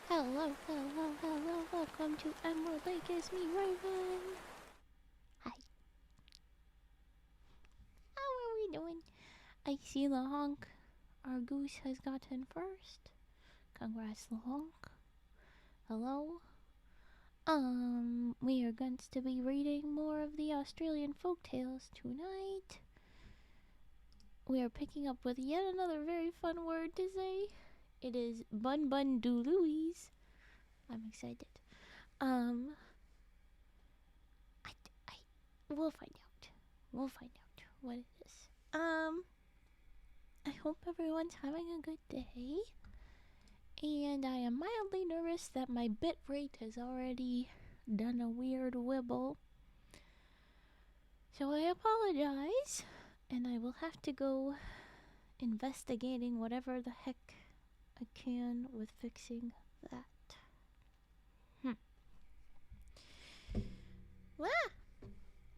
Hello, hello, hello, welcome to Emerald Lake. It's me, Raven. Hi. How are we doing? I see Lahonk. Our goose has gotten first. Congrats, Lahonk. Hello. We are going to be reading more of the Australian folktales tonight. We are picking up with yet another very fun word to say. It is Bunbundoolooeys. I'm excited. We'll find out. We'll find out what it is. I hope everyone's having a good day. And I am mildly nervous that my bit rate has already done a weird wibble. So I apologize. And I will have to go investigating whatever the heck I can with fixing that.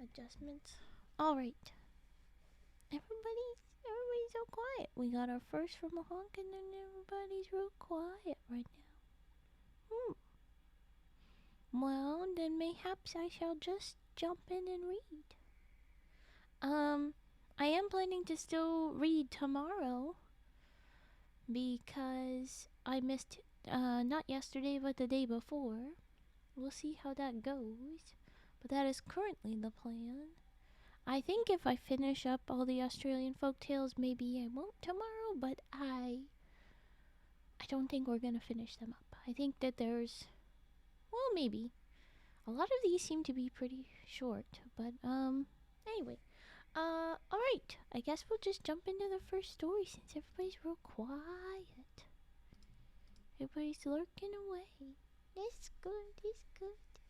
Adjustments. Alright. Everybody's so quiet. We got our first from a honk and then everybody's real quiet right now. Well, then mayhaps I shall just jump in and read. I am planning to still read tomorrow because I missed, not yesterday, but the day before. We'll see how that goes, but that is currently the plan. I think if I finish up all the Australian folktales, maybe I won't tomorrow, but I don't think we're gonna finish them up. I think that there's, well, maybe. A lot of these seem to be pretty short, but, anyway. Alright, I guess we'll just jump into the first story since everybody's real quiet. Everybody's lurking away. It's good, it's good.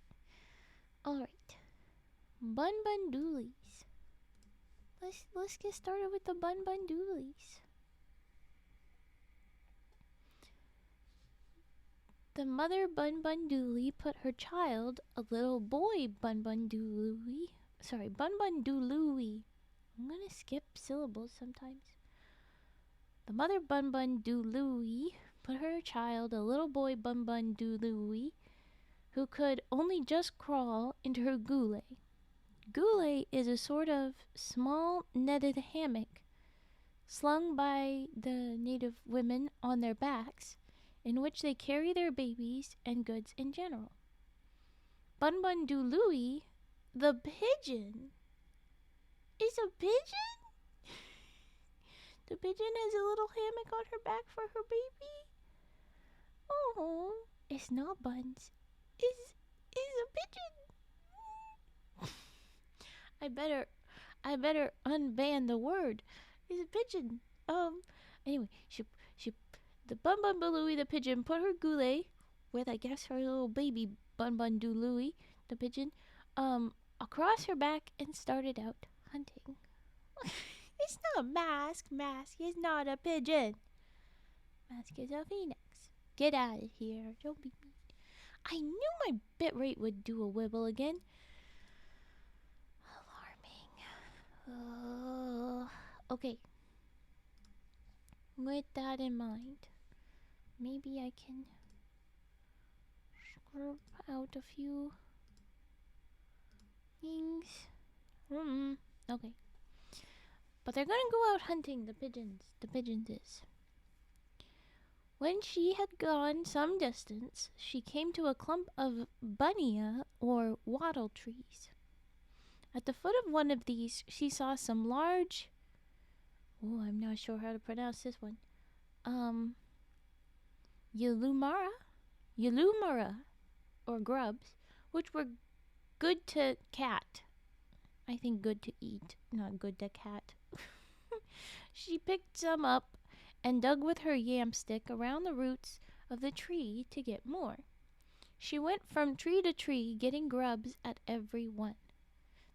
Alright. Bunbundoolooeys. Let's get started with the Bunbundoolooeys. The mother Bunbundoolooey put her child, a little boy Bunbundoolooey. I'm gonna skip syllables sometimes. The mother Bunbundoolooey put her child, a little boy Bunbundoolooey, who could only just crawl, into her goolay. Goolay is a sort of small netted hammock slung by the native women on their backs, in which they carry their babies and goods in general. Bunbundoolooey, the pigeon, is a pigeon? The pigeon has a little hammock on her back for her baby? Oh, it's not Buns. It's a pigeon. I better unban the word. It's a pigeon. Anyway, the Bunbundoolooey the pigeon put her goolay with, I guess, her little baby Bunbundoolooey the pigeon, across her back and started out hunting. It's not Mask is not a pigeon. Mask is a phoenix. Get out of here. Don't be mean. I knew my bitrate would do a wibble again. Alarming. Okay. With that in mind, maybe I can scrub out a few things. Okay. But they're gonna go out hunting, the pigeons. The pigeons is. When she had gone some distance, she came to a clump of bunnyyarl, or wattle trees. At the foot of one of these, she saw some large... Oh, I'm not sure how to pronounce this one. Yalumara, or grubs, which were good to cat. I think good to eat, not good to cat. She picked some up and dug with her yam stick around the roots of the tree to get more. She went from tree to tree, getting grubs at every one.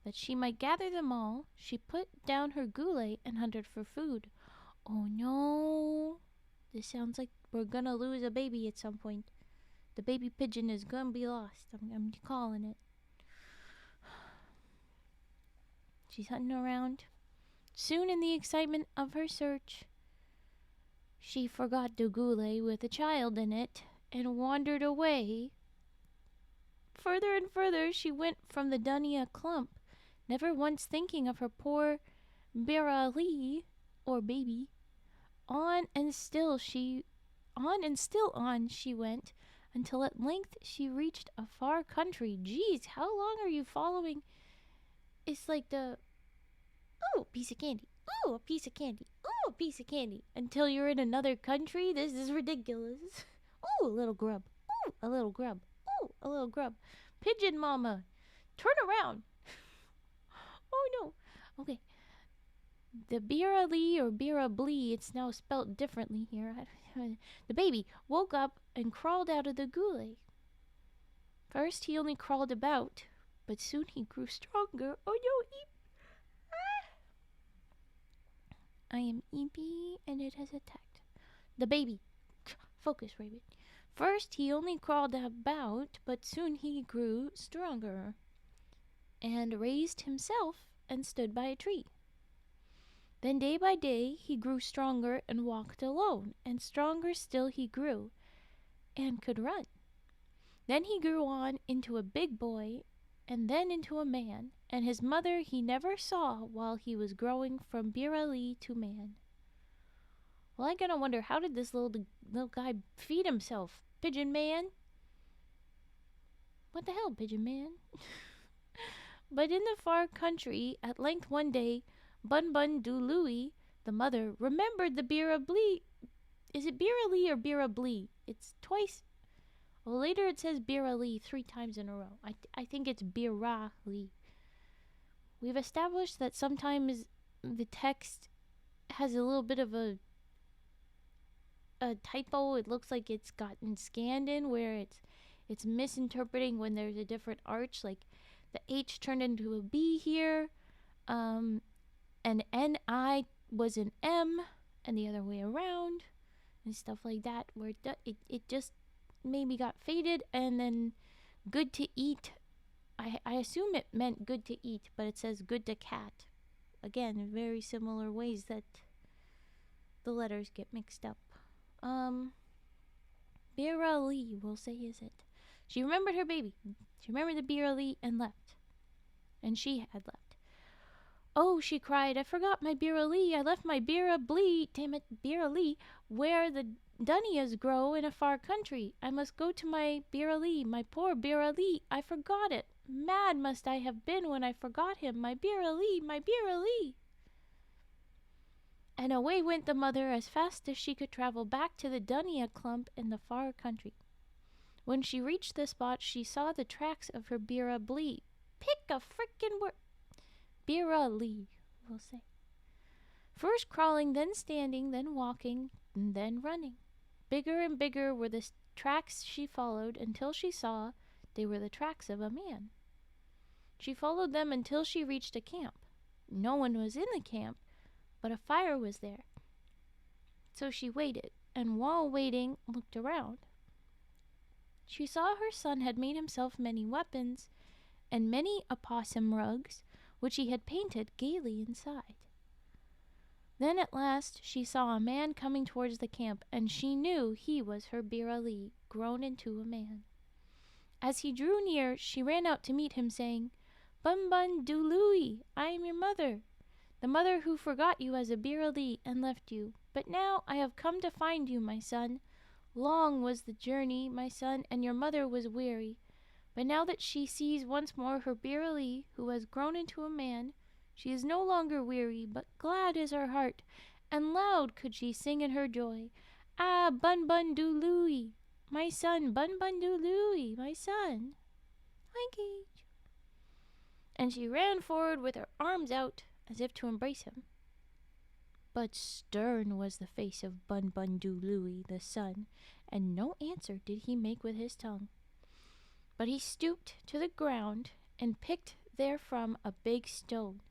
That she might gather them all, she put down her goolay and hunted for food. Oh no! This sounds like we're gonna lose a baby at some point. The baby pigeon is gonna be lost. I'm calling it. She's hunting around. Soon, in the excitement of her search, she forgot the goolay with a child in it and wandered away. Further and further she went from the Bunnyyarl clump, never once thinking of her poor Beeargah, or baby. On and still on she went, until at length she reached a far country. Geez, how long are you following? It's like the, oh, piece of candy, oh, a piece of candy, oh, a piece of candy, until you're in another country. This is ridiculous. Oh, a little grub, oh, a little grub, oh, a little grub. Pigeon mama, turn around. Oh no. Okay. The Beeargah or Beeargah, it's now spelt differently here. The baby woke up and crawled out of the gully. First he only crawled about, but soon he grew stronger. Oh no, I am Eepy and it has attacked. The baby. Focus, Raven. First he only crawled about, but soon he grew stronger, and raised himself and stood by a tree. Then day by day he grew stronger and walked alone, and stronger still he grew, and could run. Then he grew on into a big boy, and then into a man, and his mother he never saw while he was growing from Beeargah to man. Well, I gotta wonder, how did this little guy feed himself? Pigeon man? What the hell, Pigeon man? But in the far country, at length one day, Bunbundoolooey, the mother, remembered the Beeargah. Is it Beeargah or Beeargah? It's twice. Well, later it says Beeargah 3 times in a row. I think it's Beeargah. We've established that sometimes the text has a little bit of a typo. It looks like it's gotten scanned in, where it's misinterpreting when there's a different arch, like the H turned into a B here, and N-I was an M, and the other way around, and stuff like that, where it just maybe got faded, and then good to eat, I assume it meant good to eat, but it says good to cat. Again, in very similar ways that the letters get mixed up. Beeargah, we'll say, is it. She remembered her baby. She remembered the Beeargah and left. And she had left. Oh, she cried, I forgot my Beeargah. I left my Beeargah, damn it, Beeargah, where the Bunnyas grow in a far country. I must go to my Beeargah, my poor Beeargah. I forgot it. Mad must I have been when I forgot him, my Beeargah, my Beeargah. And away went the mother as fast as she could travel back to the Bunnyyarl clump in the far country. When she reached the spot, she saw the tracks of her Beeargah. Pick a frickin' word. Beeargah, we'll say. First crawling, then standing, then walking, and then running. Bigger and bigger were the tracks she followed until she saw they were the tracks of a man. She followed them until she reached a camp. No one was in the camp, but a fire was there. So she waited, and while waiting, looked around. She saw her son had made himself many weapons, and many opossum rugs, which he had painted gaily inside. Then at last she saw a man coming towards the camp, and she knew he was her Beeargah, grown into a man. As he drew near, she ran out to meet him, saying, Bunbundoolooey, I am your mother, the mother who forgot you as a Beeargah and left you. But now I have come to find you, my son. Long was the journey, my son, and your mother was weary. But now that she sees once more her Beeargah, who has grown into a man, she is no longer weary, but glad is her heart, and loud could she sing in her joy. Ah, Bunbundoolooey, my son, Bunbundoolooey, my son. Hi, Gage. And she ran forward with her arms out, as if to embrace him. But stern was the face of Bunbundoolooey, the son, and no answer did he make with his tongue. But he stooped to the ground and picked therefrom a big stone.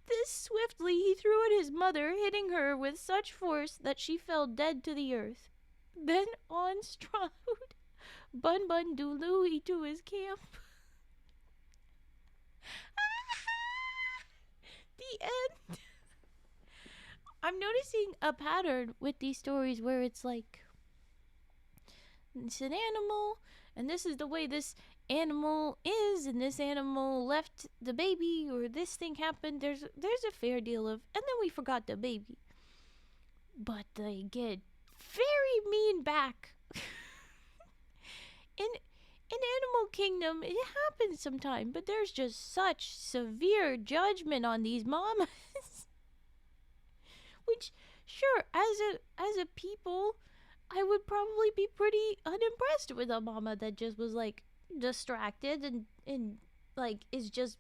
This swiftly he threw at his mother, hitting her with such force that she fell dead to the earth. Then on strode Bunbundoolooey to his camp. The end. I'm noticing a pattern with these stories where it's like, it's an animal, and this is the way this animal is, and this animal left the baby, or this thing happened. There's a fair deal of, and then we forgot the baby. But they get very mean back. in Animal Kingdom, it happens sometime, but there's just such severe judgment on these mamas. Which, sure, as a people, I would probably be pretty unimpressed with a mama that just was like distracted and like is just,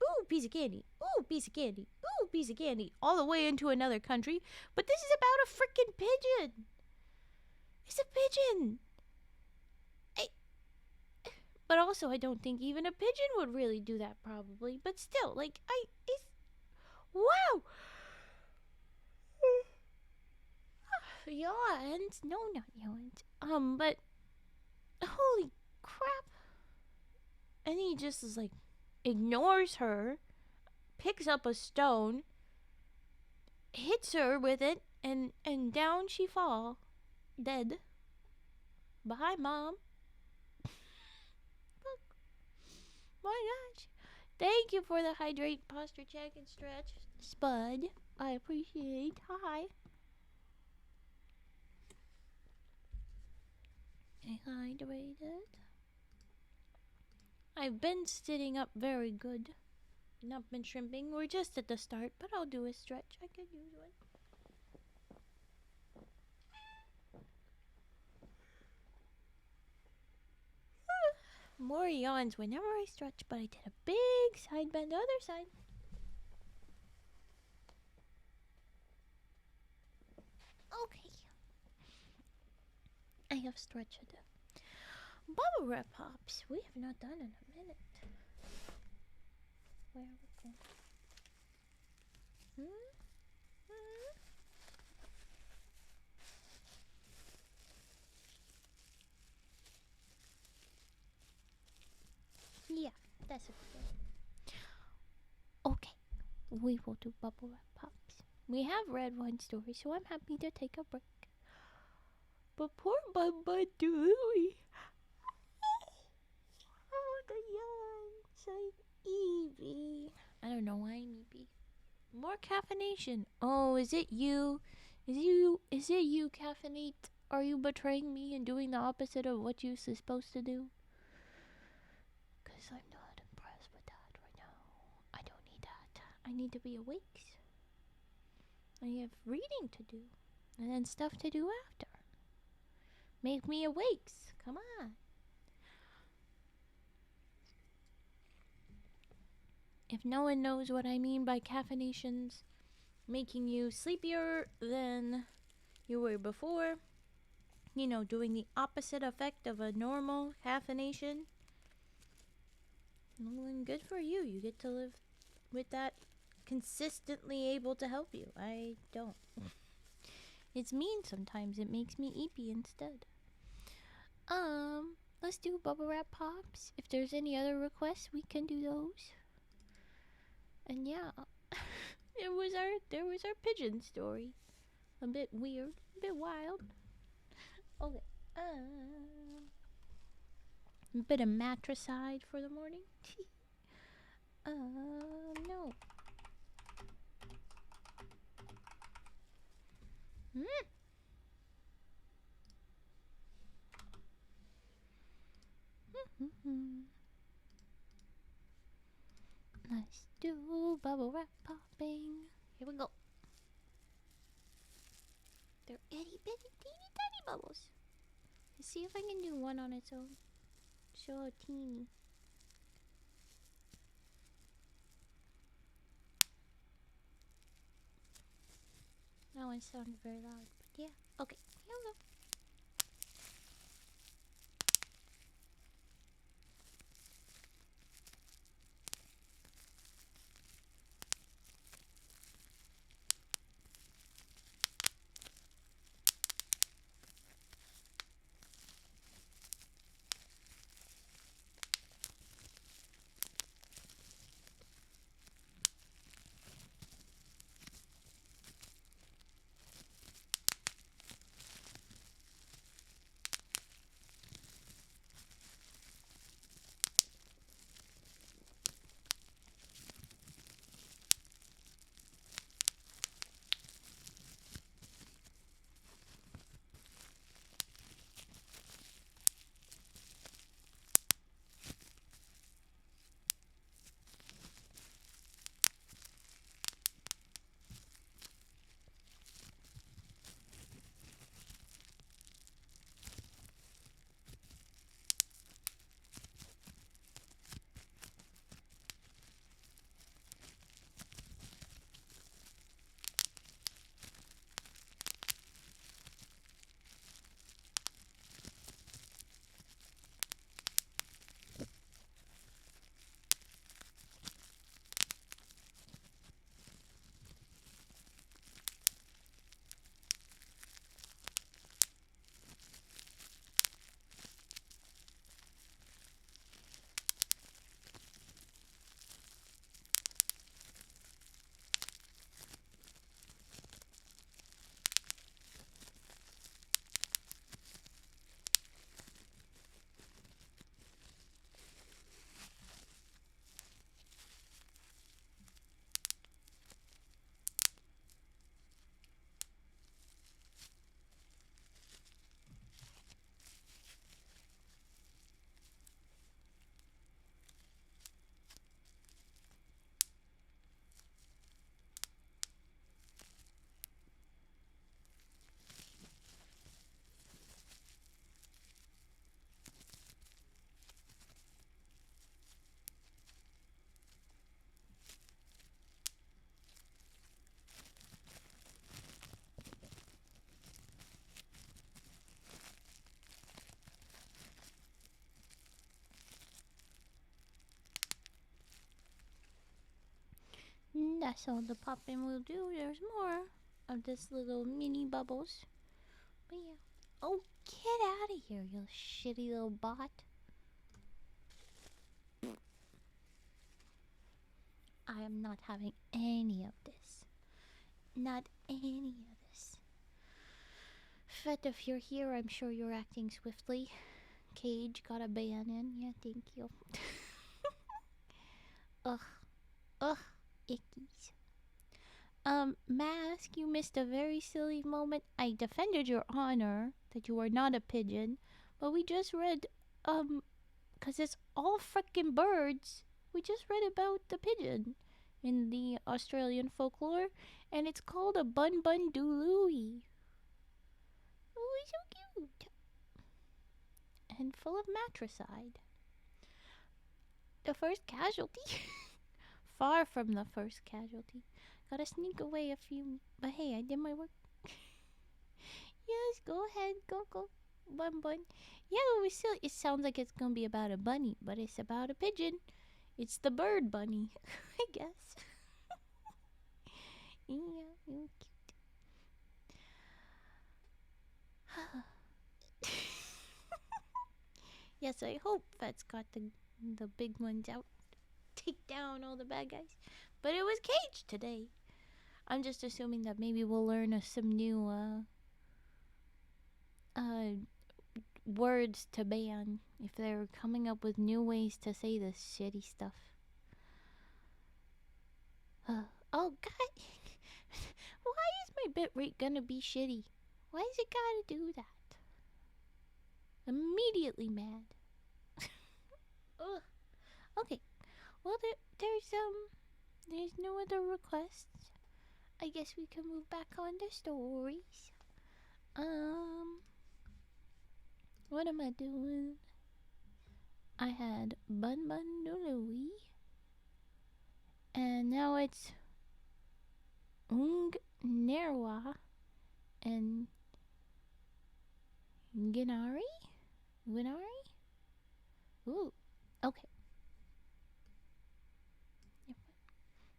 ooh, piece of candy, ooh, piece of candy, ooh, piece of candy, all the way into another country. But this is about a freaking pigeon. It's a pigeon. But also, I don't think even a pigeon would really do that, probably. But still, like, wow! Yawns? No, not yawns. But, holy crap. And he just is like, ignores her, picks up a stone, hits her with it, and down she fall, dead. Bye, Mom. My gosh. Thank you for the hydrate, posture check, and stretch, Spud. I appreciate. Hi. I hydrated. I've been sitting up very good. Not been shrimping. We're just at the start, but I'll do a stretch. I could use one. More yawns whenever I stretch, but I did a big side bend the other side. Okay. I have stretched. Bubble wrap pops. We have not done in a minute. Where are we going? Yeah, that's a good one. Okay, we will do bubble wrap pops. We have read one story, so I'm happy to take a break. But poor Bunbundoolooeys. Oh, the yawns. I'm Evie. I don't know why I'm Evie. More caffeination. Oh, is it you? Is it you, caffeinate? Are you betraying me and doing the opposite of what you're supposed to do? Because I'm not impressed with that right now. I don't need that. I need to be awake. I have reading to do. And then stuff to do after. Make me awake. Come on. If no one knows what I mean by caffeinations making you sleepier than you were before, you know, doing the opposite effect of a normal caffeination, well, then good for you. You get to live with that consistently able to help you. I don't. It's mean sometimes. It makes me eepy instead. Let's do bubble wrap pops. If there's any other requests, we can do those. And yeah, there was our pigeon story. A bit weird, a bit wild. Okay. A bit of matricide for the morning. No. Let's do bubble wrap popping. Here we go. They're itty bitty teeny tiny bubbles. Let's see if I can do one on its own. So teeny. That one sounded very loud, but yeah. Okay, here we go. that's all the popping will do. There's more of this little mini bubbles. But yeah. Oh, get out of here, you shitty little bot. I am not having any of this. Not any of this. But if you're here, I'm sure you're acting swiftly. Cage got a ban in. Yeah, thank you. Ugh. Ugh. Ickies. Mask, you missed a very silly moment. I defended your honor that you are not a pigeon, but we just read, 'cause it's all frickin' birds. We just read about the pigeon in the Australian folklore, and it's called a Bunbundoolooey. Oh, it's so cute. And full of matricide. The first casualty? Far from the first casualty. Gotta sneak away a few, but hey, I did my work. Yes, go ahead, go, Bun. Yeah, it sounds like it's gonna be about a bunny, but it's about a pigeon. It's the bird bunny, I guess. Yeah, you're cute. Yes, I hope Fet's got the big ones out. Take down all the bad guys. But it was Cage today. I'm just assuming that maybe we'll learn some new words to ban if they're coming up with new ways to say this shitty stuff. Oh god. Why is my bitrate gonna be shitty? Why is it gotta do that? Immediately mad. Ugh. Okay. Well, there's no other requests. I guess we can move back on to stories. What am I doing? I had Bunbundoolooey, and now it's Oongnairwah and Guinarey? Ooh, okay.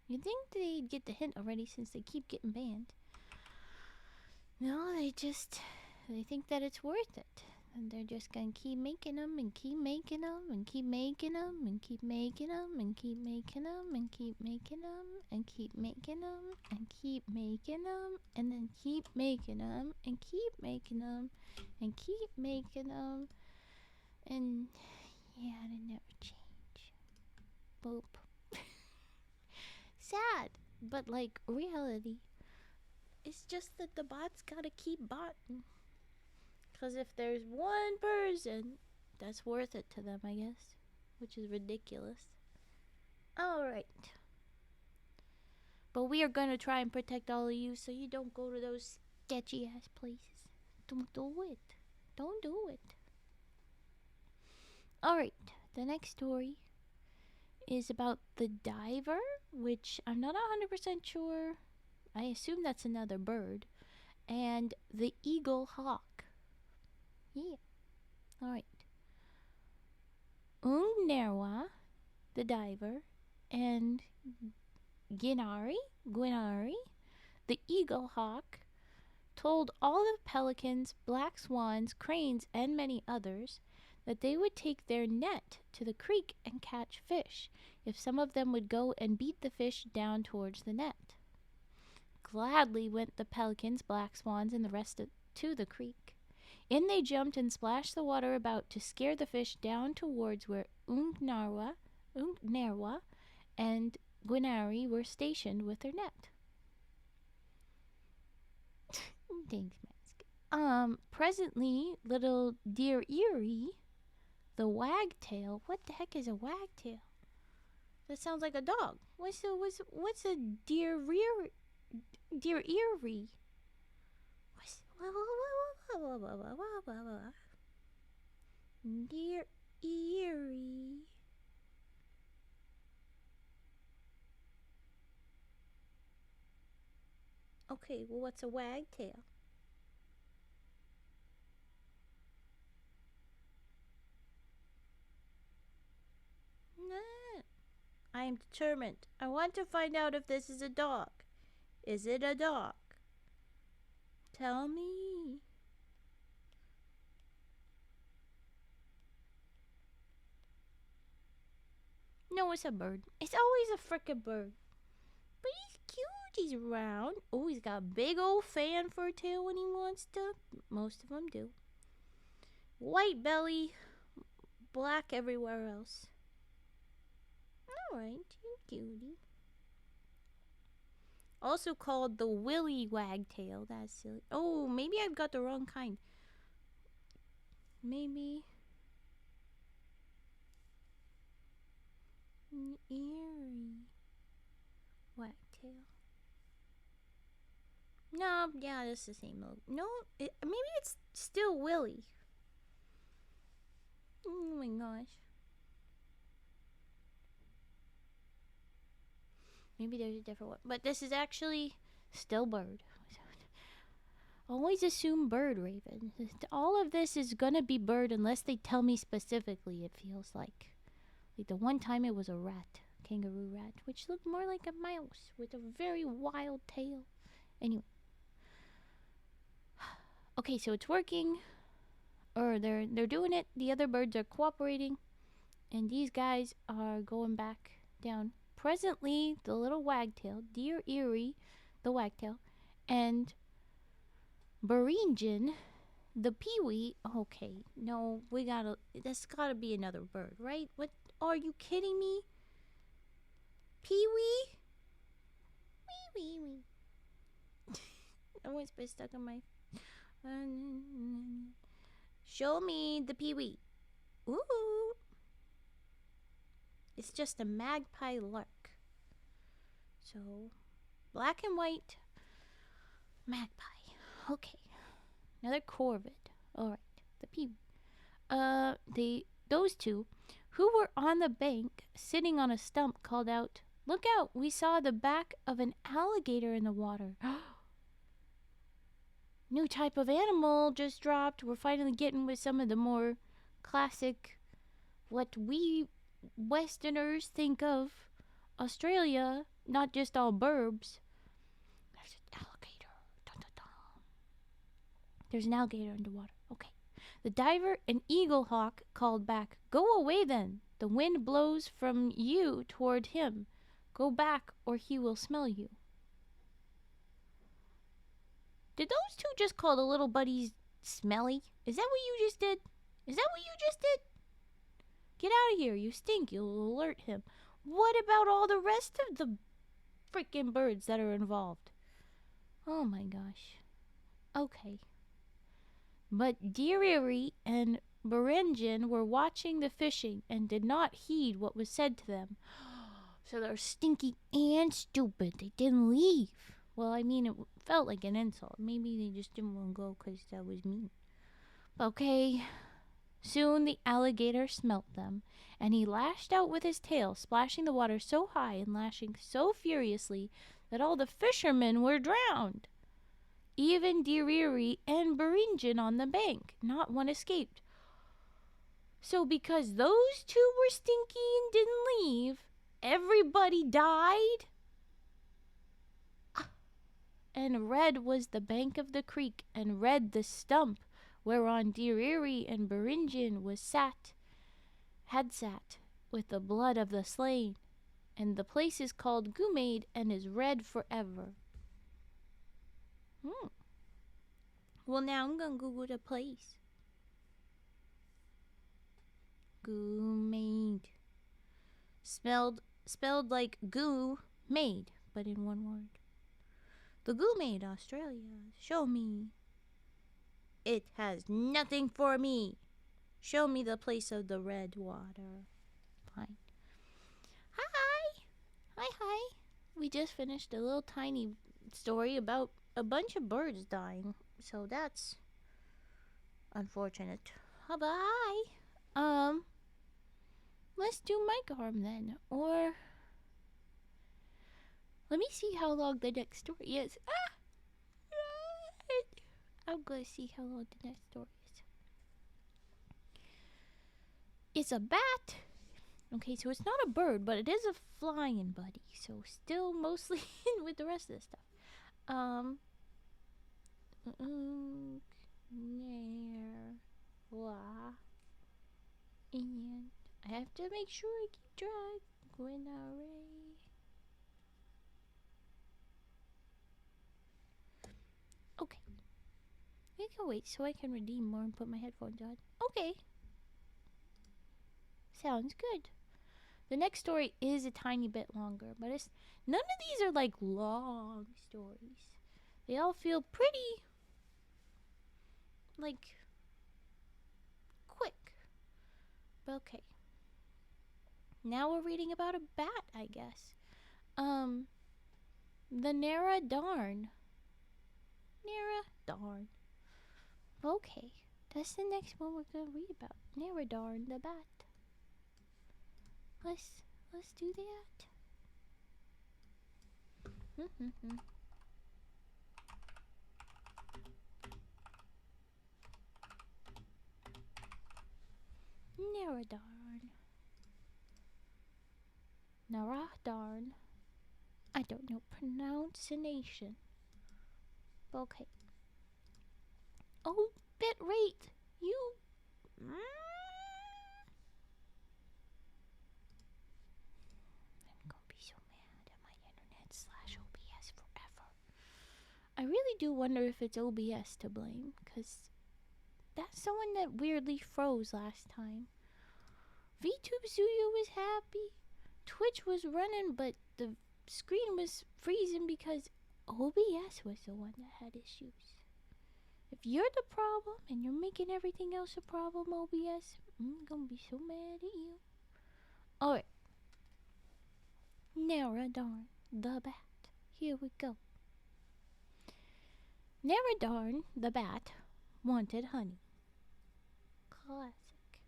You'd think they'd get the hint already since they keep getting banned. No, they think that it's worth it. And they're just gonna keep making them and keep making them and keep making them and keep making them and keep making them and keep making them and keep making them and keep making them and then keep making them and keep making them and keep making them. And yeah, they never change. Boop. Sad, but like reality. It's just that the bots gotta keep botting. Because if there's one person, that's worth it to them, I guess. Which is ridiculous. Alright. But we are gonna try and protect all of you so you don't go to those sketchy ass places. Don't do it. Don't do it. Alright, the next story is about the diver, which I'm not 100% sure. I assume that's another bird. And the eagle hawk. Yeah. Alright. Oongnairwah, the diver, and Guinarey, the eagle hawk, told all the pelicans, black swans, cranes, and many others that they would take their net to the creek and catch fish if some of them would go and beat the fish down towards the net. Gladly went the pelicans, black swans, and the rest to the creek. In they jumped and splashed the water about to scare the fish down towards where Oongnairwah and Guinarey were stationed with their net. Thanks, Mask. Presently, little Deereeree, the wagtail. What the heck is a wagtail? That sounds like a dog. What's a Deereeree? Deereeree. Deereeree. Okay, well, what's a wagtail? Nah. I am determined. I want to find out if this is a dog. Is it a dog? Tell me. No, it's a bird. It's always a frickin' bird. But he's cute. He's round. Oh, he's got a big old fan for a tail when he wants to. Most of them do. White belly. Black everywhere else. Alright, you cutie. Also called the willy wagtail. That's silly. Oh, maybe I've got the wrong kind. Maybe. Eerie wagtail. No, yeah, that's the same logo. No, maybe it's still willy. Oh my gosh. Maybe there's a different one. But this is actually still bird. Always assume bird, Raven. All of this is gonna be bird unless they tell me specifically, it feels like. Like the one time it was a rat. Kangaroo rat. Which looked more like a mouse with a very wild tail. Anyway. Okay, so it's working. Or they're doing it. The other birds are cooperating. And these guys are going back down. Presently, the little wagtail, Dinewan the wagtail, and Wirreenun the peewee. Okay, no, that's gotta be another bird, right? What, are you kidding me? Peewee? Wee wee wee. I almost been stuck on my... Show me the peewee. Ooh. It's just a magpie lark. So, black and white magpie. Okay. Another corvid. Alright. The peewee. Those two, who were on the bank, sitting on a stump, called out, "Look out! We saw the back of an alligator in the water." New type of animal just dropped. We're finally getting with some of the more classic, what we Westerners think of Australia, not just all burbs. There's an alligator. Dun, dun, dun. There's an alligator in the water. Okay. The diver, an eagle hawk, called back, "Go away then. The wind blows from you toward him. Go back or he will smell you." Did those two just call the little buddies smelly? Is that what you just did? Is that what you just did? Get out of here, you stink, you'll alert him. What about all the rest of the freaking birds that are involved? Oh my gosh. Okay. But Deereeree and Wirreenun were watching the fishing and did not heed what was said to them. So they're stinky and stupid. They didn't leave. Well, I mean, it felt like an insult. Maybe they just didn't want to go because that was mean. Okay. Soon the alligator smelt them, and he lashed out with his tail, splashing the water so high and lashing so furiously that all the fishermen were drowned. Even Deereeree and Wirreenun on the bank, not one escaped. So because those two were stinky and didn't leave, everybody died? And red was the bank of the creek, and red the stump whereon Deereeree and Wirreenun had sat, with the blood of the slain, and the place is called Goomade and is red forever. Well, now I'm gonna Google the place. Goomade. Spelled like goo made, but in one word. The Goomade, Australia. Show me. It has nothing for me. Show me the place of the red water. Fine. Hi. Hi. We just finished a little tiny story about a bunch of birds dying. So that's unfortunate. Bye. Let's do mic arm then. Or let me see how long the next story is. I'm gonna see how long the next story is. It's a bat. Okay, so it's not a bird, but it is a flying buddy. So still mostly in with the rest of the stuff. Oongnairwah and I have to make sure I keep track. Guinarey. Okay. I can wait so I can redeem more and put my headphones on. Okay. Sounds good. The next story is a tiny bit longer, but it's none of these are like long stories. They all feel pretty like quick. But okay. Now we're reading about a bat, I guess. The Narahdarn. Narahdarn. Okay. That's the next one we're gonna read about. Narahdarn the Bat. Let's do that. Narahdarn. I don't know pronunciation. Okay. Oh, bit rate. You. I'm gonna be so mad at my internet/OBS forever. I really do wonder if it's OBS to blame, because that's someone that weirdly froze last time. VTube Studio was happy. Twitch was running, but the screen was freezing because OBS was the one that had issues. If you're the problem and you're making everything else a problem, OBS, I'm gonna be so mad at you. Alright. Narahdarn the Bat. Here we go. Narahdarn the Bat wanted honey. Classic.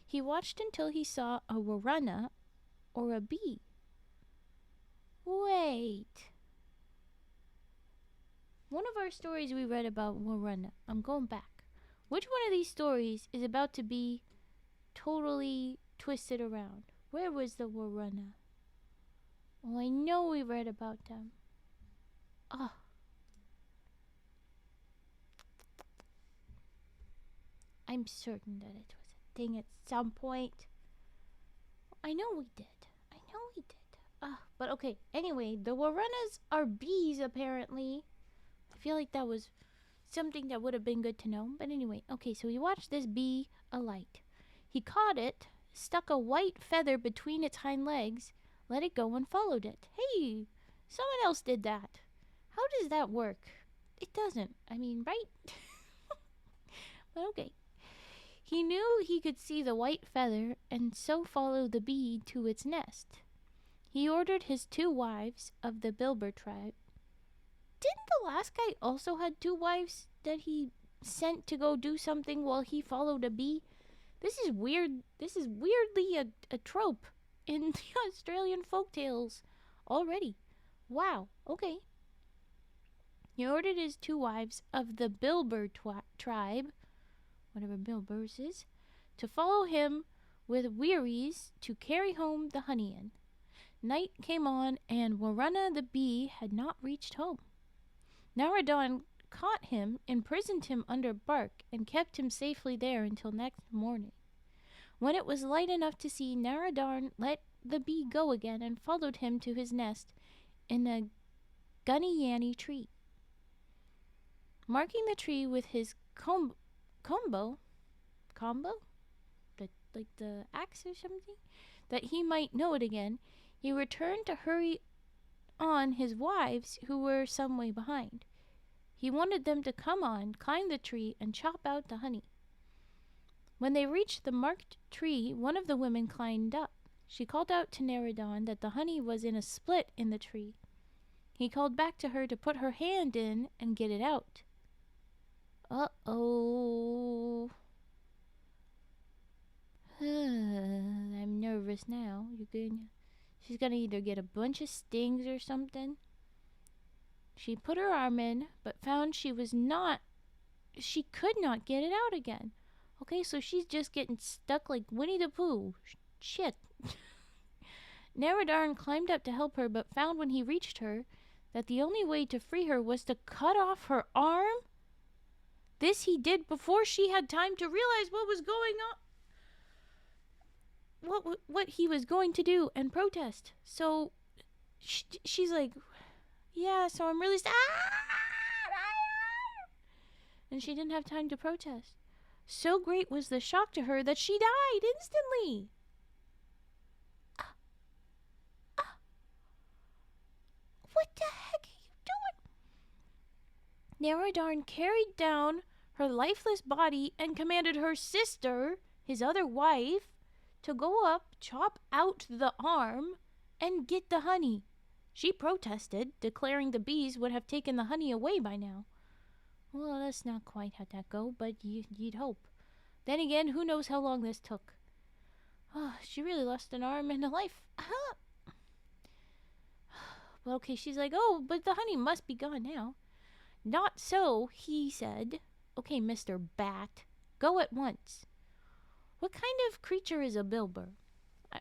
He watched until he saw a Wurrunnunnah or a bee. Wait. One of our stories we read about Wurrunnunnah. I'm going back. Which one of these stories is about to be totally twisted around? Where was the Wurrunnunnah? Oh, I know we read about them. Ah. I'm certain that it was a thing at some point. I know we did. But okay. Anyway, the Wurrunnahs are bees, apparently. I feel like that was something that would have been good to know. But anyway, okay, so he watched this bee alight. He caught it, stuck a white feather between its hind legs, let it go, and followed it. Hey, someone else did that. How does that work? It doesn't. I mean, right? But okay. He knew he could see the white feather and so follow the bee to its nest. He ordered his 2 wives of the Bilber tribe. Didn't the last guy also had 2 wives that he sent to go do something while he followed a bee? This is weird. This is weirdly a trope in the Australian folktales already. Wow. Okay. He ordered his 2 wives of the Bilber tribe, whatever Bilbers is, to follow him with wherries to carry home the honey in. Night came on, and Wurrunnunnah the bee had not reached home. Narahdarn caught him, imprisoned him under bark, and kept him safely there until next morning. When it was light enough to see, Narahdarn let the bee go again and followed him to his nest in a Bunnyyarl tree. Marking the tree with his combo, like the axe or something, that he might know it again, he returned to hurry on his wives who were some way behind. He wanted them to come on, climb the tree, and chop out the honey. When they reached the marked tree, one of the women climbed up. She called out to Narahdarn that the honey was in a split in the tree. He called back to her to put her hand in and get it out. Uh-oh. I'm nervous now. She's gonna either get a bunch of stings or something. She put her arm in, but found she could not get it out again. Okay, so she's just getting stuck like Winnie the Pooh, Shit. Narahdarn climbed up to help her, but found when he reached her that the only way to free her was to cut off her arm. This he did before she had time to realize what was going on. What he was going to do and protest. So she's like, yeah, so I'm really and she didn't have time to protest. So great was the shock to her that she died instantly. What the heck are you doing? Narahdarn carried down her lifeless body and commanded her sister, his other wife, to go up, chop out the arm, and get the honey. She protested, declaring the bees would have taken the honey away by now. Well, that's not quite how that go, but you'd hope. Then again, who knows how long this took. Oh, she really lost an arm and a life. Well, okay, she's like, oh, but the honey must be gone now. Not so, he said. Okay, Mr. Bat, go at once. What kind of creature is a bilber?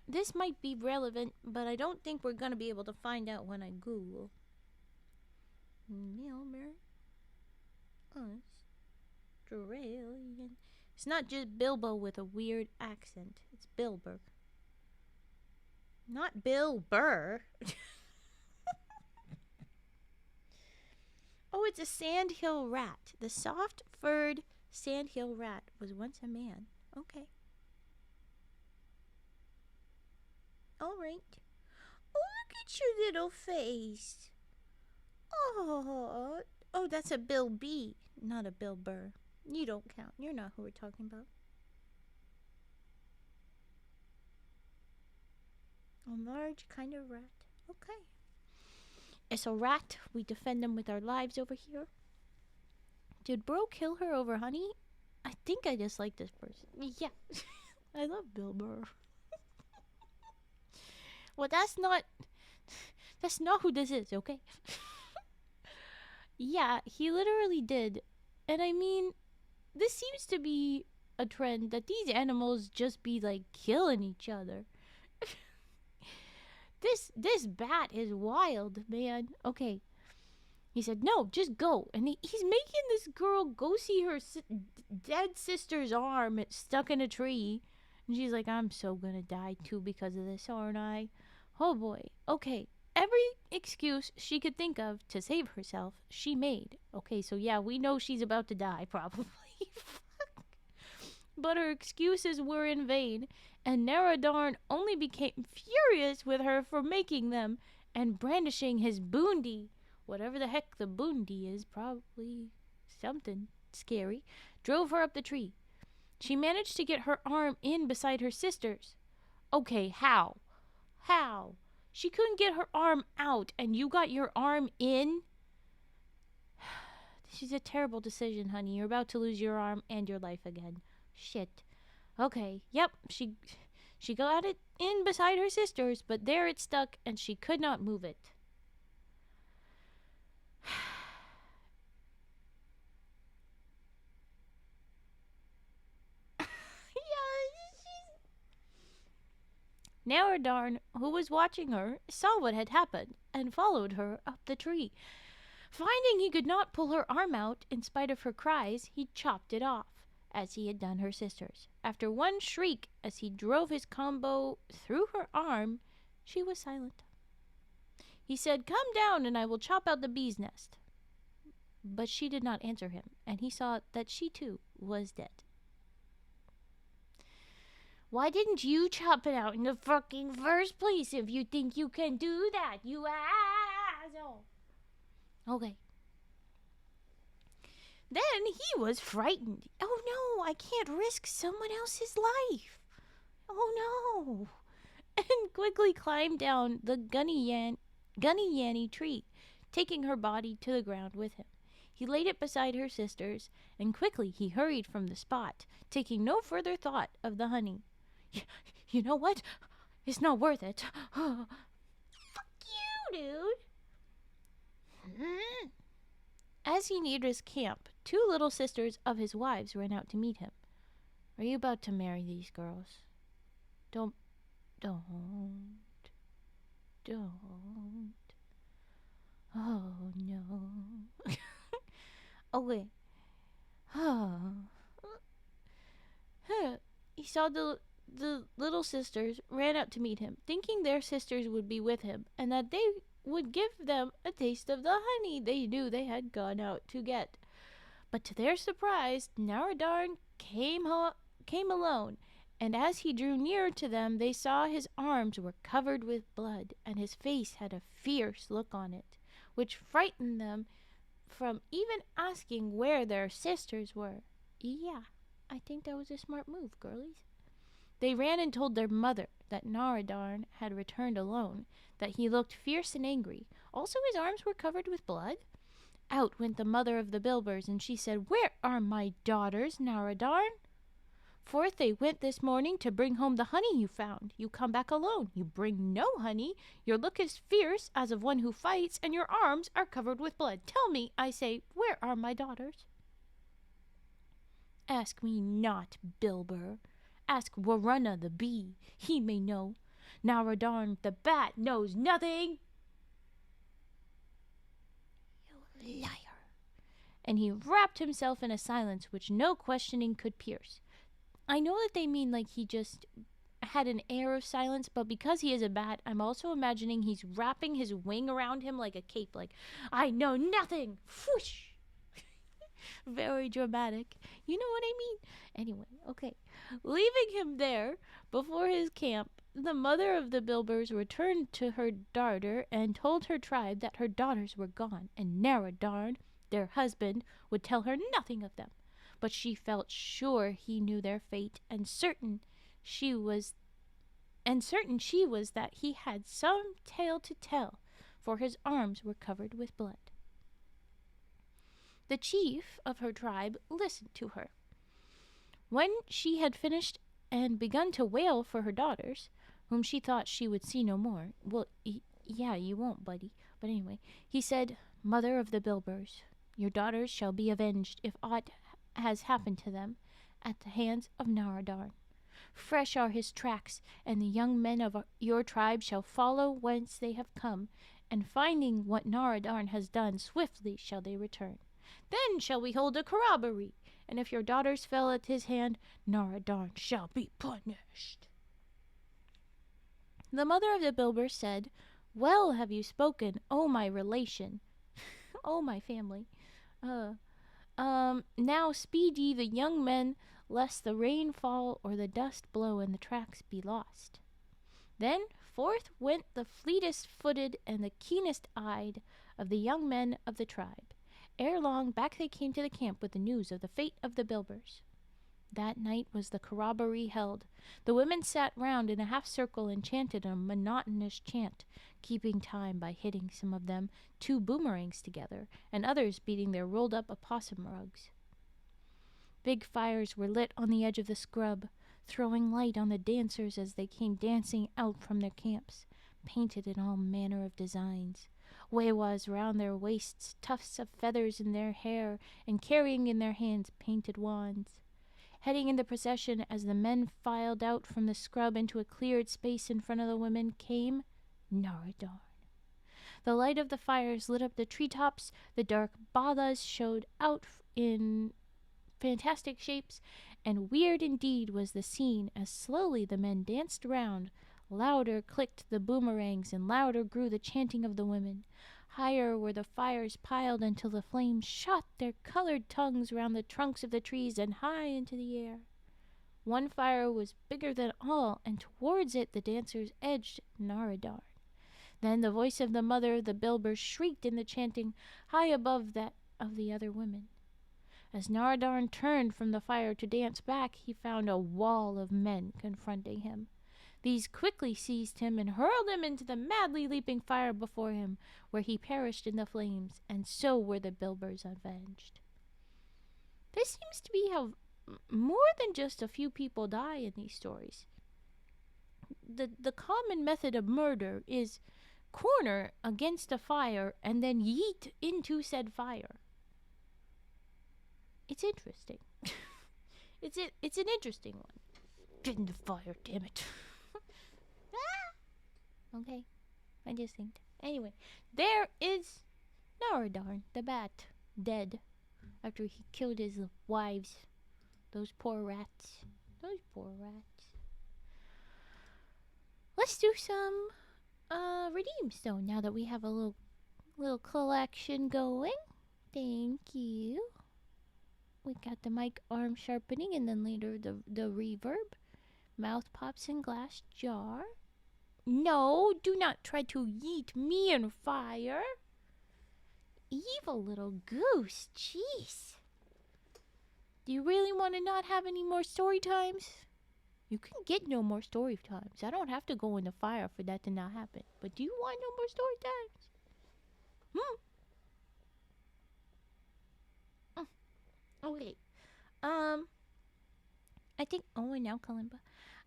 This might be relevant, but I don't think we're going to be able to find out when I Google. Australian. It's not just Bilbo with a weird accent. It's Bilber. Not Bill Burr. Oh, it's a sandhill rat. The soft-furred sandhill rat was once a man. Okay. All right. Oh, look at your little face. Oh, that's a Bill B, not a Bill Burr. You don't count. You're not who we're talking about. A large kind of rat. Okay. It's a rat. We defend them with our lives over here. Did Bro kill her over honey? I think I dislike this person. Yeah. I love Bill Burr. Well, that's not who this is, okay? Yeah, he literally did. And I mean, this seems to be a trend that these animals just be like killing each other. This bat is wild, man. Okay. He said, no, just go. And he's making this girl go see her dead sister's arm stuck in a tree. And she's like, I'm so gonna die too because of this, aren't I? Oh boy. Okay. Every excuse she could think of to save herself, she made. Okay, so yeah, we know she's about to die, probably. But her excuses were in vain, and Narahdarn only became furious with her for making them, and brandishing his boondi, whatever the heck the boondi is, probably something scary, drove her up the tree. She managed to get her arm in beside her sister's. Okay, how? How? She couldn't get her arm out, and you got your arm in? This is a terrible decision, honey. You're about to lose your arm and your life again. Shit. Okay, yep, she got it in beside her sister's, but there it stuck, and she could not move it. Narahdarn, who was watching her, saw what had happened, and followed her up the tree. Finding he could not pull her arm out, in spite of her cries, he chopped it off, as he had done her sister's. After one shriek, as he drove his combo through her arm, she was silent. He said, come down, and I will chop out the bee's nest. But she did not answer him, and he saw that she, too, was dead. Why didn't you chop it out in the fucking first place if you think you can do that, you asshole? Okay. Then he was frightened. Oh no, I can't risk someone else's life. Oh no. And quickly climbed down the Gunnyyanny tree, taking her body to the ground with him. He laid it beside her sister's, and quickly he hurried from the spot, taking no further thought of the honey. You know what? It's not worth it. Fuck you, dude. As he neared his camp, two little sisters of his wives ran out to meet him. Are you about to marry these girls? Don't Don't. Don't. Oh, no. Okay. He saw the little sisters ran out to meet him, thinking their sisters would be with him, and that they would give them a taste of the honey they knew they had gone out to get. But to their surprise, Narahdarn came alone, and as he drew nearer to them, they saw his arms were covered with blood, and his face had a fierce look on it, which frightened them from even asking where their sisters were. Yeah, I think that was a smart move, girlies. They ran and told their mother that Narahdarn had returned alone, that he looked fierce and angry. Also, his arms were covered with blood. Out went the mother of the Bilbers, and she said, "Where are my daughters, Narahdarn? Forth they went this morning to bring home the honey you found. You come back alone. You bring no honey. Your look is fierce as of one who fights, and your arms are covered with blood. Tell me, I say, where are my daughters?" "Ask me not, Bilber. Ask Wurrunnunnah the bee. He may know. Narahdarn the Bat knows nothing." "You liar." And he wrapped himself in a silence which no questioning could pierce. I know that they mean like he just had an air of silence, but because he is a bat, I'm also imagining he's wrapping his wing around him like a cape, like, "I know nothing." Whoosh! Very dramatic. You know what I mean? Anyway, okay. Leaving him there before his camp, the mother of the Bilbers returned to her daughter and told her tribe that her daughters were gone, and Narahdarn, their husband, would tell her nothing of them. But she felt sure he knew their fate, and certain she was that he had some tale to tell, for his arms were covered with blood. The chief of her tribe listened to her. When she had finished and begun to wail for her daughters, whom she thought she would see no more, well, yeah, you won't, buddy, but anyway, he said, "Mother of the Bilbers, your daughters shall be avenged if aught has happened to them at the hands of Narahdarn. Fresh are his tracks, and the young men of your tribe shall follow whence they have come, and finding what Narahdarn has done, swiftly shall they return. Then shall we hold a corroboree, and if your daughters fell at his hand, Narahdarn shall be punished." The mother of the Bilbers said, "Well have you spoken, O my relation, O my family. Now speed ye the young men, lest the rain fall or the dust blow and the tracks be lost." Then forth went the fleetest footed and the keenest eyed of the young men of the tribe. Ere long back they came to the camp with the news of the fate of the Bilbers. That night was the corroboree held. The women sat round in a half circle and chanted a monotonous chant, keeping time by hitting, some of them, 2 boomerangs together, and others beating their rolled-up opossum rugs. Big fires were lit on the edge of the scrub, throwing light on the dancers as they came dancing out from their camps, painted in all manner of designs. Wewas round their waists, tufts of feathers in their hair, and carrying in their hands painted wands. Heading in the procession as the men filed out from the scrub into a cleared space in front of the women came Narahdarn. The light of the fires lit up the treetops, the dark bathas showed out in fantastic shapes, and weird indeed was the scene as slowly the men danced round. Louder clicked the boomerangs, and louder grew the chanting of the women. Higher were the fires piled until the flames shot their colored tongues round the trunks of the trees and high into the air. One fire was bigger than all, and towards it the dancers edged Narahdarn. Then the voice of the mother of the Bilbers shrieked in the chanting, high above that of the other women. As Narahdarn turned from the fire to dance back, he found a wall of men confronting him. These quickly seized him and hurled him into the madly leaping fire before him, where he perished in the flames, and so were the Bilbers avenged. This seems to be how more than just a few people die in these stories. The common method of murder is corner against a fire and then yeet into said fire. It's interesting. It's an interesting one. Get in the fire, damn it. Okay? I just think. Anyway, there is Narahdarn the Bat, dead after he killed his wives. Those poor rats. Those poor rats. Let's do some redeem stone now that we have a little collection going. Thank you. We got the mic arm sharpening, and then later the reverb. Mouth pops and glass jar. No, do not try to yeet me in fire. Evil little goose, jeez. Do you really want to not have any more story times? You can get no more story times. I don't have to go in the fire for that to not happen. But do you want no more story times? Okay. I think. Oh, and now Kalimba.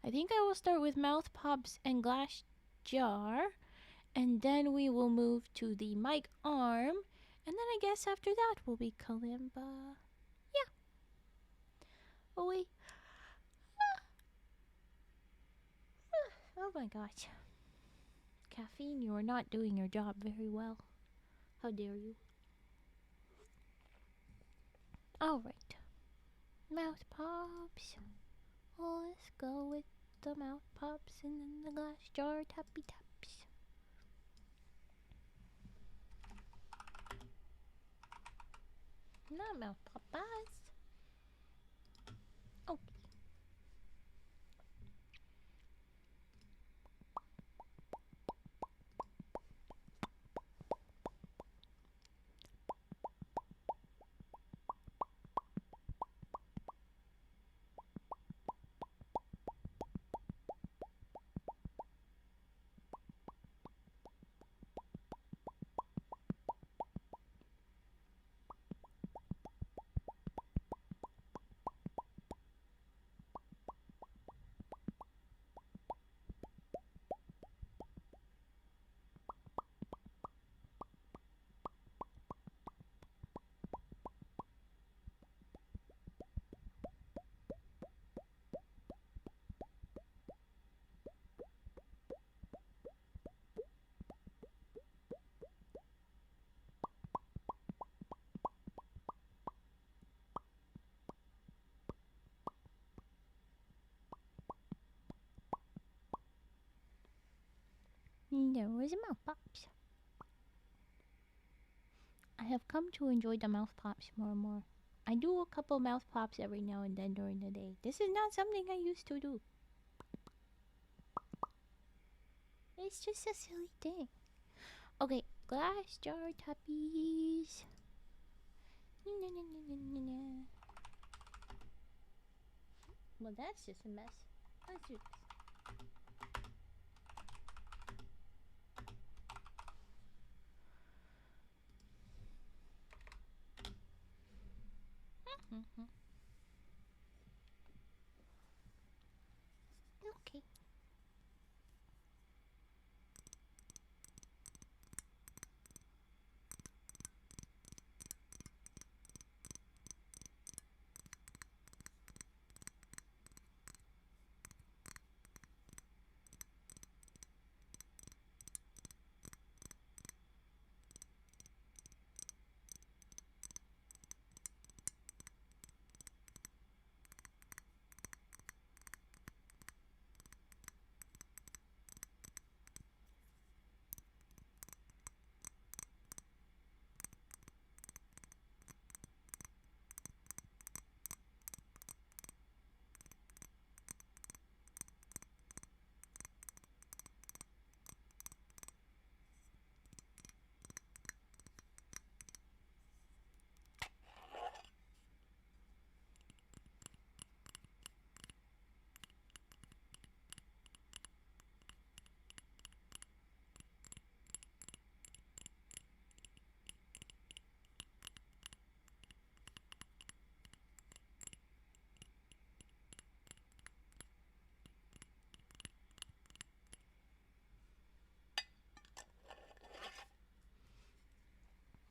I think I will start with mouth pops and glass jar, and then we will move to the mic arm, and then I guess after that will be Kalimba. Yeah. Oh wait. Oh my gosh. Caffeine, you are not doing your job very well. How dare you? Alright. Mouth pops. Let's go with the mouth pops and then the glass jar tappy taps. Not mouth pops. Okay. There was a mouth pops. I have come to enjoy the mouth pops more and more. I do a couple mouth pops every now and then during the day. This is not something I used to do. It's just a silly thing. Okay, glass jar tappies. Well, that's just a mess. Let's do this. Okay.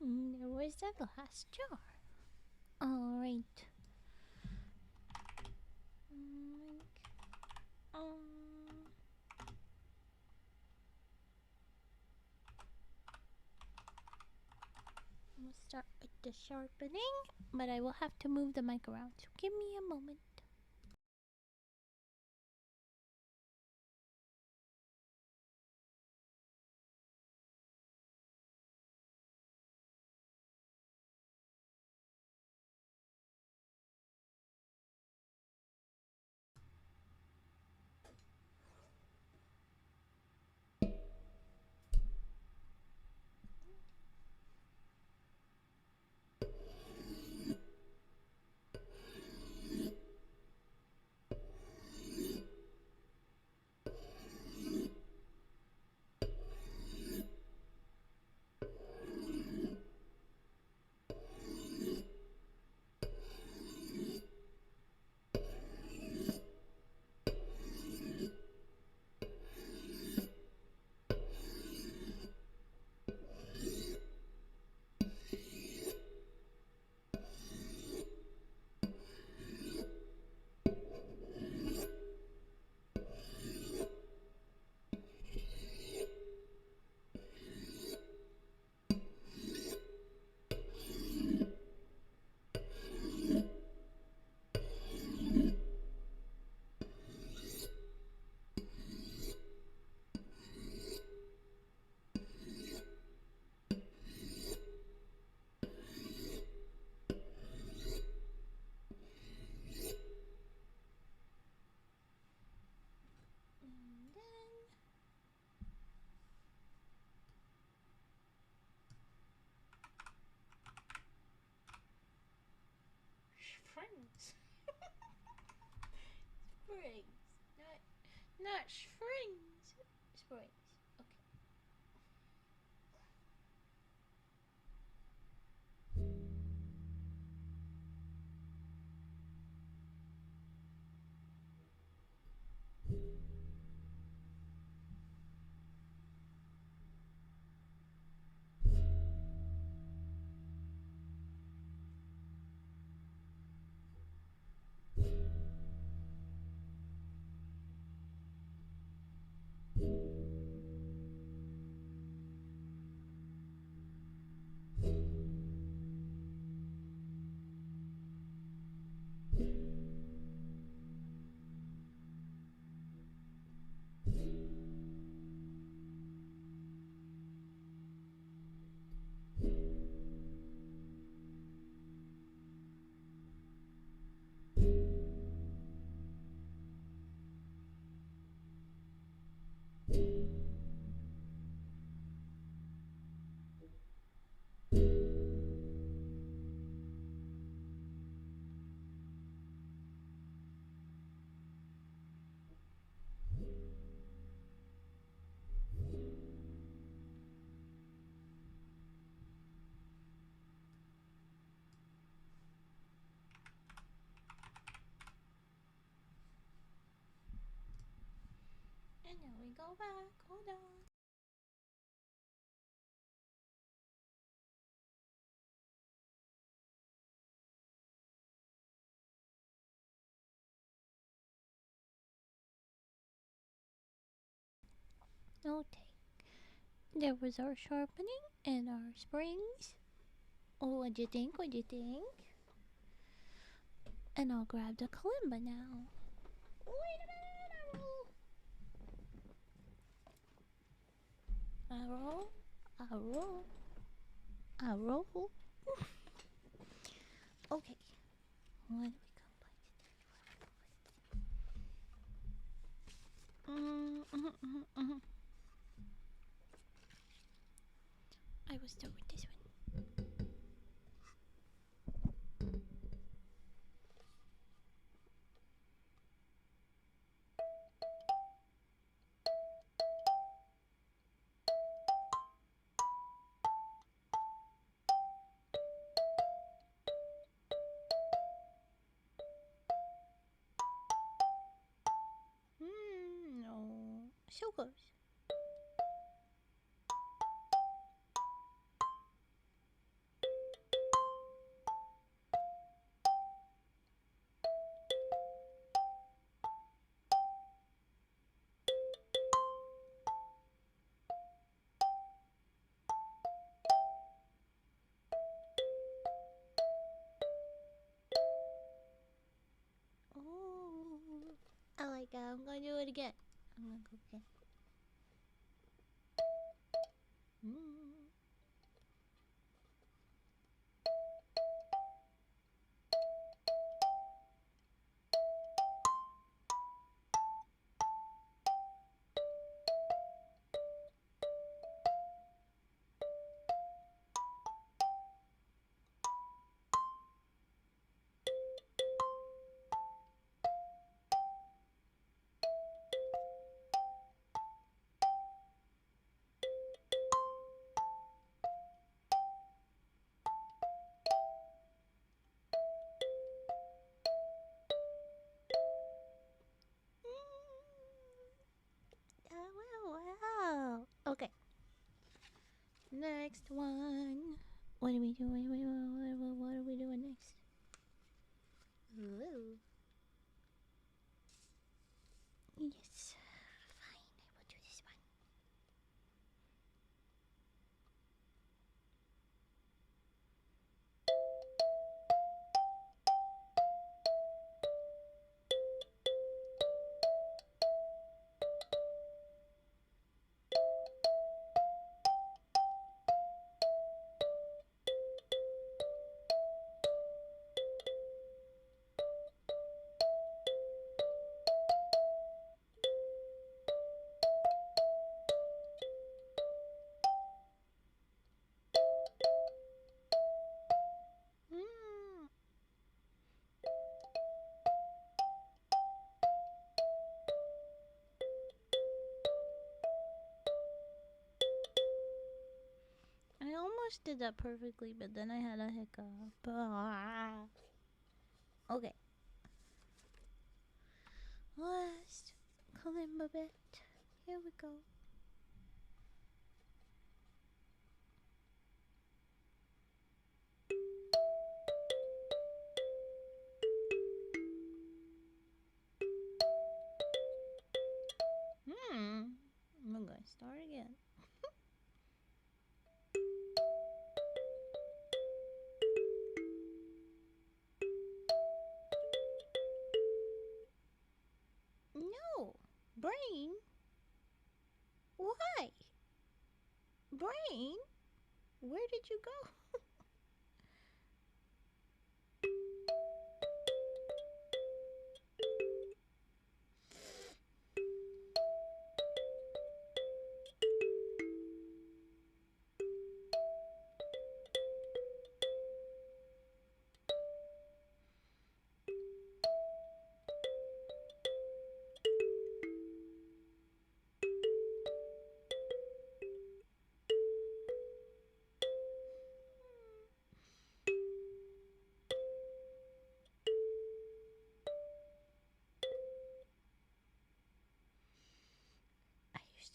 There was the glass jar. Alright. start with the sharpening, but I will have to move the mic around, so give me a moment. Springs. Springs. Not springs. Springs. Okay. And now we go back. Hold on. Okay. There was our sharpening and our springs. Oh, what'd you think? What'd you think? And I'll grab the kalimba now. Wait a minute, I roll. I roll. I roll. I roll. Okay. What do we go by today? I will start with this one. No. So close. Okay, I'm gonna do it again. I'm gonna go again. Wow. Okay. Next one. What are we doing? What are we doing next? Ooh. Yes. Fine. I will do this one. I almost did that perfectly, but then I had a hiccup. Okay. Last kalimba bit. Here we go. I'm gonna start again. No! Brain? Why? Brain? Where did you go?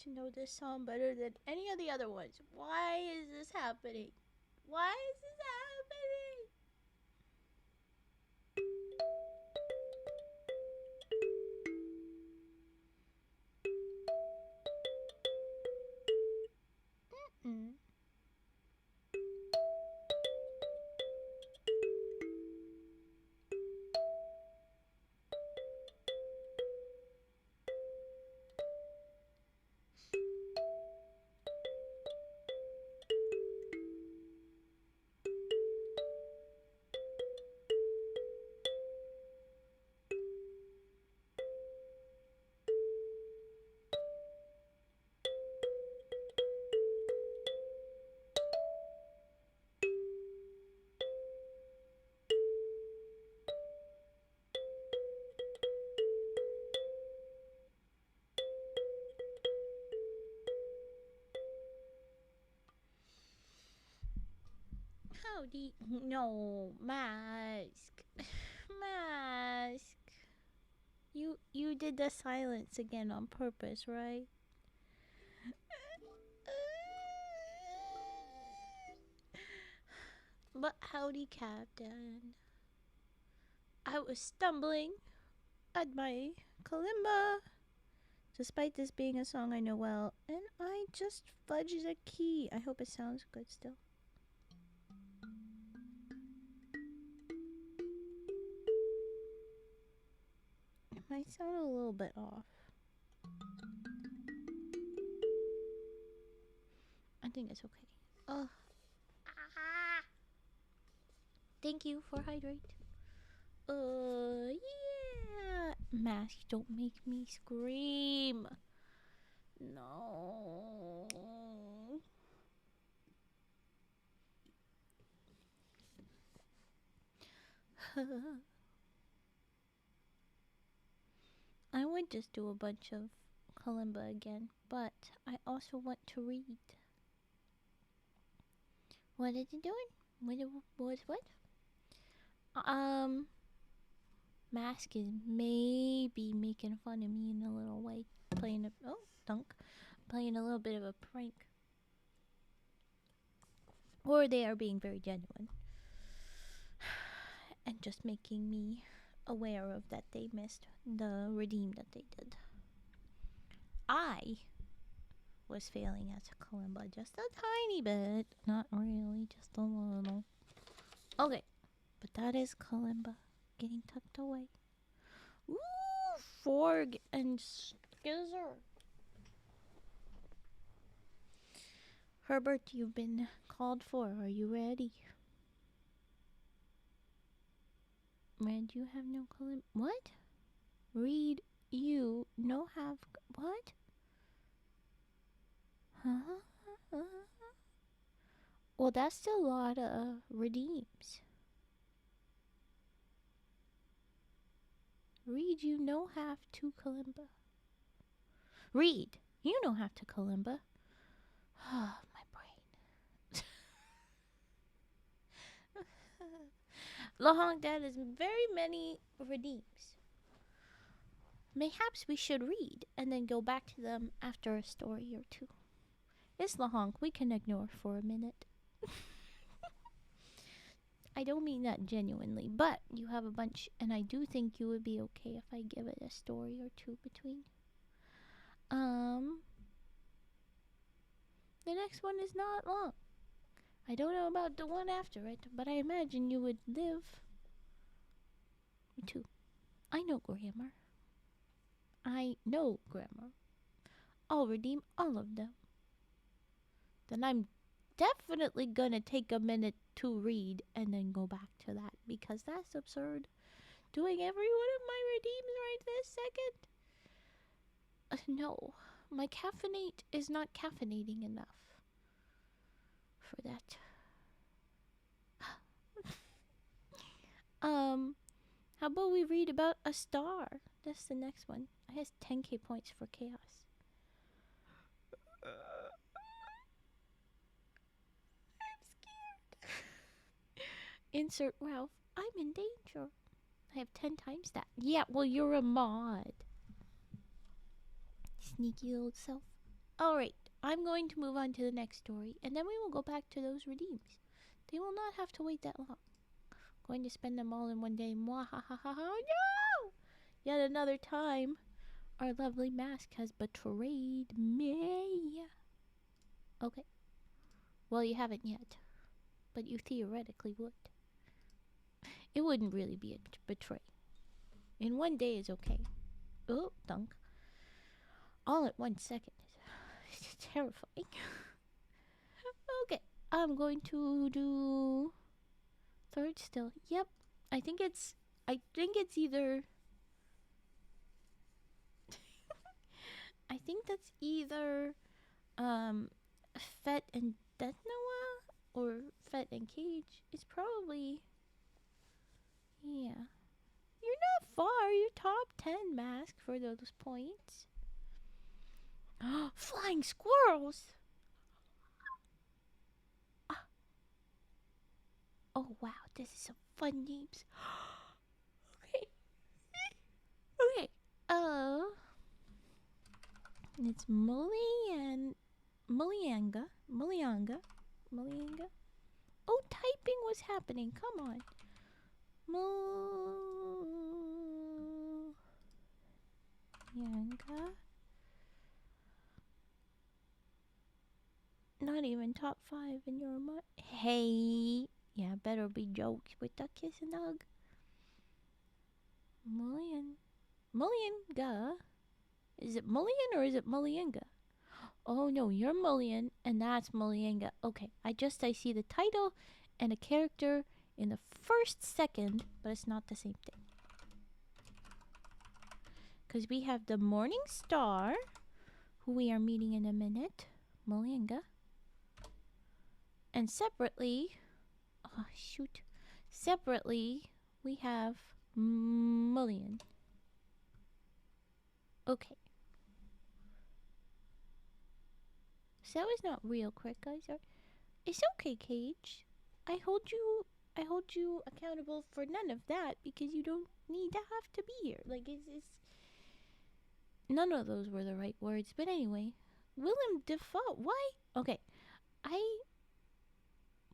To know this song better than any of the other ones. Why is this happening? Why is this happening? Howdy. No, Mask. Mask. You did the silence again on purpose, right? But howdy, Captain. I was stumbling at my kalimba, despite this being a song I know well, and I just fudged a key. I hope it sounds good still. Am I I sound a little bit off. I think it's okay. Thank you for hydrate. Yeah. Mask, don't make me scream. No. I would just do a bunch of kalimba again, but I also want to read. What is it doing? What? Mask is maybe making fun of me in a little way, playing a little bit of a prank, or they are being very genuine and just making me aware of that they missed the redeem that they did. I was failing as a kalimba just a tiny bit, not really, just a little. Okay, but that is kalimba getting tucked away. Ooh, Forg and Skizzer. Herbert, you've been called for. Are you ready? Red, you have no kalimba. What? Read, you no have. What? Huh? Well, that's still a lot of redeems. Read, you no have to kalimba. Read, you no have to kalimba. Oh, my brain. Lahong, that is very many redeems. Mayhaps we should read and then go back to them after a story or two. It's Lahong, we can ignore for a minute. I don't mean that genuinely, but you have a bunch, and I do think you would be okay if I give it a story or two between. The next one is not long. I don't know about the one after it, but I imagine you would live too. I know grammar. I'll redeem all of them. Then I'm definitely gonna take a minute to read and then go back to that, because that's absurd. Doing every one of my redeems right this second. No, my caffeinate is not caffeinating enough for that. How about we read about a star? That's the next one. It has 10k points for chaos. I'm scared. Insert Ralph. I'm in danger. I have 10 times that. Yeah, well, you're a mod. Sneaky old self. Alright, I'm going to move on to the next story, and then we will go back to those redeems. They will not have to wait that long. Going to spend them all in one day. Mwahahaha. No! Yet another time, our lovely mask has betrayed me. Okay. Well, you haven't yet, but you theoretically would. It wouldn't really be a betray. In one day is okay. Oh, dunk. All at 1 second. It's terrifying. Okay, I'm going to do third still. Yep, I think it's either I think that's either Fett and Deathnoah or Fett and Cage. It's probably, yeah. You're not far. You're top 10 mask for those points. Flying squirrels! Oh wow, this is some fun names. Okay. Okay. It's Mullyangah. Oh, typing was happening. Come on. Mullyangah. Not even top 5 in your mind. Hey. Yeah, better be jokes with the kiss and hug. Mullyangah? Is it Mullion or is it Mullyangah? Oh no, you're Mullion and that's Mullyangah. Okay, I see the title and a character in the first second, but it's not the same thing. Because we have the Morning Star, who we are meeting in a minute, Mullyangah. And separately, separately, we have Mullion. Okay. So that was not real quick, guys. It's okay, Cage. I hold you accountable for none of that because you don't need to have to be here. Like it's none of those were the right words. But anyway, Willem Dafoe. Why? Okay, I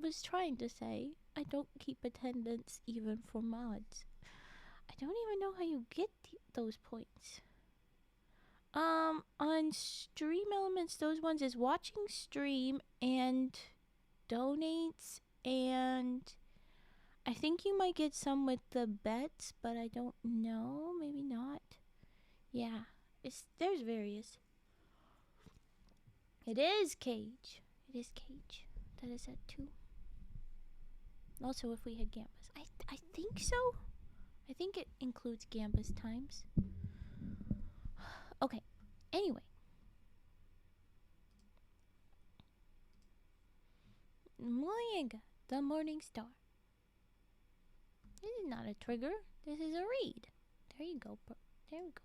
was trying to say I don't keep attendance even for mods. I don't even know how you get those points. On Stream Elements, those ones is watching stream and donates, and I think you might get some with the bets, but I don't know. Maybe not. Yeah, there's various. It is Cage. It is Cage. That is at 2. Also, if we had Gambas, I think so. I think it includes Gambas times. Okay. Anyway. Mullyangah, the Morning Star. This is not a trigger. This is a read. There you go, bro. There we go.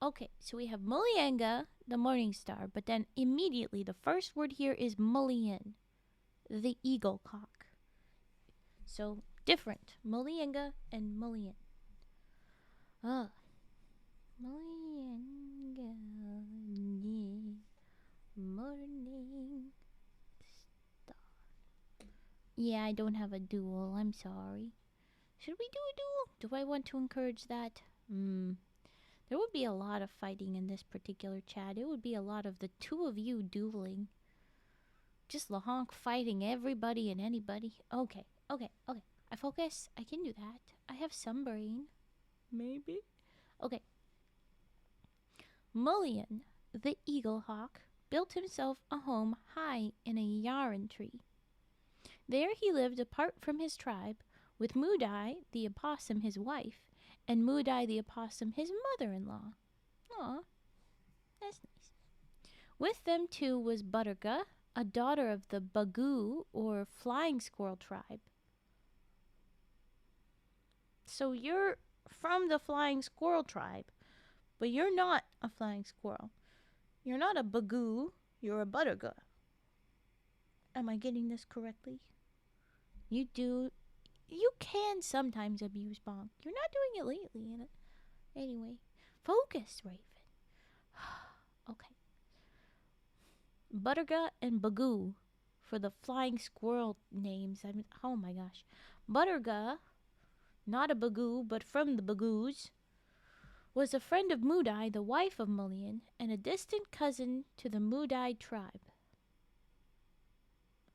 Okay, so we have Mullyangah, the Morning Star, but then immediately the first word here is Mullion, the eagle cock. So different. Mullyangah and Mullion. Mullyangah, yeah. Morning Star. Yeah, I don't have a duel. I'm sorry. Should we do a duel? Do I want to encourage that? There would be a lot of fighting in this particular chat. It would be a lot of the two of you dueling. Just LaHonk fighting everybody and anybody. Okay. I focus. I can do that. I have some brain. Maybe. Okay. Mullion, the eagle hawk, built himself a home high in a yarn tree. There he lived apart from his tribe, with Moodai, the opossum, his wife, and Moodai the opossum, his mother-in-law. Aw, that's nice. With them, too, was Buttergah, a daughter of the Buggoo, or flying squirrel tribe. So you're from the flying squirrel tribe, but you're not a flying squirrel. You're not a Buggoo, you're a Buttergah. Am I getting this correctly? You can sometimes abuse Bonk. You're not doing it lately. Anyway, focus, Raven. Okay. Buttergah and Buggoo for the flying squirrel names. Oh my gosh. Buttergah, not a Buggoo, but from the Buggoos, was a friend of Moodai, the wife of Mullion, and a distant cousin to the Moodai tribe.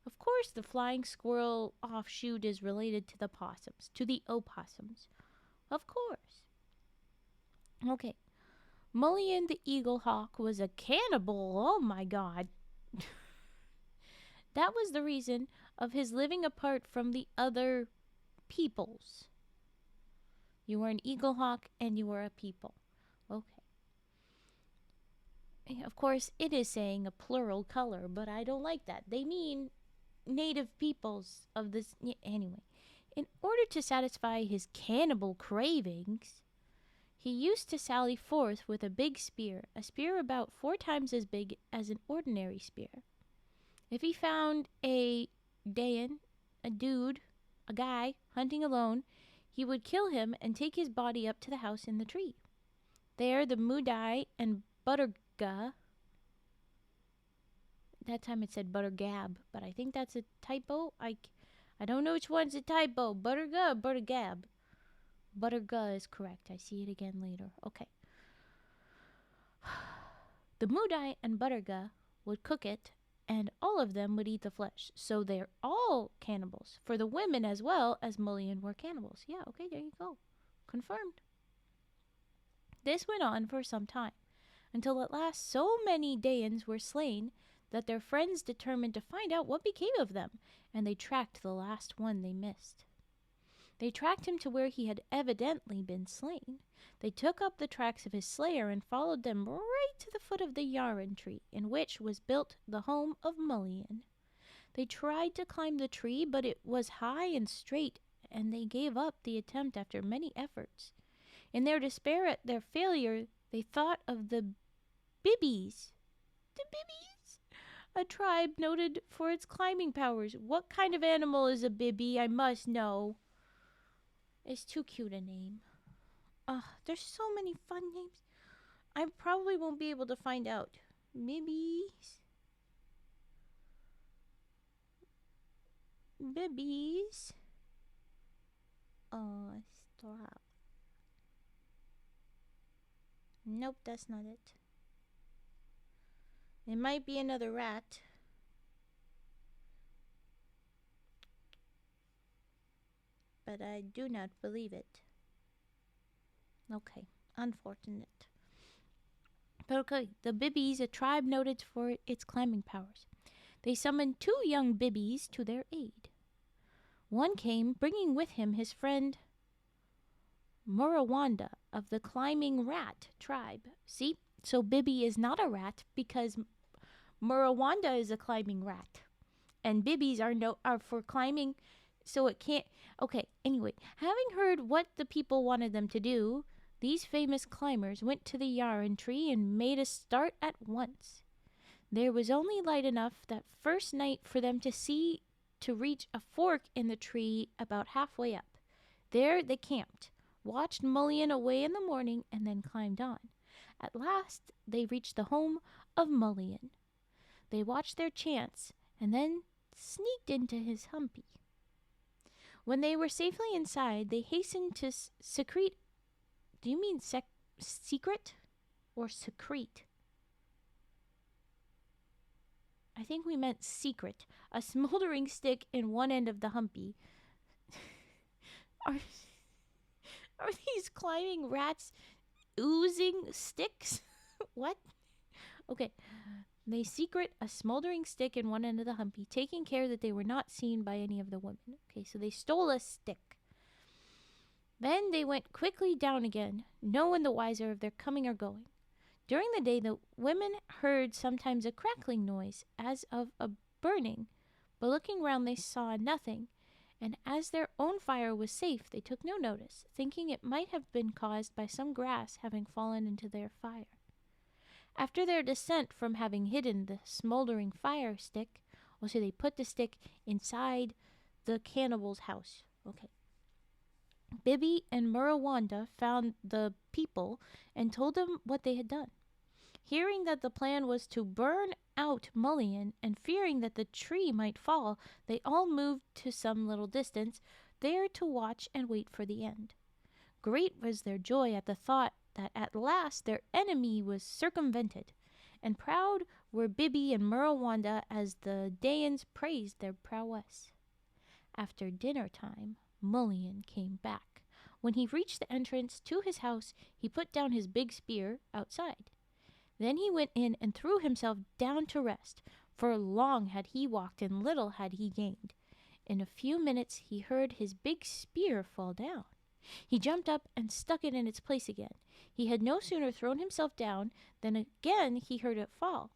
Of course, the flying squirrel offshoot is related to the possums, to the opossums. Of course. Okay. Mullion the eagle hawk was a cannibal. Oh my god. That was the reason of his living apart from the other peoples. You were an eagle hawk and you were a people. Okay. Of course, it is saying a plural color, but I don't like that. They mean native peoples of this. Anyway, in order to satisfy his cannibal cravings, he used to sally forth with a big spear, a spear about 4 times as big as an ordinary spear. If he found a Dayan, a dude, a guy, hunting alone, he would kill him and take his body up to the house in the tree. There, the Moodai and Buttergah. That time it said Buttergab, but I think that's a typo. I don't know which one's a typo. Buttergah or Buttergab? Buttergah is correct. I see it again later. Okay. The Moodai and Buttergah would cook it, and all of them would eat the flesh. So they're all cannibals. For the women as well as Mullion were cannibals. Yeah, okay, there you go. Confirmed. This went on for some time, until at last so many Dayans were slain that their friends determined to find out what became of them, and they tracked the last one they missed. They tracked him to where he had evidently been slain. They took up the tracks of his slayer and followed them right to the foot of the yarran tree, in which was built the home of Mulliyan. They tried to climb the tree, but it was high and straight, and they gave up the attempt after many efforts. In their despair at their failure, they thought of the Bibbies. The Bibbies? A tribe noted for its climbing powers. What kind of animal is a Bibby? I must know. It's too cute a name. There's so many fun names. I probably won't be able to find out. Bibbies. Bibbies. Stop. Nope, that's not it. It might be another rat. But I do not believe it. Okay, unfortunate. But okay, the Bibbies, a tribe noted for its climbing powers. They summoned 2 young Bibbies to their aid. One came, bringing with him his friend Mooregoo of the Climbing Rat tribe. See, so Bibby is not a rat because Mooregoo is a climbing rat, and Bibbies are for climbing, so it can't. Okay, anyway, having heard what the people wanted them to do, these famous climbers went to the yarran tree and made a start at once. There was only light enough that first night for them to reach a fork in the tree about halfway up. There they camped, watched Mulliyan away in the morning, and then climbed on. At last they reached the home of Mulliyan. They watched their chance, and then sneaked into his humpy. When they were safely inside, they hastened to secrete. Do you mean secret or secrete? I think we meant secret. A smoldering stick in one end of the humpy. Are these climbing rats oozing sticks? What? Okay. They secret a smoldering stick in one end of the humpy, taking care that they were not seen by any of the women. Okay, so they stole a stick. Then they went quickly down again, no one the wiser of their coming or going. During the day, the women heard sometimes a crackling noise, as of a burning, but looking round they saw nothing, and as their own fire was safe, they took no notice, thinking it might have been caused by some grass having fallen into their fire. After their descent from having hidden the smoldering fire stick, so they put the stick inside the cannibal's house. Okay. Bibby and Mooregoo found the people and told them what they had done. Hearing that the plan was to burn out Mulliyan and fearing that the tree might fall, they all moved to some little distance, there to watch and wait for the end. Great was their joy at the thought that at last their enemy was circumvented, and proud were Bibby and Mooregoo as the Dayans praised their prowess. After dinner time, Mulliyan came back. When he reached the entrance to his house, he put down his big spear outside. Then he went in and threw himself down to rest, for long had he walked and little had he gained. In a few minutes he heard his big spear fall down. He jumped up and stuck it in its place again. He had no sooner thrown himself down than again he heard it fall.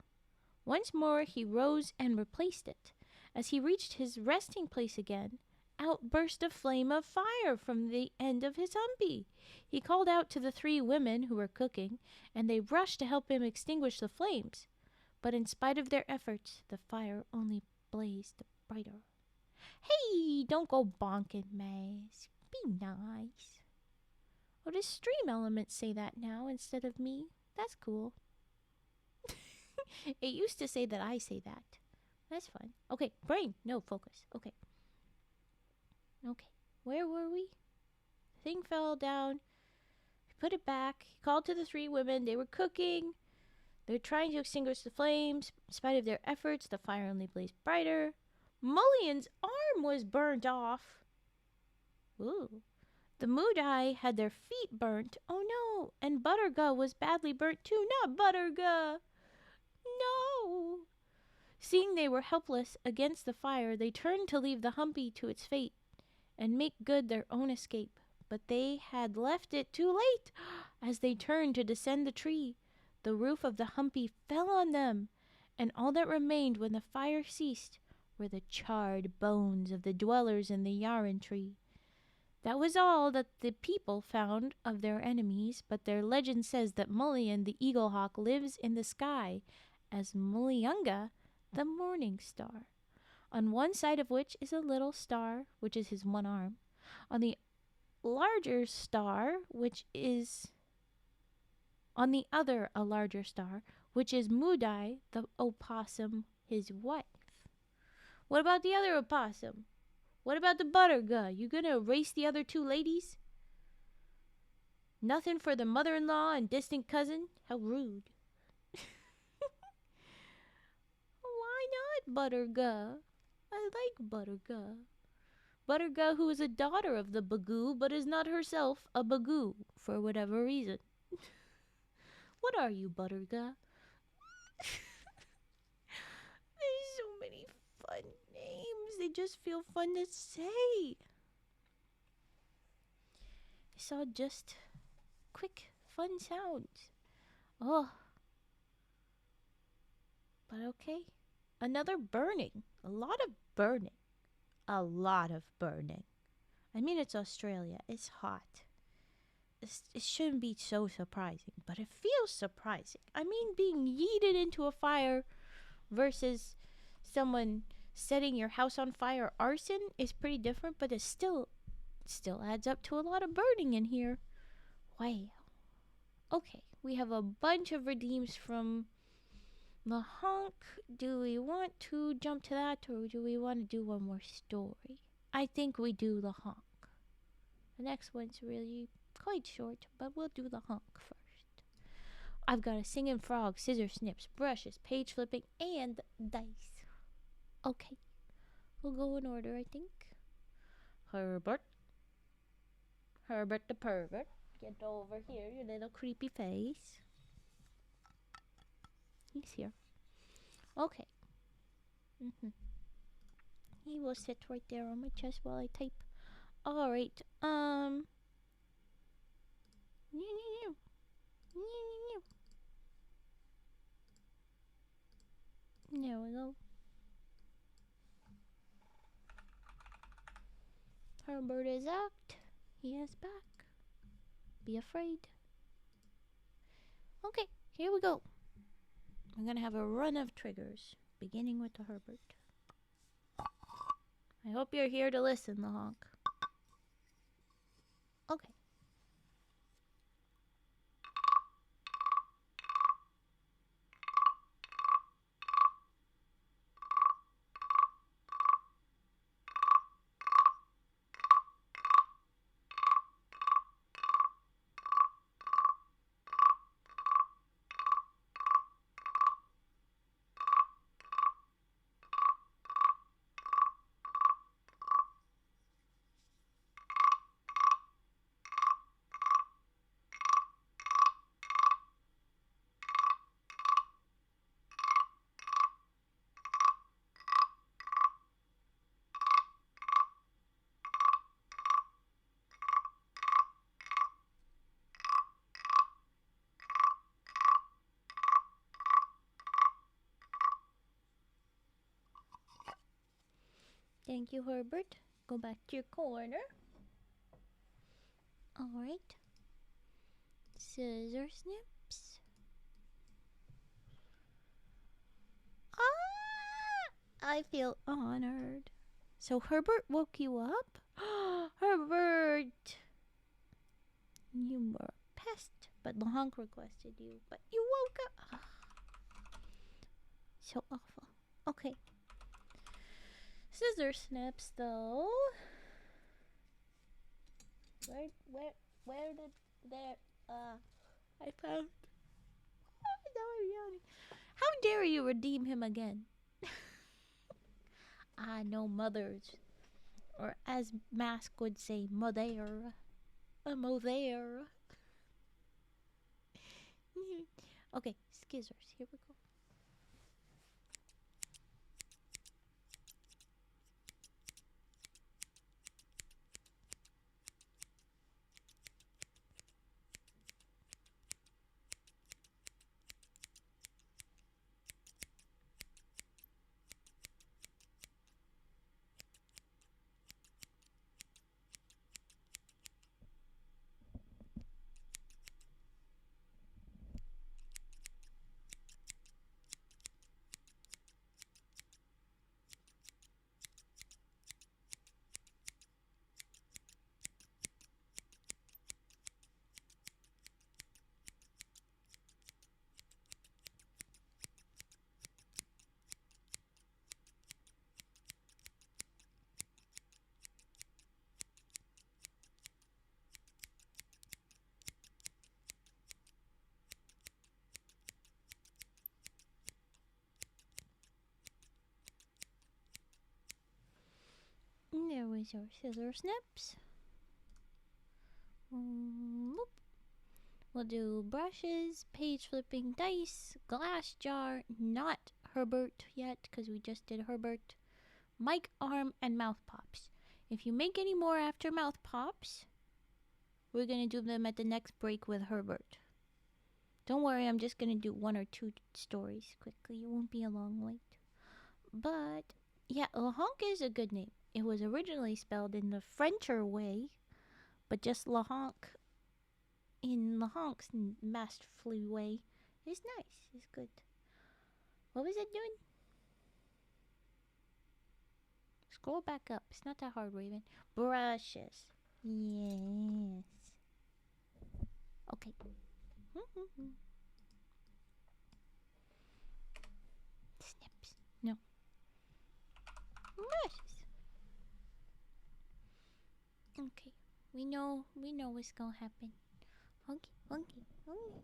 Once more he rose and replaced it. As he reached his resting place again, out burst a flame of fire from the end of his humpy. He called out to the 3 women who were cooking, and they rushed to help him extinguish the flames. But in spite of their efforts, the fire only blazed brighter. Hey, don't go bonking, Maze. Be nice. Oh, does Stream Elements say that now instead of me? That's cool. It used to say that I say that. That's fun. Okay, brain. No, focus. Okay. Okay, where were we? The thing fell down. He put it back. He called to the 3 women. They were cooking. They were trying to extinguish the flames. In spite of their efforts, the fire only blazed brighter. Mulliyan's arm was burnt off. Ooh. The Moodai had their feet burnt. Oh no! And Buttergah was badly burnt too. Not Buttergah! No! Seeing they were helpless against the fire, they turned to leave the humpy to its fate and make good their own escape. But they had left it too late. As they turned to descend the tree, the roof of the humpy fell on them, and all that remained when the fire ceased were the charred bones of the dwellers in the yarran tree. That was all that the people found of their enemies, but their legend says that Mulliyan the eaglehawk lives in the sky as Mullyangah the morning star, on one side of which is a little star, which is his one arm. On the larger star, which is on the other a larger star, which is Moodai the opossum, his wife. What about the other opossum? What about the Buttergah? You gonna erase the other two ladies? Nothing for the mother-in-law and distant cousin? How rude. Why not Buttergah? I like Buttergah. Buttergah, who is a daughter of the Bougoo, but is not herself a Bougoo, for whatever reason. What are you, Buttergah? There's so many fun names. They just feel fun to say. It's all just quick, fun sounds. Oh. But okay. Another burning. A lot of burning. A lot of burning. I mean, it's Australia. It's hot. It shouldn't be so surprising, but it feels surprising. I mean, being yeeted into a fire versus someone setting your house on fire, arson, is pretty different, but it still adds up to a lot of burning in here. Wow. Okay, we have a bunch of redeems from the honk. Do we want to jump to that, or do we want to do one more story? I think we do the honk. The next one's really quite short, but we'll do the honk first. I've got a singing frog, scissor snips, brushes, page flipping, and dice. Okay, we'll go in order, I think. Herbert the pervert, get over here, you little creepy face. He's here. Okay. He will sit right there on my chest while I type. Alright, there we go. Herbert is out. He is back. Be afraid. Okay, here we go. I'm gonna have a run of triggers, beginning with the Herbert. I hope you're here to listen, the honk. Okay. Thank you, Herbert. Go back to your corner. Alright. Scissor snips. I feel honored. So Herbert woke you up? Herbert! You were a pest, but the honk requested you. But you woke up. So awful. Okay. Scissor snips, though. Where did there? I found. Oh, now I'm yawning. How dare you redeem him again? I know mothers, or as Mask would say, mother. I'm over there. Okay, skizzers. Here we go. And there was our scissor snips. Whoop. We'll do brushes, page flipping dice, glass jar, not Herbert yet because we just did Herbert, mic arm, and mouth pops. If you make any more after mouth pops, we're going to do them at the next break with Herbert. Don't worry, I'm just going to do 1 or 2 stories quickly. It won't be a long wait. But, yeah, Lahonk is a good name. It was originally spelled in the Frencher way, but just Lahonk in Lahonk's masterfully way is nice. It's good. What was it doing? Scroll back up. It's not that hard, Raven. Brushes. Yes. Okay. Snips. No. Brushes. Okay. We know what's gonna happen. Funky, funky, funky.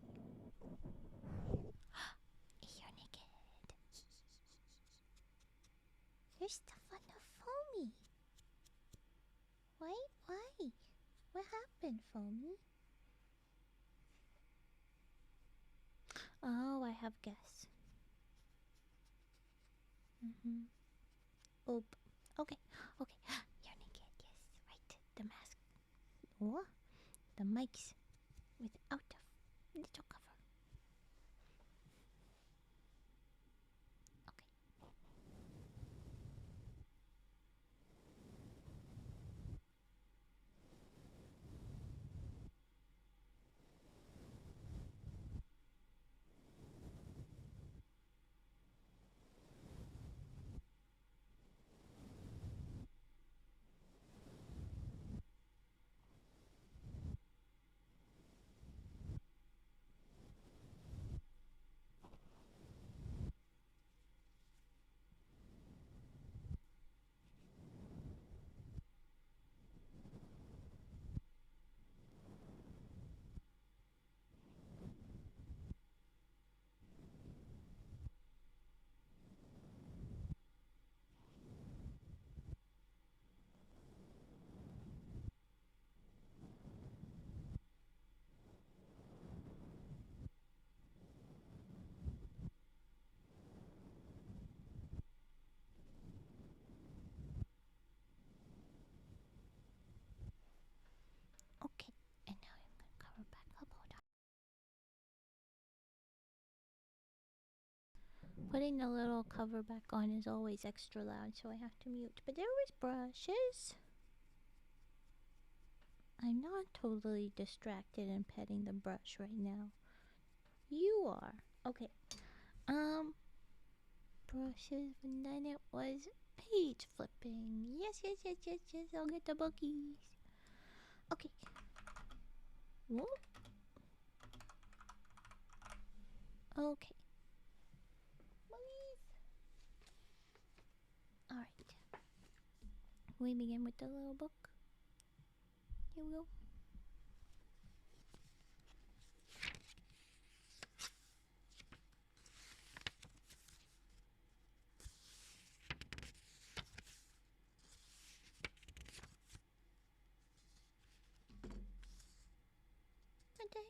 You're naked. You're stuff on the foamy. Why? What happened, foamy? Oh, I have guess. Oop. Okay. You're naked. Yes, right. The mask. What? The mics without a little cover. Okay. Okay, and now I'm going to cover back up. Hold on. Putting the little cover back on is always extra loud, so I have to mute. But there was brushes. I'm not totally distracted and petting the brush right now. You are. Okay. Brushes, and then it was page flipping. Yes. I'll get the bookies. Okay. Whoop. Okay. Bookies. Alright. We begin with the little book. Here we go. Okay.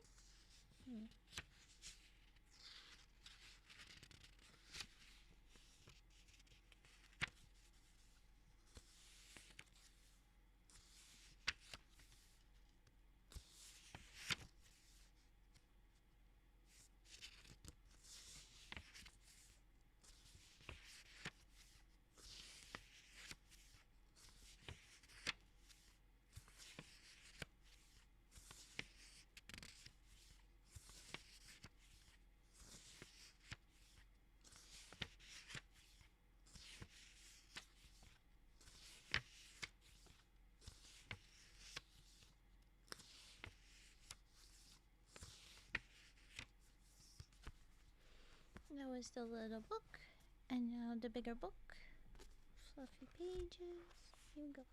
That was the little book, and now the bigger book. Fluffy pages. Here we go.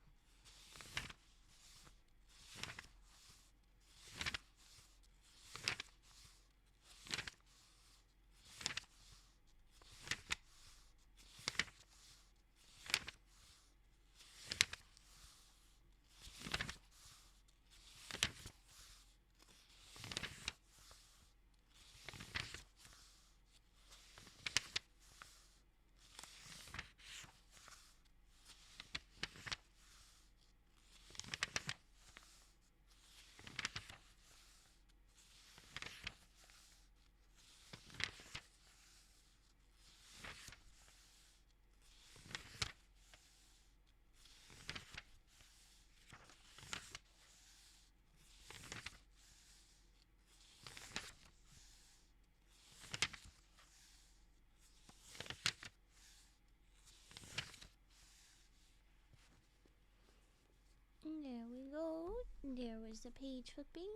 There we go. There was the page flipping.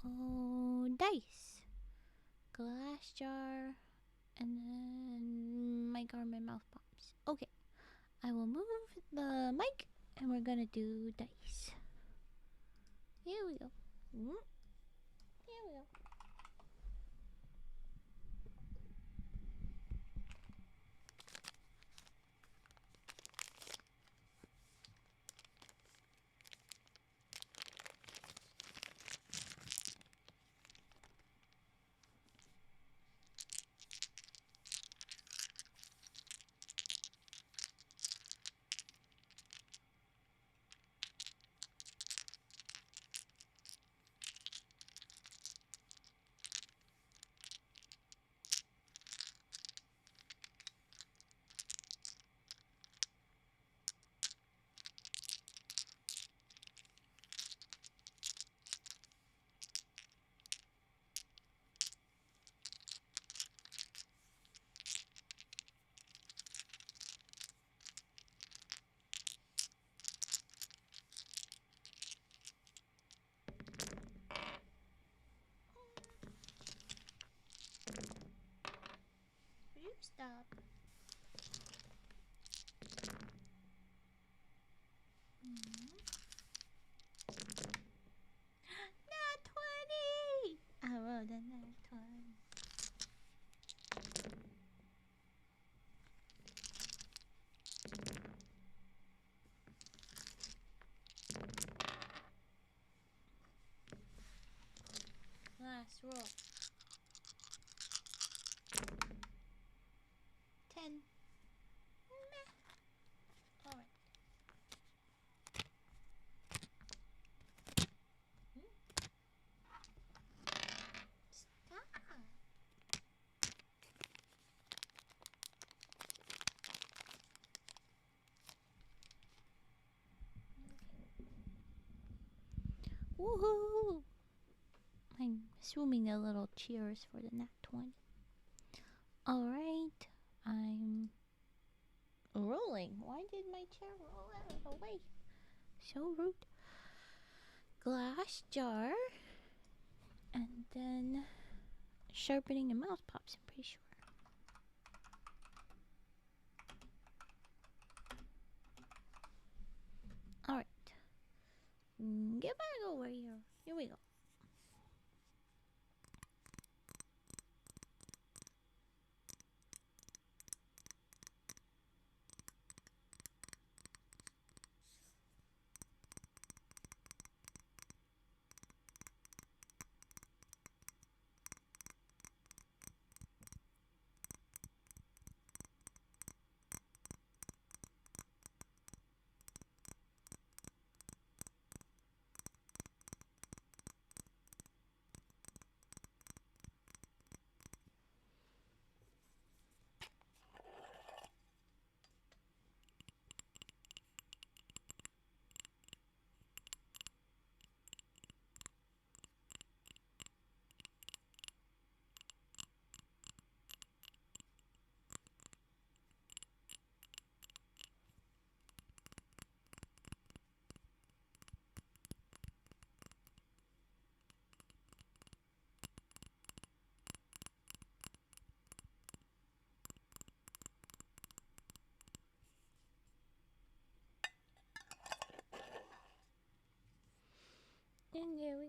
Oh, dice. Glass jar. And then my garment mouth pops. Okay. I will move the mic and we're gonna do dice. Here we go. Here we go. Stop. Nat 20! I rolled a nat 20. Last roll. 10. Alright. Stop. Woohoo! I'm assuming a little cheers for the nat 20. Alright. I'm rolling. Why did my chair roll out of the way? So rude. Glass jar. And then sharpening and mouth pops, I'm pretty sure. Alright. Get back over here. Here we go.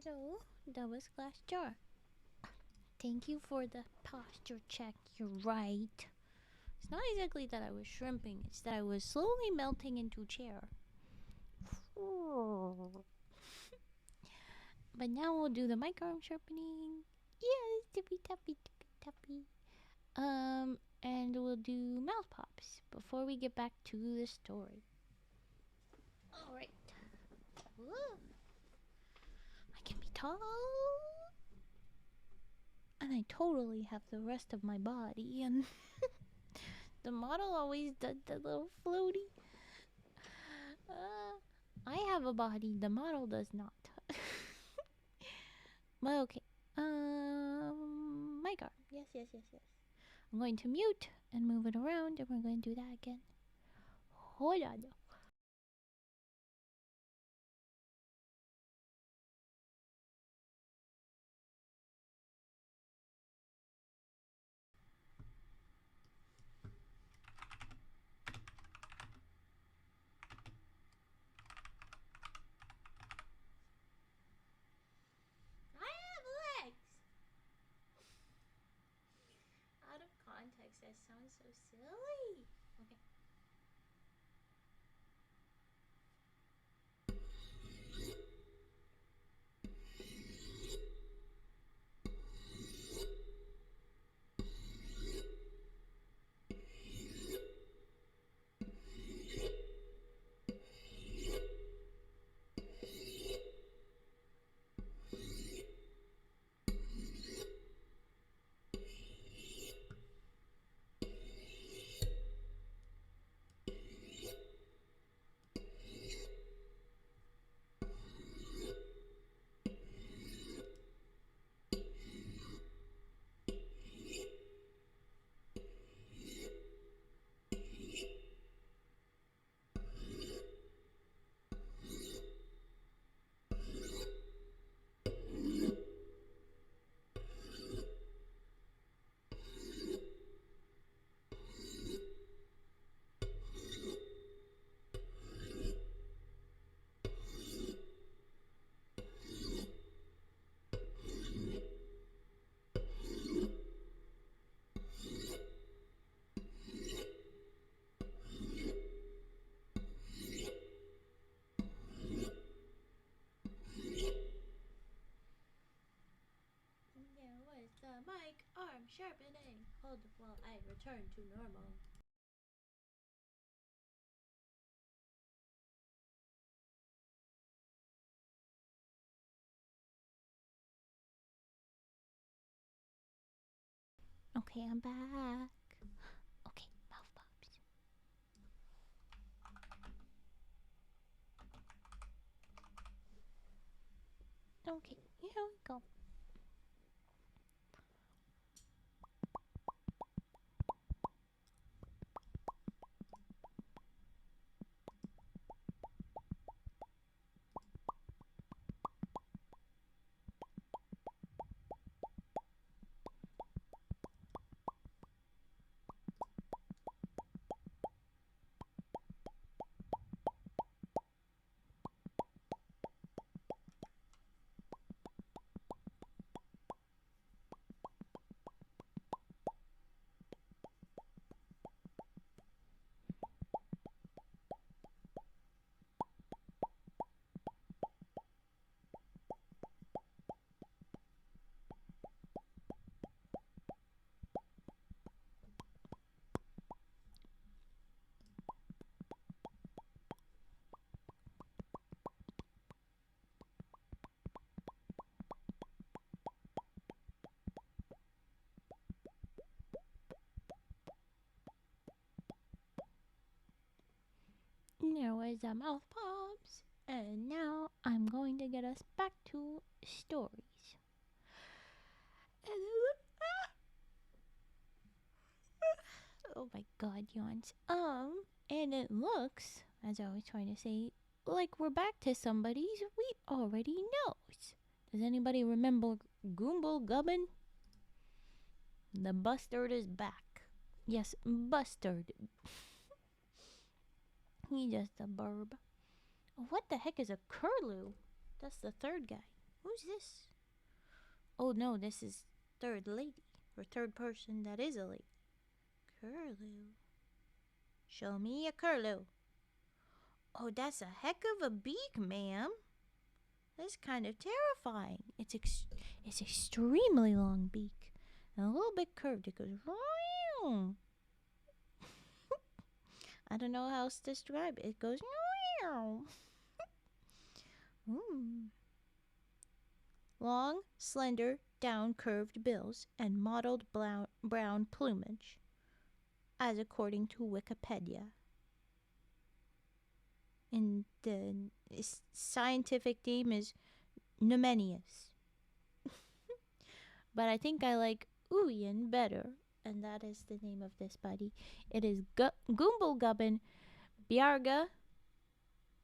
So, that was Glass Jar. Thank you for the posture check. You're right. It's not exactly that I was shrimping, it's that I was slowly melting into chair. But now we'll do the mic arm sharpening. Yes, tippy tappy tippy tappy. And we'll do mouth pops before we get back to the story. Alright. I can be tall. And I totally have the rest of my body, and the model always does the little floaty. I have a body, the model does not. But okay. Mic arm. Yes. I'm going to mute and move it around, and we're going to do that again. Hold on. I have legs. Out of context, that sounds so silly. Okay. The mic arm sharpening. Hold while I return to normal. Okay, I'm back. Okay, mouth pops. Okay, here we go. There was the mouth pops, and now I'm going to get us back to stories. Oh my god, yawns. And it looks, as I was trying to say, like we're back to somebody's we already knows. Does anybody remember Goomblegubbon? The bustard is back. Yes, bustard. He just a burb. What the heck is a curlew? That's the third guy. Who's this? Oh no, this is third lady. Or third person that is a lady. Curlew. Show me a curlew. Oh, that's a heck of a beak, ma'am. That's kind of terrifying. It's extremely long beak. And a little bit curved. It goes... I don't know how else to describe it. It goes... Long, slender, down-curved bills and mottled brown plumage, as according to Wikipedia. And the scientific name is Numenius. But I think I like Ouyan better, and that is the name of this buddy. It is Goombegubbon, Beeargah,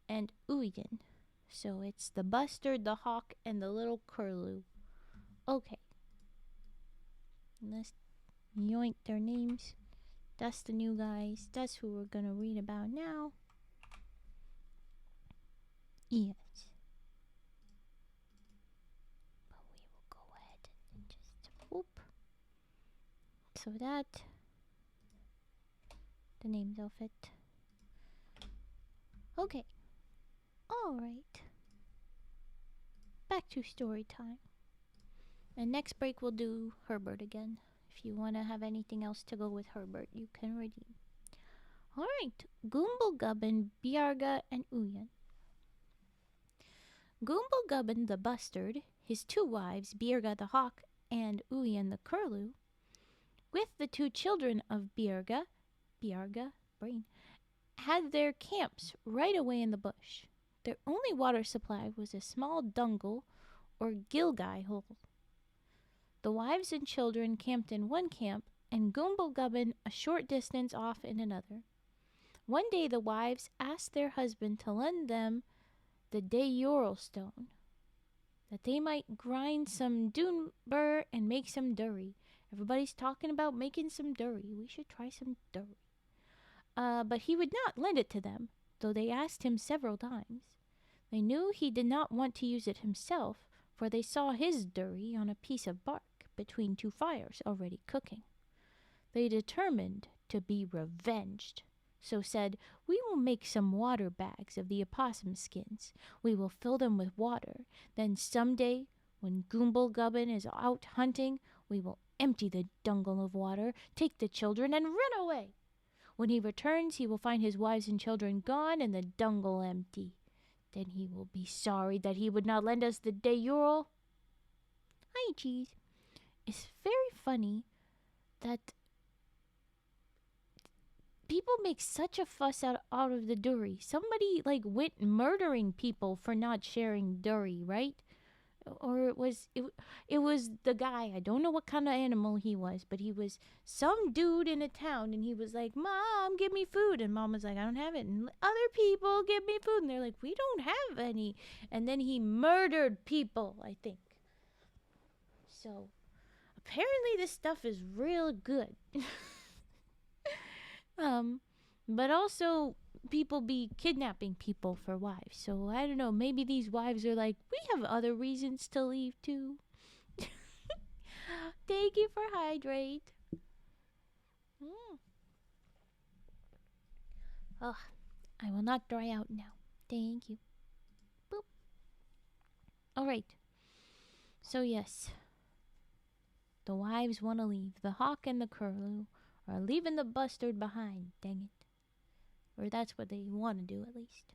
and Ouyan. So it's the bustard, the hawk, and the little curlew. Okay. Let's yoink their names. That's the new guys. That's who we're gonna read about now. Yes. But we will go ahead and just whoop. So that the names will fit. Okay. Alright. Back to story time. And next break we'll do Herbert again. If you want to have anything else to go with Herbert, you can redeem. Alright. Goombegubbon, Beeargah, and Ouyan. Goombegubbon the bustard, his two wives, Beeargah the hawk and Ouyan the curlew, with the two children of Beeargah, brain, had their camps right away in the bush. Their only water supply was a small dungle or gilgai hole. The wives and children camped in one camp, and Goombegubbon a short distance off in another. One day the wives asked their husband to lend them the Deereeree stone, that they might grind some doonbur and make some durry. Everybody's talking about making some durry. We should try some durry. But he would not lend it to them, though they asked him several times. They knew he did not want to use it himself, for they saw his durry on a piece of bark between two fires already cooking. They determined to be revenged, so said, "We will make some water bags of the opossum skins. We will fill them with water. Then some day, when Goombegubbon is out hunting, we will empty the dungle of water, take the children, and run away. When he returns, he will find his wives and children gone and the dungle empty. Then he will be sorry that he would not lend us the Deereeree." Hi, Cheese. It's very funny that people make such a fuss out of the durry. Somebody went murdering people for not sharing durry, right? Or it was the guy. I don't know what kind of animal he was, but he was some dude in a town, and he was like, "Mom, give me food," and Mom was like, "I don't have it," and other people give me food, and they're like, "We don't have any," and then he murdered people, I think. So apparently this stuff is real good. But also people be kidnapping people for wives. So I don't know, maybe these wives are like, we have other reasons to leave too. Thank you for hydrate. Oh, I will not dry out now. Thank you. Boop. Alright. So yes, the wives want to leave. The hawk and the curlew are leaving the bustard behind, dang it. Or that's what they want to do, at least.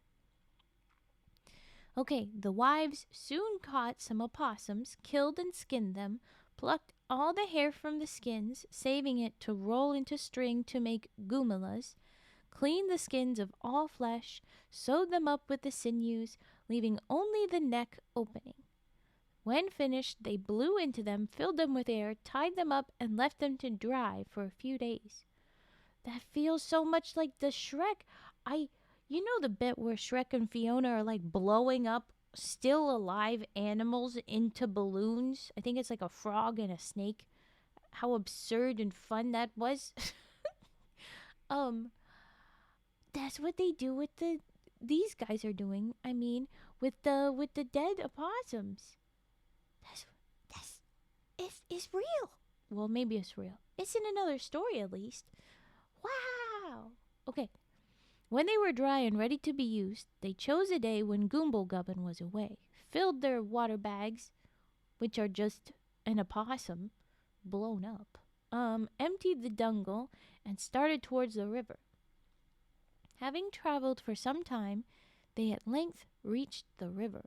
Okay, the wives soon caught some opossums, killed and skinned them, plucked all the hair from the skins, saving it to roll into string to make goomalahs, cleaned the skins of all flesh, sewed them up with the sinews, leaving only the neck opening. When finished, they blew into them, filled them with air, tied them up, and left them to dry for a few days. That feels so much like the Shrek. You know the bit where Shrek and Fiona are blowing up still alive animals into balloons? I think it's like a frog and a snake. How absurd and fun that was. That's what they do with these guys are doing. I mean, with the dead opossums. is real. Well, maybe it's real. It's in another story, at least. Wow. Okay. When they were dry and ready to be used, they chose a day when Goomblegubbon was away, filled their water bags, which are just an opossum blown up, emptied the dungle, and started towards the river. Having traveled for some time, they at length reached the river.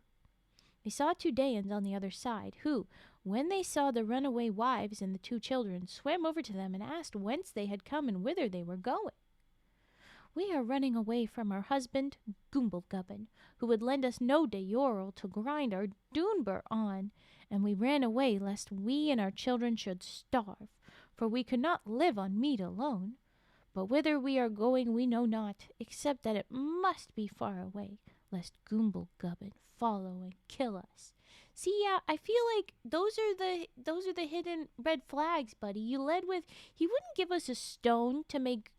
They saw two Dayans on the other side, who, when they saw the runaway wives and the two children, swam over to them and asked whence they had come and whither they were going. We are running away from our husband, Goomblegubbon, who would lend us no Deereeree to grind our Doonbur on, and we ran away lest we and our children should starve, for we could not live on meat alone. But whither we are going we know not, except that it must be far away, lest Goomblegubbon follow and kill us. See, yeah, I feel like those are the hidden red flags, buddy. You led with he wouldn't give us a stone to make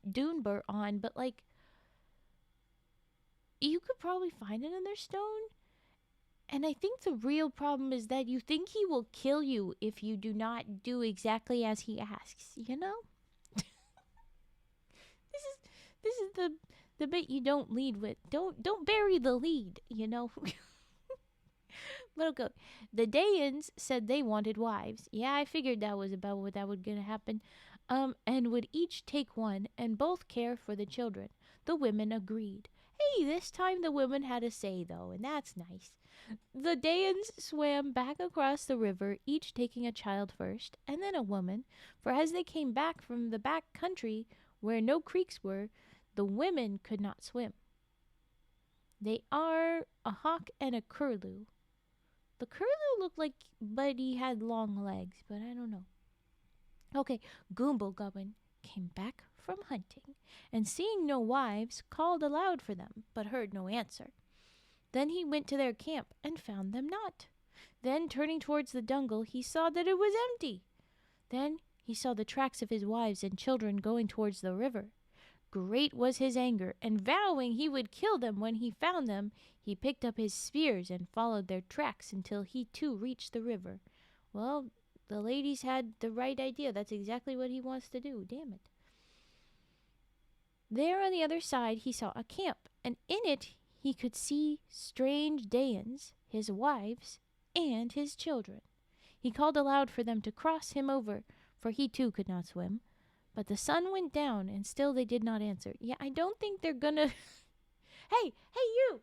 Doonbur on, but like you could probably find another stone. And I think the real problem is that you think he will kill you if you do not do exactly as he asks, you know? This is the bit you don't lead with. Don't bury the lead, you know? But okay, the Dayans said they wanted wives. Yeah, I figured that was about what that was gonna happen. And would each take one and both care for the children. The women agreed. Hey, this time the women had a say though, and that's nice. The Dayans swam back across the river, each taking a child first, and then a woman, for as they came back from the back country where no creeks were, the women could not swim. They are a hawk and a curlew. The curlew looked like, but he had long legs, but I don't know. Okay, Goomblegubbon came back from hunting, and seeing no wives, called aloud for them, but heard no answer. Then he went to their camp and found them not. Then, turning towards the dungle, he saw that it was empty. Then he saw the tracks of his wives and children going towards the river. Great was his anger, and vowing he would kill them when he found them, he picked up his spears and followed their tracks until he too reached the river. Well, the ladies had the right idea. That's exactly what he wants to do. Damn it. There on the other side he saw a camp, and in it he could see strange Dayans, his wives, and his children. He called aloud for them to cross him over, for he too could not swim. But the sun went down, and still they did not answer. Yeah, I don't think they're gonna... Hey, you!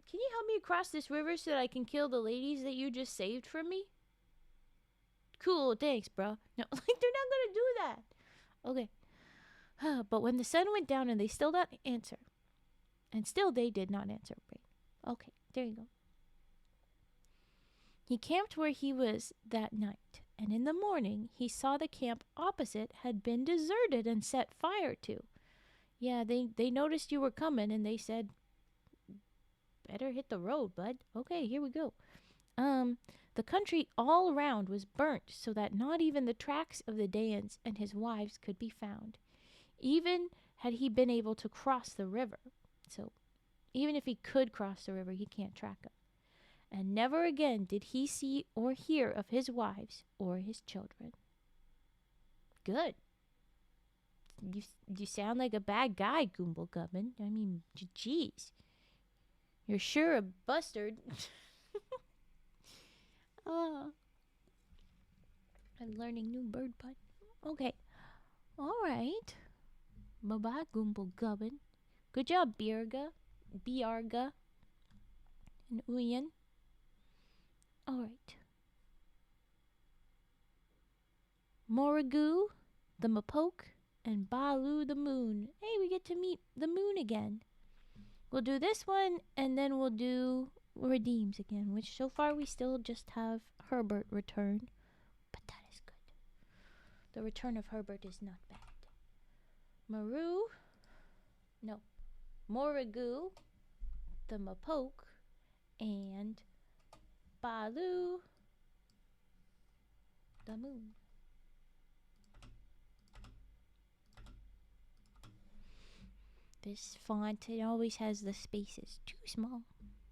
Can you help me across this river so that I can kill the ladies that you just saved from me? Cool, thanks, bro. No, like, they're not gonna do that. Okay. But when the sun went down and they still did not answer. And still they did not answer. Right. Okay, there you go. He camped where he was that night, and in the morning he saw the camp opposite had been deserted and set fire to. Yeah, they noticed you were coming, and they said, better hit the road, bud. Okay, here we go. The country all around was burnt so that not even the tracks of the Dayans and his wives could be found, even had he been able to cross the river. So, even if he could cross the river, he can't track them. And never again did he see or hear of his wives or his children. Good. You sound like a bad guy, Goomblegubbon. I mean, jeez. You're sure a bastard. I'm learning new bird pun. Okay. All right. Bye-bye, Goomblegubbon. Good job, Beeargah, and Ouyan. All right. Mooregoo, the Mopoke, and Bahloo the moon. Hey, we get to meet the moon again. We'll do this one, and then we'll do Redeems again, which so far we still just have Herbert return. But that is good. The return of Herbert is not bad. Mooregoo, the Mopoke, and Bahloo the moon. This font, it always has the spaces too small.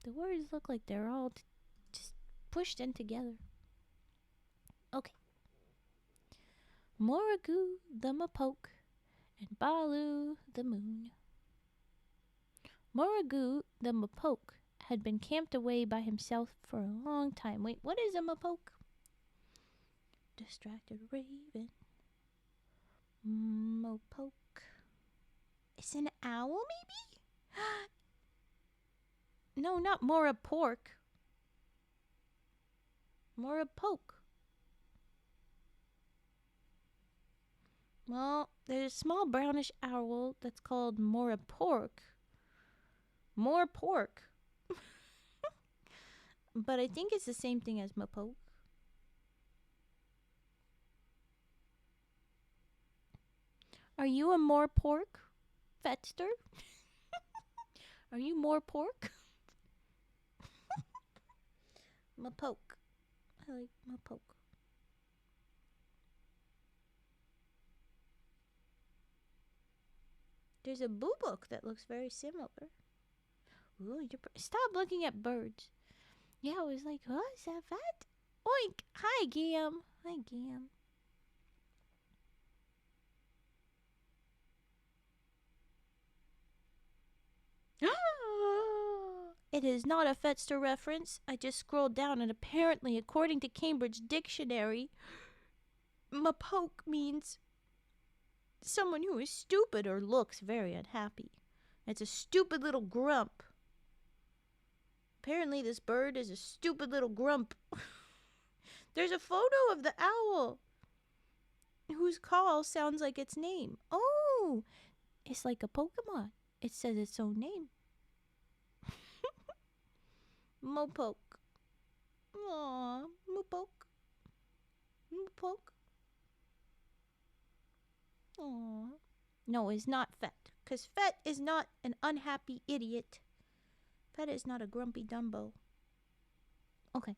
The words look like they're all just pushed in together. Okay. Mooregoo the Mopoke and Bahloo the Moon. Mooregoo the Mopoke had been camped away by himself for a long time. Wait, what is a Mopoke? Distracted raven. Mopoke. It's an owl, maybe? No, not Mora pork. Mora poke. Well, there's a small brownish owl that's called Mora pork. More pork. But I think it's the same thing as Mopoke. Are you a more pork, Fetster? Are you more pork? Mopoke. I like Mopoke. There's a boo book that looks very similar. Ooh, stop looking at birds. Yeah, I was like, oh, is that fat? Oink! Hi, Gam. Hi, Gam. It is not a Fetster reference. I just scrolled down and apparently, according to Cambridge Dictionary, Mopoke means someone who is stupid or looks very unhappy. It's a stupid little grump. Apparently this bird is a stupid little grump. There's a photo of the owl whose call sounds like its name. Oh, it's like a Pokemon. It says its own name. Mopoke. Aww, Mopoke. Mopoke. Aww. No, it's not Fet. Because Fet is not an unhappy idiot. Fet is not a grumpy Dumbo. Okay.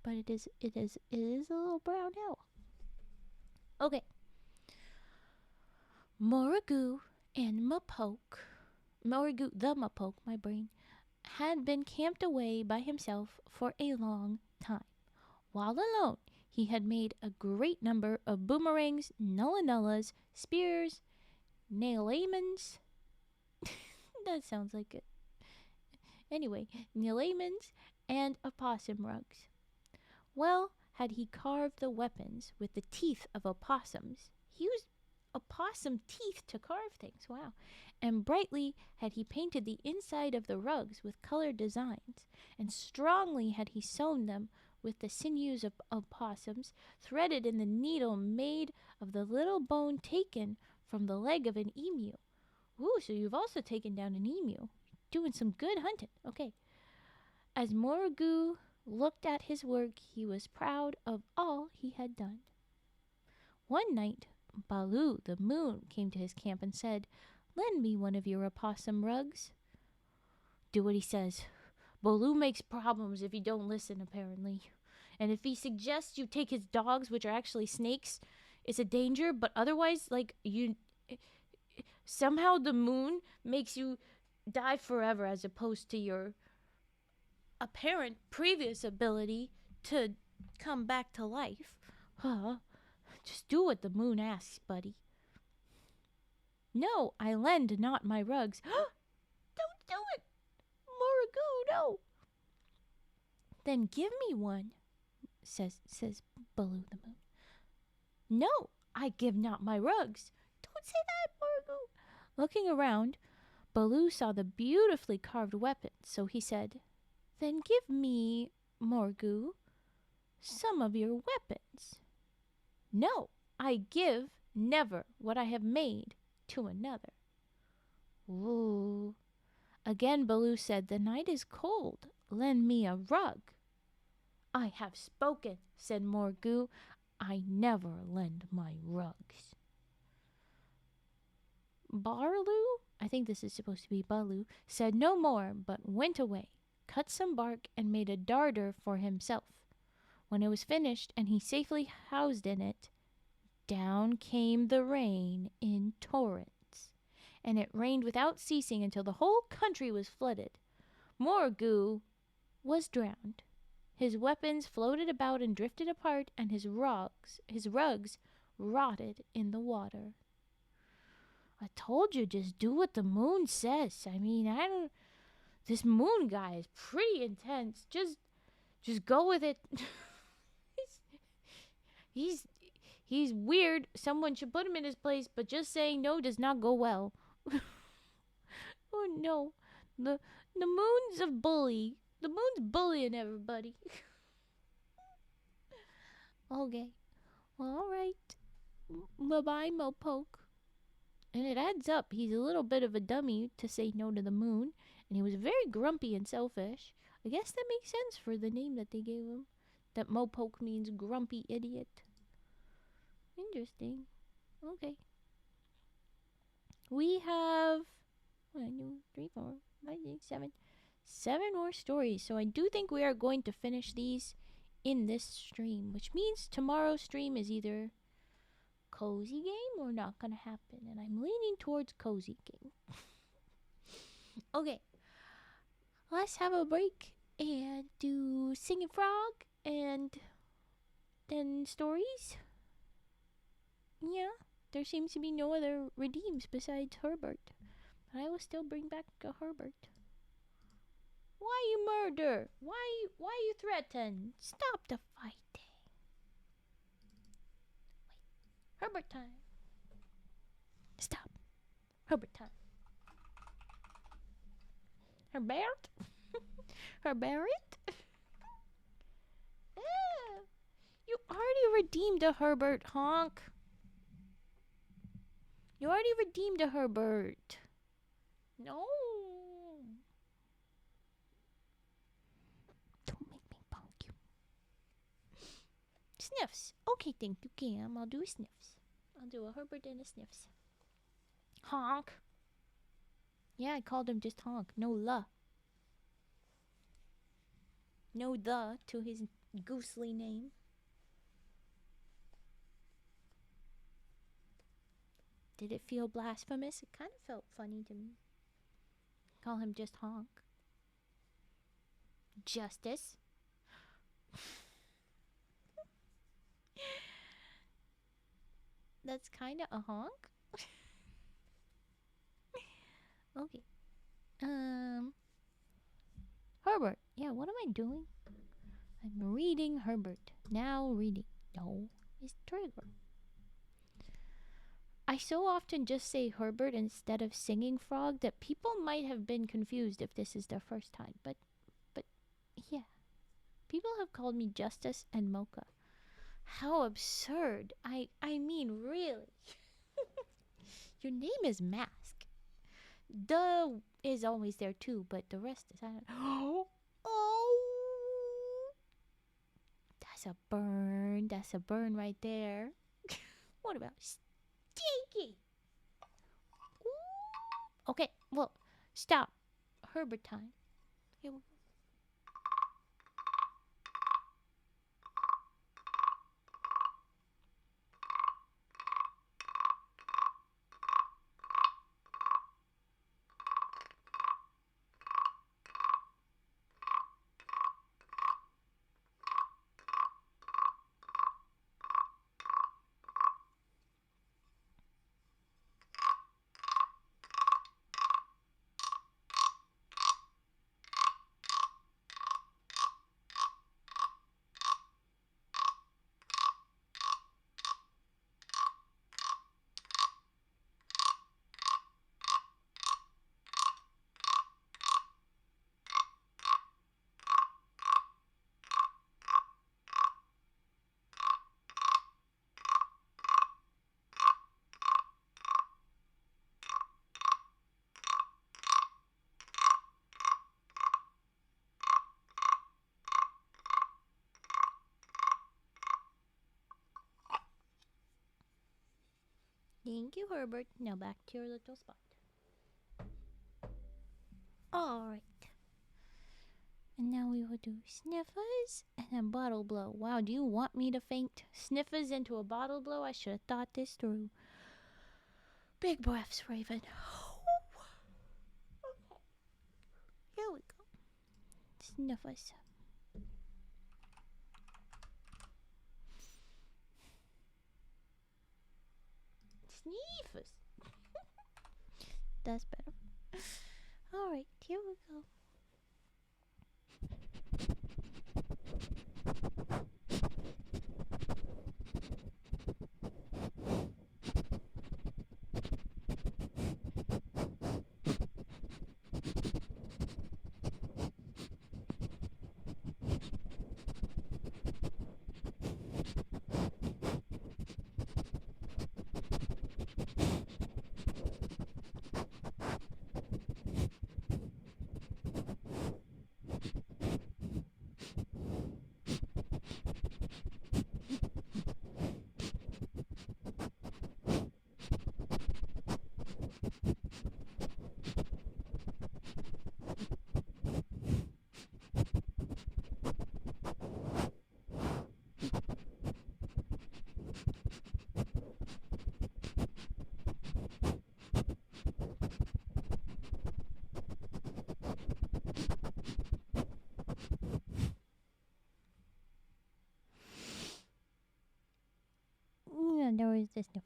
But it is a little brown owl. Okay. Mooregoo and Mopoke. Mooregoo the Mopoke, my brain, had been camped away by himself for a long time. While alone, he had made a great number of boomerangs, nullas, spears, nailamans. That sounds like it. Anyway, nailamans and opossum rugs. Well, had he carved the weapons with the teeth of opossums. He used opossum teeth to carve things. Wow. And brightly had he painted the inside of the rugs with colored designs, and strongly had he sewn them with the sinews of opossums, threaded in the needle made of the little bone taken from the leg of an emu. Ooh, so you've also taken down an emu. Doing some good hunting. Okay. As Mooregoo looked at his work, he was proud of all he had done. One night, Bahloo the moon came to his camp and said, "Lend me one of your opossum rugs." Do what he says. Bahloo makes problems if you don't listen, apparently. And if he suggests you take his dogs, which are actually snakes, it's a danger. But otherwise, somehow the moon makes you die forever as opposed to your apparent previous ability to come back to life. Just do what the moon asks, buddy. No, I lend not my rugs. Don't do it! Mooregoo, no! Then give me one, says Bahloo the moon. No, I give not my rugs. Don't say that, Mooregoo. Looking around, Bahloo saw the beautifully carved weapons, so he said, "Then give me, Mooregoo, some of your weapons." No, I give never what I have made to another. Ooh. Again Bahloo said, "The night is cold. Lend me a rug." "I have spoken," said Mooregoo. "I never lend my rugs." Bahloo, I think this is supposed to be Bahloo, said no more, but went away, cut some bark, and made a darder for himself. When it was finished, and he safely housed in it, down came the rain in torrents, and it rained without ceasing until the whole country was flooded. Mooregoo was drowned. His weapons floated about and drifted apart, and his rugs rotted in the water. I told you, just do what the moon says. I mean, this moon guy is pretty intense. Just go with it. He's weird. Someone should put him in his place, but just saying no does not go well. Oh no. The moon's a bully. The moon's bullying everybody. Okay. Well, alright. Bye-bye, Mopoke. And it adds up. He's a little bit of a dummy to say no to the moon. And he was very grumpy and selfish. I guess that makes sense for the name that they gave him. That Mopoke means grumpy idiot. Interesting. Okay. We have 1, 2, 3, 4, 5, 6, 7. 7 more stories. So I do think we are going to finish these in this stream, which means tomorrow's stream is either cozy game or not gonna happen, and I'm leaning towards cozy game. Okay, let's have a break and do Singing Frog and then stories. Yeah, there seems to be no other redeems besides Herbert, but I will still bring back a Herbert. Why you murder? Why you threaten? Stop the fighting. Wait. Herbert time. Stop. Herbert time. Herbert? Herbert? You already redeemed a Herbert, honk. You already redeemed a Herbert. No. Sniffs. Okay, thank you, Cam. I'll do a sniffs. I'll do a Herbert and a sniffs. Honk. Yeah, I called him just honk. No la. No the to his goosely name. Did it feel blasphemous? It kind of felt funny to me. Call him just honk. Justice. That's kind of a honk. Okay. Herbert. Yeah, what am I doing? I'm reading Herbert. Now reading. No, it's trigger. I so often just say Herbert instead of Singing Frog that people might have been confused if this is their first time. But yeah. People have called me Justice and Mocha. How absurd. I mean, really. Your name is Mask. The is always there too, but the rest is I don't know. Oh. That's a burn. That's a burn right there. What about Stinky? Ooh. Okay, well, stop. Herbert time. Here we go. Thank you, Herbert. Now back to your little spot. Alright. And now we will do sniffers and a bottle blow. Wow, do you want me to faint sniffers into a bottle blow? I should have thought this through. Big breaths, Raven. Okay. Here we go. Sniffers. Sneefus. That's better. Alright, here we go. Yeah, there is this noise.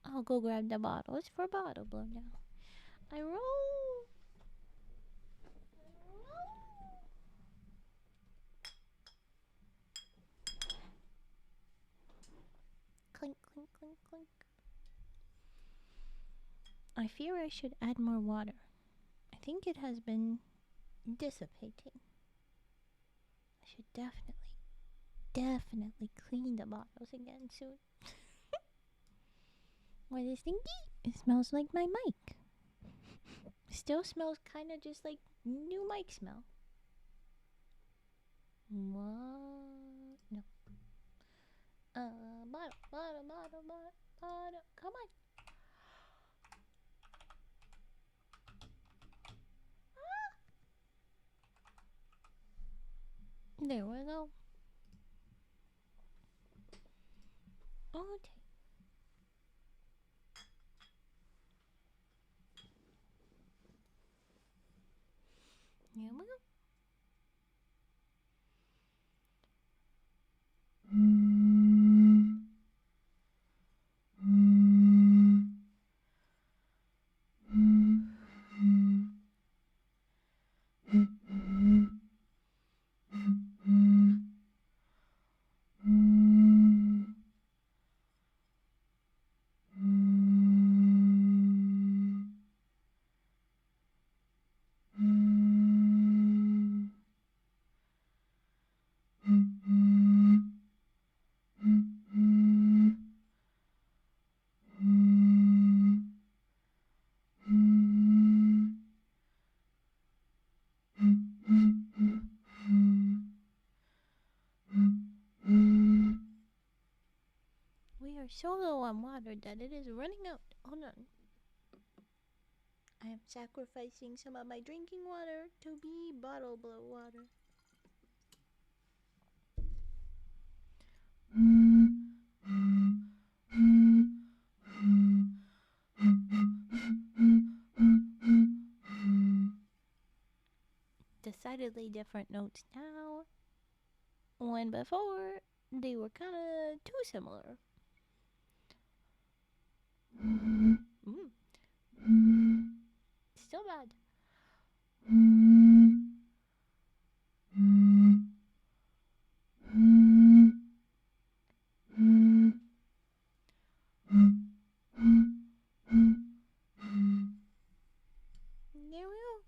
I'll go grab the bottles for bottle blow now. I roll. Clink, clink, clink, clink. I fear I should add more water. I think it has been dissipating. I should definitely clean the bottles again soon. What is thingy? It smells like my mic. Still smells kind of just like new mic smell. What? No. Bottle. Come on. Ah! There we go. Okay. Here we go. So low on water that it is running out. Hold on. I am sacrificing some of my drinking water to be bottle blow water. Decidedly different notes now. When before, they were kind of too similar. Still bad. There we go.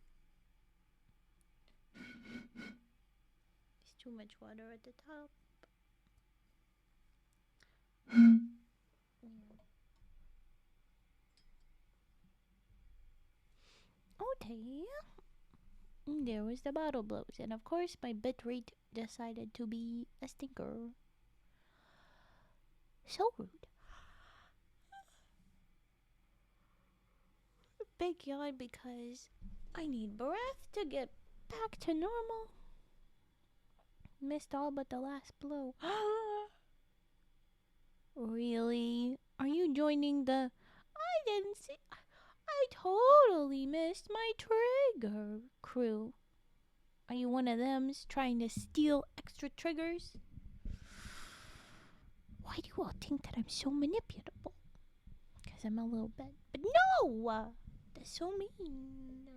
There's too much water at the top. Okay. There was the bottle blows, and of course my bitrate decided to be a stinker. So rude. Big yawn because I need breath to get back to normal. Missed all but the last blow. Really? Are you joining the... I didn't see... I totally missed my trigger crew. Are you one of them trying to steal extra triggers? Wow. Why do you all think that I'm so manipulable? Because I'm a little bit. But no! That's so mean.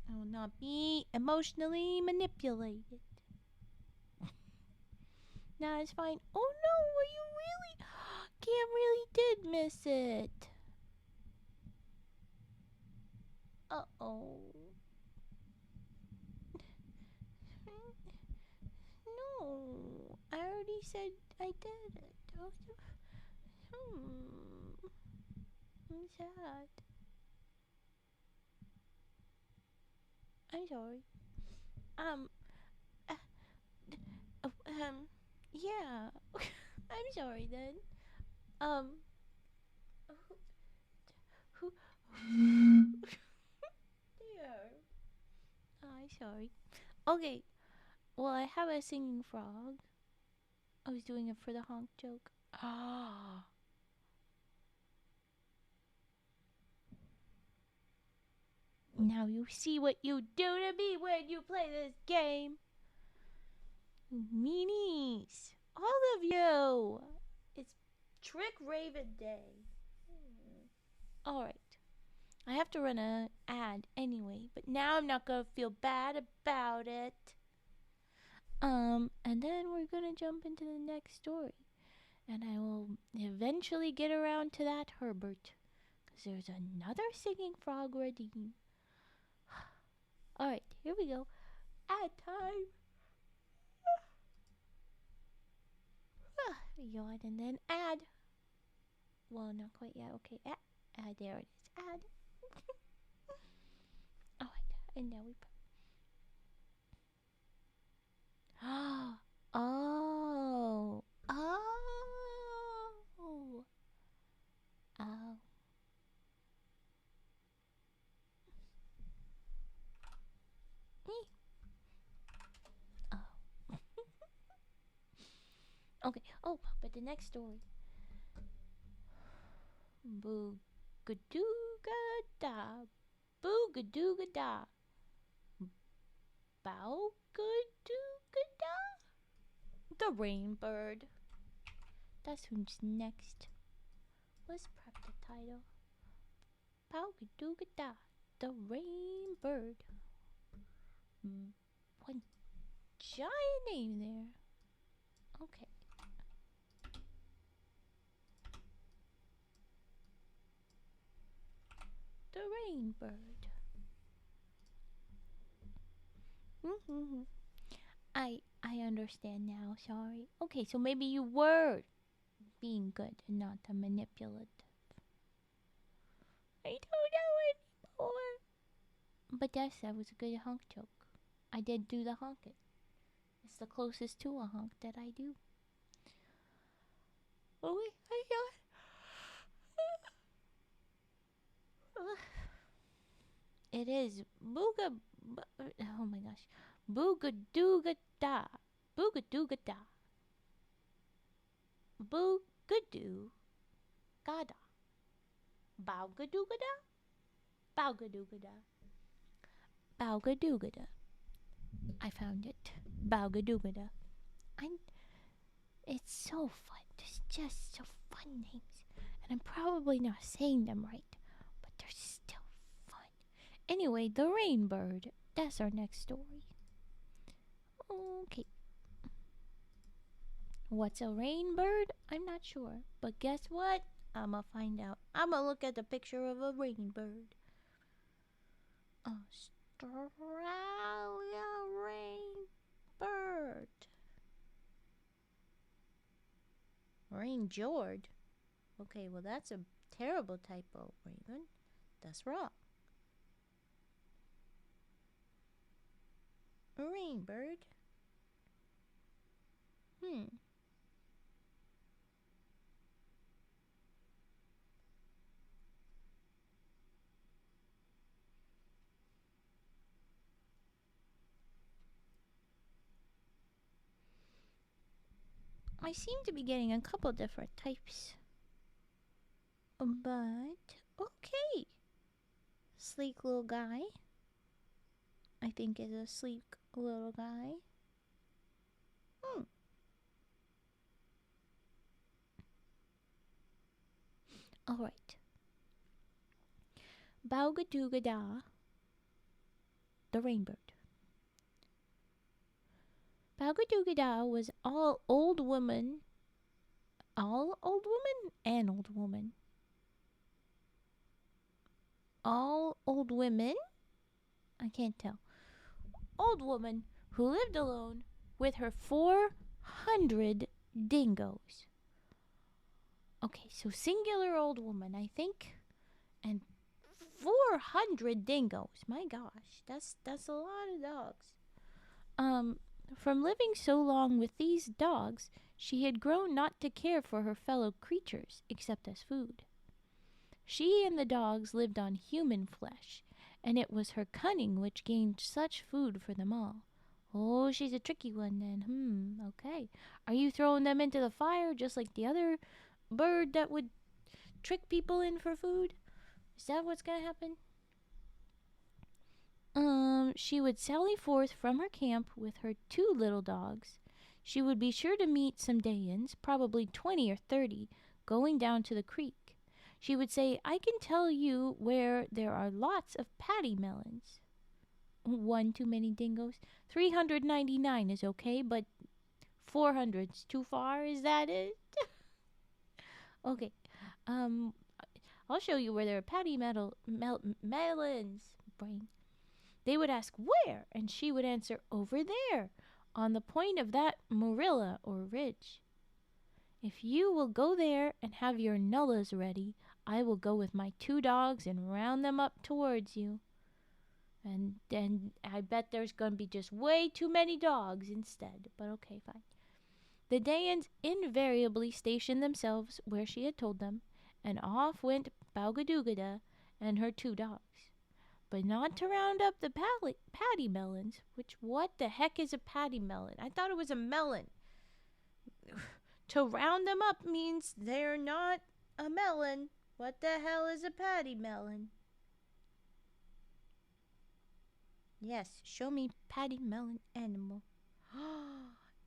I will not be emotionally manipulated. Nah, it's fine. Oh no, were you really? Cam really did miss it. Uh-oh. No, I already said I did it. I'm sad. I'm sorry. Uh, yeah. I'm sorry then. Who? There. I'm sorry. Okay. Well, I have a singing frog. I was doing it for the honk joke. Ah. Now you see what you do to me when you play this game. Meanies. All of you. It's Trick Raven Day. Alright. I have to run an ad anyway, but now I'm not gonna feel bad about it. And then we're gonna jump into the next story. And I will eventually get around to that Herbert. Because there's another singing frog redeem. Alright, here we go. Ad time. Yawn and then add. Well, not quite yet. Okay, add. There it is. Add. Oh my god. And now we put. Oh. Oh. Oh. Oh. Okay. Oh, but the next story. Bougoodoogahdah. Bougoodoogahdah. Bougoodoogahdah? The Rainbird. That's who's next. Let's prep the title. Bougoodoogahdah. The Rainbird. One giant name there. Okay. The Rainbird. I understand now, sorry. Okay, so maybe you were being good and not a manipulative. I don't know anymore. But yes, that was a good honk joke. I did do the honking. It's the closest to a honk that I do. Oh wait, I got it is oh my gosh. Bougoodoogahdah. Bougoodoogahdah. Bougoodoogahdah. Bougoodoogahdah. Bougoodoogahdah. Bougoodoogahdah. I found it. Bougoodoogahdah. It's so fun. There's just so fun names. And I'm probably not saying them right. But they're still fun. Anyway, the Rainbird. That's our next story. Okay. What's a Rainbird? I'm not sure. But guess what? I'ma find out. I'ma look at the picture of a Rainbird. Australia Rainbird. Rainjord? Okay, well that's a terrible typo, Raven. That's wrong. Rainbird. I seem to be getting a couple different types. But, okay. Sleek little guy. I think is a sleek little guy. All right. Bougoodoogahdah, the rainbird. Bougoodoogahdah was all old woman and old woman. All old women? I can't tell. Old woman who lived alone with her 400 dingoes. Okay, so singular old woman, I think, and 400 dingoes. My gosh, that's a lot of dogs. From living so long with these dogs, she had grown not to care for her fellow creatures except as food. She and the dogs lived on human flesh, and it was her cunning which gained such food for them all. Oh, she's a tricky one then. Okay. Are you throwing them into the fire just like the other bird that would trick people in for food? Is that what's gonna happen? She would sally forth from her camp with her 2 little dogs. She would be sure to meet some Dayans, probably 20 or 30, going down to the creek. She would say, "I can tell you where there are lots of paddy melons." 1 too many dingoes. 399 is okay, but 400's too far. Is that it? Okay. I'll show you where there are paddy melons. Brain. They would ask, "Where?" And she would answer, "Over there, on the point of that morilla or ridge. If you will go there and have your nullahs ready, I will go with my 2 dogs and round them up towards you." And then I bet there's going to be just way too many dogs instead. But okay, fine. The Dayans invariably stationed themselves where she had told them, and off went Bougoodoogahdah and her 2 dogs. But not to round up the paddy melons, which what the heck is a paddy melon? I thought it was a melon. To round them up means they're not a melon. What the hell is a paddy melon? Yes, show me paddy melon animal.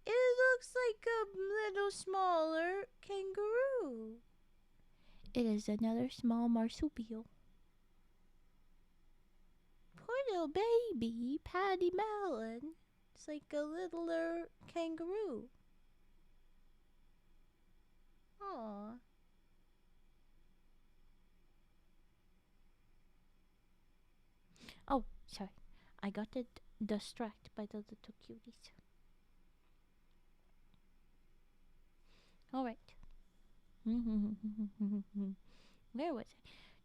It looks like a little smaller kangaroo. It is another small marsupial. Poor little baby paddy melon. It's like a littler kangaroo. Aww. Oh, sorry. I got distracted by the little cuties. All right. Where was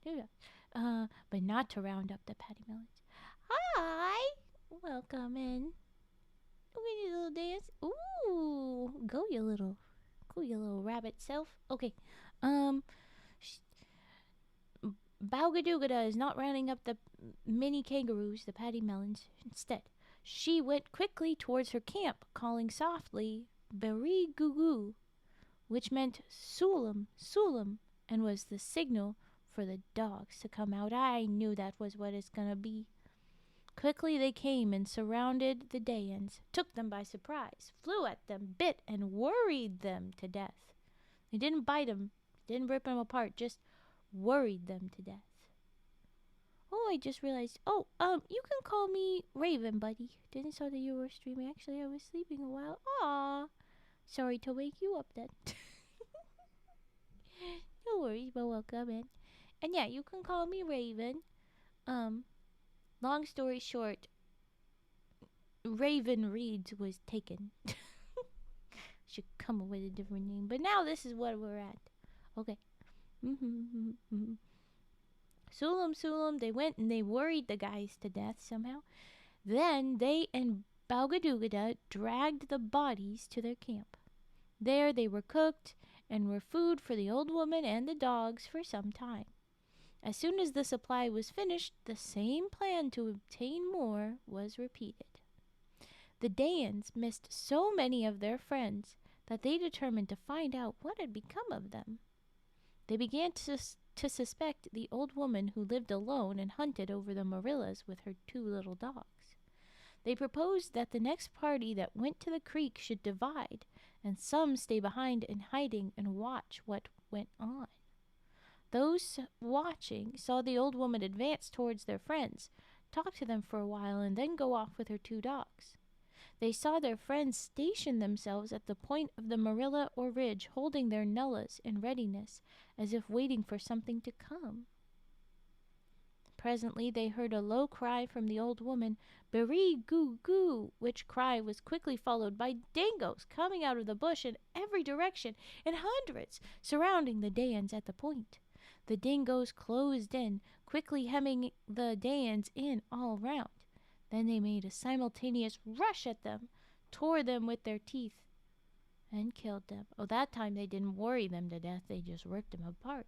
I? But not to round up the paddy melons. Hi! Welcome in. Look at your little dance. Ooh! Go you little rabbit self. Okay. Bougoodoogahdah is not rounding up the mini kangaroos, the paddy melons. Instead, she went quickly towards her camp, calling softly, "Beeargah," which meant "Sulam, Sulam," and was the signal for the dogs to come out. I knew that was what it's gonna be. Quickly they came and surrounded the Dayans, took them by surprise, flew at them, bit and worried them to death. They didn't bite them, didn't rip them apart, just worried them to death. Oh, I just realized. Oh, you can call me Raven, buddy. Didn't saw that you were streaming. Actually, I was sleeping a while. Aw. Sorry to wake you up then. No worries, but welcome in. And yeah, you can call me Raven. Long story short, Raven Reeds was taken. Should come up with a different name. But now this is what we're at. Okay. Sulam, they went and they worried the guys to death somehow. Then they and Bougoodoogahdah dragged the bodies to their camp. There they were cooked and were food for the old woman and the dogs for some time. As soon as the supply was finished, the same plan to obtain more was repeated. The Dayans missed so many of their friends that they determined to find out what had become of them. They began to suspect the old woman who lived alone and hunted over the morillas with her 2 little dogs. They proposed that the next party that went to the creek should divide, and some stay behind in hiding and watch what went on. Those watching saw the old woman advance towards their friends, talk to them for a while, and then go off with her 2 dogs. They saw their friends station themselves at the point of the marilla or ridge, holding their nullahs in readiness, as if waiting for something to come. Presently they heard a low cry from the old woman, "Beree-goo-goo," which cry was quickly followed by dingoes coming out of the bush in every direction, in hundreds, surrounding the Dans at the point. The dingoes closed in, quickly hemming the Dans in all round. Then they made a simultaneous rush at them, tore them with their teeth, and killed them. Oh, that time they didn't worry them to death, they just ripped them apart.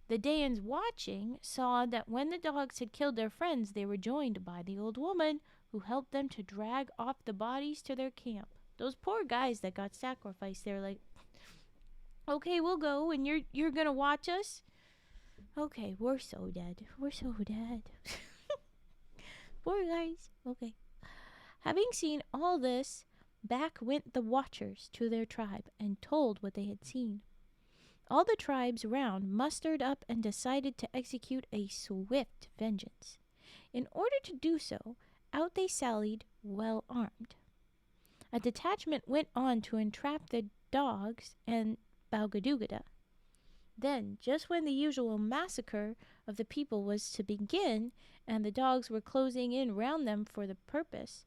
The Dans watching saw that when the dogs had killed their friends, they were joined by the old woman, who helped them to drag off the bodies to their camp. Those poor guys that got sacrificed, they're like, okay, we'll go, and you're gonna watch us? Okay, we're so dead. We're so dead. Poor guys. Okay. Having seen all this, back went the watchers to their tribe and told what they had seen. All the tribes round mustered up and decided to execute a swift vengeance. In order to do so, out they sallied, well armed. A detachment went on to entrap the dogs and Bougoodoogahdah. Then, just when the usual massacre of the people was to begin, and the dogs were closing in round them for the purpose,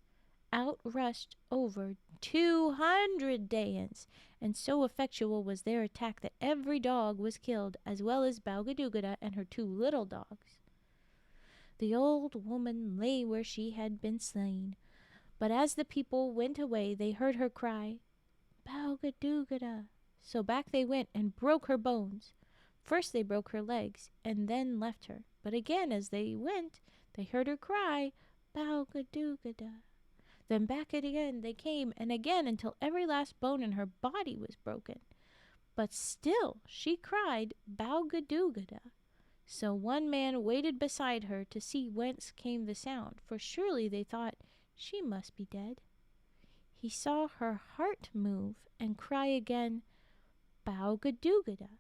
out rushed over 200 Dans, and so effectual was their attack that every dog was killed, as well as Bougoodoogahdah and her 2 little dogs. The old woman lay where she had been slain, but as the people went away, they heard her cry, "Bougoodoogahdah." So back they went and broke her bones. First they broke her legs, and then left her. But again as they went, they heard her cry, "Bougoodoogahdah." Then back again they came, and again, until every last bone in her body was broken. But still she cried, "Bougoodoogahdah." So one man waited beside her to see whence came the sound, for surely they thought she must be dead. He saw her heart move and cry again, "Bougoodoogahdah."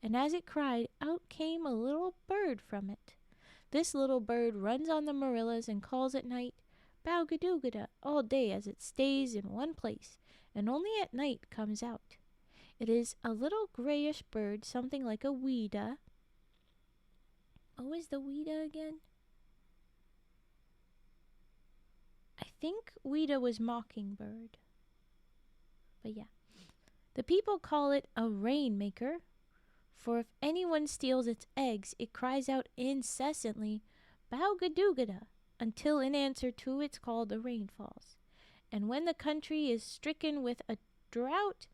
And as it cried, out came a little bird from it. This little bird runs on the marillas and calls at night, "Bougoodoogahdah," all day, as it stays in one place, and only at night comes out. It is a little grayish bird, something like a weedah. Oh, is the weedah again? I think weedah was mockingbird. But yeah. The people call it a rainmaker, for if anyone steals its eggs, it cries out incessantly, "Bougoodoogahdah," until in answer to its call the rain falls. And when the country is stricken with a drought,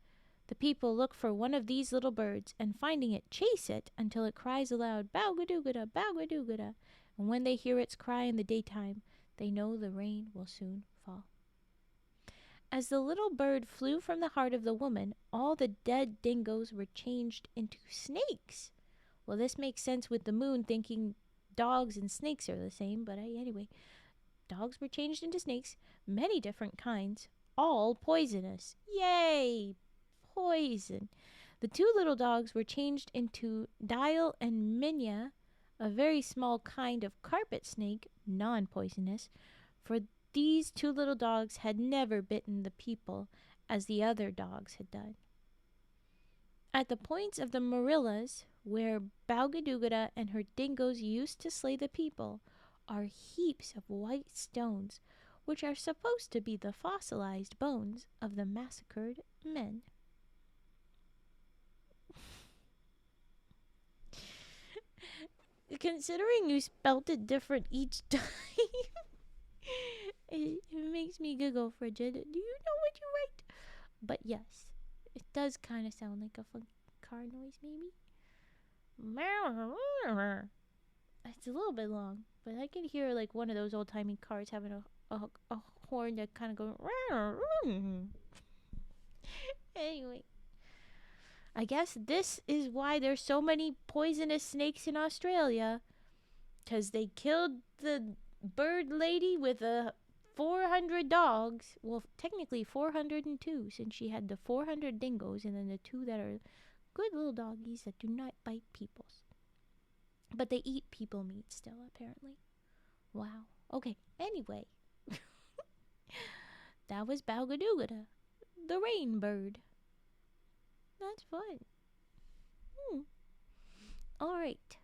the people look for one of these little birds, and finding it, chase it until it cries aloud, "Bougoodoogahdah, Bougoodoogahdah." And when they hear its cry in the daytime, they know the rain will soon fall. As the little bird flew from the heart of the woman, all the dead dingoes were changed into snakes. Well, this makes sense with the moon thinking dogs and snakes are the same, but anyway, dogs were changed into snakes, many different kinds, all poisonous. Yay! Poison. The 2 little dogs were changed into Dial and Minya, a very small kind of carpet snake, non-poisonous, for these 2 little dogs had never bitten the people as the other dogs had done. At the points of the marillas, where Bougoodoogahdah and her dingoes used to slay the people, are heaps of white stones, which are supposed to be the fossilized bones of the massacred men. Considering you spelt it different each time, it makes me giggle, Frigid. Do you know what you write? But yes, it does kind of sound like a fun car noise, maybe. It's a little bit long, but I can hear like one of those old-timey cars having a horn that kind of goes. Anyway, I guess this is why there's so many poisonous snakes in Australia, because they killed the bird lady with 400 dogs. Well, technically 402, since she had the 400 dingoes and then the 2 that are good little doggies that do not bite peoples. But they eat people meat still, apparently. Wow. Okay, anyway. That was Bougoodoogahdah, the rain bird. That's fun. Alright.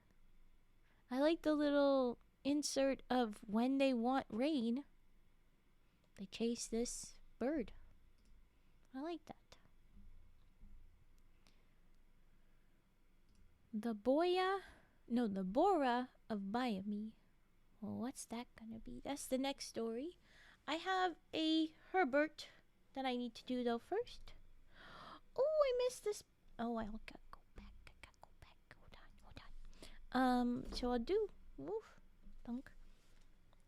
I like the little insert of when they want rain, they chase this bird. I like that. The Borah of Byamee. Well, what's that gonna be? That's the next story. I have a Herbert that I need to do though first. Oh, I missed this. Oh, I gotta go back. Hold on. So I'll do. Oof, thunk.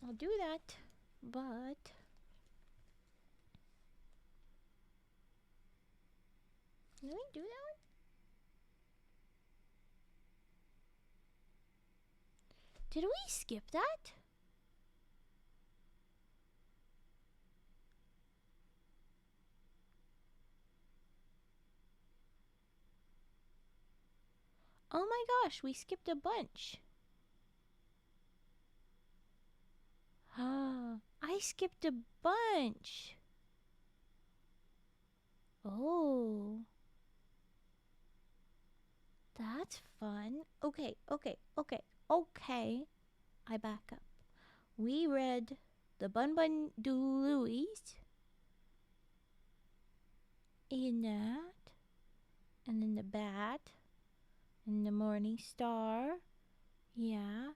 I'll do that, but let me do that one. Did we skip that? Oh my gosh, we skipped a bunch. I skipped a bunch. Oh. That's fun. Okay. I back up. We read the Bunbundoolooeys in that, and then the bat, and the morning star, yeah,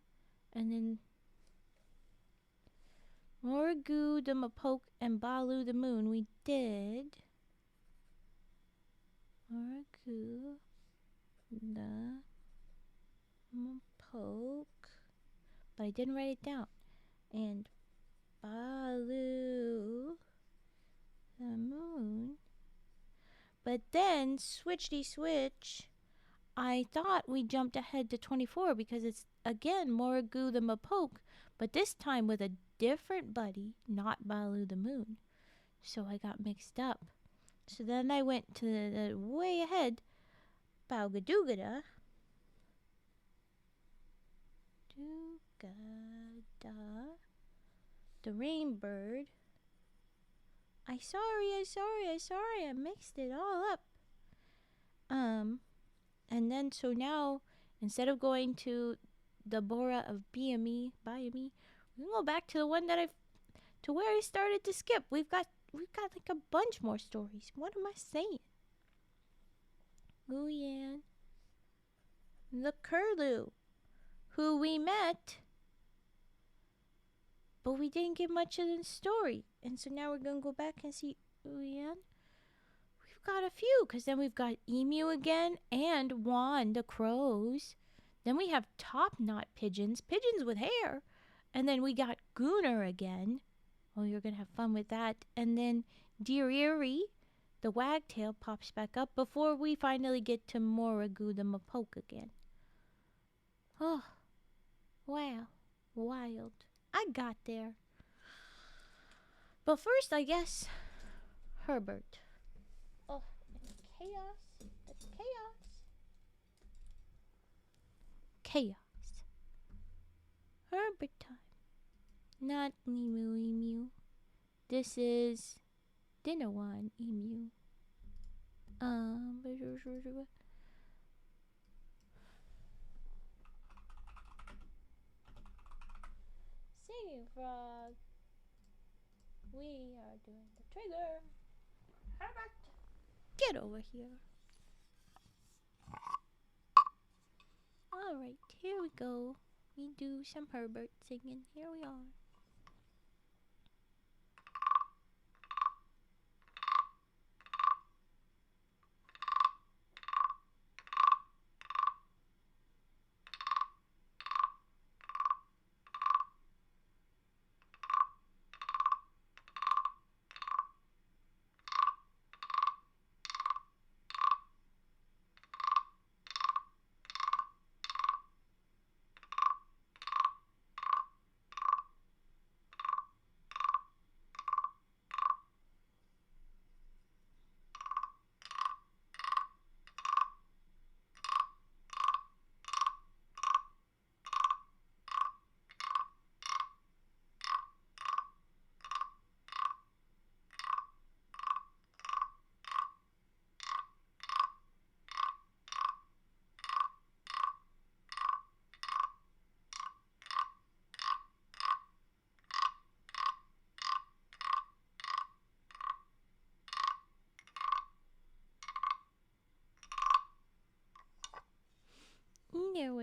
and then Mooregoo the Mopoke and Bahloo the moon. We did Mooregoo the Mopoke, but I didn't write it down. And Bahloo the moon. But then, switchity switch, I thought we jumped ahead to 24 because it's, again, Mooregoo the Mopoke, but this time with a different buddy, not Bahloo the moon. So I got mixed up. So then I went to the way ahead, Bougoodoogahdah. The rain bird. I sorry, I mixed it all up. And then so now, instead of going to the Borah of Byamee, we can go back to the one that to where I started to skip. We've got like a bunch more stories. What am I saying? Ouyan the Curlew, who we met, but we didn't get much of the story. And so now we're going to go back and see Ouyan. We've got a few, because then we've got emu again, and Wahn the crows. Then we have Topknot pigeons with hair. And then we got Goonur again. Oh, you're going to have fun with that. And then Dinewan, the wagtail, pops back up before we finally get to Mooregoo the Mopoke again. Oh, wow. Wild. I got there. But first, I guess, Herbert. Oh, it's chaos. It's chaos. Herbert time. Not emu. This is Dinewan emu. Singing frog. We are doing the trigger. Herbert, get over here. Alright, here we go. We do some Herbert singing. Here we are.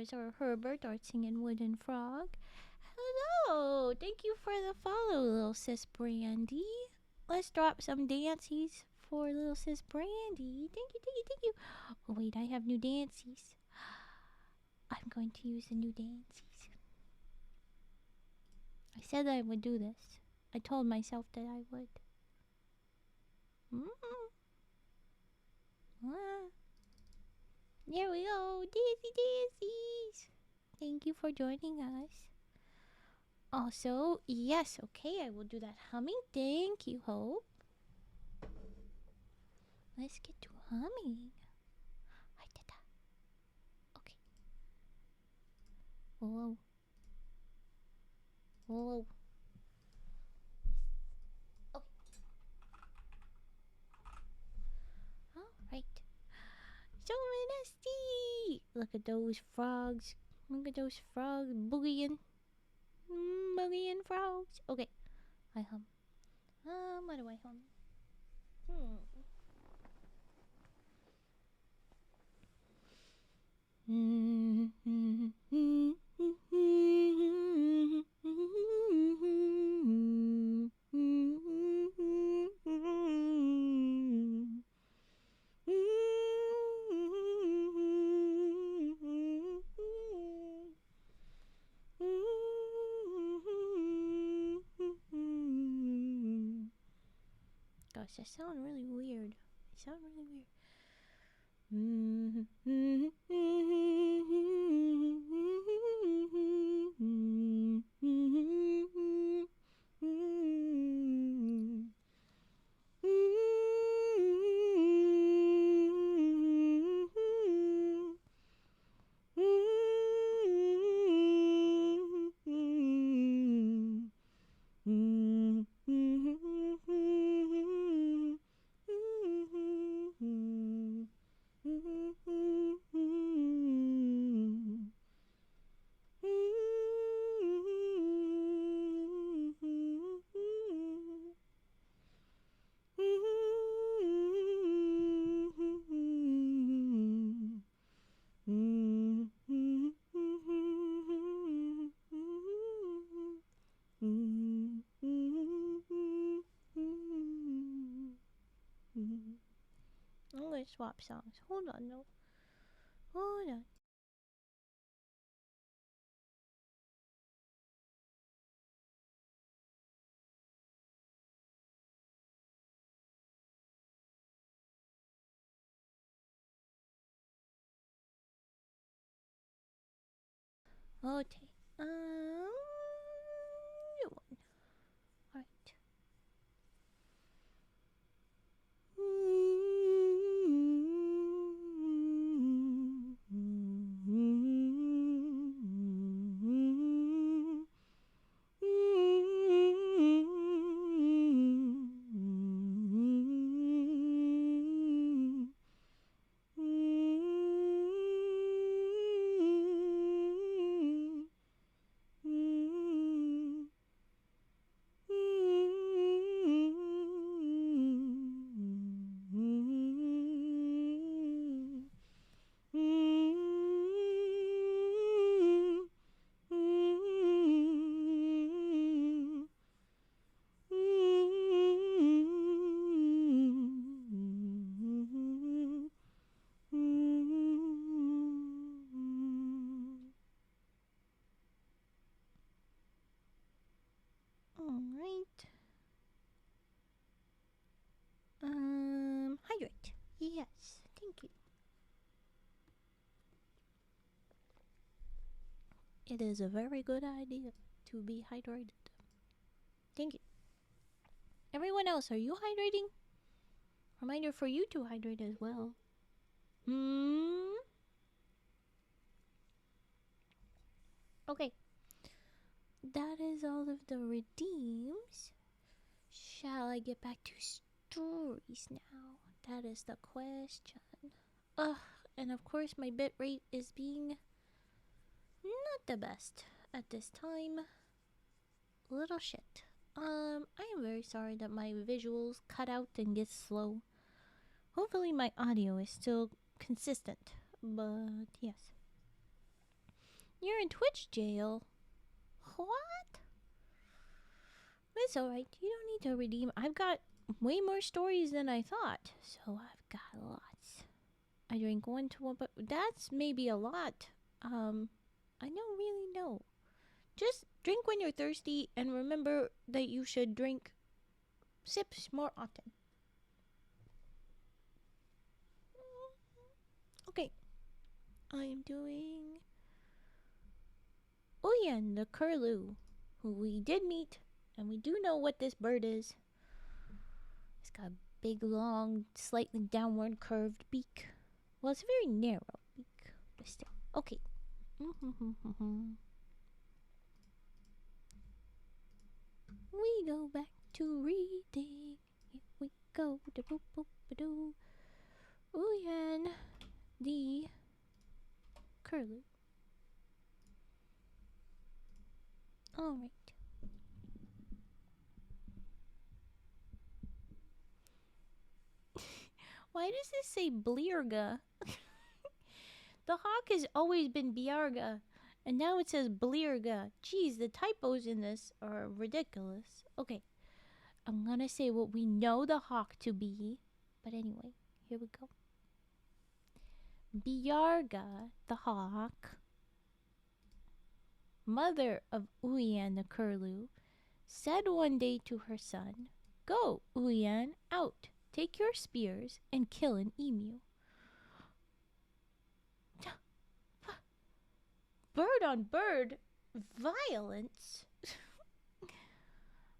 was our Herbert, our singing wooden frog. Hello! Thank you for the follow, little sis Brandy. Let's drop some dances for little sis Brandy. Thank you. Oh wait, I have new dances. I'm going to use the new dances. I said I would do this. I told myself that I would. There we go. Dances. Thank you for joining us. Also, yes, okay, I will do that humming. Thank you, Hope. Let's get to humming. I did that. Okay. Whoa. Whoa. Okay. Alright. So nasty! Look at those frogs. Look at those frogs boogieing. Boogieing frogs. Okay. I hum. What do I hum? Gosh, that sounds really weird. I'm gonna swap songs. Hold on, no. Hold on. Okay. New one. Alright. Hydrate. Yes, thank you. It is a very good idea to be hydrated. Thank you. Everyone else, are you hydrating? Reminder for you to hydrate as well. Okay. That is all of the redeems. Shall I get back to stories now? That is the question. And of course my bitrate is being not the best at this time. Little shit. I am very sorry that my visuals cut out and get slow. Hopefully my audio is still consistent, but yes. You're in Twitch jail. What? It's alright. You don't need to redeem. I've got way more stories than I thought. So I've got lots. I drink 1 to 1, but that's maybe a lot. I don't really know. Just drink when you're thirsty and remember that you should drink sips more often. Okay. I'm doing Ouyan the Curlew, who we did meet, and we do know what this bird is. It's got a big, long, slightly downward curved beak. Well, it's a very narrow beak, but still. Okay. We go back to reading. Here we go. Da-boop-boop-ba-doo. Ouyan the Curlew. Alright. Why does this say Beeargah? The hawk has always been Beeargah, and now it says Beeargah. Geez, the typos in this are ridiculous. Okay, I'm gonna say what we know the hawk to be, but anyway, here we go. Beeargah, the hawk, mother of Ouyan the Curlew, said one day to her son, "Go, Ouyan, out. Take your spears and kill an emu." Bird on bird violence?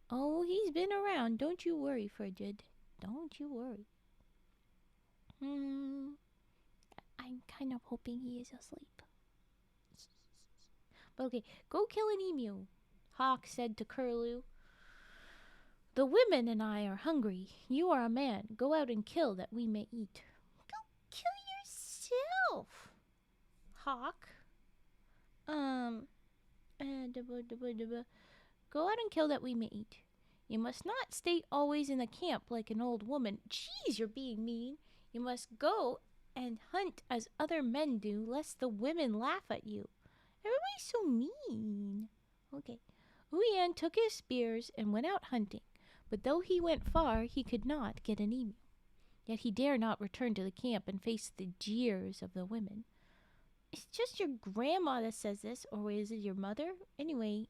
Oh, he's been around. Don't you worry, Frigid. Don't you worry. I'm kind of hoping he is asleep. Okay, go kill an emu, Hawk said to Curlew. The women and I are hungry. You are a man. Go out and kill that we may eat. Go kill yourself, Hawk. Go out and kill that we may eat. You must not stay always in the camp like an old woman. Jeez, you're being mean. You must go and hunt as other men do, lest the women laugh at you. Everybody's so mean. Okay. Ouyan took his spears and went out hunting, but though he went far, he could not get an emu. Yet he dare not return to the camp and face the jeers of the women. It's just your grandma that says this, or is it your mother? Anyway.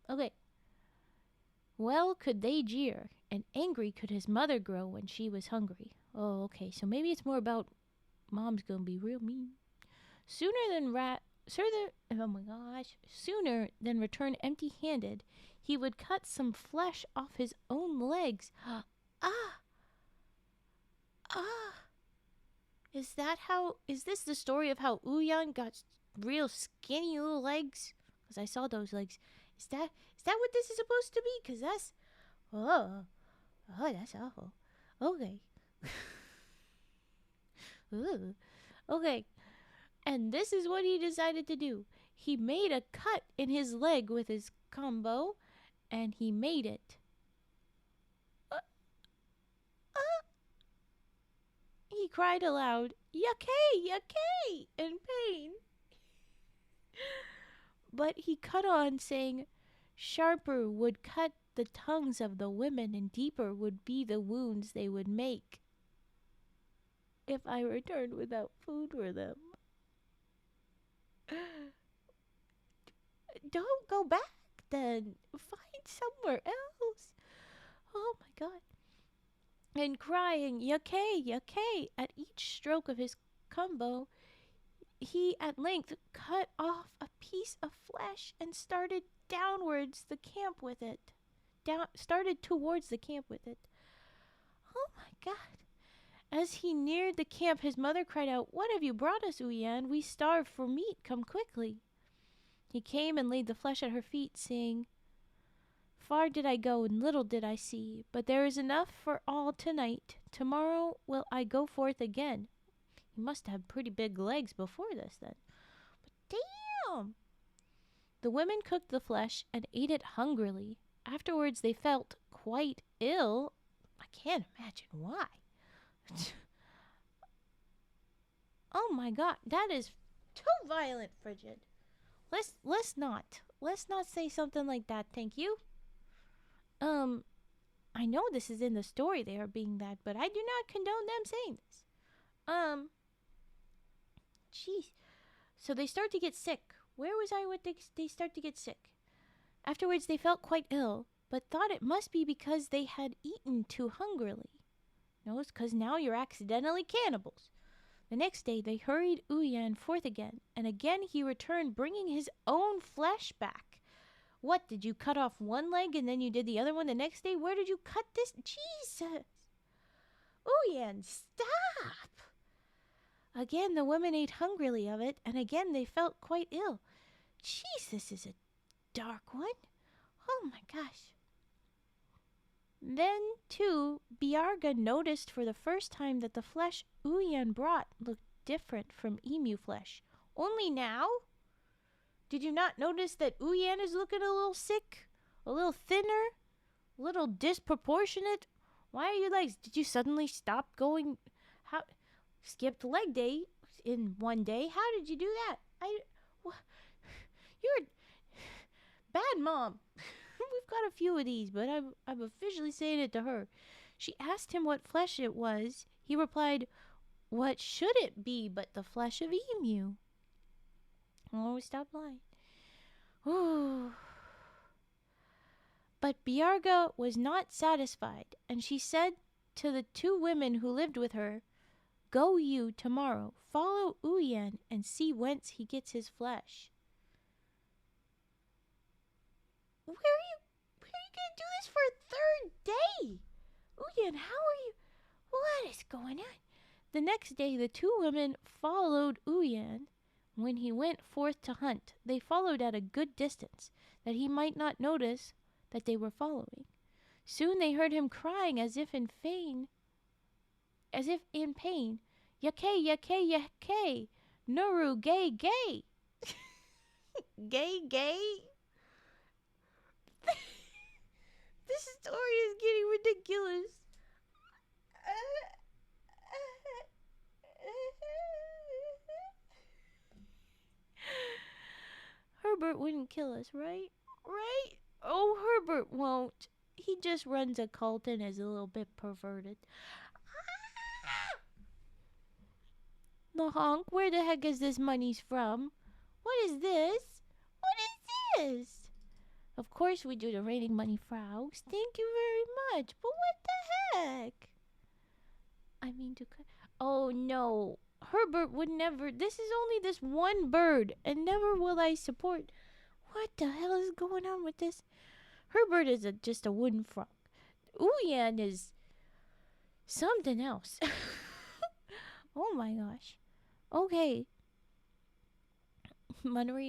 Okay. Well could they jeer, and angry could his mother grow when she was hungry. Oh, okay, so maybe it's more about mom's gonna be real mean. Sooner than return empty-handed, he would cut some flesh off his own legs. Is this the story of how Ouyan got real skinny little legs? Because I saw those legs. Is that what this is supposed to be? Because that's, that's awful. Okay. Okay. And this is what he decided to do. He made a cut in his leg with his combo, and he made it. He cried aloud, "Yucky, yucky," in pain. But he cut on, saying, "Sharper would cut the tongues of the women, and deeper would be the wounds they would make if I returned without food for them." Don't go back, then. Find somewhere else. Oh my God. And crying, "Yucky, yucky," at each stroke of his combo, he at length cut off a piece of flesh and started towards the camp with it. Oh my God. As he neared the camp, his mother cried out, "What have you brought us, Ouyan? We starve for meat. Come quickly." He came and laid the flesh at her feet, saying, "Far did I go, and little did I see, but there is enough for all tonight. Tomorrow will I go forth again." He must have pretty big legs before this, then. But damn! The women cooked the flesh and ate it hungrily. Afterwards they felt quite ill. I can't imagine why. Oh Oh my god, that is too violent, Frigid. Let's not say something like that, thank you. I know this is in the story they are being that, but I do not condone them saying this. Jeez. So they start to get sick. Where was I when they start to get sick? Afterwards they felt quite ill, but thought it must be because they had eaten too hungrily. No, it's because now you're accidentally cannibals. The next day they hurried Ouyan forth again, and again he returned bringing his own flesh back. What, did you cut off one leg and then you did the other one the next day? Where did you cut this? Jesus! Ouyan, stop! Again the women ate hungrily of it, and again they felt quite ill. Jeez, this is a dark one. Oh my gosh. Then, too, Beeargah noticed for the first time that the flesh Ouyan brought looked different from emu flesh. Only now? Did you not notice that Ouyan is looking a little sick? A little thinner? A little disproportionate? Why are you like, did you suddenly stop going? How? Skipped leg day in one day? How did you do that? You're a bad mom. We've got a few of these, but I'm officially saying it to her. She asked him what flesh it was. He replied, what should it be but the flesh of emu? Oh, stop lying. Ooh. But Beeargah was not satisfied, and she said to the two women who lived with her, go you tomorrow, follow Ouyan, and see whence he gets his flesh. Where are you going to do this for a third day? Ouyan, how are you? What is going on? The next day the two women followed Ouyan when he went forth to hunt. They followed at a good distance, that he might not notice that they were following. Soon they heard him crying as if in pain. Yakay, yakay, yakay, Nuru, gay, gay. Gay, gay? This story is getting ridiculous. Herbert wouldn't kill us, right? Right? Oh, Herbert won't. He just runs a cult and is a little bit perverted. The honk, where the heck is this money's from? What is this? What is this? Of course we do the raining money frogs. Thank you very much. But what the heck? I mean to... Oh, no. Herbert would never... This is only this one bird, and never will I support... What the hell is going on with this? Herbert is just a wooden frog. Ouyan is something else. Oh my gosh. Okay. Money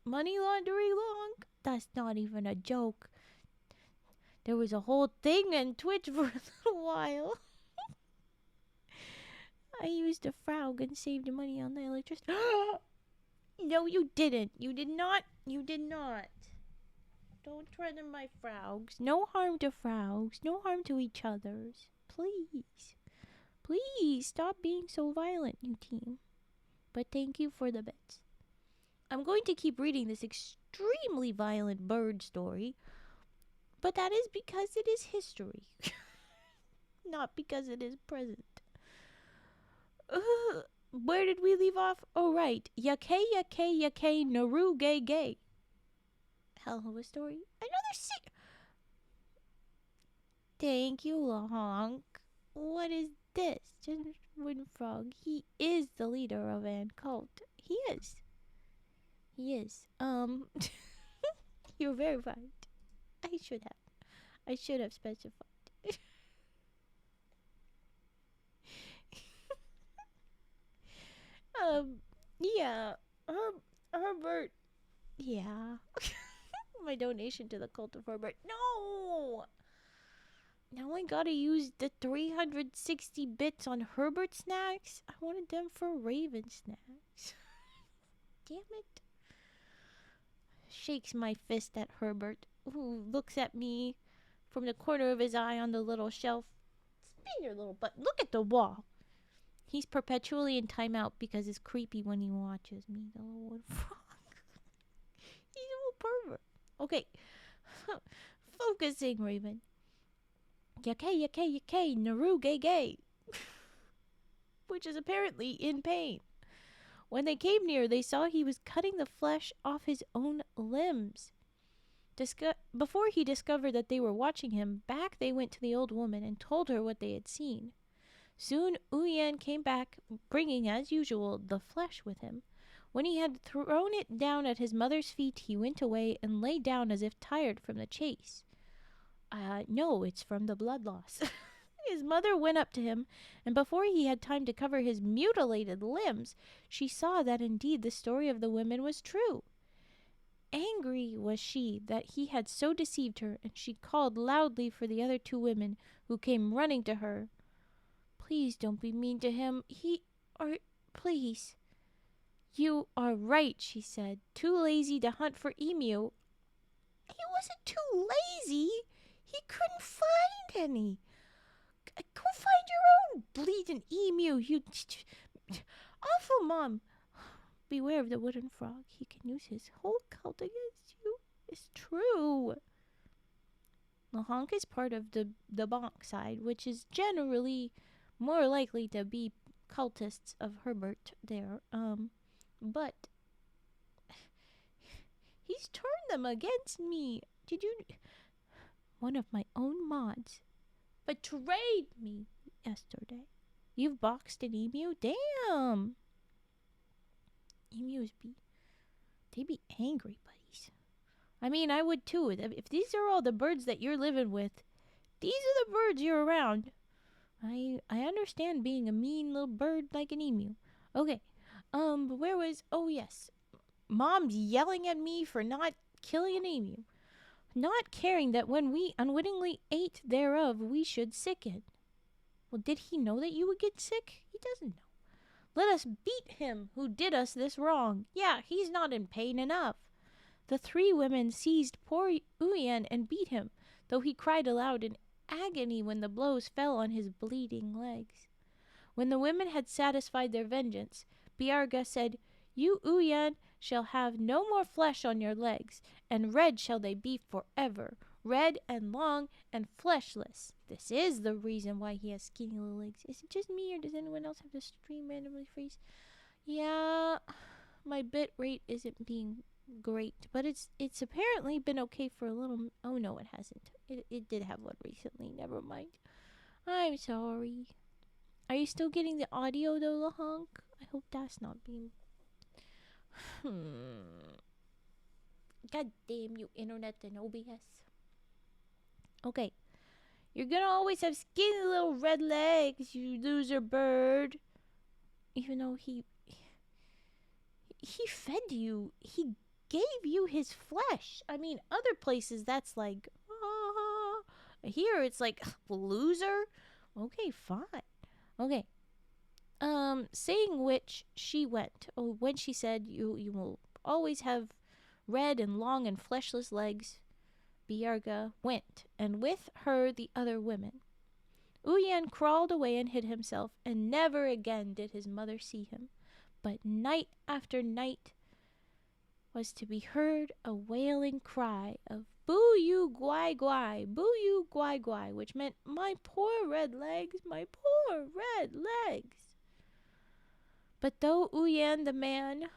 laundering long? That's not even a joke. There was a whole thing in Twitch for a little while. I used a frog and saved money on the electricity. No, you didn't. You did not. You did not. Don't threaten my frogs. No harm to frogs. No harm to each other's. Please. Please stop being so violent, you team. But thank you for the bits. I'm going to keep reading this extremely violent bird story, but that is because it is history. Not because it is present. Where did we leave off? Oh, right. Yakay, yakay, yakay, Naru, gay, gay. Hell of a story. Another Thank you, Lahonk. What is this? Just wooden frog. He is the leader of an cult. He is. He is. You're very right. I should have specified. Yeah. Herbert. Yeah. My donation to the cult of Herbert. No! Now I gotta use the 360 bits on Herbert snacks. I wanted them for Raven snacks. Damn it. Shakes my fist at Herbert, who looks at me from the corner of his eye on the little shelf. Spin your little butt. Look at the wall. He's perpetually in timeout because it's creepy when he watches me, the little wood frog. He's a little pervert. Okay. Focusing, Raven. Yakay, Naru gay. Which is apparently in pain. When they came near, they saw he was cutting the flesh off his own limbs. Before he discovered that they were watching him, back they went to the old woman and told her what they had seen. Soon Ouyan came back, bringing, as usual, the flesh with him. When he had thrown it down at his mother's feet, he went away and lay down as if tired from the chase. No, it's from the blood loss. His mother went up to him, and before he had time to cover his mutilated limbs, she saw that indeed the story of the women was true. Angry was she that he had so deceived her, and she called loudly for the other 2 women, who came running to her. Please don't be mean to him. Please. You are right, she said. Too lazy to hunt for emu. He wasn't too lazy. He couldn't find any. Go find your own bleeding emu, you awful mom. Beware of the wooden frog. He can use his whole cult against you. It's true. The honk is part of the bonk side, which is generally more likely to be cultists of Herbert there. But he's turned them against me. Did you... One of my own mods betrayed me yesterday. You've boxed an emu? Damn! Emus they be angry, buddies. I mean, I would too. If these are all the birds that you're living with, these are the birds you're around. I understand being a mean little bird like an emu. Okay. But where was... Oh, yes. Mom's yelling at me for not killing an emu. Not caring that when we unwittingly ate thereof, we should sicken. Well, did he know that you would get sick? He doesn't know. Let us beat him who did us this wrong. Yeah, he's not in pain enough. The 3 women seized poor Ouyan and beat him, though he cried aloud in agony when the blows fell on his bleeding legs. When the women had satisfied their vengeance, Beeargah said, You, Ouyan, shall have no more flesh on your legs, and red shall they be forever, red and long and fleshless. This is the reason why he has skinny little legs. Is it just me, or does anyone else have the stream randomly freeze? Yeah, my bit rate isn't being great, but it's apparently been okay for a little... Oh, no, it hasn't. It did have one recently. Never mind. I'm sorry. Are you still getting the audio, though, Lahonk? I hope that's not being... God damn you, internet and OBS. Okay. You're gonna always have skinny little red legs, you loser bird. Even though he fed you. He gave you his flesh. I mean, other places that's like, here it's like, loser. Okay, fine. Okay. Saying which, she went. Oh, when she said, you will always have red and long and fleshless legs, Beeargah went, and with her the other women. Ouyan crawled away and hid himself, and never again did his mother see him. But night after night was to be heard a wailing cry of boo-you-gwai-gwai, boo-you-gwai-gwai, which meant, my poor red legs, my poor red legs. But though Ouyan the man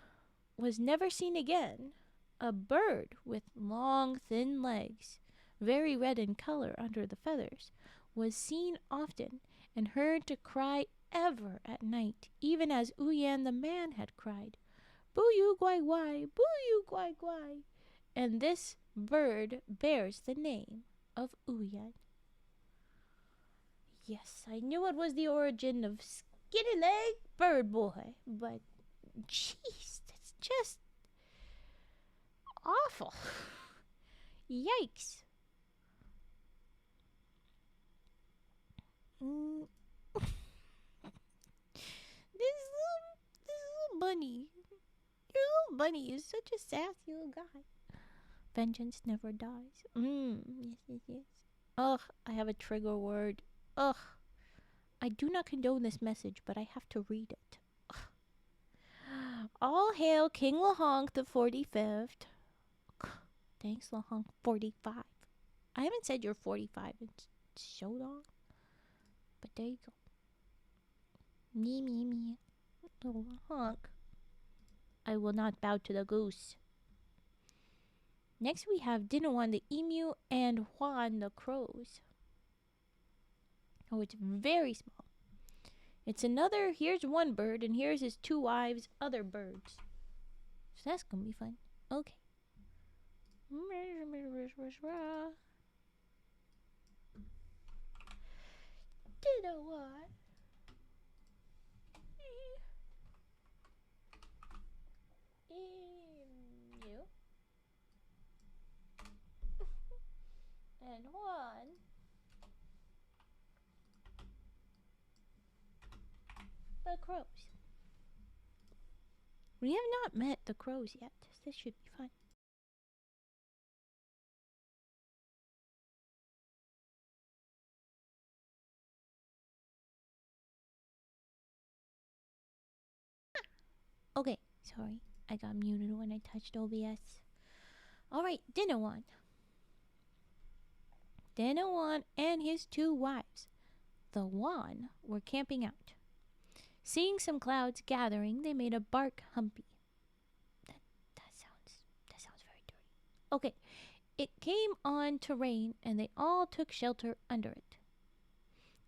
was never seen again, a bird with long, thin legs, very red in color under the feathers, was seen often and heard to cry ever at night, even as Ouyan the man had cried, boo-you-gwai-gwai, boo-you-gwai-gwai. And this bird bears the name of Ouyan. Yes, I knew it was the origin of Skinny Leg Bird Boy, but jeez, that's just awful. Yikes. This little bunny. Your little bunny is such a sassy little guy. Vengeance never dies. Yes. Ugh, I have a trigger word. Ugh. I do not condone this message, but I have to read it. All hail King Lahonk the 45th. Thanks, Lahonk 45. I haven't said you're 45 in so long. But there you go. Me, me, me. Little Lahonk. I will not bow to the goose. Next we have Dinewan the emu and Wahn the crows. Oh, it's very small. It's another, here's one bird, and here's his two wives, other birds. So that's gonna be fun. Okay. Dinewan. Emu. And Wahn. The crows. We have not met the crows yet. This should be fun. Okay, sorry. I got muted when I touched OBS. Alright, Dinewan. Dinewan and his two wives, the Wahn, were camping out. Seeing some clouds gathering, they made a bark humpy. That sounds very dirty. Okay, it came on to rain, and they all took shelter under it.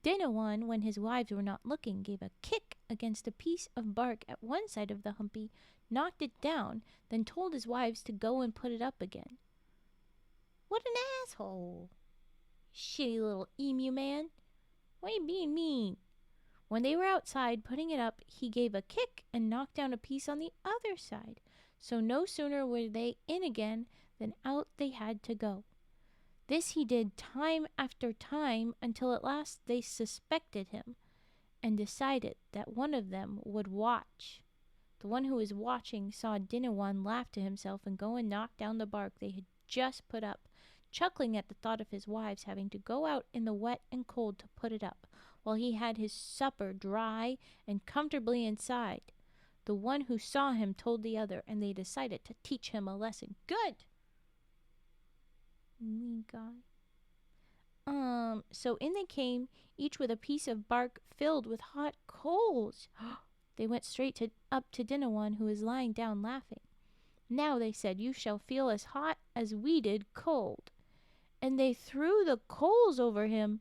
Dinewan, when his wives were not looking, gave a kick against a piece of bark at one side of the humpy, knocked it down, then told his wives to go and put it up again. What an asshole! Shitty little emu man. Why are you being mean? When they were outside putting it up, he gave a kick and knocked down a piece on the other side. So no sooner were they in again than out they had to go. This he did time after time until at last they suspected him and decided that one of them would watch. The one who was watching saw Dinewan laugh to himself and go and knock down the bark they had just put up, chuckling at the thought of his wives having to go out in the wet and cold to put it up, while he had his supper dry and comfortably inside. The one who saw him told the other, and they decided to teach him a lesson. Good! Mean guy. So in they came, each with a piece of bark filled with hot coals. They went straight up to Dinewan, who was lying down laughing. Now, they said, you shall feel as hot as we did cold. And they threw the coals over him.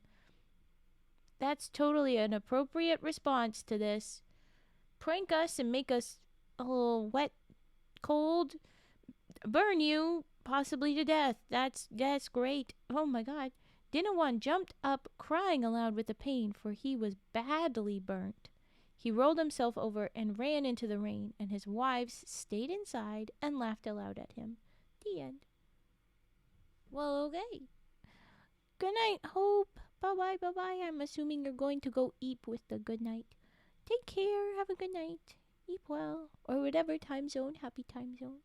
That's totally an appropriate response to this. Prank us and make us a little wet, cold, burn you, possibly to death. That's great. Oh my god. Dinewan jumped up, crying aloud with the pain, for he was badly burnt. He rolled himself over and ran into the rain, and his wives stayed inside and laughed aloud at him. The end. Well, okay. Good night, Hope. Bye-bye, bye-bye. I'm assuming you're going to go eat with the good night. Take care. Have a good night. Eat well. Or whatever time zone. Happy time zone.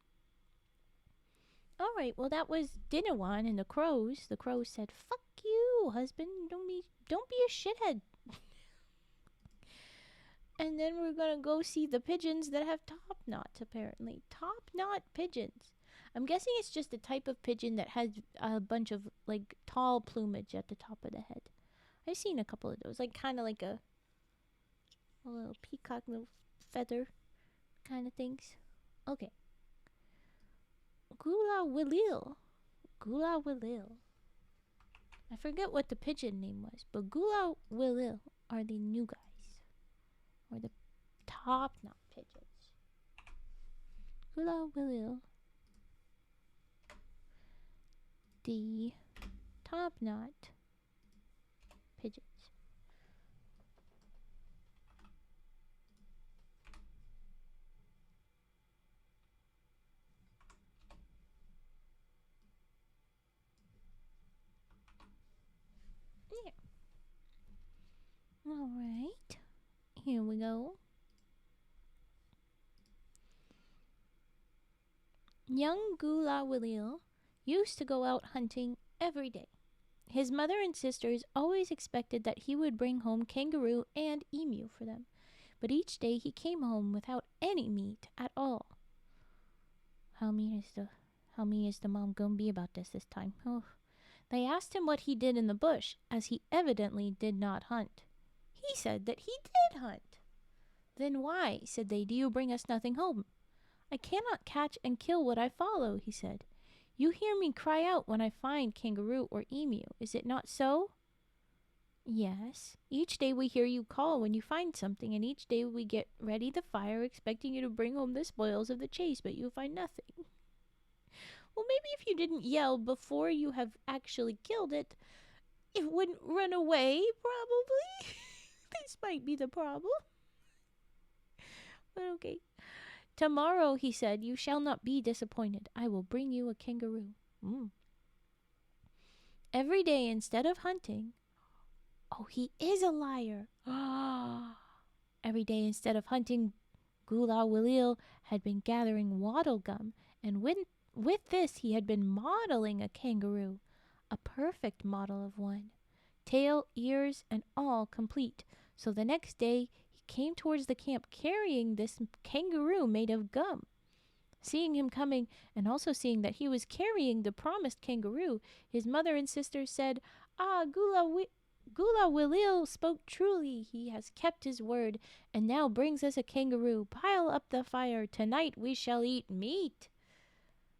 Alright, well that was Dinewan and the crows. The crows said, fuck you, husband. Don't be a shithead. And then we're gonna go see the pigeons that have Topknot, apparently. Topknot pigeons. I'm guessing it's just a type of pigeon that has a bunch of, like, tall plumage at the top of the head. I've seen a couple of those. Like, kind of like a little peacock, little feather kind of things. Okay. Goolahwilleel. Goolahwilleel. I forget what the pigeon name was, but Goolahwilleel are the new guys. Or the Topknot pigeons. Goolahwilleel. The Topknot pigeons. Yeah. All right. Here we go. Young Goolahwilleel used to go out hunting every day. His mother and sisters always expected that he would bring home kangaroo and emu for them, but each day he came home without any meat at all. How mean is the mom gonna be about this time? Oh. They asked him what he did in the bush, as he evidently did not hunt. He said that he did hunt. Then why, said they, do you bring us nothing home? I cannot catch and kill what I follow, he said. You hear me cry out when I find kangaroo or emu, is it not so? Yes. Each day we hear you call when you find something, and each day we get ready the fire expecting you to bring home the spoils of the chase, but you find nothing. Well, maybe if you didn't yell before you have actually killed it, it wouldn't run away, probably. This might be the problem. But okay. Tomorrow, he said, you shall not be disappointed. I will bring you a kangaroo. Every day, instead of hunting... Oh, he is a liar. Every day, instead of hunting, Goolahwilleel had been gathering wattle gum, and with this he had been modeling a kangaroo, a perfect model of one, tail, ears, and all complete. So the next day he came towards the camp carrying this kangaroo made of gum. Seeing him coming, and also seeing that he was carrying the promised kangaroo, his mother and sisters said, Goolahwilleel spoke truly. He has kept his word, and now brings us a kangaroo. Pile up the fire. Tonight we shall eat meat.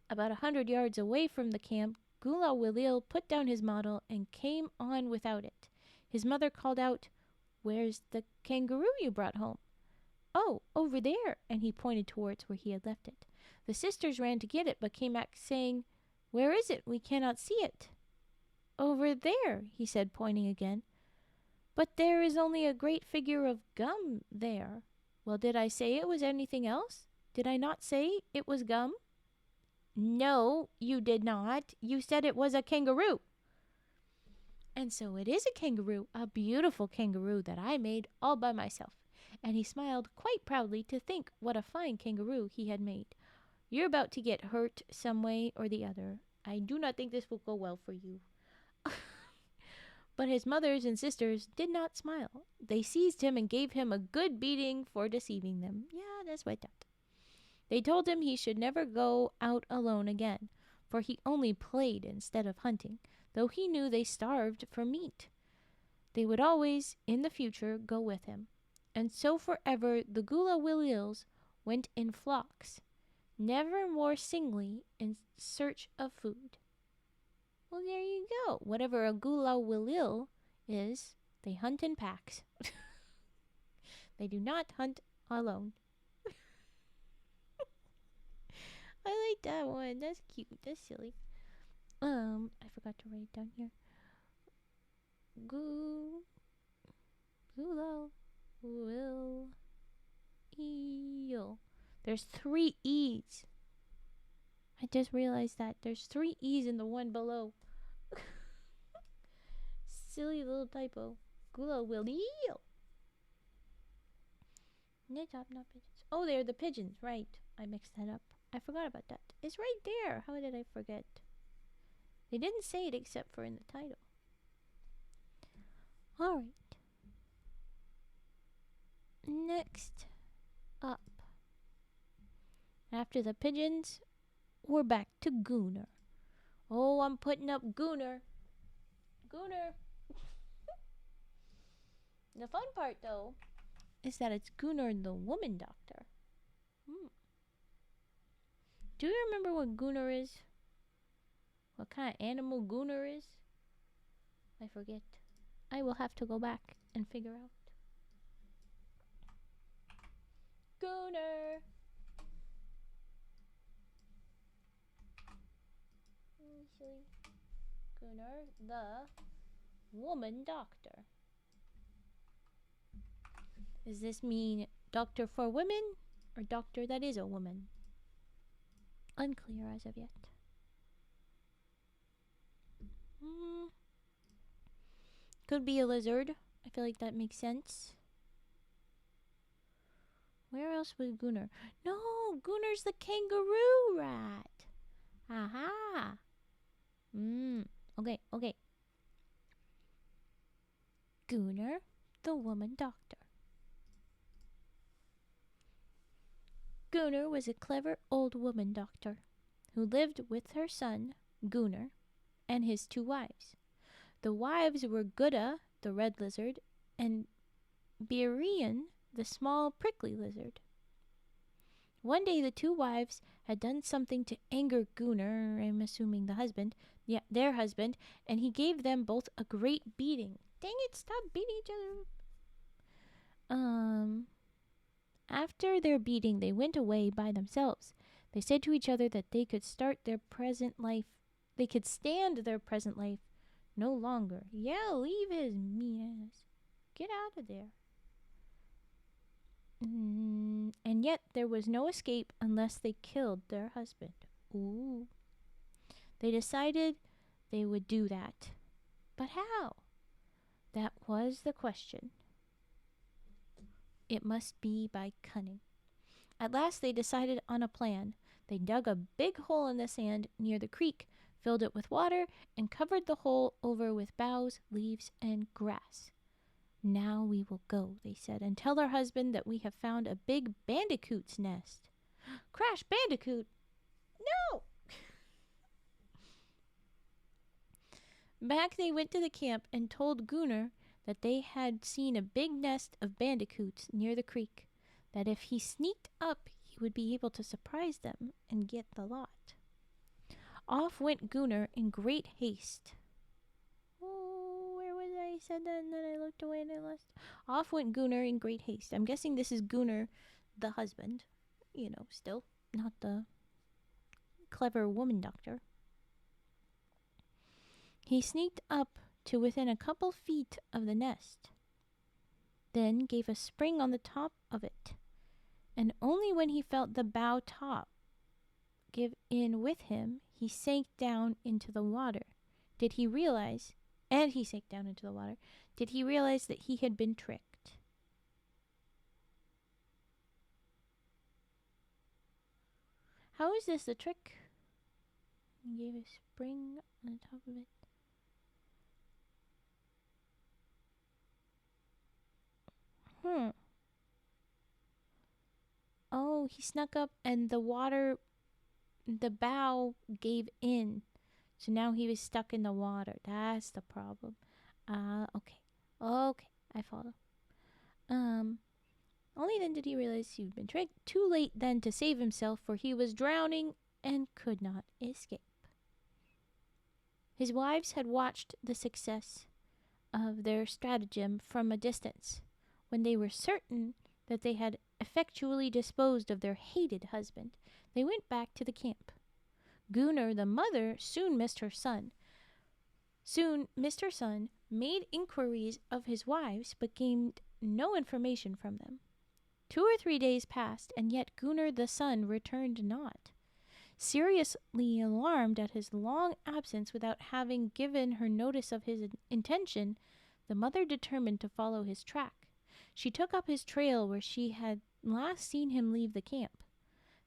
About 100 yards away from the camp, Goolahwilleel put down his model and came on without it. His mother called out, Where's the kangaroo you brought home? Oh, over there, and he pointed towards where he had left it. The sisters ran to get it, but came back saying, Where is it? We cannot see it. Over there, he said, pointing again. But there is only a great figure of gum there. Well, did I say it was anything else? Did I not say it was gum? No, you did not. You said it was a kangaroo. And so it is a kangaroo, a beautiful kangaroo that I made all by myself. And he smiled quite proudly to think what a fine kangaroo he had made. You're about to get hurt some way or the other. I do not think this will go well for you. But his mothers and sisters did not smile. They seized him and gave him a good beating for deceiving them. Yeah, that's what I thought. They told him he should never go out alone again, for he only played instead of hunting, though he knew they starved for meat. They would always, in the future, go with him. And so forever the Goolahwilleels went in flocks, never more singly in search of food. Well, there you go. Whatever a Goolahwilleel is, they hunt in packs. They do not hunt alone. I like that one. That's cute. That's silly. I forgot to write it down here. Goolahwilleel. There's 3 E's. I just realized that. There's 3 E's in the one below. Silly little typo. Goolahwilleel. Not pigeons. Oh, they're the pigeons. Right. I mixed that up. I forgot about that. It's right there. How did I forget? They didn't say it except for in the title. Alright. Next up. After the pigeons, we're back to Goonur. Oh, I'm putting up Goonur. Goonur. The fun part, though, is that it's Goonur the woman doctor. Do you remember what Goonur is? What kind of animal Goonur is? I forget. I will have to go back and figure out. Goonur. Let me see. Goonur the woman doctor. Does this mean doctor for women or doctor that is a woman? Unclear as of yet. Could be a lizard. I feel like that makes sense. Where else was Goonur? No, Goonur's the kangaroo rat. Aha. Okay. Goonur, the woman doctor. Goonur was a clever old woman doctor who lived with her son, Goonur, and his 2 wives. The wives were Gooddah, the red lizard, and Wirreenun, the small prickly lizard. One day the 2 wives had done something to anger Goonur, I'm assuming the husband, their husband, and he gave them both a great beating. Dang it, stop beating each other. After their beating, they went away by themselves. They said to each other that they could stand their present life no longer. Yeah, leave his mean ass. Get out of there. And yet there was no escape unless they killed their husband. Ooh. They decided they would do that. But how? That was the question. It must be by cunning. At last they decided on a plan. They dug a big hole in the sand near the creek, filled it with water, and covered the hole over with boughs, leaves, and grass. Now we will go, they said, and tell our husband that we have found a big bandicoot's nest. Crash Bandicoot! No! Back they went to the camp and told Goonur that they had seen a big nest of bandicoots near the creek, that if he sneaked up, he would be able to surprise them and get the lot. Off went Goonur in great haste. Oh, where was I? I said that and then I looked away and I lost. Off went Goonur in great haste. I'm guessing this is Goonur, the husband. You know, still, not the clever woman doctor. He sneaked up to within a couple feet of the nest, then gave a spring on the top of it, and only when he felt the bough top give in with him, he sank down into the water. Did he realize that he had been tricked? How is this the trick? He gave a spring on the top of it. Oh, he snuck up and the bough gave in. So now he was stuck in the water. That's the problem. Okay, I follow. Only then did he realize he'd been tricked. Too late then to save himself, for he was drowning and could not escape. His wives had watched the success of their stratagem from a distance. When they were certain that they had effectually disposed of their hated husband, they went back to the camp. Goonur, the mother, soon missed her son, made inquiries of his wives, but gained no information from them. 2 or 3 days passed, and yet Goonur the son returned not. Seriously alarmed at his long absence without having given her notice of his intention, the mother determined to follow his track. She took up his trail where she had last seen him leave the camp.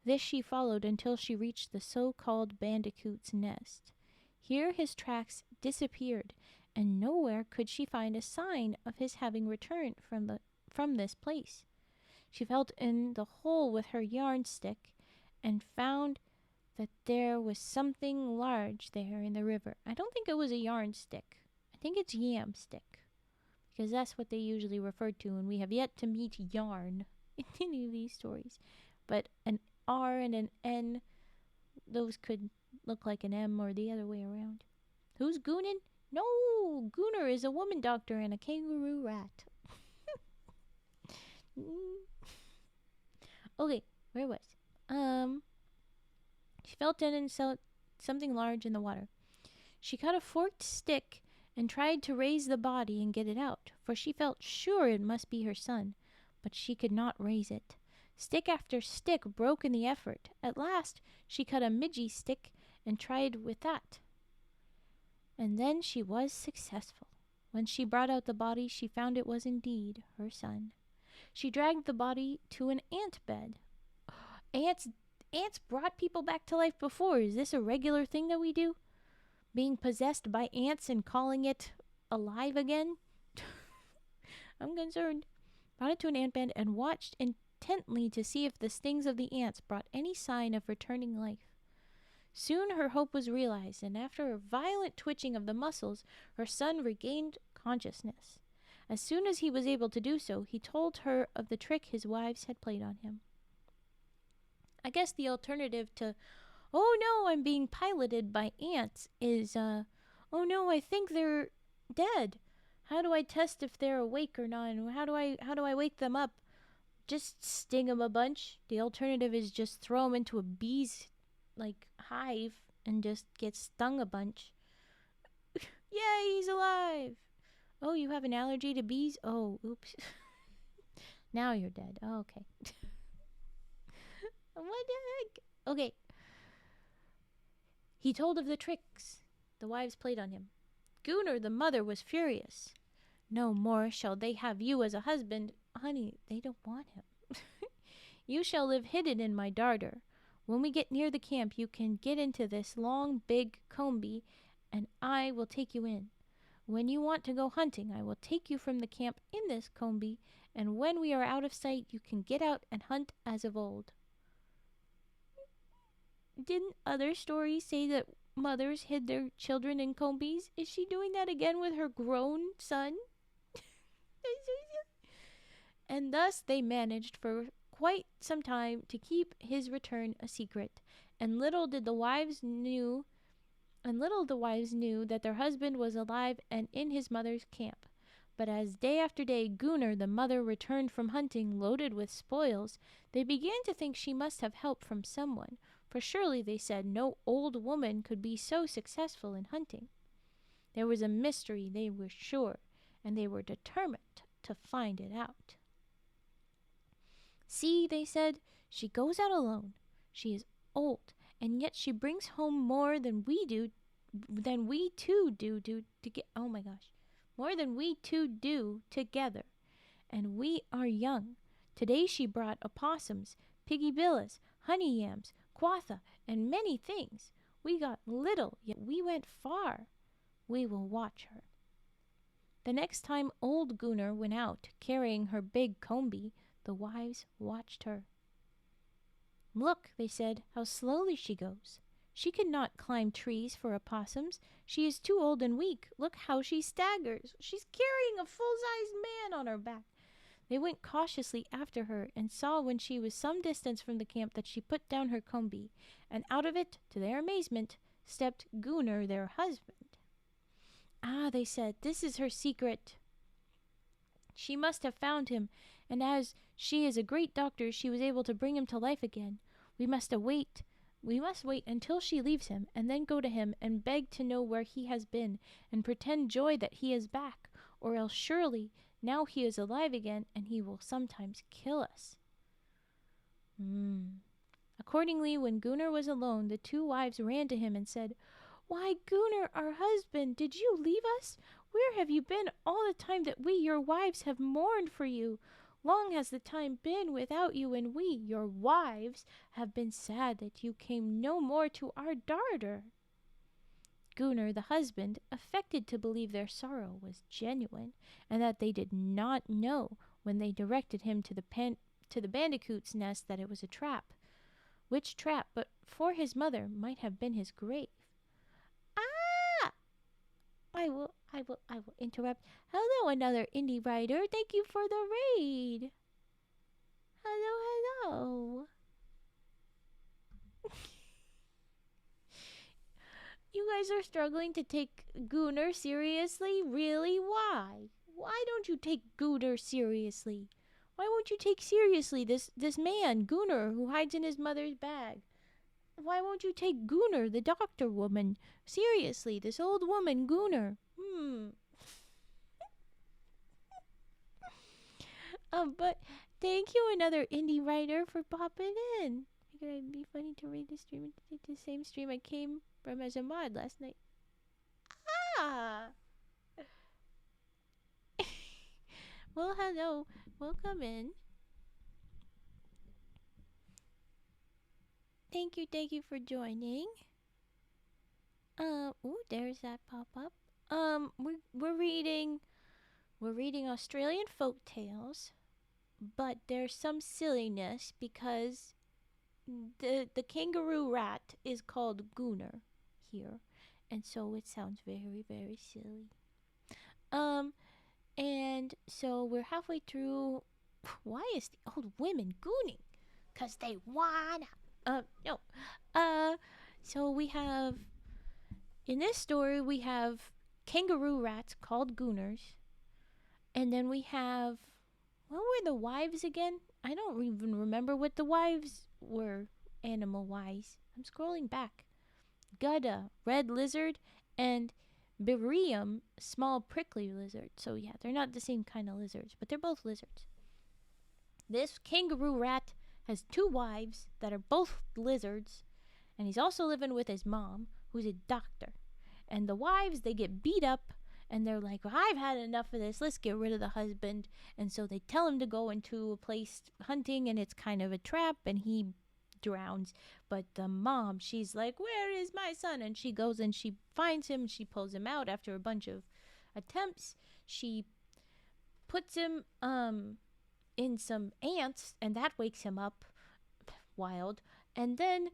This she followed until she reached the so-called bandicoot's nest. Here his tracks disappeared, and nowhere could she find a sign of his having returned from this place. She felt in the hole with her yarn stick and found that there was something large there in the river. I don't think it was a yarn stick. I think it's yam stick, because that's what they usually refer to, and we have yet to meet yarn in any of these stories. But an R and an N, those could look like an M or the other way around. Who's Goonin? No, Goonur is a woman doctor and a kangaroo rat. Okay, where was? She felt in and saw something large in the water. She caught a forked stick and tried to raise the body and get it out, for she felt sure it must be her son, but she could not raise it. Stick after stick broke in the effort. At last she cut a midgy stick and tried with that. And then she was successful. When she brought out the body, she found it was indeed her son. She dragged the body to an ant bed. Ants brought people back to life before. Is this a regular thing that we do? Being possessed by ants and calling it alive again? I'm concerned. Brought it to an ant bed and watched intently to see if the stings of the ants brought any sign of returning life. Soon her hope was realized, and after a violent twitching of the muscles, her son regained consciousness. As soon as he was able to do so, he told her of the trick his wives had played on him. I guess the alternative to, "Oh no, I'm being piloted by ants," is, "Oh no, I think they're dead. How do I test if they're awake or not? And how do I wake them up? Just sting them a bunch." The alternative is just throw them into a bee's hive and just get stung a bunch. Yay, he's alive. Oh, you have an allergy to bees? Oh, oops. Now you're dead. Oh, okay. What the heck? Okay. He told of the tricks the wives played on him. Goonur, the mother, was furious. "No more shall they have you as a husband." Honey, they don't want him. "You shall live hidden in my darter. When we get near the camp, you can get into this long, big combie, and I will take you in. When you want to go hunting, I will take you from the camp in this combie, and when we are out of sight, you can get out and hunt as of old." Didn't other stories say that mothers hid their children in combies? Is she doing that again with her grown son? And thus they managed for quite some time to keep his return a secret, and little the wives knew that their husband was alive and in his mother's camp. But as day after day Goonur, the mother, returned from hunting loaded with spoils, they began to think she must have help from someone, for surely, they said, no old woman could be so successful in hunting. There was a mystery, they were sure, and they were determined to find it out. "See," they said, "she goes out alone. She is old, and yet she brings home more than we two do together. And we are young. Today she brought opossums, piggy billas, honey yams, quatha, and many things. We got little, yet we went far. We will watch her." The next time old Goonur went out, carrying her big combie, the wives watched her. "Look," they said, "how slowly she goes. She could not climb trees for opossums. She is too old and weak. Look how she staggers. She's carrying a full-sized man on her back." They went cautiously after her and saw when she was some distance from the camp that she put down her combie, and out of it, to their amazement, stepped Goonur, their husband. "Ah," they said, "this is her secret. She must have found him, and as she is a great doctor, she was able to bring him to life again. We must wait until she leaves him, and then go to him and beg to know where he has been, and pretend joy that he is back, or else surely now he is alive again, and he will sometimes kill us." Accordingly, when Goonur was alone, the two wives ran to him and said, "Why, Goonur, our husband, did you leave us? Where have you been all the time that we, your wives, have mourned for you? Long has the time been without you, and we, your wives, have been sad that you came no more to our darter." Goonur, the husband, affected to believe their sorrow was genuine, and that they did not know when they directed him to the bandicoot's nest that it was a trap, which trap, but for his mother, might have been his grave. "Ah! I will interrupt. Hello, another indie writer. Thank you for the raid. Hello. You guys are struggling to take Goonur seriously? Really? Why? Why don't you take Goonur seriously? Why won't you take seriously this man, Goonur, who hides in his mother's bag? Why won't you take Goonur, the doctor woman, seriously? This old woman, Goonur. But thank you, another indie writer, for popping in. I figured it'd be funny to read the stream and take the same stream I came from as a mod last night. Ah! Well, hello. Welcome in. Thank you for joining. Ooh, there's that pop-up. We're reading We're reading Australian folk tales, but there's some silliness because the kangaroo rat is called Goonur here, and so it sounds very, very silly. And so we're halfway through. Why is the old women gooning? 'Cause they wanna. No. So we have, in this story, we have kangaroo rats called Gooners. And then we have, what were the wives again? I don't even remember what the wives were, animal-wise. I'm scrolling back. Guddah, red lizard, and Beeargah, small prickly lizard. So yeah, they're not the same kind of lizards, but they're both lizards. This kangaroo rat has 2 wives that are both lizards, and he's also living with his mom, who's a doctor. And the wives, they get beat up, and they're like, well, I've had enough of this, let's get rid of the husband. And so they tell him to go into a place hunting, and it's kind of a trap, and he drowns. But the mom, she's like, where is my son? And she goes and she finds him, she pulls him out after a bunch of attempts. She puts him in some ants, and that wakes him up wild. And then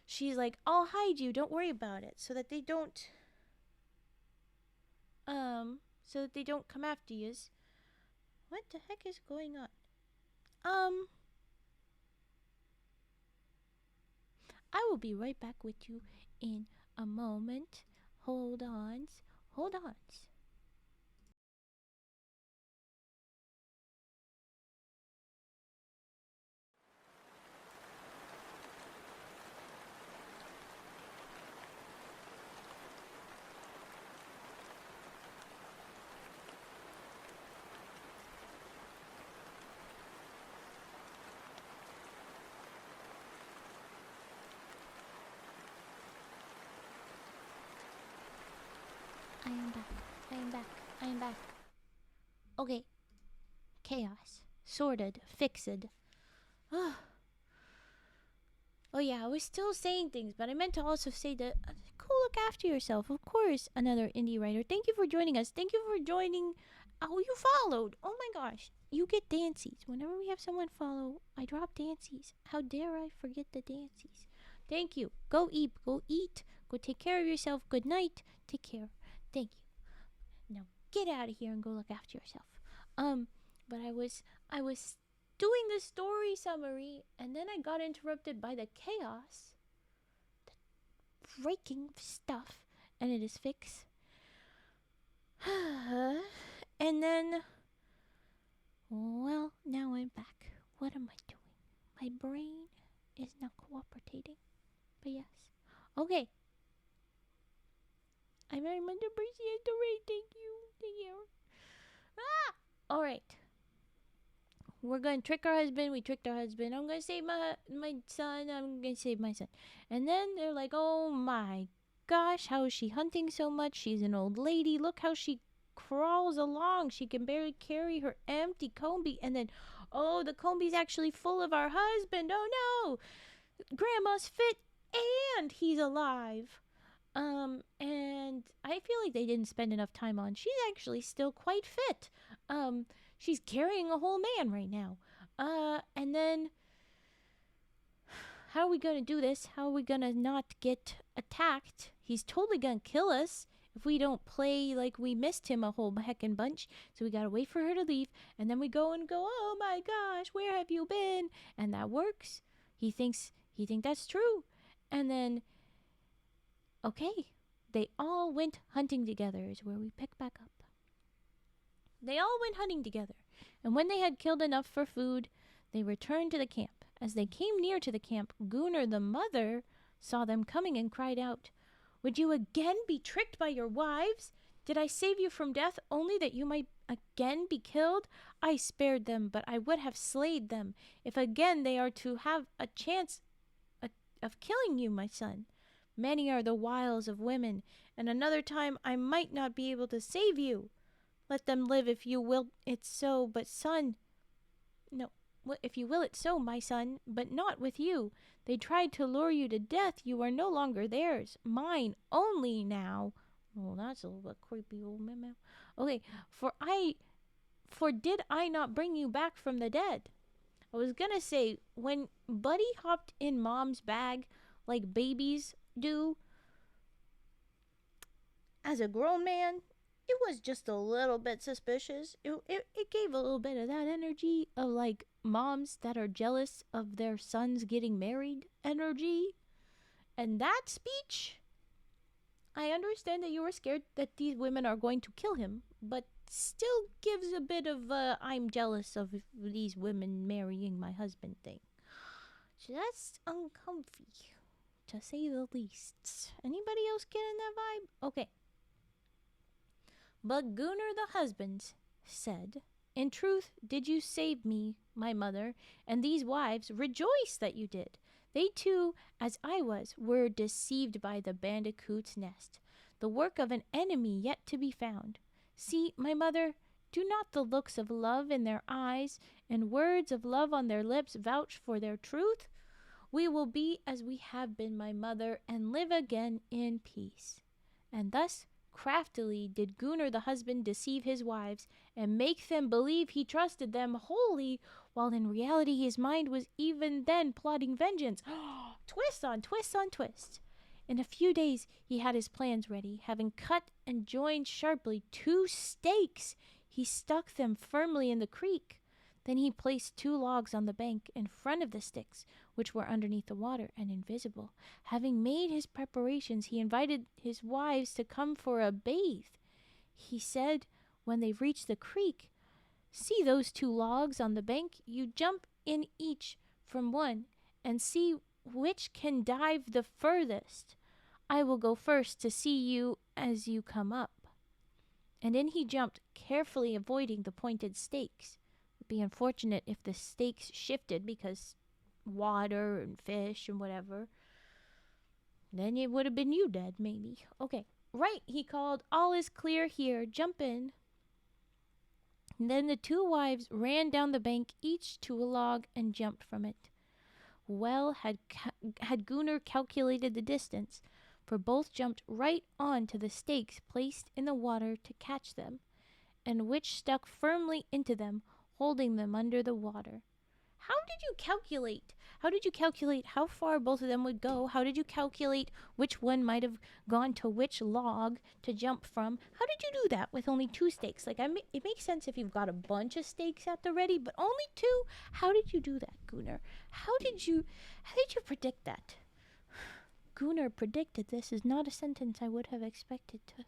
she's like, I'll hide you, don't worry about it, so that they don't come after you. What the heck is going on? I will be right back with you in a moment. Hold on. I am back. Okay. Chaos. Sorted. Fixed. Oh yeah, I was still saying things, but I meant to also say that go look after yourself. Of course, another indie writer. Thank you for joining us. Thank you for joining. Oh, you followed. Oh my gosh. You get dances. Whenever we have someone follow, I drop dances. How dare I forget the dances? Thank you. Go eat. Go take care of yourself. Good night. Take care. Thank you. Now get out of here and go look after yourself. But I was doing the story summary, and then I got interrupted by the chaos, the breaking stuff, and it is fixed. And then, well, now I'm back. What am I doing? My brain is not cooperating. But yes. Okay. I very much appreciate the raid. Thank you. Alright. We're going to trick our husband. We tricked our husband. I'm going to save my son. I'm going to save my son. And then they're like, oh my gosh, how is she hunting so much? She's an old lady. Look how she crawls along. She can barely carry her empty combie. And then, oh, the combie's actually full of our husband. Oh no. Grandma's fit and he's alive. And I feel like they didn't spend enough time on. She's actually still quite fit. She's carrying a whole man right now. And then, how are we gonna do this? How are we gonna not get attacked? He's totally gonna kill us if we don't play like we missed him a whole heckin' bunch. So we gotta wait for her to leave, and then we go, oh my gosh, where have you been? And that works. He thinks that's true. And then, okay, they all went hunting together is where we pick back up. They all went hunting together, and when they had killed enough for food, they returned to the camp. As they came near to the camp, Goonur the mother saw them coming and cried out, would you again be tricked by your wives? Did I save you from death only that you might again be killed? I spared them, but I would have slayed them, if again they are to have a chance of killing you, my son. Many are the wiles of women, and another time I might not be able to save you. Let them live if you will it so, but son... No, if you will it so, my son, but not with you. They tried to lure you to death. You are no longer theirs. Mine only now. Oh, that's a little bit creepy, old memo. Okay, for I for did I not bring you back from the dead? I was gonna say, when Buddy hopped in Mom's bag like babies do, as a grown man, it was just a little bit suspicious. It gave a little bit of that energy of like moms that are jealous of their sons getting married energy. And that speech, I understand that you were scared that these women are going to kill him, but still gives a bit of I'm jealous of these women marrying my husband thing. So that's uncomfy, to say the least. Anybody else getting that vibe? Okay. But Goonur the husband said, in truth did you save me, my mother, and these wives rejoice that you did. They too, as I was, were deceived by the bandicoot's nest, the work of an enemy yet to be found. See, my mother, do not the looks of love in their eyes and words of love on their lips vouch for their truth? We will be as we have been, my mother, and live again in peace. And thus craftily did Goonur the husband deceive his wives and make them believe he trusted them wholly, while in reality his mind was even then plotting vengeance. Twist on twist on twist. In a few days he had his plans ready. Having cut and joined sharply 2 stakes, he stuck them firmly in the creek. Then he placed 2 logs on the bank in front of the sticks, which were underneath the water and invisible. Having made his preparations, he invited his wives to come for a bathe. He said, when they reached the creek, see those 2 logs on the bank? You jump in each from one and see which can dive the furthest. I will go first to see you as you come up. And in he jumped, carefully avoiding the pointed stakes. It would be unfortunate if the stakes shifted because water and fish and whatever. Then it would have been you dead, maybe. Okay, right, he called, all is clear here, jump in. And then the 2 wives ran down the bank, each to a log, and jumped from it. Well had Goonur calculated the distance, for both jumped right on to the stakes placed in the water to catch them, and which stuck firmly into them, holding them under the water. How did you calculate? How did you calculate how far both of them would go? How did you calculate which one might have gone to which log to jump from? How did you do that with only 2 stakes? Like, it makes sense if you've got a bunch of stakes at the ready, but only 2? How did you do that, Goonur? How did you predict that? Goonur predicted this is not a sentence I would have expected to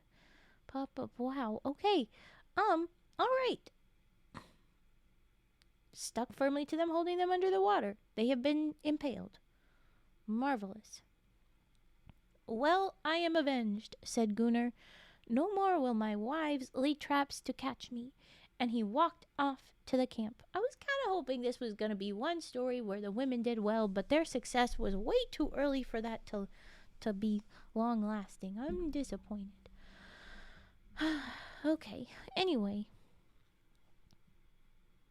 pop up. Wow. Okay. All right. Stuck firmly to them, holding them under the water. They have been impaled. Marvelous. Well, I am avenged, said Goonur. No more will my wives lay traps to catch me. And he walked off to the camp. I was kind of hoping this was going to be one story where the women did well, but their success was way too early for that to be long-lasting. I'm disappointed. Okay, anyway.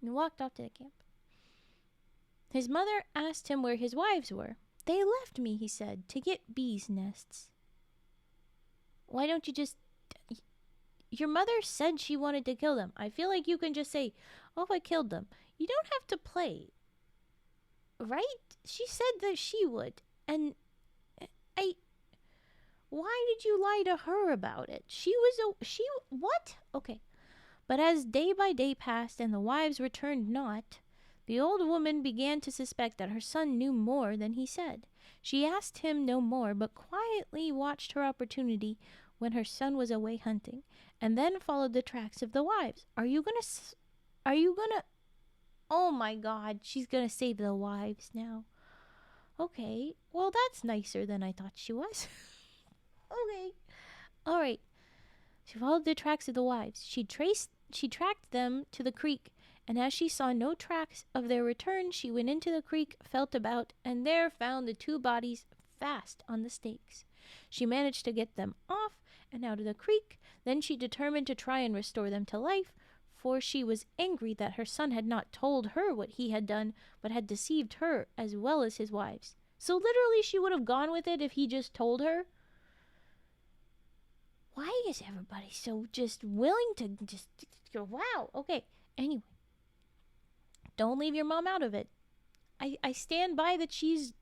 He walked off to the camp. His mother asked him where his wives were. They left me, he said, to get bees' nests. Why don't you just... Your mother said she wanted to kill them. I feel like you can just say, oh, I killed them. You don't have to play. Right? She said that she would. And why did you lie to her about it? What? Okay. But as day by day passed and the wives returned not, the old woman began to suspect that her son knew more than he said. She asked him no more, but quietly watched her opportunity when her son was away hunting, and then followed the tracks of the wives. Are you gonna, oh my God, she's gonna save the wives now. Okay, well that's nicer than I thought she was. Okay, all right. She followed the tracks of the wives. She tracked them to the creek, and as she saw no tracks of their return, she went into the creek, felt about, and there found the 2 bodies fast on the stakes. She managed to get them off and out of the creek. Then she determined to try and restore them to life, for she was angry that her son had not told her what he had done, but had deceived her as well as his wives. So literally she would have gone with it if he just told her. Why is everybody so just willing to just go, wow, okay. Anyway, don't leave your mom out of it. I stand by that she's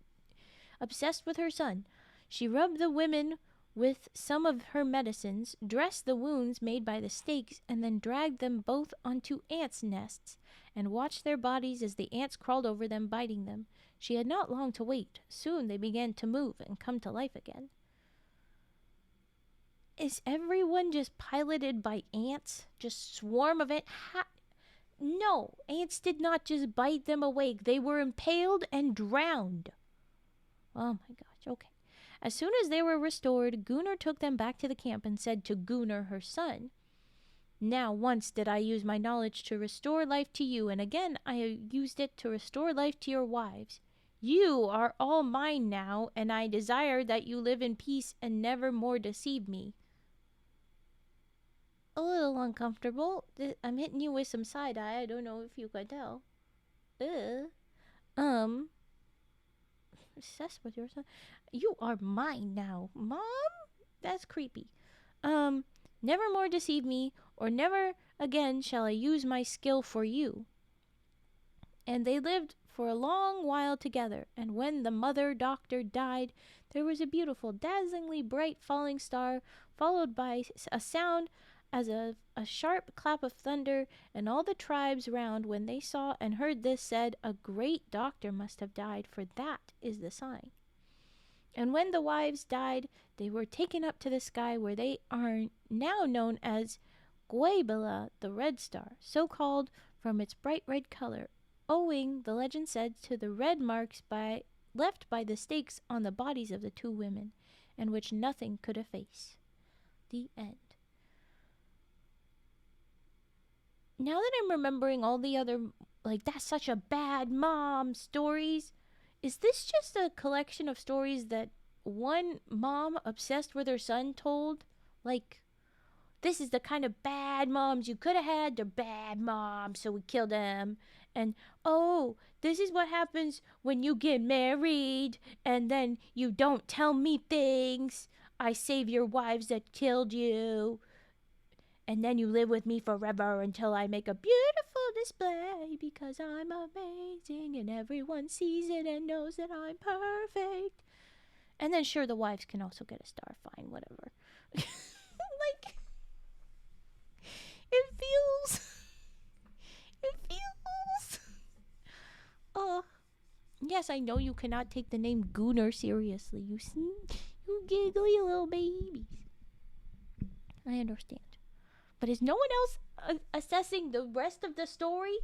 obsessed with her son. She rubbed the women with some of her medicines, dressed the wounds made by the stakes, and then dragged them both onto ants' nests and watched their bodies as the ants crawled over them, biting them. She had not long to wait. Soon they began to move and come to life again. Is everyone just piloted by ants? Just swarm of ants? No, ants did not just bite them awake. They were impaled and drowned. Oh my gosh, okay. As soon as they were restored, Goonur took them back to the camp and said to Goonur, her son, "Now once did I use my knowledge to restore life to you, and again I used it to restore life to your wives. You are all mine now, and I desire that you live in peace and never more deceive me." A little uncomfortable. I'm hitting you with some side-eye. I don't know if you could tell. Obsessed with your son. You are mine now, Mom? That's creepy. Never more deceive me, or never again shall I use my skill for you. And they lived for a long while together, and when the mother doctor died, there was a beautiful, dazzlingly bright falling star, followed by a sound as a sharp clap of thunder, and all the tribes round, when they saw and heard this, said, "A great doctor must have died, for that is the sign." And when the wives died, they were taken up to the sky, where they are now known as Gwaybala, the red star, so called from its bright red color, owing, the legend said, to the red marks left by the stakes on the bodies of the two women, and which nothing could efface. The end. Now that I'm remembering all the other, that's such a bad mom stories, is this just a collection of stories that one mom obsessed with her son told? This is the kind of bad moms you could have had. They're bad moms, so we killed them. And, oh, this is what happens when you get married, and then you don't tell me things. I save your wives that killed you. And then you live with me forever until I make a beautiful display, because I'm amazing and everyone sees it and knows that I'm perfect. And then sure, the wives can also get a star, fine, whatever. It feels oh, yes, I know you cannot take the name Goonur seriously, you giggly little babies. I understand. But is no one else assessing the rest of the story?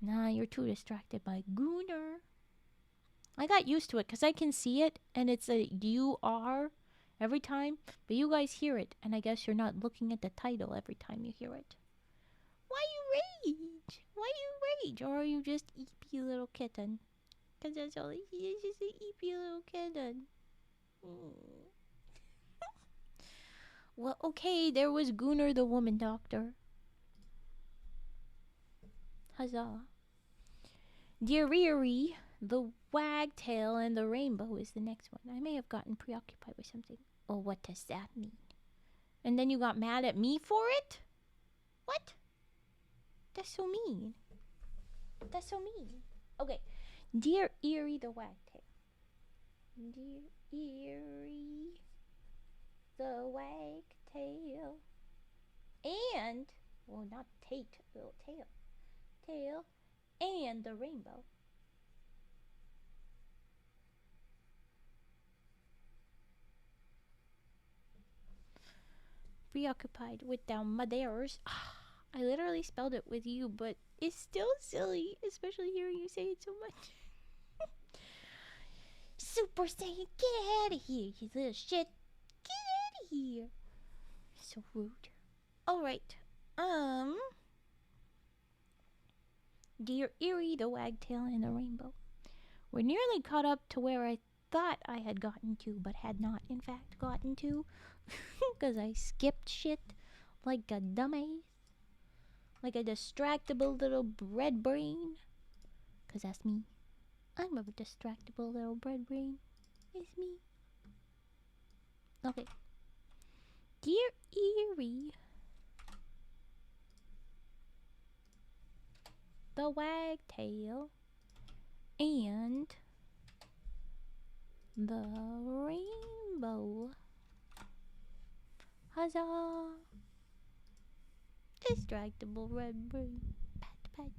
Nah, you're too distracted by Goonur. I got used to it because I can see it, and it's a U-R every time, but you guys hear it, and I guess you're not looking at the title every time you hear it. Why you rage? Why you rage? Or are you just eepy little kitten? Because that's all he is, just an eepy little kitten. Well, okay, there was Goonur the woman doctor. Huzzah. Dinewan, the Wagtail, and the Rainbow is the next one. I may have gotten preoccupied with something. Oh, what does that mean? And then you got mad at me for it? What? That's so mean. That's so mean. Okay. Dinewan the Wagtail. Dinewan the Wagtail. And, well, not Tate, little tail. Tail. And the Rainbow. Preoccupied with their mothers. I literally spelled it with you, but it's still silly, especially hearing you say it so much. Super Saiyan, get out of here, you little shit. Get out of here. So rude. Alright. Dinewan the Wagtail and the Rainbow. We're nearly caught up to where I thought I had gotten to, but had not, in fact, gotten to. Because I skipped shit like a dumbass. Like a distractible little bread brain. Because that's me. I'm a distractible little bread brain. It's me. Okay. Dinewan the Wagtail and the rainbow. Huzzah! Distractible red bird. Pat, pat.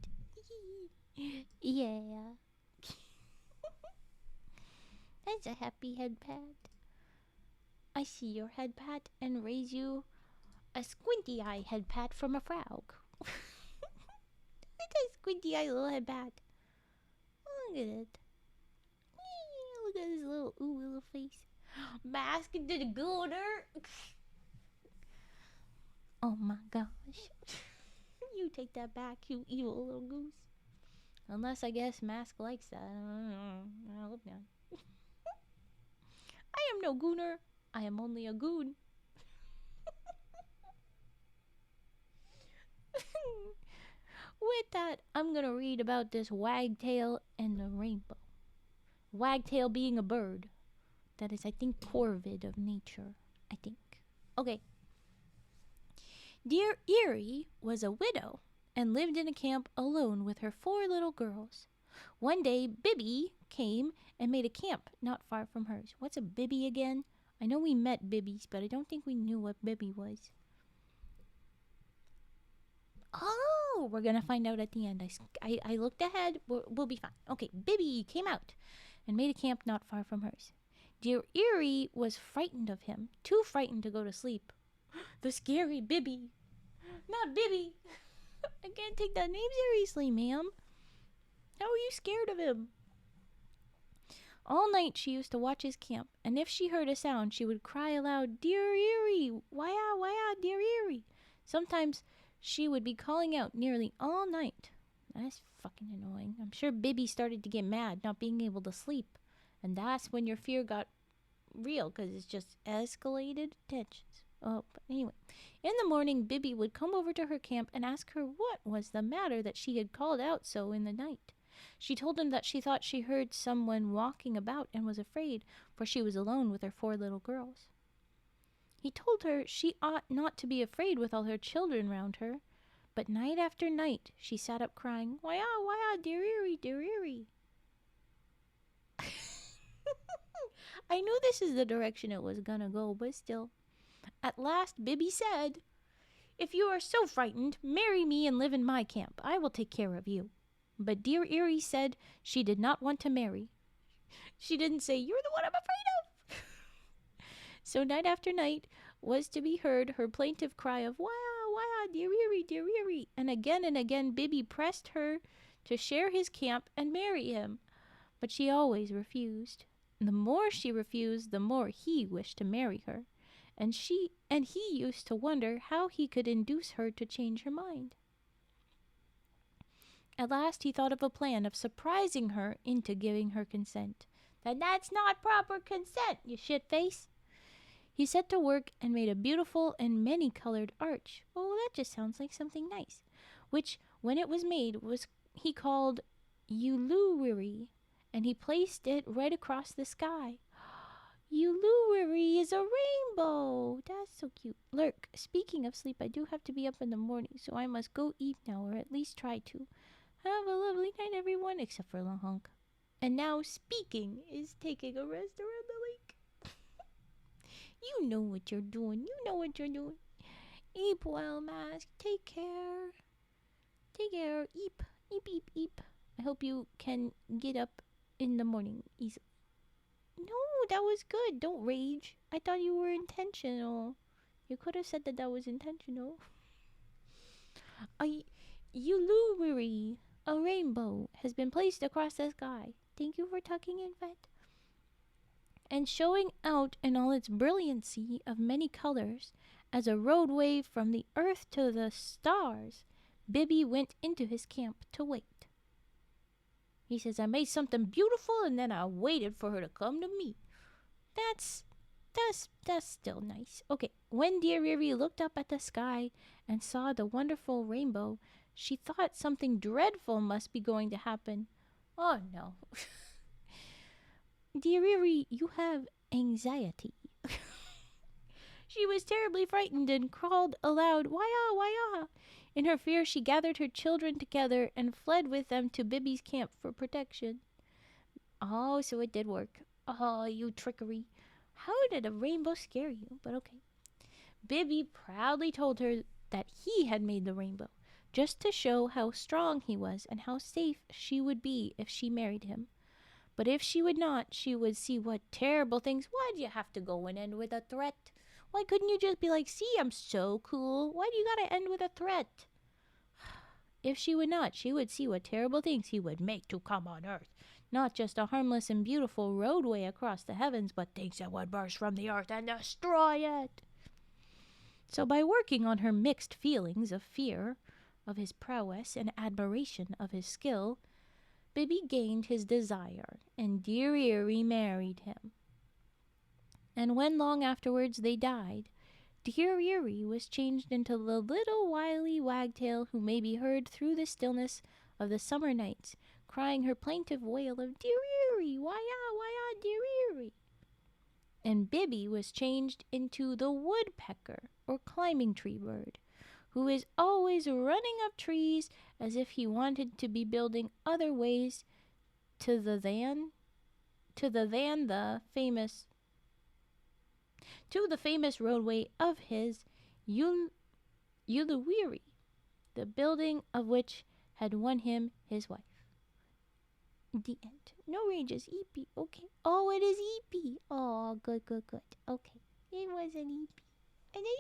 Yeah. That's a happy head pat. I see your head pat and raise you a squinty eye head pat from a frog. It's a squinty eye little head pat. Look at it. Look at his little face. Mask into the Goonur. Oh my gosh. You take that back, you evil little goose. Unless I guess Mask likes that. I hope not. I am no Goonur. I am only a goon. With that, I'm gonna read about this Wagtail and the rainbow. Wagtail being a bird. That is, I think, corvid of nature. I think. Okay. Deereeree was a widow and lived in a camp alone with her 4 little girls. One day, Bibby came and made a camp not far from hers. What's a Bibby again? I know we met Bibbies, but I don't think we knew what Bibby was. Oh, we're going to find out at the end. I looked ahead. We'll be fine. Okay, Bibby came out and made a camp not far from hers. Deereeree was frightened of him, too frightened to go to sleep. The scary Bibby. Not Bibby. I can't take that name seriously, ma'am. How are you scared of him? All night she used to watch his camp, and if she heard a sound, she would cry aloud, Deereeree, waya, waya, Deereeree. Sometimes she would be calling out nearly all night. That's fucking annoying. I'm sure Bibby started to get mad, not being able to sleep. And that's when your fear got real, because it's just escalated tensions. Oh, but anyway. In the morning, Bibby would come over to her camp and ask her what was the matter that she had called out so in the night. She told him that she thought she heard someone walking about and was afraid, for she was alone with her 4 little girls. He told her she ought not to be afraid with all her children round her, but night after night she sat up crying, Waya, waya, Deereeree, Deereeree. I knew this is the direction it was gonna go, but still. At last Bibby said, If you are so frightened, marry me and live in my camp. I will take care of you. But Deereeree said she did not want to marry. She didn't say, You're the one I'm afraid of. So night after night was to be heard her plaintive cry of, Waya, waya, Deereeree, Deereeree. And again Bibby pressed her to share his camp and marry him. But she always refused. The more she refused, the more he wished to marry her. And he used to wonder how he could induce her to change her mind. At last he thought of a plan of surprising her into giving her consent. That's not proper consent, you shitface. He set to work and made a beautiful and many-colored arch. Oh, that just sounds like something nice. Which, when it was made, he called Deereeree, and he placed it right across the sky. Deereeree is a rainbow. That's so cute. Lurk, speaking of sleep, I do have to be up in the morning, so I must go eat now, or at least try to. Have a lovely night, everyone, except for Lahonk. And now speaking is taking a rest around the lake. You know what you're doing. You know what you're doing. Eep well, Mask. Take care. Take care. Eep. Eep, eep, eep. I hope you can get up in the morning easily. No, that was good. Don't rage. I thought you were intentional. You could have said that was intentional. Deereeree, a rainbow, has been placed across the sky. Thank you for tucking in, Vet. And showing out in all its brilliancy of many colors, as a roadway from the earth to the stars, Bibby went into his camp to wait. He says, I made something beautiful and then I waited for her to come to me. That's still nice. Okay, when Deereeree looked up at the sky and saw the wonderful rainbow, she thought something dreadful must be going to happen. Oh no. Deereeree, you have anxiety. She was terribly frightened and called aloud, Waya, waya. In her fear, she gathered her children together and fled with them to Bibi's camp for protection. Oh, so it did work. Oh, you trickery. How did a rainbow scare you? But okay. Bibi proudly told her that he had made the rainbow, just to show how strong he was and how safe she would be if she married him. But if she would not, she would see what terrible things. Why'd you have to go and end with a threat? Why couldn't you just be like, see, I'm so cool. Why do you gotta end with a threat? If she would not, she would see what terrible things he would make to come on earth. Not just a harmless and beautiful roadway across the heavens, but things that would burst from the earth and destroy it. So by working on her mixed feelings of fear of his prowess and admiration of his skill, Bibi gained his desire, and Dinewan married him. And when long afterwards they died, Dinewan was changed into the little wily wagtail who may be heard through the stillness of the summer nights, crying her plaintive wail of Dinewan, why-ah, Dinewan. And Bibi was changed into the woodpecker, or climbing tree bird, who is always running up trees as if he wanted to be building other ways to the famous roadway of his Goolahwilleel, the building of which had won him his wife. The end. No rages, Eepy. Okay. Oh, it is Eepy. Oh, good. Okay. It was an Eepy. And then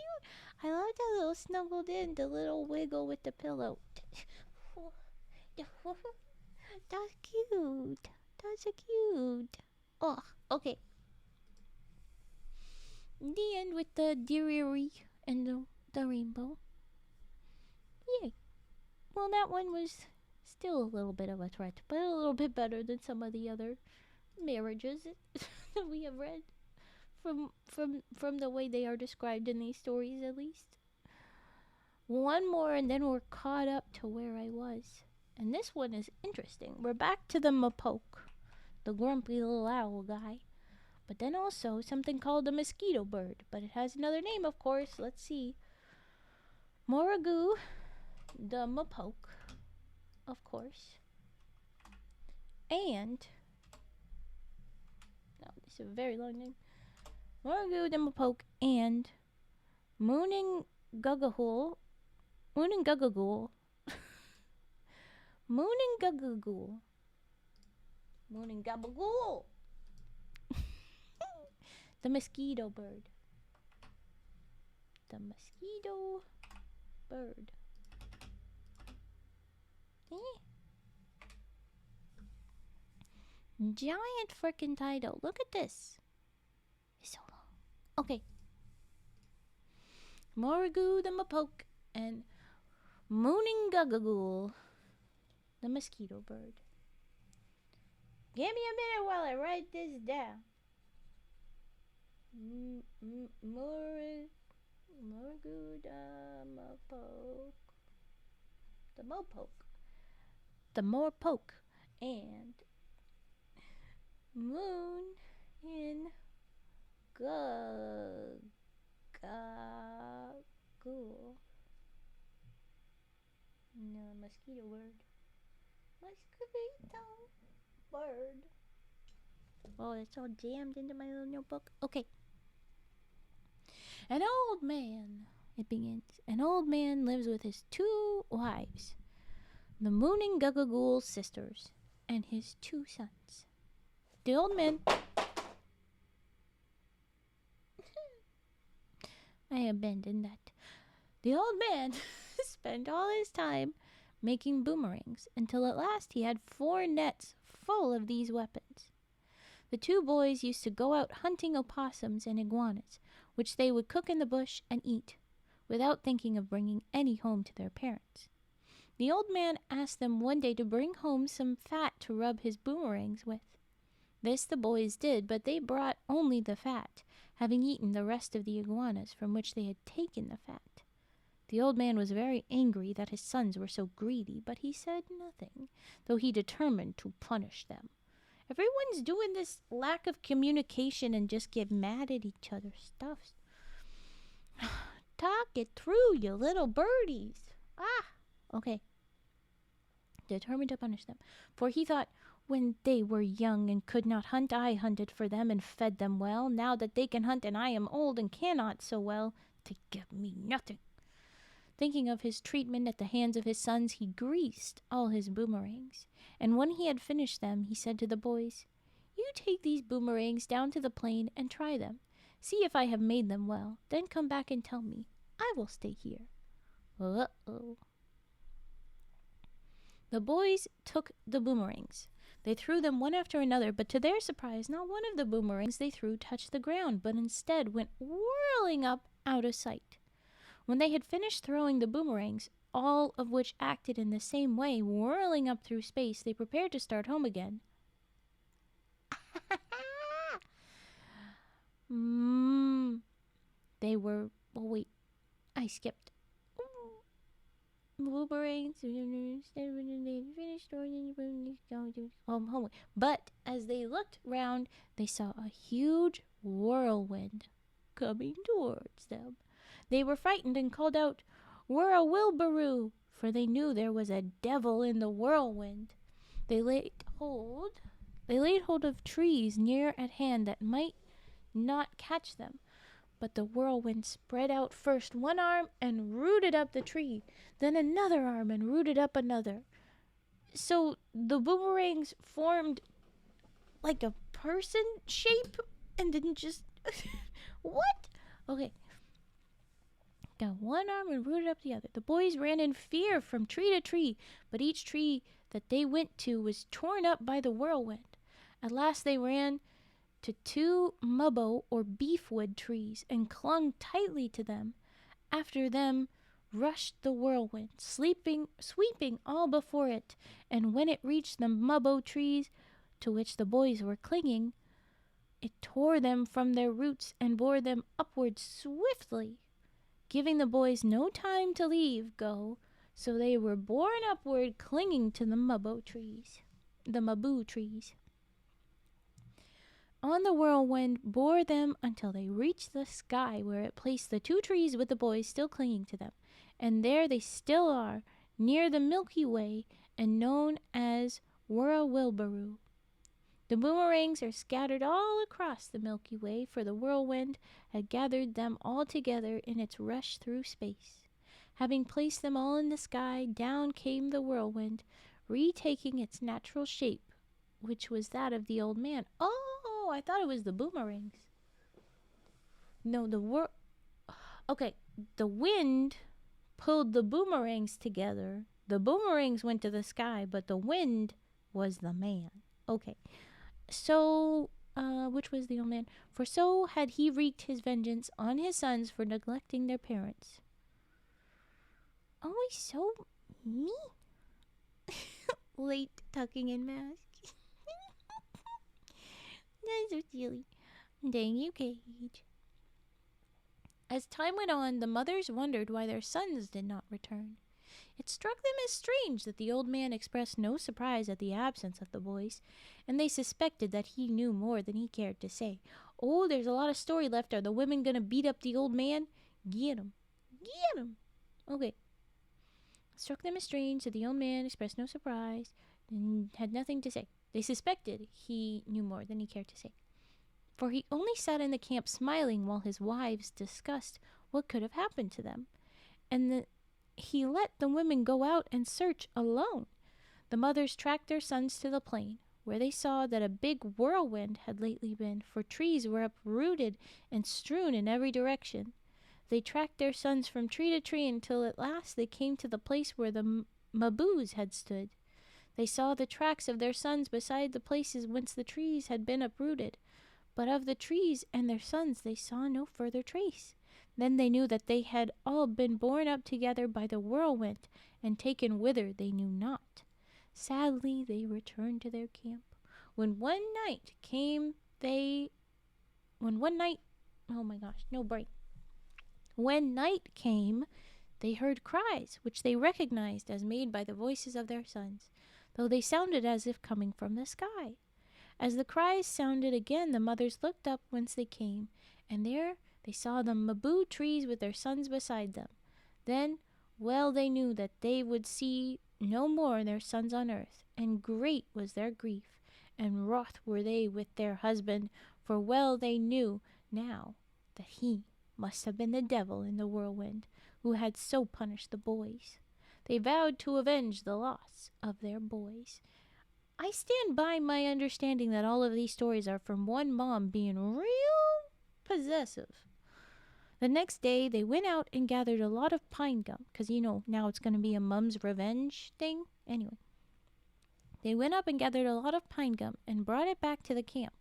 I love that little snuggled in, the little wiggle with the pillow. That's cute. That's so cute. Oh, okay. The end with the Dinewan and the rainbow. Yay. Well, that one was still a little bit of a threat, but a little bit better than some of the other marriages that we have read. From the way they are described in these stories, at least. One more and then we're caught up to where I was. And this one is interesting. We're back to the Mopoke, the grumpy little owl guy. But then also something called the mosquito bird. But it has another name, of course. Let's see. Mooregoo the Mopoke, of course. And, no, this is a very long name. Mooregoo the Mopoke and Mooninguggahgul. Mooninguggahgul. The mosquito bird. The mosquito bird. Giant frickin' title. Look at this. It's so long. Okay. Mooregoo the Mopoke and Mooninguggahgul, the mosquito bird. Give me a minute while I write this down. Mooregoo the Mopoke. The Mopoke. The Mopoke. And Mooninguggahgul. No, mosquito bird. Mosquito bird. Oh, it's all jammed into my little notebook. Okay. An old man, it begins. An old man lives with his 2 wives, the Mooninguggahgul sisters, and his 2 sons. The old man... I abandoned that. The old man spent all his time making boomerangs until at last he had 4 nets full of these weapons. The 2 boys used to go out hunting opossums and iguanas, which they would cook in the bush and eat, without thinking of bringing any home to their parents. The old man asked them one day to bring home some fat to rub his boomerangs with. This the boys did, but they brought only the fat, having eaten the rest of the iguanas from which they had taken the fat. The old man was very angry that his sons were so greedy, but he said nothing, though he determined to punish them. Everyone's doing this lack of communication and just get mad at each other's stuff. Talk it through, you little birdies. Okay. Determined to punish them. For he thought, when they were young and could not hunt, I hunted for them and fed them well. Now that they can hunt and I am old and cannot so well, they give me nothing. Thinking of his treatment at the hands of his sons, he greased all his boomerangs. And when he had finished them, he said to the boys, "You take these boomerangs down to the plain and try them. See if I have made them well. Then come back and tell me. I will stay here." Uh-oh. The boys took the boomerangs. They threw them one after another, but to their surprise, not one of the boomerangs they threw touched the ground, but instead went whirling up out of sight. When they had finished throwing the boomerangs, all of which acted in the same way, whirling up through space, they prepared to start home again. They were... Oh, wait. I skipped. Boomerangs. But as they looked round, they saw a huge whirlwind coming towards them. They were frightened and called out, "Wurrunnunnah!" for they knew there was a devil in the whirlwind. They laid hold of trees near at hand that might not catch them. But the whirlwind spread out first one arm and rooted up the tree, then another arm and rooted up another. So the boomerangs formed like a person shape and didn't just... What? Okay. Got one arm and rooted up the other. The boys ran in fear from tree to tree, but each tree that they went to was torn up by the whirlwind. At last they ran to 2 mubbo or beefwood trees and clung tightly to them. After them rushed the whirlwind, sweeping all before it, and when it reached the mubbo trees to which the boys were clinging, it tore them from their roots and bore them upwards swiftly, giving the boys no time to leave go, so they were borne upward, clinging to the mubbo trees. On the whirlwind bore them until they reached the sky, where it placed the 2 trees with the boys still clinging to them. And there they still are, near the Milky Way, and known as Wurrunnunnah. The boomerangs are scattered all across the Milky Way, for the whirlwind had gathered them all together in its rush through space. Having placed them all in the sky, down came the whirlwind, retaking its natural shape, which was that of the old man. Oh, I thought it was the boomerangs. No, Okay, the wind pulled the boomerangs together. The boomerangs went to the sky, but the wind was the man. Okay, so, which was the old man? For so had he wreaked his vengeance on his sons for neglecting their parents. Always so mean. Late tucking in mask. That's so silly. Dang you, Cage. As time went on, the mothers wondered why their sons did not return. It struck them as strange that the old man expressed no surprise at the absence of the boys, and they suspected that he knew more than he cared to say. "Oh, there's a lot of story left. Are the women gonna beat up the old man? Get 'em. Get 'em." Okay. It struck them as strange that the old man expressed no surprise and had nothing to say. They suspected he knew more than he cared to say, for he only sat in the camp smiling while his wives discussed what could have happened to them, and he let the women go out and search alone. The mothers tracked their sons to the plain, where they saw that a big whirlwind had lately been, for trees were uprooted and strewn in every direction. They tracked their sons from tree to tree until at last they came to the place where the maboos had stood. They saw the tracks of their sons beside the places whence the trees had been uprooted, but of the trees and their sons they saw no further trace. Then they knew that they had all been borne up together by the whirlwind and taken whither they knew not. Sadly they returned to their camp. When one night came, they heard cries which they recognized as made by the voices of their sons, though they sounded as if coming from the sky. As the cries sounded again, the mothers looked up whence they came, and there they saw the maboo trees with their sons beside them. Then Well they knew that they would see no more their sons on earth, and great was their grief, and wroth were they with their husband, for well they knew now that he must have been the devil in the whirlwind, who had so punished the boys. They vowed to avenge the loss of their boys. I stand by my understanding that all of these stories are from one mom being real possessive. The next day, they went out and gathered a lot of pine gum, because, now it's going to be a mum's revenge thing. Anyway, they went up and gathered a lot of pine gum and brought it back to the camp.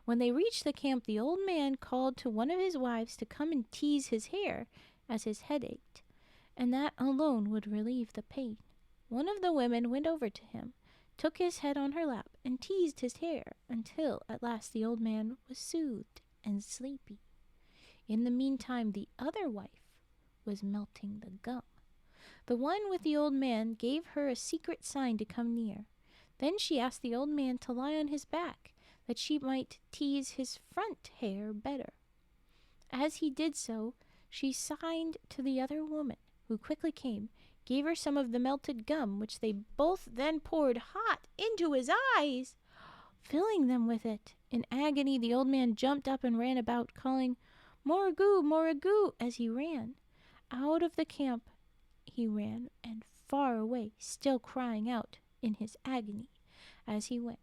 When they reached the camp, the old man called to one of his wives to come and tease his hair, as his head ached, and that alone would relieve the pain. One of the women went over to him, took his head on her lap, and teased his hair until at last the old man was soothed and sleepy. In the meantime, the other wife was melting the gum. The one with the old man gave her a secret sign to come near. Then she asked the old man to lie on his back, that she might tease his front hair better. As he did so, she signed to the other woman, who quickly came, gave her some of the melted gum, which they both then poured hot into his eyes, filling them with it. In agony, the old man jumped up and ran about, calling, "Moregoo, Moregoo," as he ran. Out of the camp he ran, and far away, still crying out in his agony as he went.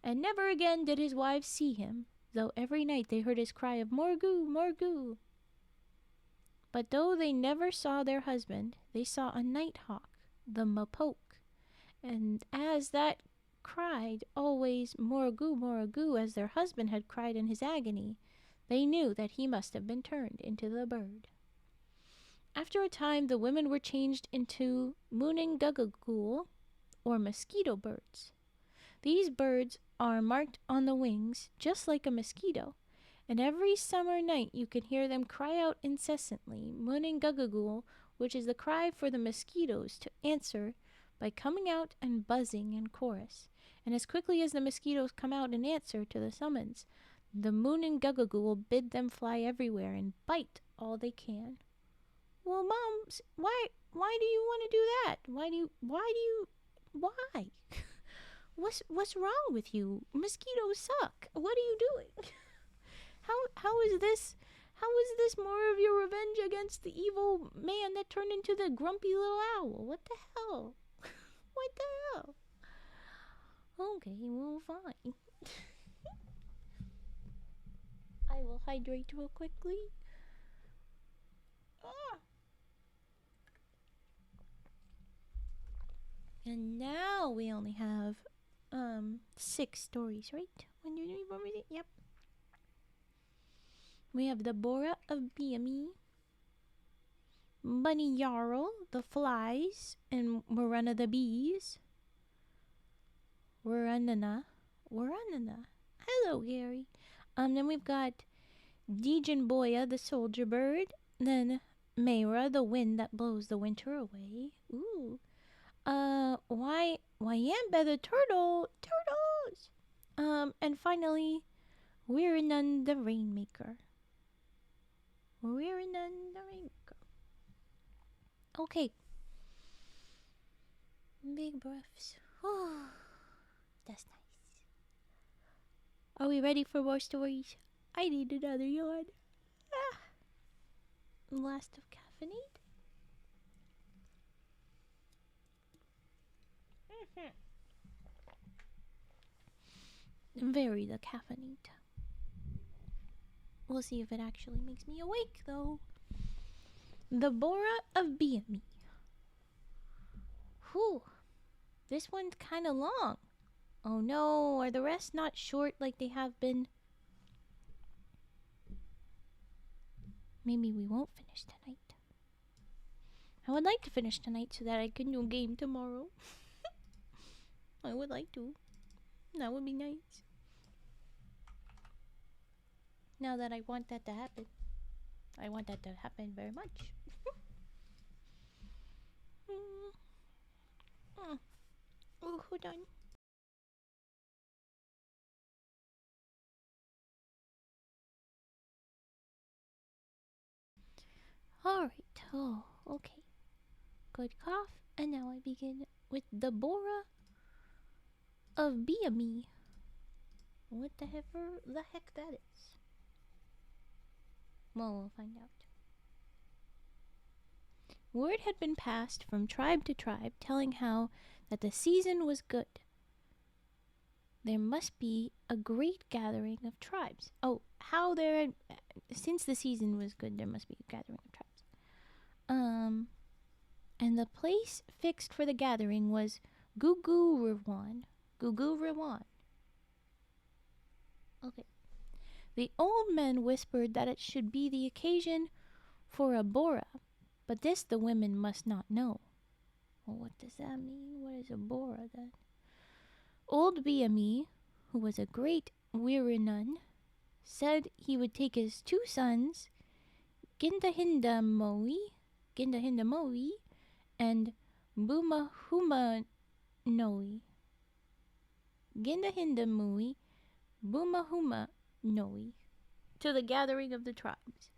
And never again did his wives see him, though every night they heard his cry of "Moregoo, Moregoo." But though they never saw their husband, they saw a nighthawk, the Mopoke, and as that cried always "Moregoo, Moregoo," as their husband had cried in his agony, they knew that he must have been turned into the bird. After a time, the women were changed into Mooninguggahgul, or mosquito birds. These birds are marked on the wings, just like a mosquito, and every summer night you can hear them cry out incessantly, Mooninguggahgul, which is the cry for the mosquitoes to answer by coming out and buzzing in chorus. And as quickly as the mosquitoes come out and answer to the summons, the Mooninguggahgul bid them fly everywhere and bite all they can. Well, Moms, why do you want to do that? Why? What's wrong with you? Mosquitoes suck. What are you doing? How is this more of your revenge against the evil man that turned into the grumpy little owl? What the hell? What the hell? Okay, well, fine. I will hydrate real quickly. And now we only have 6 stories, right? Yep. We have the Borah of Byamee, Bunnyyarl, the flies, and Wurrunnunnah the bees. Wurrunnunnah. Hello, Gary. Then we've got Deegeenboyah the Soldier-Bird, then Mayrah, the wind that blows the winter away. Ooh. Wayambeh the Turtle, turtles. And finally, Wirreenun the Rainmaker. Wirreenun the Rainmaker. Okay. Big breaths. Oh, that's nice. Are we ready for more stories? I need another yawn. Last of caffeinate. Very the caffeinate. We'll see if it actually makes me awake, though. The Borah of Byamee. Whew. This one's kind of long. Oh no, are the rest not short like they have been? Maybe we won't finish tonight. I would like to finish tonight so that I can do a game tomorrow. I would like to. That would be nice. Now that I want that to happen. I want that to happen very much. Oh, hold on. Alright, oh, okay. Good cough. And now I begin with the Borah of Byamee. What the heck that is? Well, we'll find out. Word had been passed from tribe to tribe telling how that the season was good. There must be a great gathering of tribes. Oh, since the season was good, there must be a gathering of tribes. And the place fixed for the gathering was Googoorawwan. Okay. The old men whispered that it should be the occasion for a Borah, but this the women must not know. Well, what does that mean? What is a Borah then? Old Byamee, who was a great Wirreenun, said he would take his 2 sons, Gindahindamoe, and Boomahumanoe. Gindahindamoe, Boomahumanoe, to the gathering of the tribes.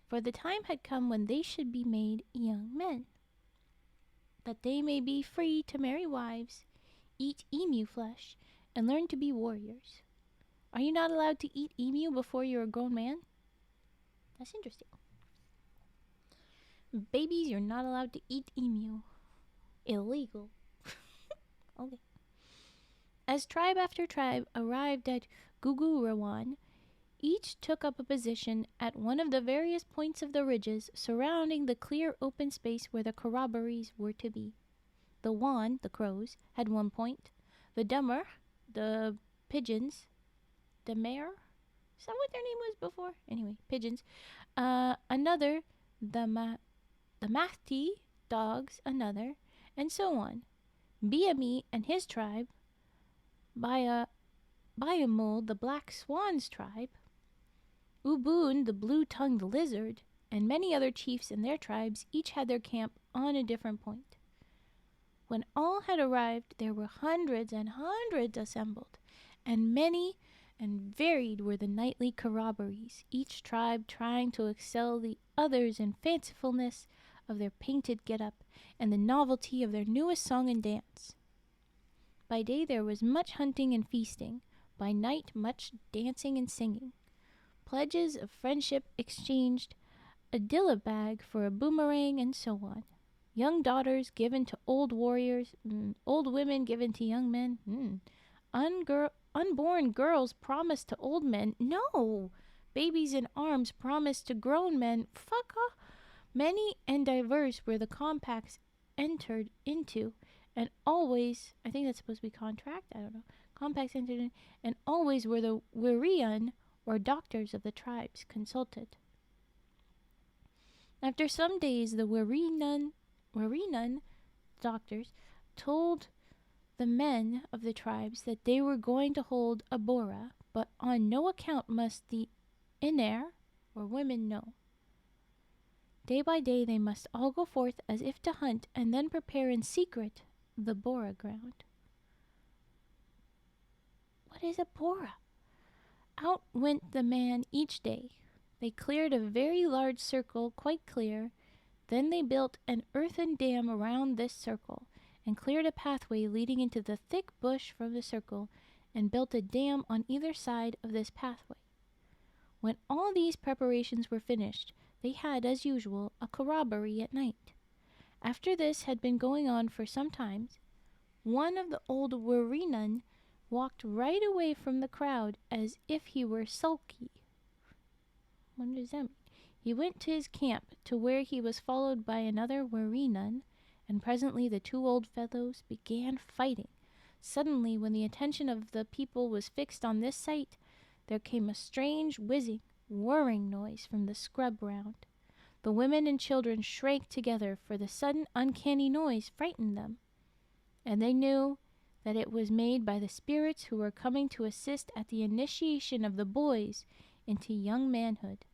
For the time had come when they should be made young men, that they may be free to marry wives, eat emu flesh, and learn to be warriors. Are you not allowed to eat emu before you're a grown man? That's interesting. Babies, you're not allowed to eat emu. Illegal. Okay. As tribe after tribe arrived at Googoorawwan, each took up a position at one of the various points of the ridges surrounding the clear open space where the corroborees were to be. The Wahn, the crows, had one point. The Dummer, the pigeons, the Mayrah, is that what their name was before? Anyway, pigeons. Another, the Mahti, dogs, another, and so on. Byamee and his tribe, Byamul, the black swan's tribe, Uboon, the blue-tongued lizard, and many other chiefs and their tribes each had their camp on a different point. When all had arrived, there were hundreds and hundreds assembled, and many and varied were the nightly corroborees, each tribe trying to excel the others in fancifulness of their painted get-up and the novelty of their newest song and dance. By day there was much hunting and feasting, by night much dancing and singing. Pledges of friendship exchanged, a dillabag for a boomerang, and so on. Young daughters given to old warriors, old women given to young men. Unborn girls promised to old men. No! Babies in arms promised to grown men. Fuck off! Many and diverse were the compacts entered into, and always, I think that's supposed to be contract, I don't know, compacts entered in, and always were the Wirreenun, or doctors of the tribes, consulted. After some days, the Wirreenun doctors told the men of the tribes that they were going to hold a Borah, but on no account must the Iner, or women, know. Day by day they must all go forth as if to hunt, and then prepare in secret the Borah ground. What is a Borah? Out went the man each day. They cleared a very large circle, quite clear. Then they built an earthen dam around this circle, and cleared a pathway leading into the thick bush from the circle, and built a dam on either side of this pathway. When all these preparations were finished, they had, as usual, a corroboree at night. After this had been going on for some time, one of the old Wirreenun walked right away from the crowd as if he were sulky. What does that mean? He went to his camp, to where he was followed by another Wirreenun, and presently the 2 old fellows began fighting. Suddenly, when the attention of the people was fixed on this sight, there came a strange whirring noise from the scrub ground. The women and children shrank together, for the sudden uncanny noise frightened them, and they knew that it was made by the spirits who were coming to assist at the initiation of the boys into young manhood.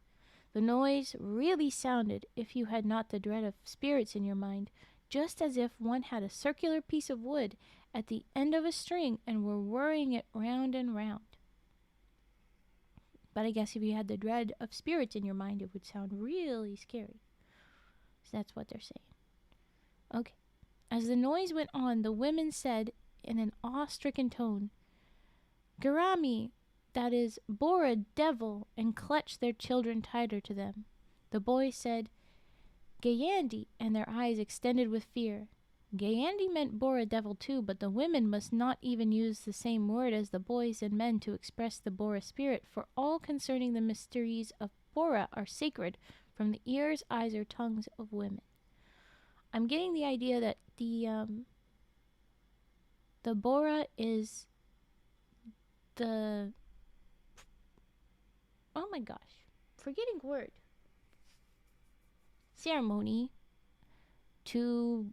The noise really sounded, if you had not the dread of spirits in your mind, just as if one had a circular piece of wood at the end of a string and were whirring it round and round. But I guess if you had the dread of spirits in your mind, it would sound really scary. So that's what they're saying. Okay. As the noise went on, the women said in an awe-stricken tone, Garami, that is, Borah devil, and clutched their children tighter to them. The boys said, Gayandi, and their eyes extended with fear. Gayandi meant Borah devil too, but the women must not even use the same word as the boys and men to express the Borah spirit, for all concerning the mysteries of Borah are sacred from the ears, eyes, or tongues of women. I'm getting the idea that the Borah is the, oh my gosh, forgetting word, ceremony to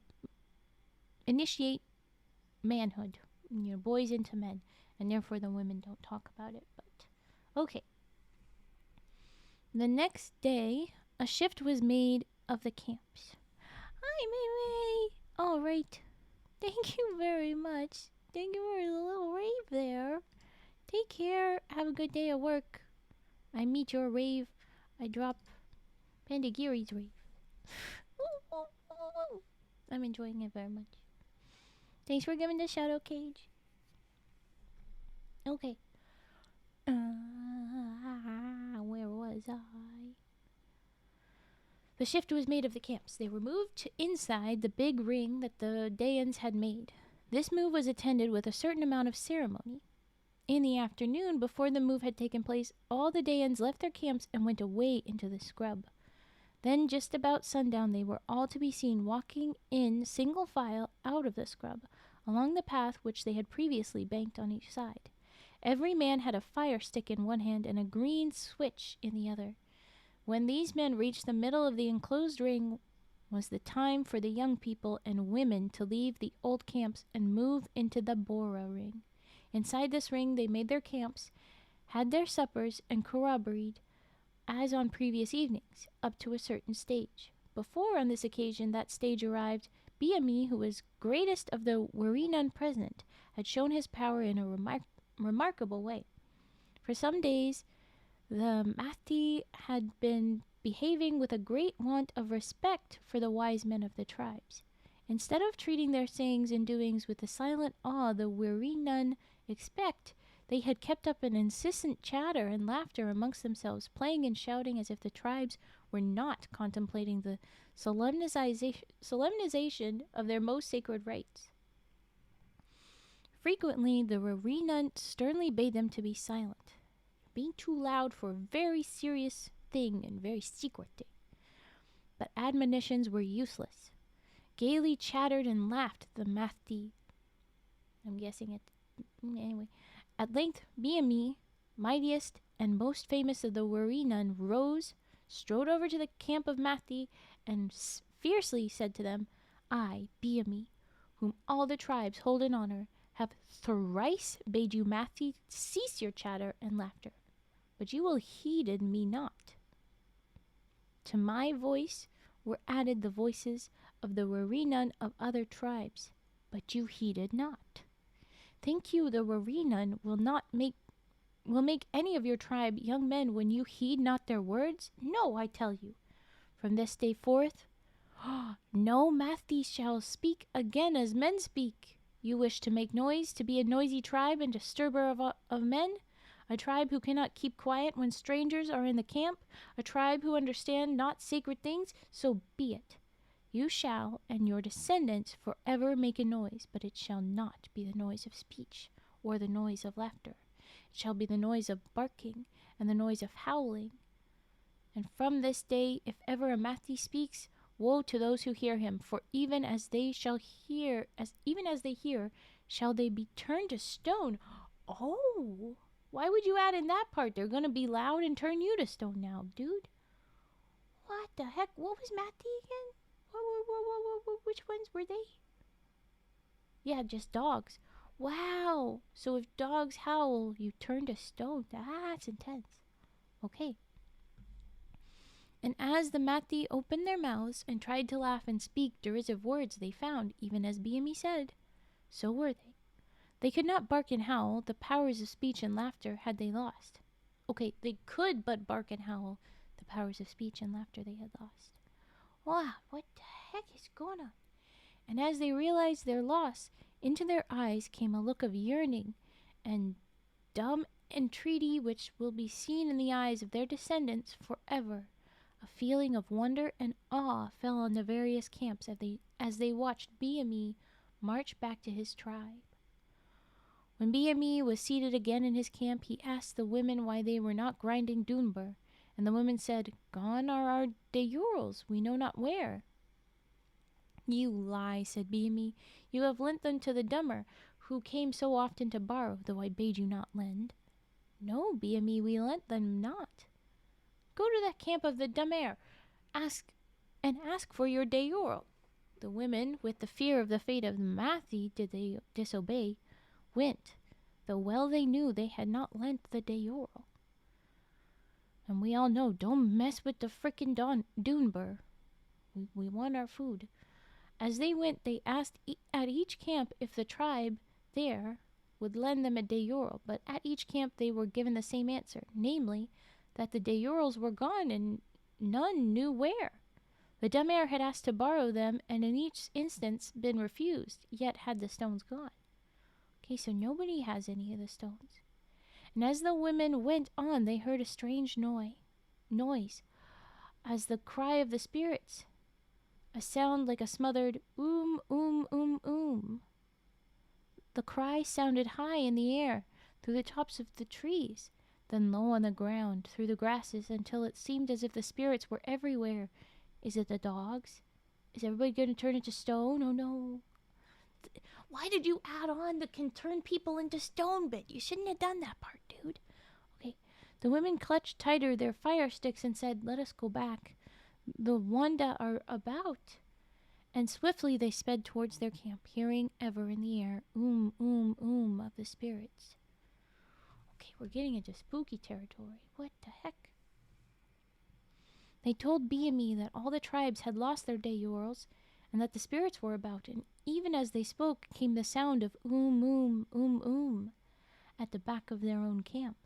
initiate manhood, boys into men, and therefore the women don't talk about it, but okay. The next day, a shift was made of the camps. Hi, May. All right. Thank you very much. Thank you for the little rave there. Take care. Have a good day at work. I meet your rave. I drop Pandagiri's rave. I'm enjoying it very much. Thanks for giving the shadow cage. Okay. Where was I? The shift was made of the camps. They were moved to inside the big ring that the Dayans had made. This move was attended with a certain amount of ceremony. In the afternoon, before the move had taken place, all the Dayans left their camps and went away into the scrub. Then, just about sundown, they were all to be seen walking in single file out of the scrub, along the path which they had previously banked on each side. Every man had a fire stick in one hand and a green switch in the other. When these men reached the middle of the enclosed ring was the time for the young people and women to leave the old camps and move into the Borah ring. Inside this ring they made their camps, had their suppers, and corroborated, as on previous evenings, up to a certain stage. Before, on this occasion, that stage arrived, Byamee, who was greatest of the Wirreenun present, had shown his power in a remarkable way. For some days, the Mahti had been behaving with a great want of respect for the wise men of the tribes. Instead of treating their sayings and doings with the silent awe the Wirreenun expect, they had kept up an incessant chatter and laughter amongst themselves, playing and shouting as if the tribes were not contemplating the solemnization of their most sacred rites. Frequently, the Wirreenun sternly bade them to be silent, being too loud for a very serious thing and very secret thing. But admonitions were useless. Gaily chattered and laughed the Mahti. I'm guessing it. Anyway, at length, Byamee, mightiest and most famous of the Wirreenun, rose, strode over to the camp of Mahti, and fiercely said to them, I, Byamee, whom all the tribes hold in honor, have thrice bade you Mahti cease your chatter and laughter, but you will heeded me not. To my voice were added the voices of the Wirreenun of other tribes, but you heeded not. Think you the Wirreenun will make any of your tribe young men when you heed not their words? No, I tell you. From this day forth, no Mahti shall speak again as men speak. You wish to make noise, to be a noisy tribe and disturber of men? A tribe who cannot keep quiet when strangers are in the camp? A tribe who understand not sacred things? So be it. You shall, and your descendants, forever make a noise, but it shall not be the noise of speech, or the noise of laughter. It shall be the noise of barking, and the noise of howling. And from this day, if ever a Mahti speaks, woe to those who hear him, for even as they hear, shall they be turned to stone. Oh, why would you add in that part? They're gonna be loud and turn you to stone now, dude. What the heck? What was Mahti again? Which ones were they? Yeah, just dogs. Wow. So if dogs howl, you turn to stone. That's intense. Okay. And as the Mahti opened their mouths and tried to laugh and speak derisive words, they found, even as Byamee said, so were they. They could not bark and howl. The powers of speech and laughter had they lost. Okay, they could but bark and howl. The powers of speech and laughter they had lost. Wow, what the heck is going on? And as they realized their loss, into their eyes came a look of yearning and dumb entreaty which will be seen in the eyes of their descendants forever. A feeling of wonder and awe fell on the various camps as they watched Byamee march back to his tribe. When Byamee was seated again in his camp, he asked the women why they were not grinding Doonbur, and the women said, "Gone are our Deereeres, we know not where." "You lie," said Byamee. "You have lent them to the Dummer, who came so often to borrow, though I bade you not lend." "No, Byamee, we lent them not." "Go to that camp of the Dummer, ask for your Deereere." The women, with the fear of the fate of Matthie did they disobey, went, though well they knew they had not lent the Deereere. And we all know, don't mess with the frickin' Doonbur. We want our food. As they went, they asked at each camp if the tribe there would lend them a Deereere, but at each camp they were given the same answer, namely, that the Deereeres were gone and none knew where. The Dummer had asked to borrow them, and in each instance been refused, yet had the stones gone. Okay, so nobody has any of the stones. And as the women went on, they heard a strange noise, as the cry of the spirits, a sound like a smothered oom, oom, oom, oom. The cry sounded high in the air, through the tops of the trees, then low on the ground, through the grasses, until it seemed as if the spirits were everywhere. Is it the dogs? Is everybody going to turn into stone? Oh no. Why did you add on that can turn people into stone bit? You shouldn't have done that part, dude. Okay. The women clutched tighter their fire sticks and said, "Let us go back. The Wanda are about." And swiftly they sped towards their camp, hearing ever in the air, oom, oom, oom of the spirits. Okay, we're getting into spooky territory. What the heck? They told Byamee that all the tribes had lost their Deereeres, and that the spirits were about, and even as they spoke came the sound of oom, oom, oom, oom, at the back of their own camp.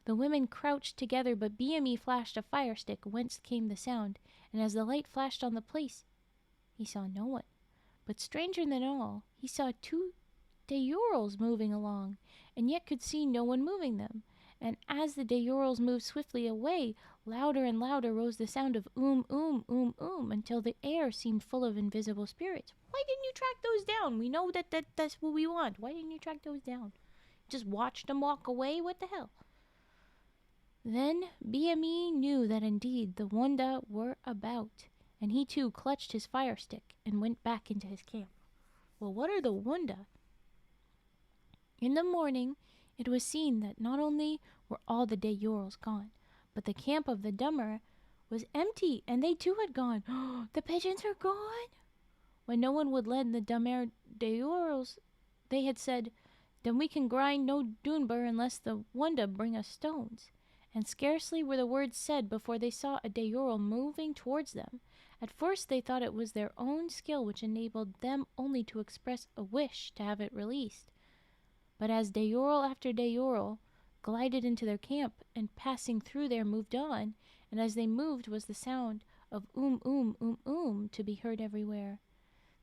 The women crouched together, but Byamee flashed a fire stick whence came the sound, and as the light flashed on the place, he saw no one. But stranger than all, he saw 2 Deereeres moving along, and yet could see no one moving them. And as the Deereeres moved swiftly away, louder and louder rose the sound of oom, oom, oom, oom, until the air seemed full of invisible spirits. Why didn't you track those down? We know that's what we want. Why didn't you track those down? Just watched them walk away? What the hell? Then Byamee knew that indeed the Wanda were about, and he too clutched his fire stick and went back into his camp. Well, what are the Wanda? In the morning, it was seen that not only were all the Deereeres gone, but the camp of the Dummer was empty, and they too had gone. The pigeons are gone! When no one would lend the Dummer Deereeres, they had said, "Then we can grind no Doonbur unless the Wanda bring us stones." And scarcely were the words said before they saw a Deereere moving towards them. At first they thought it was their own skill which enabled them only to express a wish to have it released. But as Deereere after Deereere glided into their camp, and passing through there moved on, and as they moved was the sound of oom, oom, oom, oom to be heard everywhere.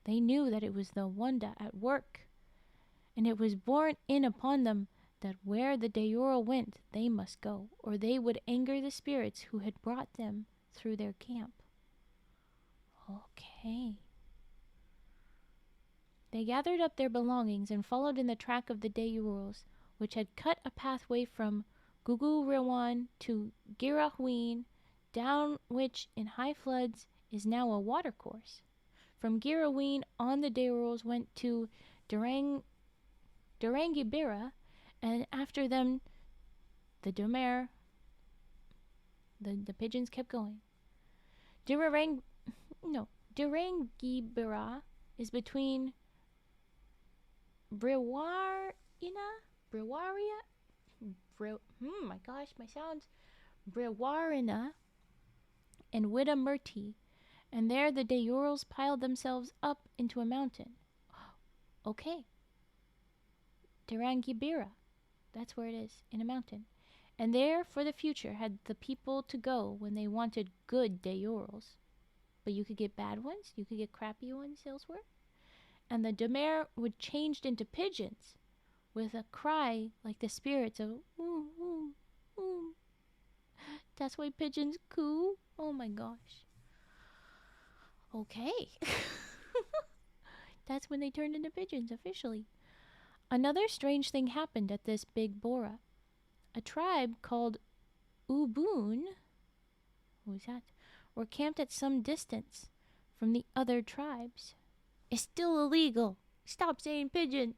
They knew that it was the Wanda at work, and it was borne in upon them that where the Deereere went they must go, or they would anger the spirits who had brought them through their camp. Okay. They gathered up their belongings and followed in the track of the Deereeres, which had cut a pathway from Goolahwilleel to Goolahwilleel, down which in high floods is now a watercourse. From Goolahwilleel on the Deereeres went to Deegeenboyah, and after them the Dummer. The pigeons kept going. Deegeenboyah is between Wirreenun, Wirrunnunnah and Wayambeh, and there the Deereeres piled themselves up into a mountain. Okay. Deegeenboyah, that's where it is, in a mountain. And there for the future had the people to go when they wanted good Deereeres. But you could get bad ones, you could get crappy ones elsewhere. and the demare would changed into pigeons with a cry like the spirits of ooh, ooh, ooh. That's why pigeons coo? Oh my gosh. Okay. That's when they turned into pigeons officially. Another strange thing happened at this big Borah. A tribe called Uboon, who's that, were camped at some distance from the other tribes. It's still illegal. Stop saying pigeon.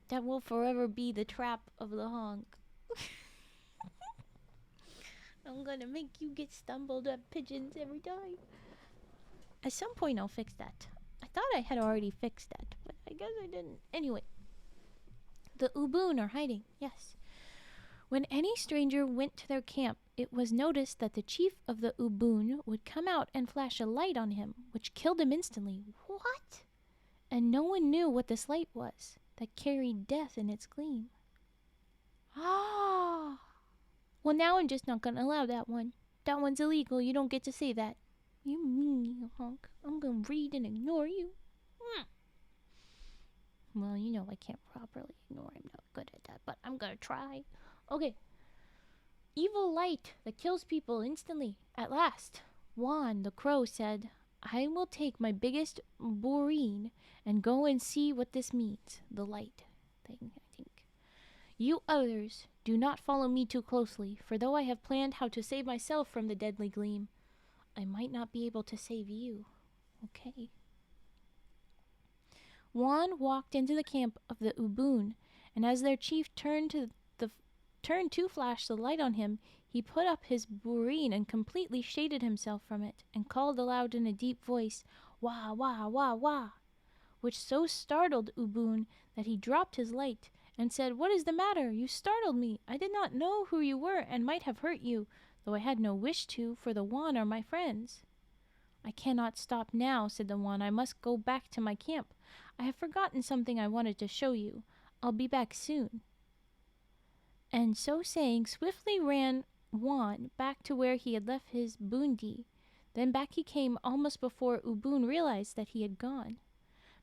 That will forever be the trap of the honk. I'm gonna make you get stumbled at pigeons every time. At some point I'll fix that. I thought I had already fixed that, but I guess I didn't. Anyway, the Uboon are hiding, yes. When any stranger went to their camp, it was noticed that the chief of the Uboon would come out and flash a light on him, which killed him instantly. What? And no one knew what this light was that carried death in its gleam. Ah! Well, now I'm just not going to allow that one. That one's illegal. You don't get to say that. You mean honk. I'm going to read and ignore you. Well, you know I can't properly ignore. I'm not good at that, but I'm going to try. Okay. Evil light that kills people instantly. At last, Wahn the crow said, I will take my biggest bourreen and go and see what this means. The light thing, I think. You others, do not follow me too closely, for though I have planned how to save myself from the deadly gleam, I might not be able to save you. Okay. Wahn walked into the camp of the Uboon, and as their chief turned to flash the light on him, he put up his bourreen and completely shaded himself from it, and called aloud in a deep voice, Wah, wah, wah, wah, which so startled Uboon that he dropped his light, and said, What is the matter? You startled me. I did not know who you were, and might have hurt you, though I had no wish to, for the Wahn are my friends. I cannot stop now, said the Wahn. I must go back to my camp. I have forgotten something I wanted to show you. I'll be back soon. And so saying, swiftly ran Wahn back to where he had left his boondi. Then back he came almost before Uboon realized that he had gone.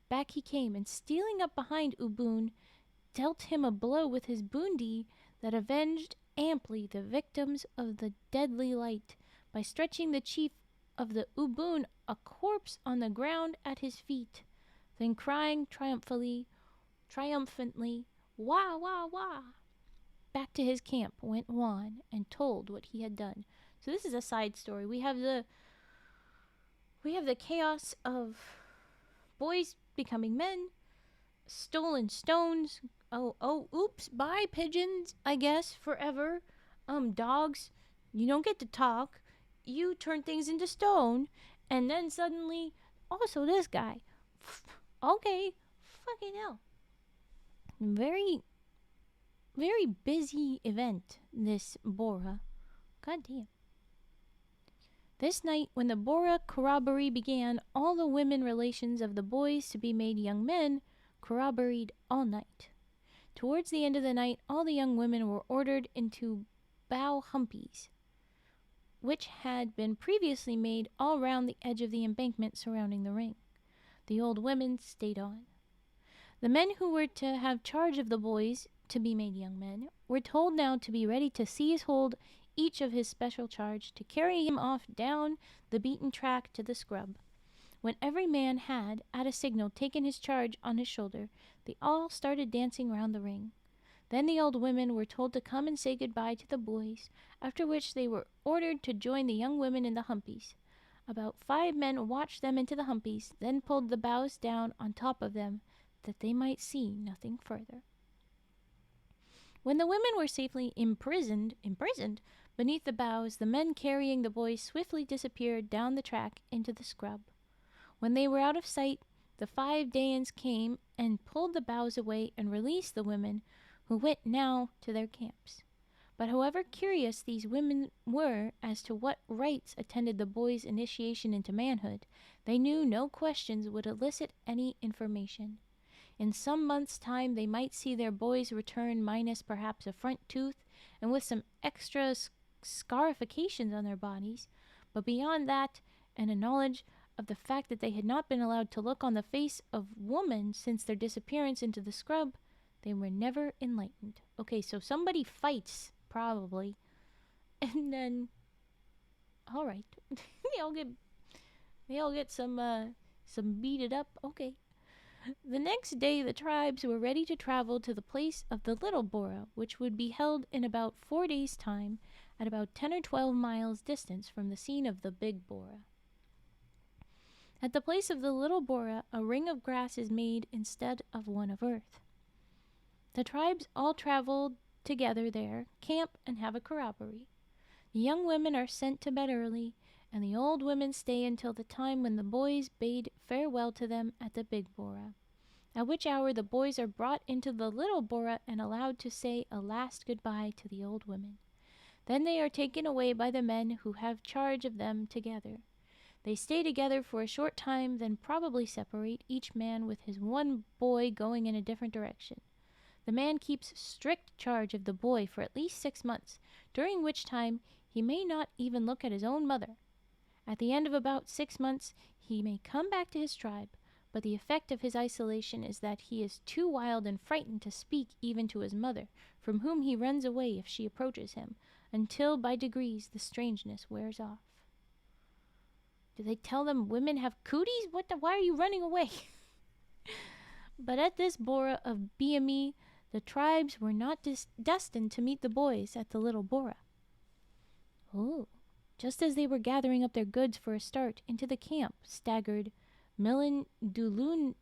Back he came, and stealing up behind Uboon, dealt him a blow with his boondi that avenged amply the victims of the deadly light by stretching the chief of the Uboon a corpse on the ground at his feet. Then crying triumphantly, Wah, wah, wah! Back to his camp went Wahn and told what he had done. So this is a side story. We have the chaos of boys becoming men, stolen stones. Oops, bye pigeons, I guess, forever. Dogs, you don't get to talk. You turn things into stone. And then suddenly, also this guy. Okay, fucking hell. Very, very busy event, this Borah. God damn. This night, when the Borah corroboree began, all the women relations of the boys to be made young men corroboreed all night. Towards the end of the night, all the young women were ordered into bough humpies, which had been previously made all round the edge of the embankment surrounding the ring. The old women stayed on. The men who were to have charge of the boys, to be made young men, were told now to be ready to seize hold each of his special charge, to carry him off down the beaten track to the scrub. When every man had, at a signal, taken his charge on his shoulder, they all started dancing round the ring. Then the old women were told to come and say goodbye to the boys, after which they were ordered to join the young women in the humpies. About 5 men watched them into the humpies, then pulled the boughs down on top of them, that they might see nothing further. When the women were safely imprisoned beneath the boughs, the men carrying the boys swiftly disappeared down the track into the scrub. When they were out of sight, the 5 Danes came and pulled the boughs away and released the women, who went now to their camps. But however curious these women were as to what rites attended the boys' initiation into manhood, they knew no questions would elicit any information. In some months' time they might see their boys return minus perhaps a front tooth and with some extra scarifications on their bodies, but beyond that and a knowledge of the fact that they had not been allowed to look on the face of woman since their disappearance into the scrub, they were never enlightened. Okay, so somebody fights, probably, and then, all right, they all get some beated up. Okay. The next day, the tribes were ready to travel to the place of the Little Borah, which would be held in about 4 days' time, at about 10 or 12 miles distance from the scene of the Big Borah. At the place of the Little Borah, a ring of grass is made instead of one of earth. The tribes all travel together there, camp, and have a corroboree. The young women are sent to bed early, and the old women stay until the time when the boys bade farewell to them at the Big Borah, at which hour the boys are brought into the Little Borah and allowed to say a last goodbye to the old women. Then they are taken away by the men who have charge of them together. They stay together for a short time, then probably separate, each man with his one boy going in a different direction. The man keeps strict charge of the boy for at least 6 months, during which time he may not even look at his own mother. At the end of about 6 months, he may come back to his tribe, but the effect of his isolation is that he is too wild and frightened to speak even to his mother, from whom he runs away if she approaches him, until by degrees the strangeness wears off. Do they tell them women have cooties? Why are you running away? But at this Borah of Byamee, the tribes were not destined to meet the boys at the Little Borah. Oh, just as they were gathering up their goods for a start, into the camp staggered Mullyangah,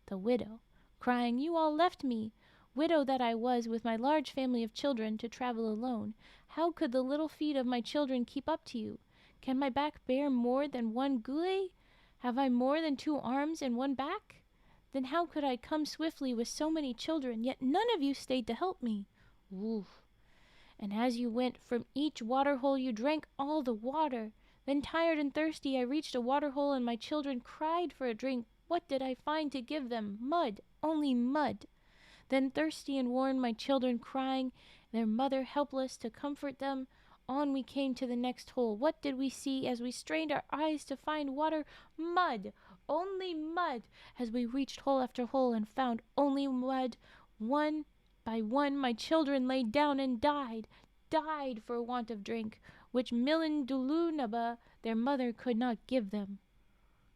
the widow, crying, "You all left me, widow that I was, with my large family of children, to travel alone. How could the little feet of my children keep up to you? Can my back bear more than one goolay? Have I more than 2 arms and 1 back? Then how could I come swiftly with so many children, yet none of you stayed to help me? Oof. And as you went, from each water-hole you drank all the water. Then tired and thirsty I reached a water-hole, and my children cried for a drink. What did I find to give them? Mud, only mud. Then thirsty and worn, my children crying, their mother helpless to comfort them, on we came to the next hole. What did we see as we strained our eyes to find water? Mud, only mud. As we reached hole after hole and found only mud, one by one my children lay down and died for want of drink, which Mullyangah, their mother, could not give them."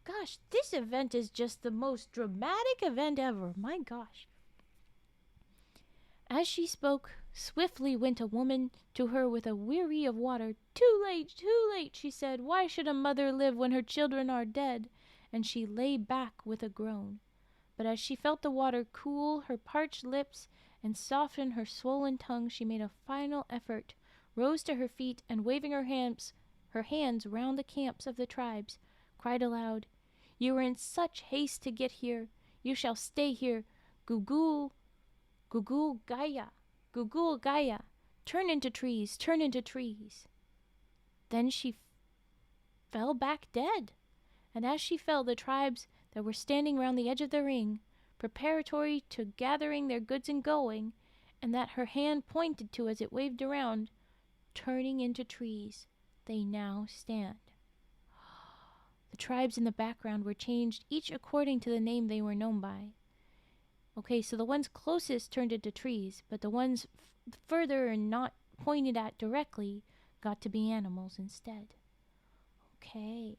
Gosh, this event is just the most dramatic event ever. My gosh. As she spoke, swiftly went a woman to her with a weary of water. Too late, she said. "Why should a mother live when her children are dead?" And she lay back with a groan. But as she felt the water cool her parched lips and soften her swollen tongue, she made a final effort, rose to her feet, and waving her hands round the camps of the tribes, cried aloud, "You were in such haste to get here. You shall stay here. Googoodoogahdah, turn into trees, turn into trees." Then she fell back dead, and as she fell, the tribes that were standing round the edge of the ring, preparatory to gathering their goods and going, and that her hand pointed to as it waved around, turning into trees, they now stand. The tribes in the background were changed, each according to the name they were known by. Okay, so the ones closest turned into trees, but the ones further and not pointed at directly got to be animals instead. Okay.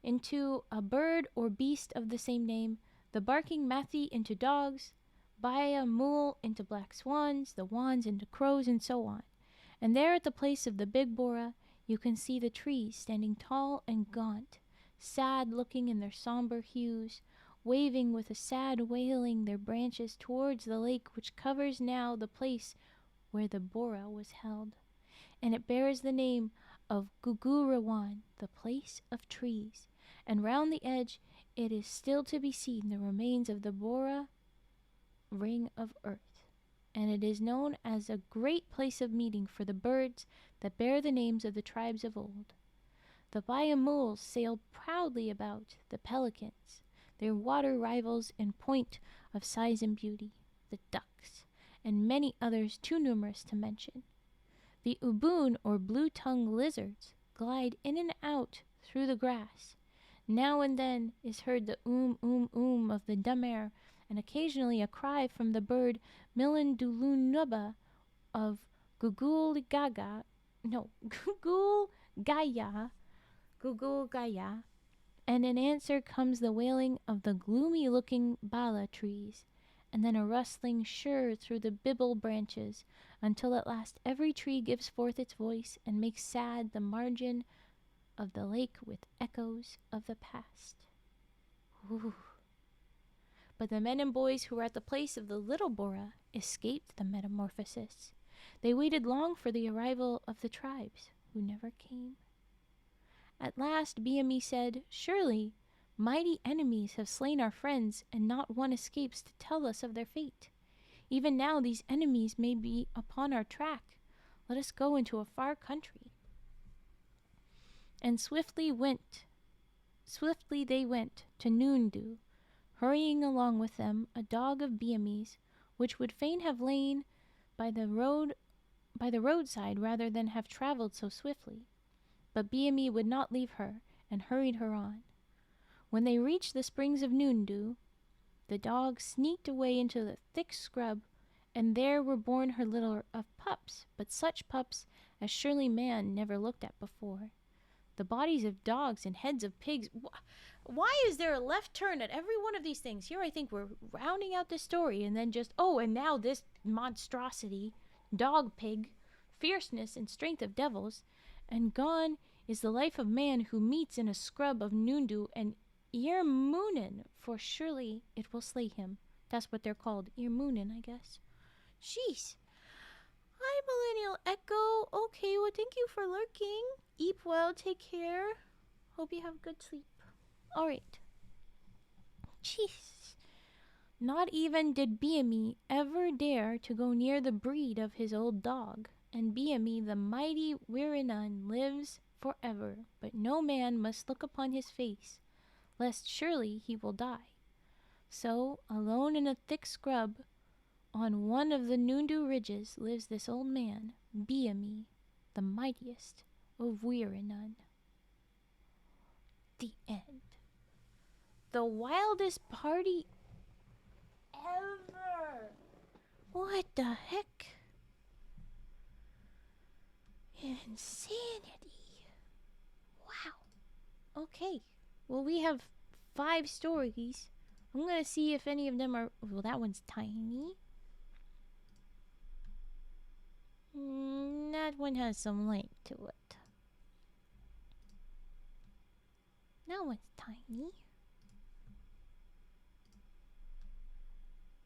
Into a bird or beast of the same name, the barking Mathi into dogs, Baya Mule into black swans, the Wahns into crows, and so on. And there at the place of the Big Borah, you can see the trees standing tall and gaunt, sad looking in their somber hues, waving with a sad wailing their branches towards the lake which covers now the place where the Borah was held. And it bears the name of Wurrunnunnah, the place of trees, and round the edge it is still to be seen the remains of the Borah ring of earth, and it is known as a great place of meeting for the birds that bear the names of the tribes of old. The Byamules sail proudly about, the pelicans, their water rivals in point of size and beauty, the ducks, and many others too numerous to mention. The uboon, or blue-tongued lizards, glide in and out through the grass. Now and then is heard the oom of the dumb air, and occasionally a cry from the bird Mullyangah of Googoodoogahdah, no, Googoodoogahdah, and in answer comes the wailing of the gloomy-looking bala trees, and then a rustling sure through the bibble branches, until at last every tree gives forth its voice and makes sad the margin of the lake with echoes of the past. Ooh. But the men and boys who were at the place of the little Borah escaped the metamorphosis. They waited long for the arrival of the tribes, who never came. At last Byamee said, "Surely mighty enemies have slain our friends, and not one escapes to tell us of their fate. Even now these enemies may be upon our track. Let us go into a far country." And swiftly they went to Noondoo, hurrying along with them a dog of Byamee's, which would fain have lain by the roadside rather than have travelled so swiftly. But Byamee would not leave her, and hurried her on. When they reached the springs of Noondoo, the dog sneaked away into the thick scrub, and there were born her litter of pups, but such pups as surely man never looked at before. The bodies of dogs and heads of pigs. Why is there a left turn at every one of these things? Here I think we're rounding out the story, and then just, and now this monstrosity, dog pig, fierceness and strength of devils, and gone is the life of man who meets in a scrub of Noondoo and Wirreenun, for surely it will slay him. That's what they're called, Wirreenun, I guess. Jeez. Hi, Millennial Echo. Okay, well, thank you for lurking. Eat well, take care. Hope you have good sleep. Alright. Jeez. Not even did Byamee ever dare to go near the breed of his old dog, and Byamee, the mighty Wirreenun, lives forever, but no man must look upon his face, lest surely he will die. So, alone in a thick scrub, on one of the Noondoo ridges, lives this old man, Byamee, the mightiest of Wirreenun. The end. The wildest party ever! What the heck? Insanity. Wow. Okay. Well, we have 5 stories. I'm going to see if any of them are... Well, that one's tiny. That one has some length to it. That one's tiny.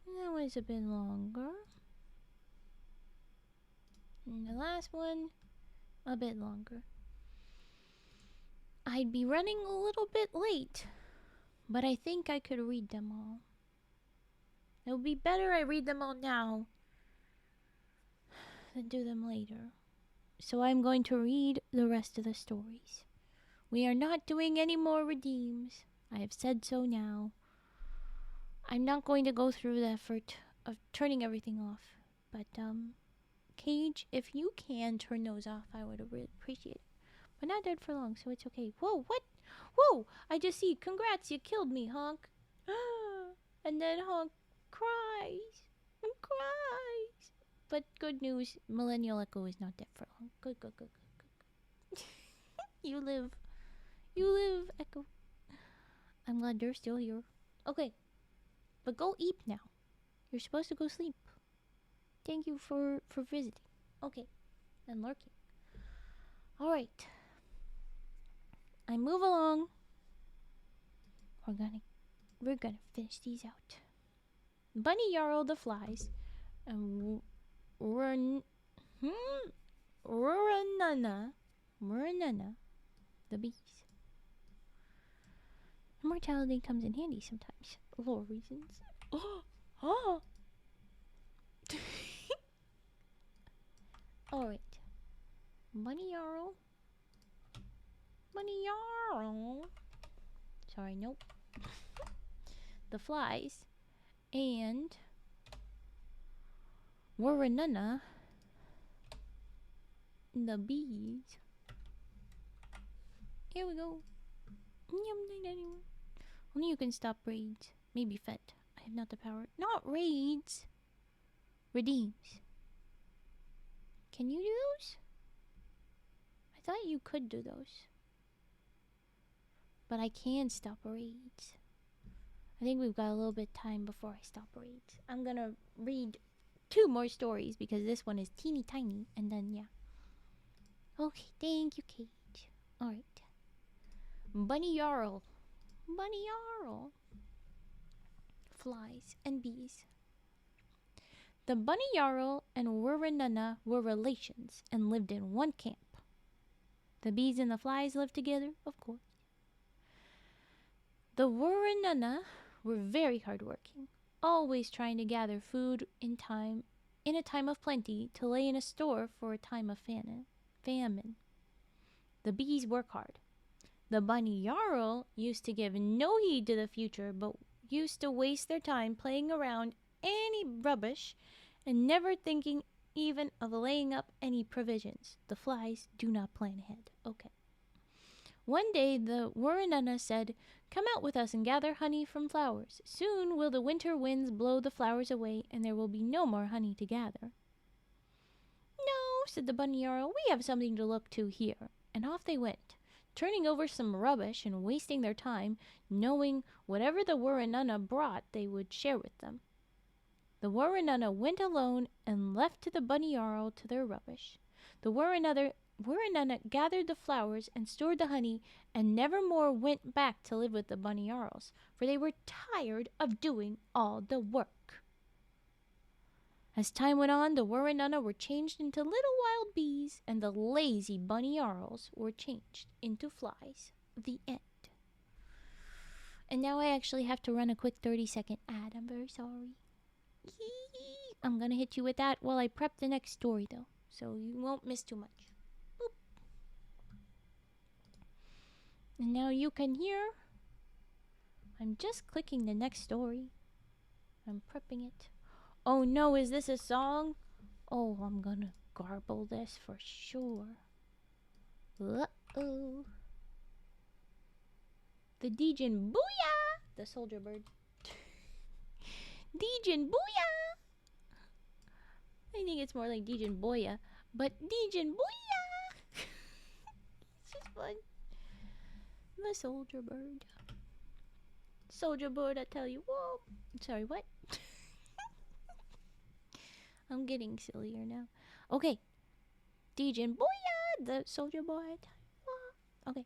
That one's a bit longer. And the last one, a bit longer. I'd be running a little bit late, but I think I could read them all. It would be better I read them all now than do them later. So I'm going to read the rest of the stories. We are not doing any more redeems. I have said so now. I'm not going to go through the effort of turning everything off, but Cage, if you can turn those off, I would appreciate it. But not dead for long, so it's okay. Whoa, what? Whoa, I just see, congrats, you killed me, Honk. And then Honk cries and cries. But good news, Millennial Echo is not dead for long. Good. You live, Echo. I'm glad you're still here. Okay, but go eat now. You're supposed to go sleep. Thank you for visiting. Okay, and lurking. Alright. I move along. We're gonna finish these out. Bunnyyarl the flies, and Wurrunnunnah the bees. Immortality comes in handy sometimes. Lore reasons. Oh. Alright. Bunnyyarl. Sorry, nope. The flies. And Wurrunnunnah the bees. Here we go. Only you can stop raids. Maybe fet. I have not the power. Not raids. Redeems. Can you do those? I thought you could do those. But I can stop raids. I think we've got a little bit of time before I stop raids. I'm gonna read 2 more stories because this one is teeny tiny. And then, yeah. Okay, thank you, Cage. Alright. Bunnyyarl. Bunnyyarl. Flies and bees. The Bunnyyarl and Wurrunnunnah were relations and lived in one camp. The bees and the flies lived together, of course. The Wurrunnunnah were very hardworking, always trying to gather food in a time of plenty to lay in a store for a time of famine. The bees work hard. The Bunnyyarl used to give no heed to the future, but used to waste their time playing around any rubbish and never thinking even of laying up any provisions. The flies do not plan ahead. Okay. One day the Wurrunnunnah said, "Come out with us and gather honey from flowers. Soon will the winter winds blow the flowers away, and there will be no more honey to gather." "No," said the Bunnyyarl, "we have something to look to here." And off they went, turning over some rubbish and wasting their time, knowing whatever the Wurrunnunnah brought they would share with them. The Wurrunnunnah went alone and left to the Bunnyyarl to their rubbish. The Wurrunnunnah gathered the flowers and stored the honey and never more went back to live with the Bunnyyarls, for they were tired of doing all the work. As time went on, the Wurrunnunnah were changed into little wild bees, and the lazy Bunnyyarls were changed into flies. The end. And now I actually have to run a quick 30-second ad. I'm very sorry. I'm gonna hit you with that while I prep the next story, though, so you won't miss too much. Boop. And now you can hear. I'm just clicking the next story. I'm prepping it. Oh no, is this a song? Oh, I'm gonna garble this for sure. Uh-oh. The Deegeenboyah the Soldier-Bird. Deegeenboyah! I think it's more like Deegeenboyah, but Deegeenboyah! It's just fun. The Soldier-Bird. Soldier-Bird, I tell you what. Sorry, what? I'm getting sillier now. Okay. Deegeenboyah, the Soldier-Boy. Okay.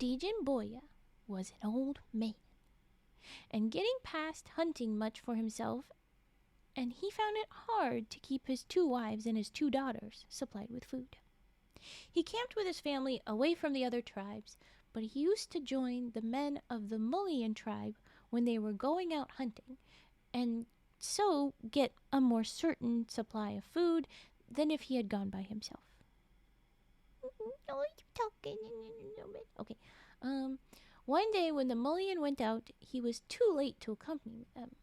Deegeenboyah was an old man, and getting past hunting much for himself, and he found it hard to keep his 2 wives and his 2 daughters supplied with food. He camped with his family away from the other tribes, but he used to join the men of the Mullyangah tribe when they were going out hunting, and so get a more certain supply of food than if he had gone by himself. Okay. One day when the Mullyangah went out, he was too late to accompany them.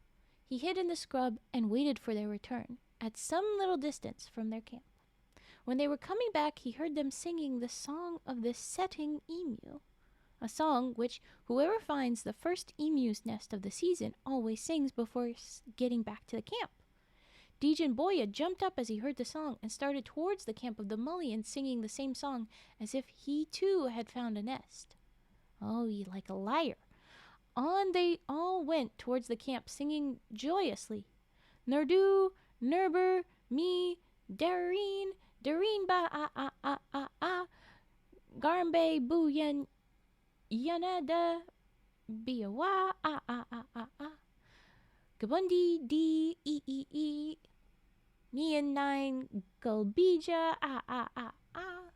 He hid in the scrub and waited for their return, at some little distance from their camp. When they were coming back, he heard them singing the song of the setting emu, a song which whoever finds the first emu's nest of the season always sings before getting back to the camp. Deegeenboyah jumped up as he heard the song and started towards the camp of the Mullyangah singing the same song as if he too had found a nest. Oh, you like a liar. On they all went towards the camp singing joyously. Nerdu, Nerber, me, Dareen, Dareen ba ah ah ah ah ah, Garmbe Booyan Yanada Biawa ah ah ah ah ah, Gabundi D E E E, Nian Nine Gulbija ah ah ah ah,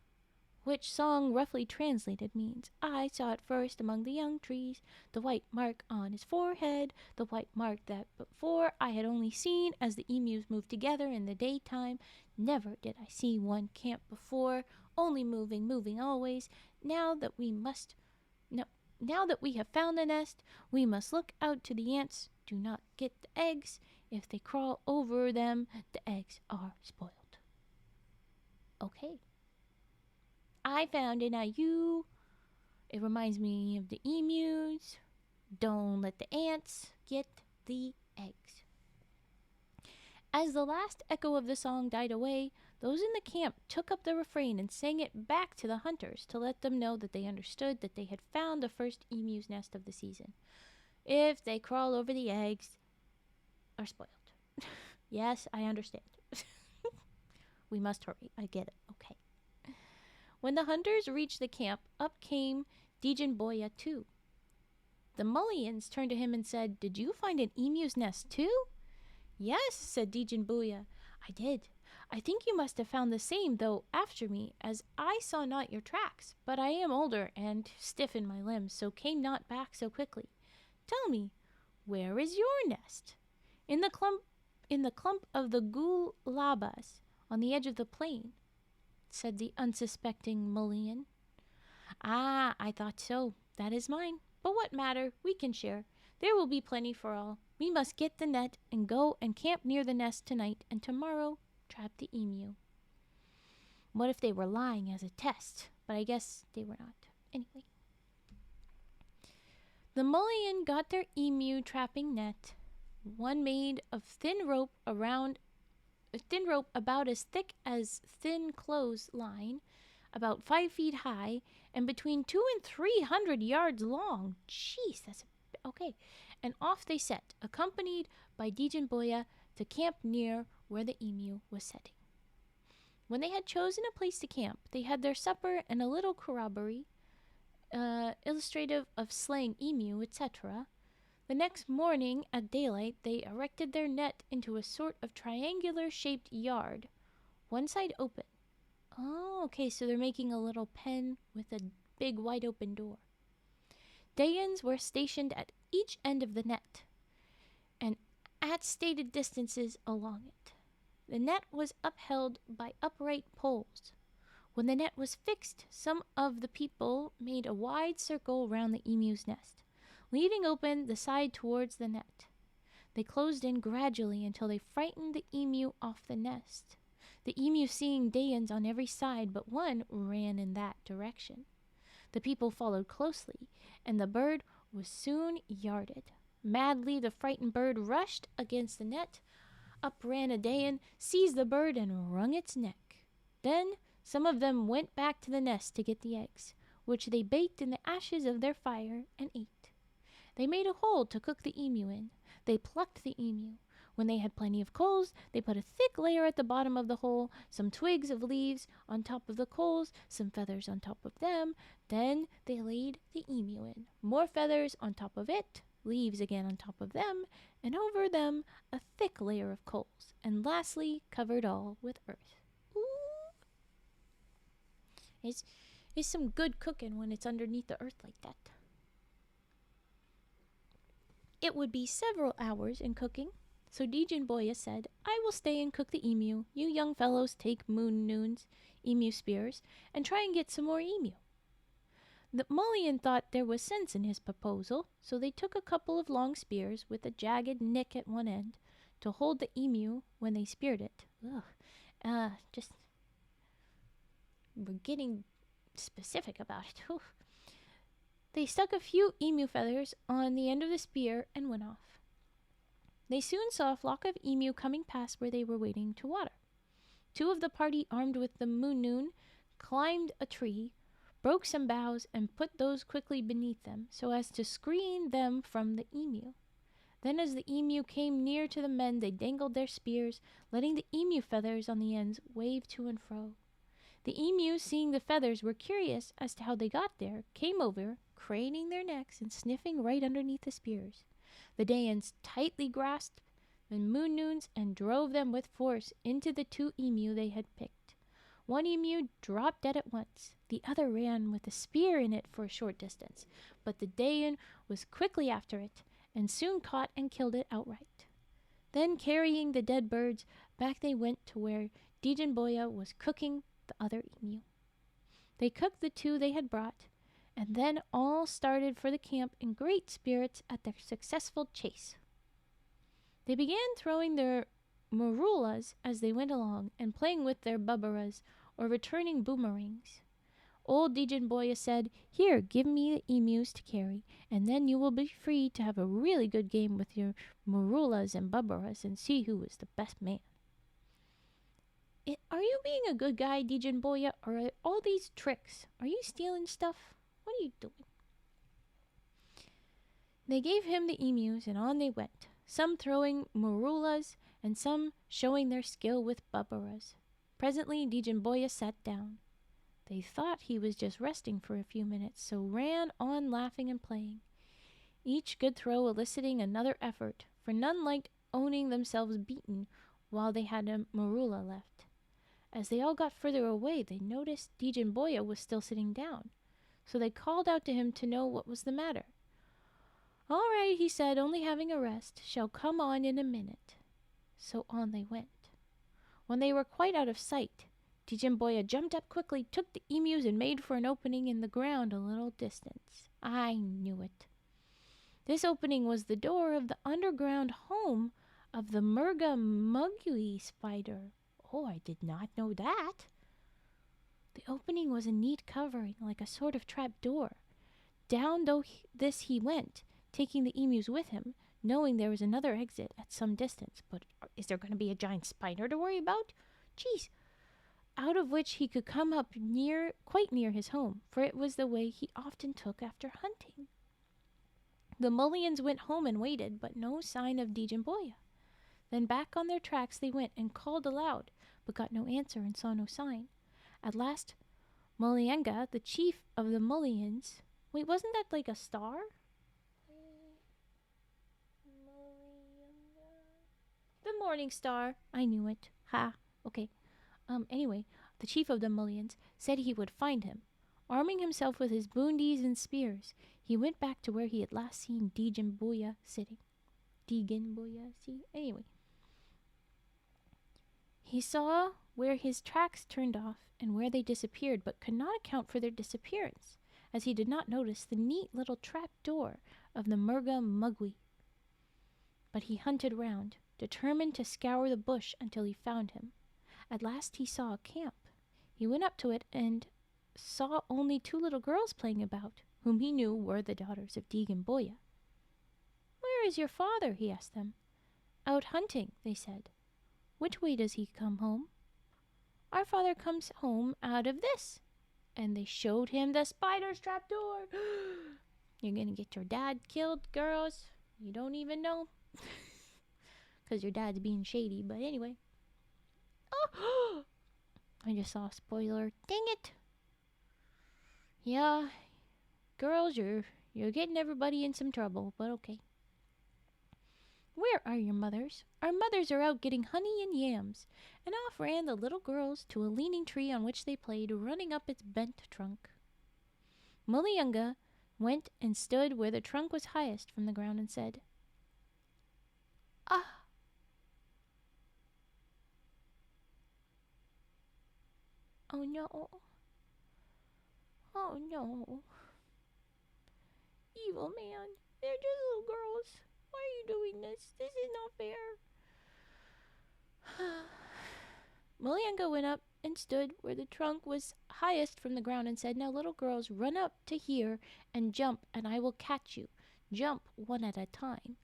which song roughly translated means, I saw it first among the young trees, the white mark on his forehead, the white mark that before I had only seen as the emus moved together in the daytime. Never did I see one camp before, only moving, moving always. Now that we have found the nest, we must look out to the ants. Do not get the eggs. If they crawl over them, the eggs are spoiled. Okay. I found it, now you. It reminds me of the emus. Don't let the ants get the eggs. As the last echo of the song died away, those in the camp took up the refrain and sang it back to the hunters to let them know that they understood that they had found the first emu's nest of the season. If they crawl over the eggs, are spoiled. Yes, I understand. We must hurry. I get it. Okay. When the hunters reached the camp, up came Deegeenboyah too. The Mullyans turned to him and said, "Did you find an emu's nest too?" "Yes," said Deegeenboyah, "I did. I think you must have found the same, though, after me, as I saw not your tracks. But I am older and stiff in my limbs, so came not back so quickly. Tell me, where is your nest?" In the clump of the Goolahwilleel on the edge of the plain," said the unsuspecting Mullyan. "Ah, I thought so. That is mine. But what matter? We can share. There will be plenty for all. We must get the net and go and camp near the nest tonight, and tomorrow trap the emu." What if they were lying as a test? But I guess they were not. Anyway. The Mullyan got their emu trapping net, one made of thin rope about as thick as thin clothesline, about 5 feet high, and between 200 and 300 yards long. Jeez, that's okay. And off they set, accompanied by Deegeenboyah, to camp near where the emu was setting. When they had chosen a place to camp, they had their supper and a little corroboree, illustrative of slaying emu, etc. The next morning at daylight, they erected their net into a sort of triangular-shaped yard, one side open. Oh, okay, so they're making a little pen with a big wide-open door. Dayans were stationed at each end of the net, and at stated distances along it. The net was upheld by upright poles. When the net was fixed, some of the people made a wide circle round the emu's nest, leaving open the side towards the net. They closed in gradually until they frightened the emu off the nest. The emu, seeing Dayans on every side but one, ran in that direction. The people followed closely, and the bird was soon yarded. Madly the frightened bird rushed against the net. Up ran a Dayan, seized the bird, and wrung its neck. Then some of them went back to the nest to get the eggs, which they baked in the ashes of their fire and ate. They made a hole to cook the emu in. They plucked the emu. When they had plenty of coals, they put a thick layer at the bottom of the hole, some twigs of leaves on top of the coals, some feathers on top of them. Then they laid the emu in. More feathers on top of it, leaves again on top of them, and over them a thick layer of coals, and lastly covered all with earth. Ooh! It's some good cooking when it's underneath the earth like that. It would be several hours in cooking, so Deegeenboyah said, "I will stay and cook the emu. You young fellows take Moonnoon's emu spears and try and get some more emu." The Mullyan thought there was sense in his proposal, so they took a couple of long spears with a jagged nick at one end to hold the emu when they speared it. We're getting specific about it. Oof. They stuck a few emu feathers on the end of the spear and went off. They soon saw a flock of emu coming past where they were waiting to water. Two of the party, armed with the Moonnoon, climbed a tree, broke some boughs, and put those quickly beneath them, so as to screen them from the emu. Then as the emu came near to the men, they dangled their spears, letting the emu feathers on the ends wave to and fro. The emu, seeing the feathers, were curious as to how they got there, came over, craning their necks and sniffing right underneath the spears. The Dayans tightly grasped the Moonnoons and drove them with force into the two emu they had picked. One emu dropped dead at once. The other ran with a spear in it for a short distance, but the Dayan was quickly after it, and soon caught and killed it outright. Then, carrying the dead birds, back they went to where Deegeenboyah was cooking the other emu. They cooked the two they had brought, and then all started for the camp in great spirits at their successful chase. They began throwing their marulas as they went along, and playing with their bubbaras, or returning boomerangs. Old Deegeenboyah said, "Here, give me the emus to carry, and then you will be free to have a really good game with your marulas and bubbaras and see who is the best man." Are you being a good guy, Deegeenboyah, or are all these tricks? Are you stealing stuff? What are you doing? They gave him the emus, and on they went, some throwing marulas, and some showing their skill with bubbaras. Presently Deegeenboyah sat down. They thought he was just resting for a few minutes, so ran on laughing and playing, each good throw eliciting another effort, for none liked owning themselves beaten while they had a marula left. As they all got further away, they noticed Deegeenboyah was still sitting down, so they called out to him to know what was the matter. "All right," he said, "only having a rest. Shall come on in a minute." So on they went. When they were quite out of sight, Deegeenboyah jumped up quickly, took the emus, and made for an opening in the ground a little distance. I knew it. This opening was the door of the underground home of the Mooregoo spider. Oh, I did not know that. The opening was a neat covering, like a sort of trap door. Down this he went, taking the emus with him, knowing there was another exit at some distance. But is there going to be a giant spider to worry about? Geez. Out of which he could come up quite near his home, for it was the way he often took after hunting. The Mullyans went home and waited, but no sign of Deegeenboyah. Then back on their tracks they went and called aloud, but got no answer and saw no sign. At last, Mullyangah, the chief of the Mullyans— wait, wasn't that like a star? The morning star. I knew it. Ha. Okay. Anyway, the chief of the Mullyans said he would find him. Arming himself with his boondies and spears, he went back to where he had last seen Deegeenboyah sitting. Anyway. He saw where his tracks turned off and where they disappeared, but could not account for their disappearance, as he did not notice the neat little trap door of the Mooregoo. But he hunted round, determined to scour the bush until he found him. At last he saw a camp. He went up to it and saw only two little girls playing about, whom he knew were the daughters of Deegeenboyah. "Where is your father?" he asked them. "Out hunting," they said. "Which way does he come home?" "Our father comes home out of this." And they showed him the spider's trap door. You're going to get your dad killed, girls. You don't even know. Because your dad's being shady, but anyway. Oh! I just saw a spoiler. Dang it! Yeah, girls, you're getting everybody in some trouble, but okay. "Where are your mothers?" "Our mothers are out getting honey and yams." And off ran the little girls to a leaning tree on which they played, running up its bent trunk. Mullyangah went and stood where the trunk was highest from the ground and said, "Ah!" "Oh no. Oh no. Evil man, they're just little girls. Why are you doing this? This is not fair." Mullyangah went up and stood where the trunk was highest from the ground and said, "Now, little girls, run up to here and jump, and I will catch you. Jump one at a time."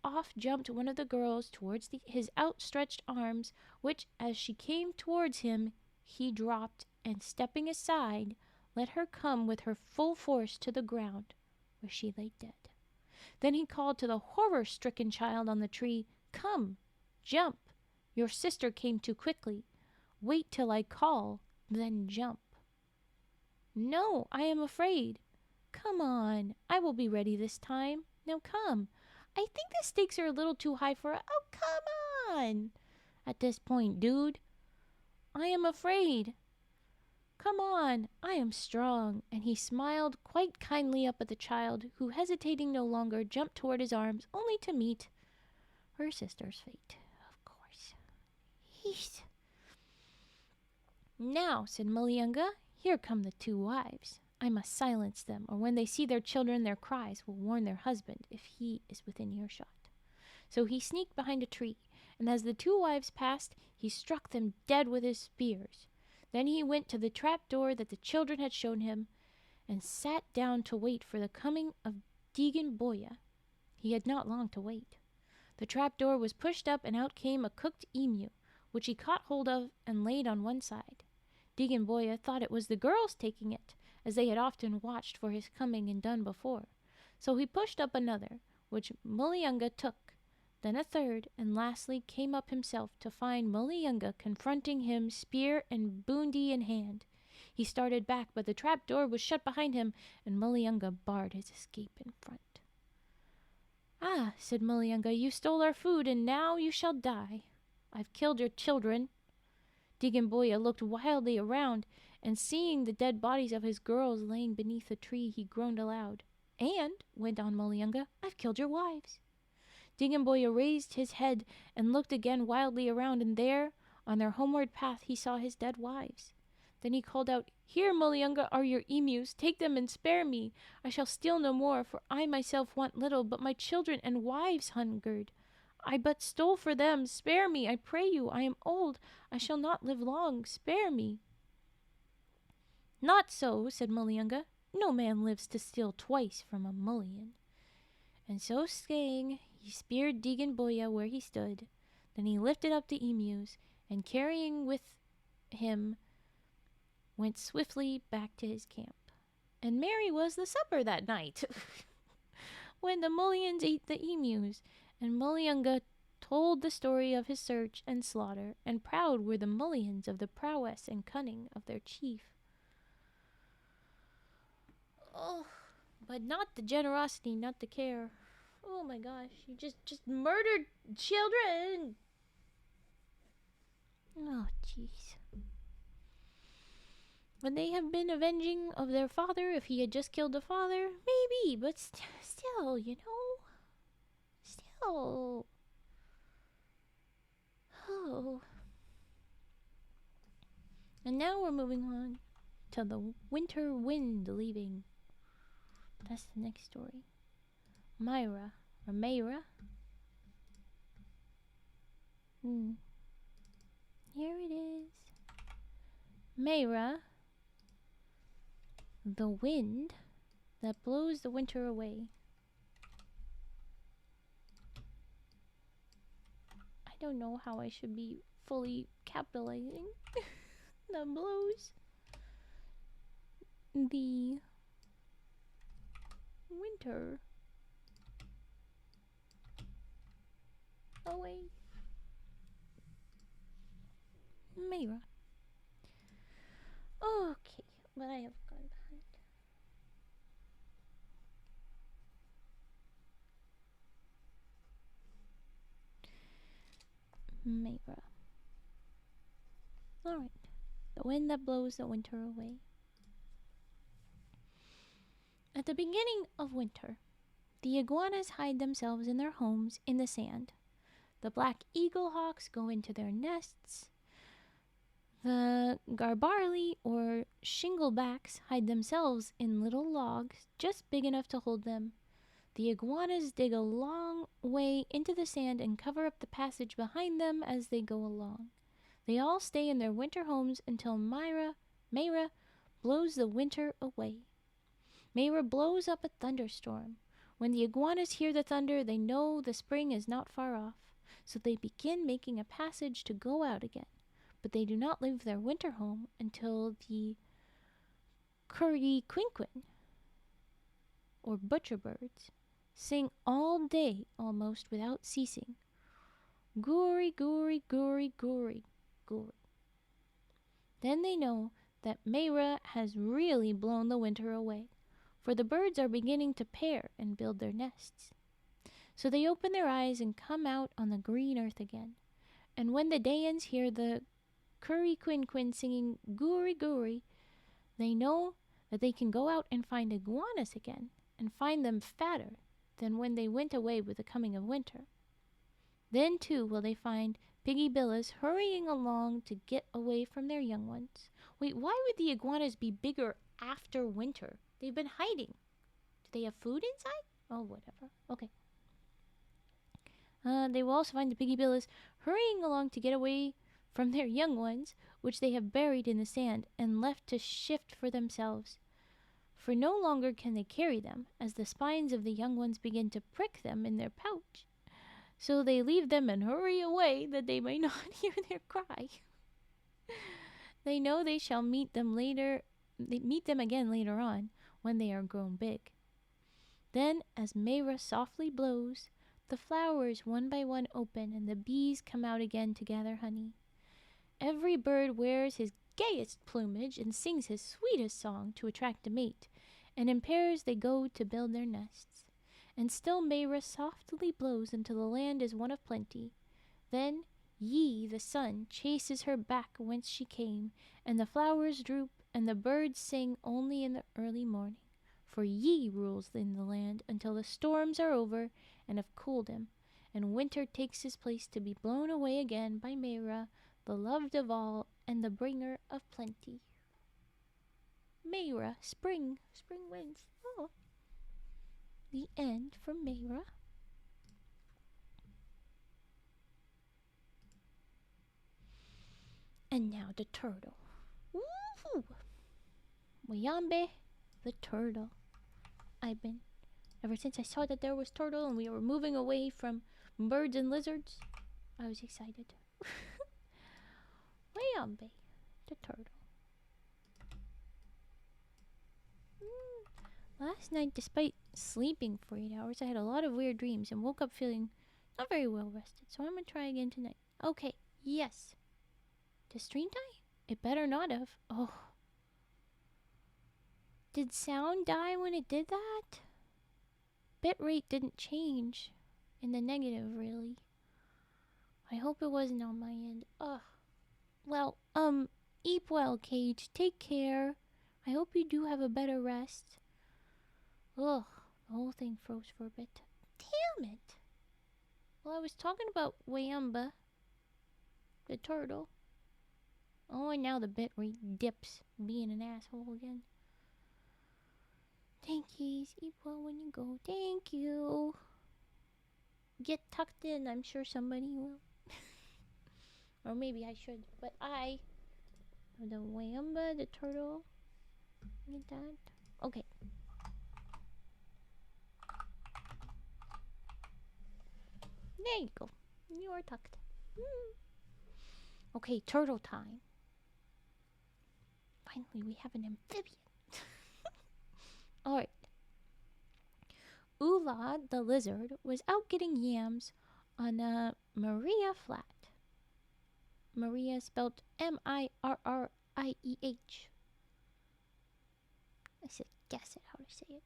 Off jumped one of the girls towards his outstretched arms, which, as she came towards him, he dropped, and stepping aside, let her come with her full force to the ground, where she lay dead. Then he called to the horror-stricken child on the tree, "Come, jump. Your sister came too quickly. Wait till I call, then jump." "No, I am afraid." "Come on, I will be ready this time. Now come. I think the stakes are a little too high for Oh, come on. At this point, dude. I am afraid. Come on, I am strong." And he smiled quite kindly up at the child, who, hesitating no longer, jumped toward his arms, only to meet her sister's fate, of course. Yeesh. "Now," said Mullyangah, "here come the two wives. I must silence them, or when they see their children, their cries will warn their husband if he is within earshot. So he sneaked behind a tree, and as the two wives passed, he struck them dead with his spears. Then he went to the trap door that the children had shown him, and sat down to wait for the coming of Deegeenboyah. He had not long to wait. The trap door was pushed up, and out came a cooked emu, which he caught hold of and laid on one side. Deegeenboyah thought it was the girls taking it, as they had often watched for his coming and done before. So he pushed up another, which Mullyangah took, then a third, and lastly came up himself to find Mullyangah confronting him, spear and boondie in hand. He started back, but the trap door was shut behind him, and Mullyangah barred his escape in front. "Ah," said Mullyangah, "you stole our food, and now you shall die. I've killed your children." Deegeenboyah looked wildly around, and seeing the dead bodies of his girls laying beneath a tree, he groaned aloud. "And," went on Mullyangah, "I've killed your wives." Deegeenboyah raised his head and looked again wildly around, and there, on their homeward path, he saw his dead wives. Then he called out, "Here, Mullyangah, are your emus. Take them and spare me. I shall steal no more, for I myself want little, but my children and wives hungered. I but stole for them. Spare me, I pray you. I am old. I shall not live long. Spare me." "Not so," said Mullyangah. "No man lives to steal twice from a mullion." And so saying, he speared Deegeenboyah where he stood. Then he lifted up the emus, and carrying with him, went swiftly back to his camp. And merry was the supper that night, when the mullions ate the emus, and Mullyangah told the story of his search and slaughter, and proud were the mullions of the prowess and cunning of their chief. Oh, but not the generosity, not the care. Oh my gosh, you just murdered children. Oh, jeez. Would they have been avenging of their father if he had just killed the father? Maybe, but still, you know? Still. Oh. And now we're moving on to the winter wind leaving. That's the next story. Mayrah, or Mayrah. Here it is. Mayrah, the wind that blows the winter away. I don't know how I should be fully capitalizing. That blows the winter away. Mayrah. Okay, but I have gone behind. Mayrah. Alright. The wind that blows the winter away. At the beginning of winter, the iguanas hide themselves in their homes in the sand. The black eaglehawks go into their nests. The garbarley or shinglebacks hide themselves in little logs just big enough to hold them. The iguanas dig a long way into the sand and cover up the passage behind them as they go along. They all stay in their winter homes until Mayrah blows the winter away. Mayrah blows up a thunderstorm. When the iguanas hear the thunder, they know the spring is not far off, so they begin making a passage to go out again. But they do not leave their winter home until the curlew, or butcher birds, sing all day almost without ceasing. Goory, goory, goory, goory, goory. Then they know that Mayrah has really blown the winter away, for the birds are beginning to pair and build their nests. So they open their eyes and come out on the green earth again. And when the Dayans hear the curlew singing goory, goory, they know that they can go out and find iguanas again, and find them fatter than when they went away with the coming of winter. Then, too, will they find piggy billas hurrying along to get away from their young ones. Wait, why would the iguanas be bigger after winter? They've been hiding. Do they have food inside? Oh, whatever. Okay. They will also find the piggy billas hurrying along to get away from their young ones, which they have buried in the sand and left to shift for themselves. For no longer can they carry them, as the spines of the young ones begin to prick them in their pouch. So they leave them and hurry away that they may not hear their cry. They know they shall meet them again later on, when they are grown big. Then, as Mayrah softly blows, the flowers one by one open, and the bees come out again to gather honey. Every bird wears his gayest plumage and sings his sweetest song to attract a mate, and in pairs they go to build their nests. And still Mayrah softly blows until the land is one of plenty. Then Yi, the sun, chases her back whence she came, and the flowers droop, and the birds sing only in the early morning. For Yi rules in the land until the storms are over and have cooled him, and winter takes his place to be blown away again by Mayrah, the loved of all, and the bringer of plenty. Mayrah, spring winds. Oh. The end for Mayrah. And now the turtle. Woohoo! Wayambeh the Turtle. Ever since I saw that there was turtle and we were moving away from birds and lizards, I was excited. Wayambeh the Turtle. Last night, despite sleeping for 8 hours, I had a lot of weird dreams and woke up feeling not very well rested, so I'm gonna try again tonight. Okay, yes. Did stream die? It better not have. Oh. Did sound die when it did that? Bitrate didn't change in the negative, really. I hope it wasn't on my end. Ugh. Well, eat well, Cage. Take care. I hope you do have a better rest. Ugh, the whole thing froze for a bit. Damn it! Well, I was talking about Wayambeh the Turtle. Oh, and now the bitrate dips, being an asshole again. Thankies. Eat well when you go. Thank you. Get tucked in. I'm sure somebody will. Or maybe I should. But I have the Wayambeh the Turtle. Get that? Okay. There you go. You are tucked. Okay, turtle time. Finally, we have an amphibian. Alright. Ouyan the lizard was out getting yams on a Mayrah flat. Mayrah spelled Mirrieh. I said guess it how to say it.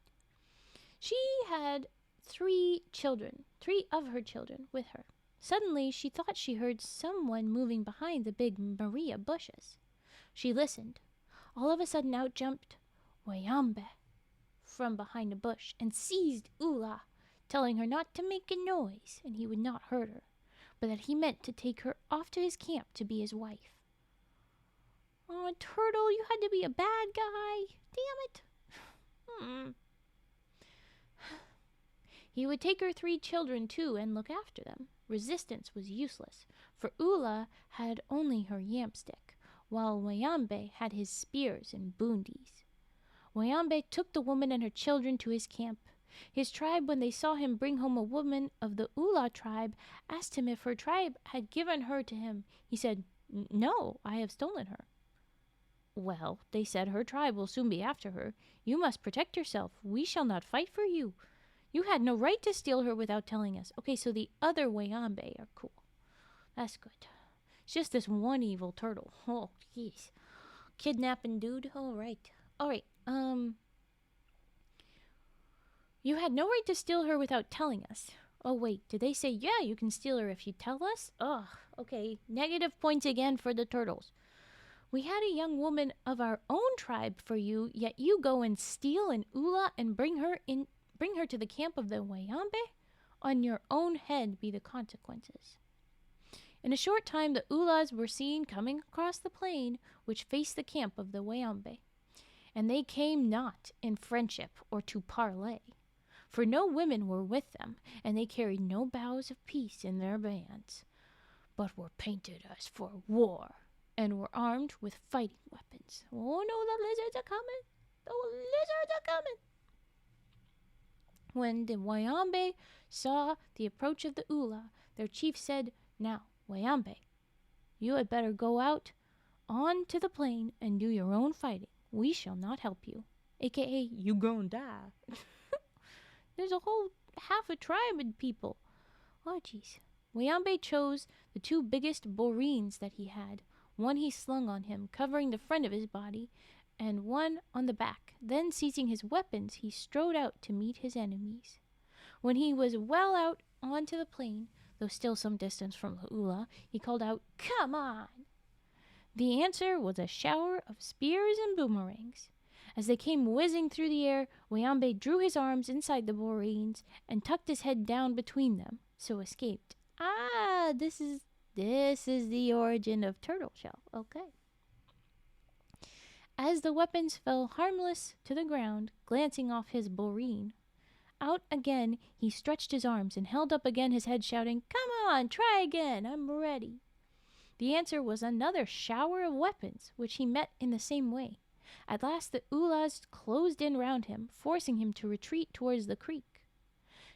She had 3 of her children with her. Suddenly, she thought she heard someone moving behind the big Mayrah bushes. She listened. All of a sudden, out jumped Wayambeh from behind a bush and seized Ouyan, telling her not to make a noise and he would not hurt her, but that he meant to take her off to his camp to be his wife. Oh, Turtle, you had to be a bad guy. Damn it. He would take her 3 children, too, and look after them. Resistance was useless, for Ouyan had only her yam stick, while Wayambeh had his spears and boondies. Wayambeh took the woman and her children to his camp. His tribe, when they saw him bring home a woman of the Ouyan tribe, asked him if her tribe had given her to him. He said, "No, I have stolen her." "Well," they said, "her tribe will soon be after her. You must protect yourself. We shall not fight for you. You had no right to steal her without telling us." Okay, so the other Wayambeh are cool. That's good. It's just this one evil turtle. Oh, jeez. Kidnapping dude. All right. You had no right to steal her without telling us. Oh, wait. Did they say, yeah, you can steal her if you tell us? Ugh. Okay. Negative points again for the turtles. We had a young woman of our own tribe for you, yet you go and steal an Ouyan and bring her to the camp of the Wayambeh? On your own head be the consequences. In a short time, the Oulas were seen coming across the plain which faced the camp of the Wayambeh, and they came not in friendship or to parley. for no women were with them, and they carried no boughs of peace in their bands, but were painted as for war, and were armed with fighting weapons. Oh no, the lizards are coming! The lizards are coming! When the Wayambeh saw the approach of the Ula, their chief said, "Now, Wayambeh, you had better go out on to the plain and do your own fighting. We shall not help you." AKA, you gon' die. There's a whole half a tribe of people. Oh, jeez. Wayambeh chose the two biggest borines that he had. One he slung on him, covering the front of his body, and one on the back. Then, seizing his weapons, he strode out to meet his enemies. When he was well out onto the plain, though still some distance from the Ula, he called out, "Come on!" The answer was a shower of spears and boomerangs. As they came whizzing through the air, Wayambeh drew his arms inside the borines and tucked his head down between them, so escaped. Ah, this is the origin of turtle shell. Okay. As the weapons fell harmless to the ground, glancing off his boreen, out again he stretched his arms and held up again his head, shouting, "Come on, try again, I'm ready." The answer was another shower of weapons, which he met in the same way. At last the Ulas closed in round him, forcing him to retreat towards the creek.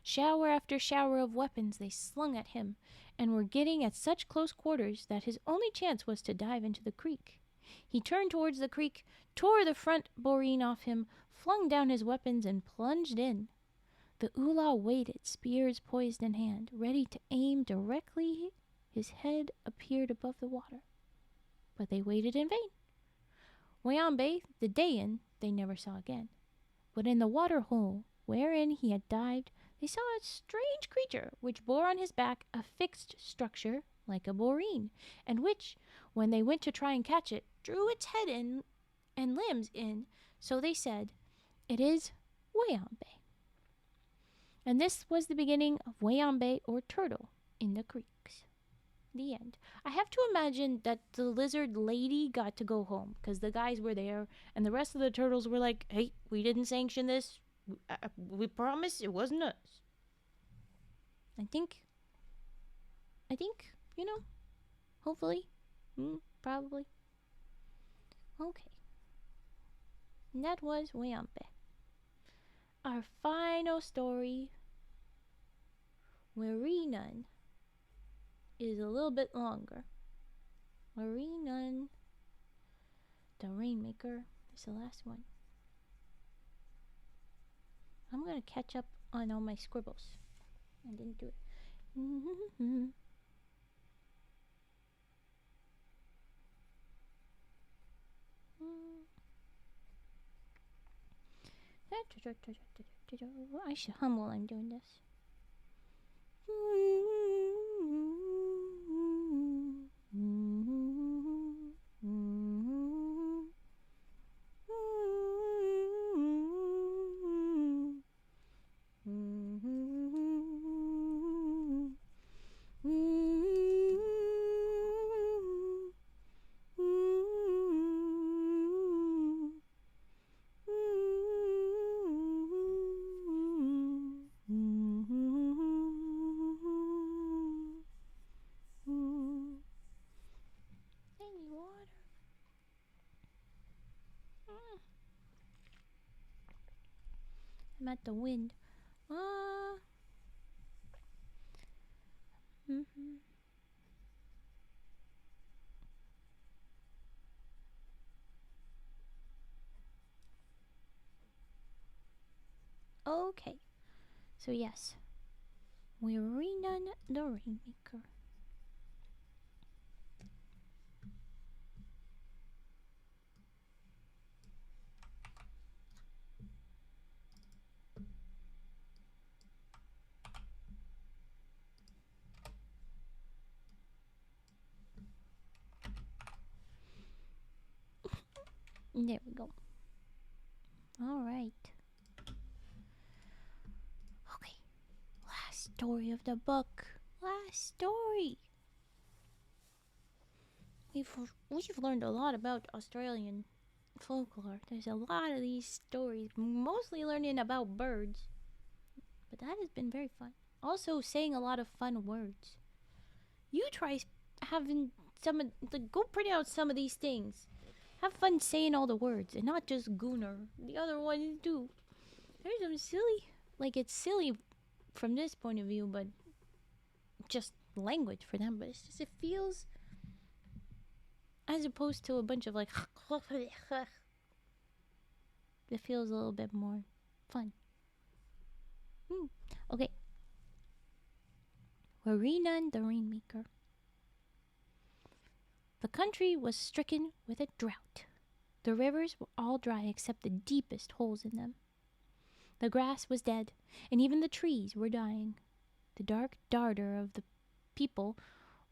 Shower after shower of weapons they slung at him, and were getting at such close quarters that his only chance was to dive into the creek. He turned towards the creek, tore the front boreen off him, flung down his weapons, and plunged in. The Ula waited, spears poised in hand, ready to aim directly his head appeared above the water. But they waited in vain. Wayambeh, the Dayan, they never saw again. But in the water hole wherein he had dived, they saw a strange creature which bore on his back a fixed structure like a boreen, and which, when they went to try and catch it, drew its head in and limbs in. So they said, "It is Wayambeh." And this was the beginning of Wayambeh or turtle in the creeks. The end. I have to imagine that the lizard lady got to go home because the guys were there and the rest of the turtles were like, "Hey, we didn't sanction this. We promise it wasn't us." I think, hopefully, probably. Okay. And that was Wayambeh. Our final story, Wirreenun, is a little bit longer. Wirreenun the Rainmaker is the last one. I'm going to catch up on all my scribbles. I didn't do it. I should hum while I'm doing this. I'm at the wind. Okay. So yes. Wirreenun the Rainmaker. There we go. All right. Okay. Last story of the book. Last story. We've learned a lot about Australian folklore. There's a lot of these stories, mostly learning about birds. but that has been very fun. Also, saying a lot of fun words. You try having go print out some of these things. Have fun saying all the words, and not just Goonur. The other ones too. There's some silly, it's silly from this point of view, but just language for them. But it's just, it feels, as opposed to a bunch of it feels a little bit more fun. Okay. Wirreenun the Rainmaker. The country was stricken with a drought. The rivers were all dry except the deepest holes in them. The grass was dead, and even the trees were dying. The dark darter of the people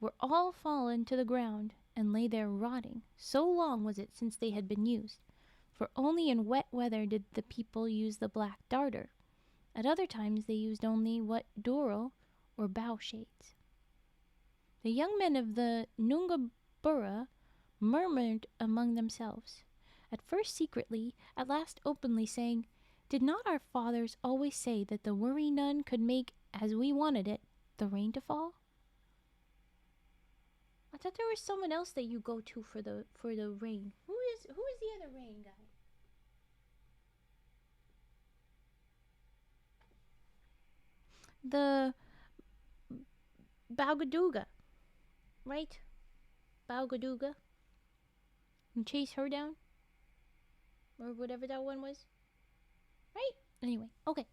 were all fallen to the ground and lay there rotting. So long was it since they had been used, for only in wet weather did the people use the black darter. At other times they used only what doral or bough shades. The young men of the Noongaburra murmured among themselves, at first secretly, at last openly, saying, "Did not our fathers always say that the Wirreenun could make, as we wanted it, the rain to fall?" I thought there was someone else that you go to for the rain. Who is the other rain guy? The Bougoodoogahdah, right? Bougoodoogahdah. And chase her down, or whatever that one was, right? Anyway, okay.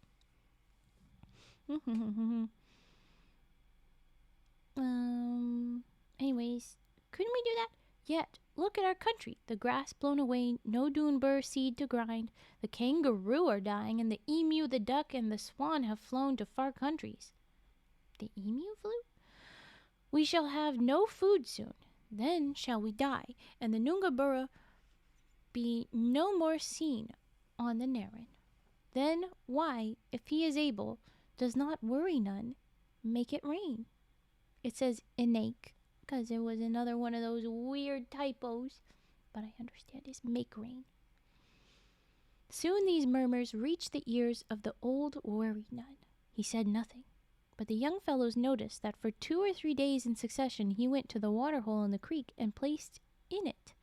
Anyways, couldn't we do that? Yet, look at our country. The grass blown away, no Doonbur seed to grind. The kangaroo are dying, and the emu, the duck, and the swan have flown to far countries. The emu flew? We shall have no food soon. Then shall we die, and the Noongaburra be no more seen on the Narahdarn. Then why, if he is able, does not Wirreenun make it rain? It says innake, because it was another one of those weird typos, but I understand it's make rain. Soon these murmurs reached the ears of the old Wirreenun. He said nothing, but the young fellows noticed that for 2 or 3 days in succession he went to the waterhole in the creek and placed in it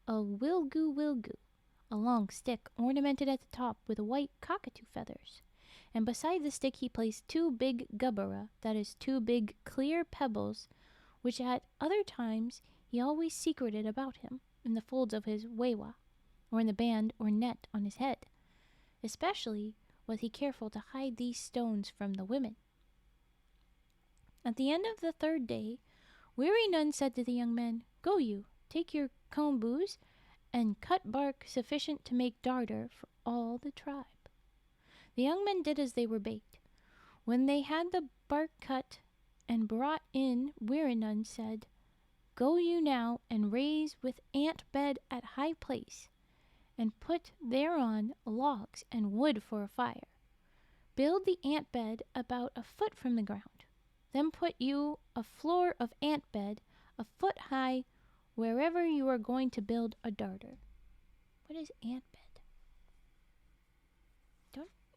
a Wilgoo, a long stick ornamented at the top with white cockatoo feathers. And beside the stick he placed 2 big gubbara, that is 2 big clear pebbles, which at other times he always secreted about him in the folds of his wewa, or in the band or net on his head. Especially was he careful to hide these stones from the women. At the end of the 3rd day, Wirreenun said to the young men, "Go you, take your komboos, and cut bark sufficient to make darter for all the tribe." The young men did as they were bade. When they had the bark cut and brought in, Wirreenun said, "Go you now and raise with ant bed at high place, and put thereon logs and wood for a fire. Build the ant bed about a foot from the ground. Then put you a floor of ant bed a foot high wherever you are going to build a darter." What is ant bed?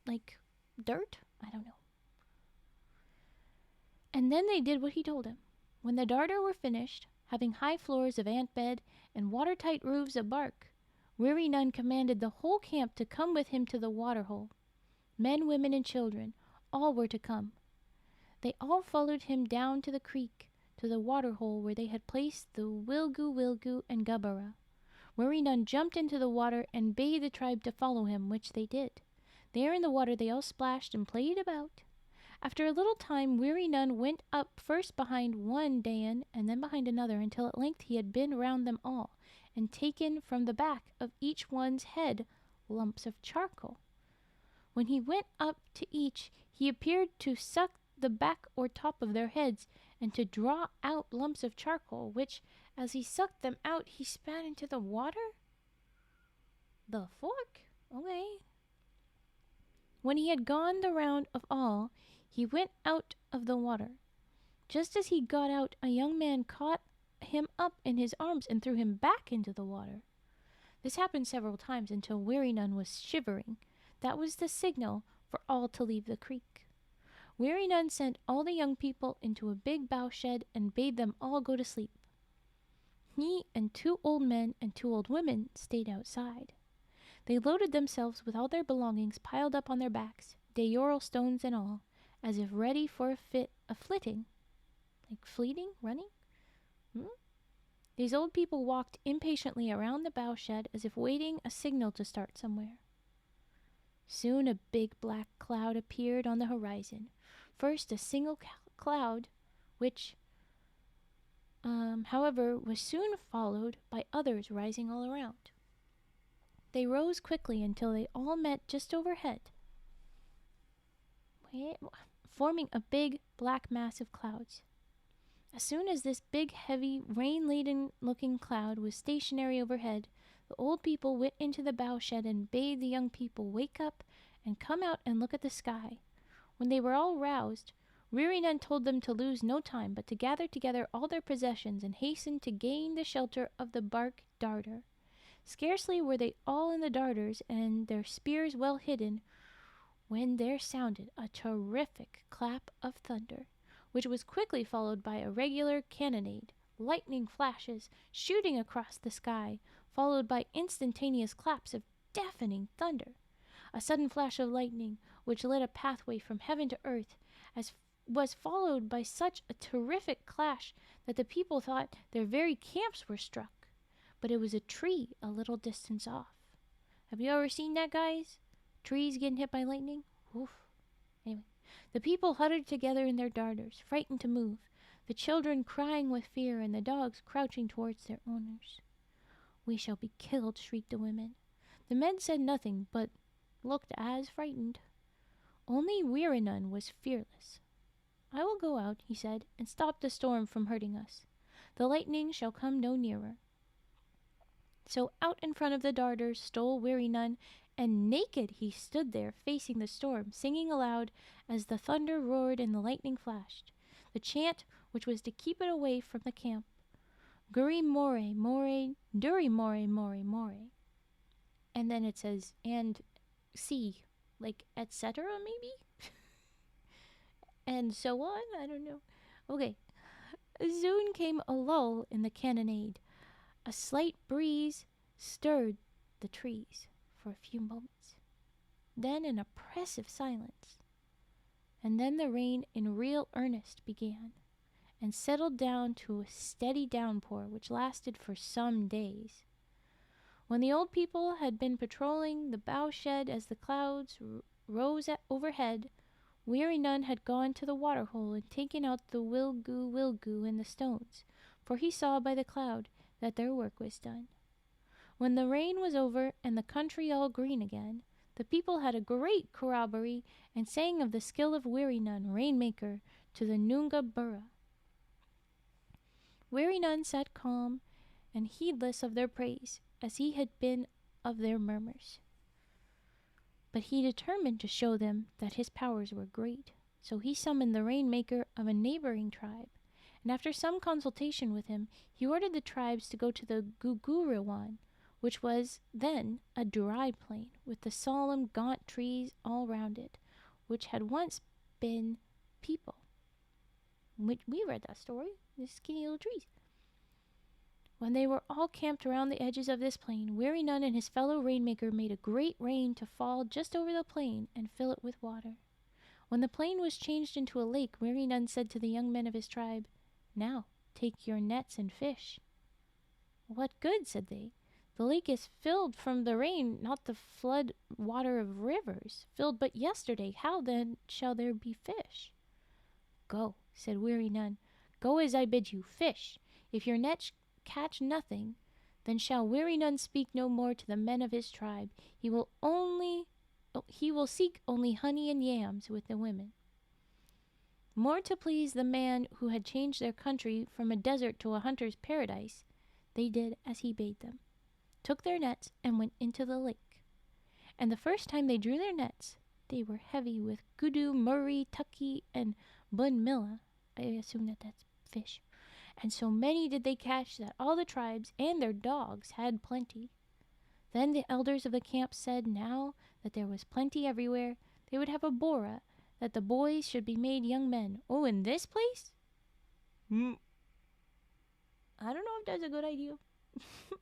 Like dirt? I don't know. And then they did what he told them. When the darter were finished, having high floors of ant bed and watertight roofs of bark, Wirreenun commanded the whole camp to come with him to the waterhole. Men, women, and children, all were to come. They all followed him down to the creek, to the waterhole where they had placed the Wilgoo and Gubbara. Wirreenun jumped into the water and bade the tribe to follow him, which they did. There in the water they all splashed and played about. After a little time, Wirreenun went up first behind one Dayan and then behind another, until at length he had been round them all, and taken from the back of each one's head lumps of charcoal. When he went up to each, he appeared to suck the back or top of their heads, and to draw out lumps of charcoal, which, as he sucked them out, he spat into the water? The fork? Okay. When he had gone the round of all, he went out of the water. Just as he got out, a young man caught him up in his arms and threw him back into the water. This happened several times until Wirreenun was shivering. That was the signal for all to leave the creek. Wirreenun sent all the young people into a big bough shed and bade them all go to sleep. He and 2 old men and 2 old women stayed outside. They loaded themselves with all their belongings piled up on their backs, Deereeree stones and all, as if ready for a flitting. Like fleeting? Running? These old people walked impatiently around the bough shed as if waiting a signal to start somewhere. Soon a big black cloud appeared on the horizon. First a single cloud, which, however, was soon followed by others rising all around. They rose quickly until they all met just overhead, forming a big black mass of clouds. As soon as this big, heavy, rain-laden-looking cloud was stationary overhead, the old people went into the bough shed and bade the young people wake up and come out and look at the sky. When they were all roused, Wirreenun told them to lose no time, but to gather together all their possessions and hasten to gain the shelter of the bark darter. Scarcely were they all in the darters and their spears well hidden, when there sounded a terrific clap of thunder, which was quickly followed by a regular cannonade, lightning flashes shooting across the sky, followed by instantaneous claps of deafening thunder. A sudden flash of lightning, which lit a pathway from heaven to earth, was followed by such a terrific clash that the people thought their very camps were struck. But it was a tree a little distance off. Have you ever seen that, guys? Trees getting hit by lightning? Oof. Anyway, the people huddled together in their darters, frightened to move, the children crying with fear and the dogs crouching towards their owners. "We shall be killed," shrieked the women. The men said nothing, but looked as frightened. Only Wirreenun was fearless. "I will go out," he said, "and stop the storm from hurting us. The lightning shall come no nearer." So out in front of the darters stole Wirreenun, and naked he stood there facing the storm, singing aloud as the thunder roared and the lightning flashed, the chant which was to keep it away from the camp. "Gurry more, more, durry more, more, more." And then it says, and see, like, etc. maybe? And so on, I don't know. Okay. Soon came a lull in the cannonade. A slight breeze stirred the trees for a few moments. Then an oppressive silence. And then the rain in real earnest began, and settled down to a steady downpour which lasted for some days. When the old people had been patrolling the bough shed as the clouds rose overhead, Wirreenun had gone to the waterhole and taken out the Wagtail and the stones, for he saw by the cloud that their work was done. When the rain was over and the country all green again, the people had a great corroboree and sang of the skill of Wirreenun, Rainmaker, to the Noongar Burgh. Wirreenun sat calm and heedless of their praise, as he had been of their murmurs. But he determined to show them that his powers were great, so he summoned the Rainmaker of a neighboring tribe, and after some consultation with him, he ordered the tribes to go to the Googoodoogahdah, which was then a dry plain, with the solemn, gaunt trees all round it, which had once been people. We read that story, the skinny little trees. When they were all camped around the edges of this plain, Wirreenun and his fellow Rainmaker made a great rain to fall just over the plain and fill it with water. When the plain was changed into a lake, Wirreenun said to the young men of his tribe, "Now, take your nets and fish." "What good?" said they. "The lake is filled from the rain, not the flood water of rivers, filled but yesterday. How then shall there be fish?" "Go," said Wirreenun. "Go as I bid you, fish. If your nets catch nothing, then shall Wirreenun speak no more to the men of his tribe. He will seek only honey and yams with the women." More to please the man who had changed their country from a desert to a hunter's paradise, they did as he bade them, took their nets, and went into the lake. And the first time they drew their nets, they were heavy with goodoo, murray, tucky, and Bunnyyarl. I assume that that's fish. And so many did they catch that all the tribes and their dogs had plenty. Then the elders of the camp said now that there was plenty everywhere, they would have a Borah, that the boys should be made young men. Oh, in this place? I don't know if that's a good idea.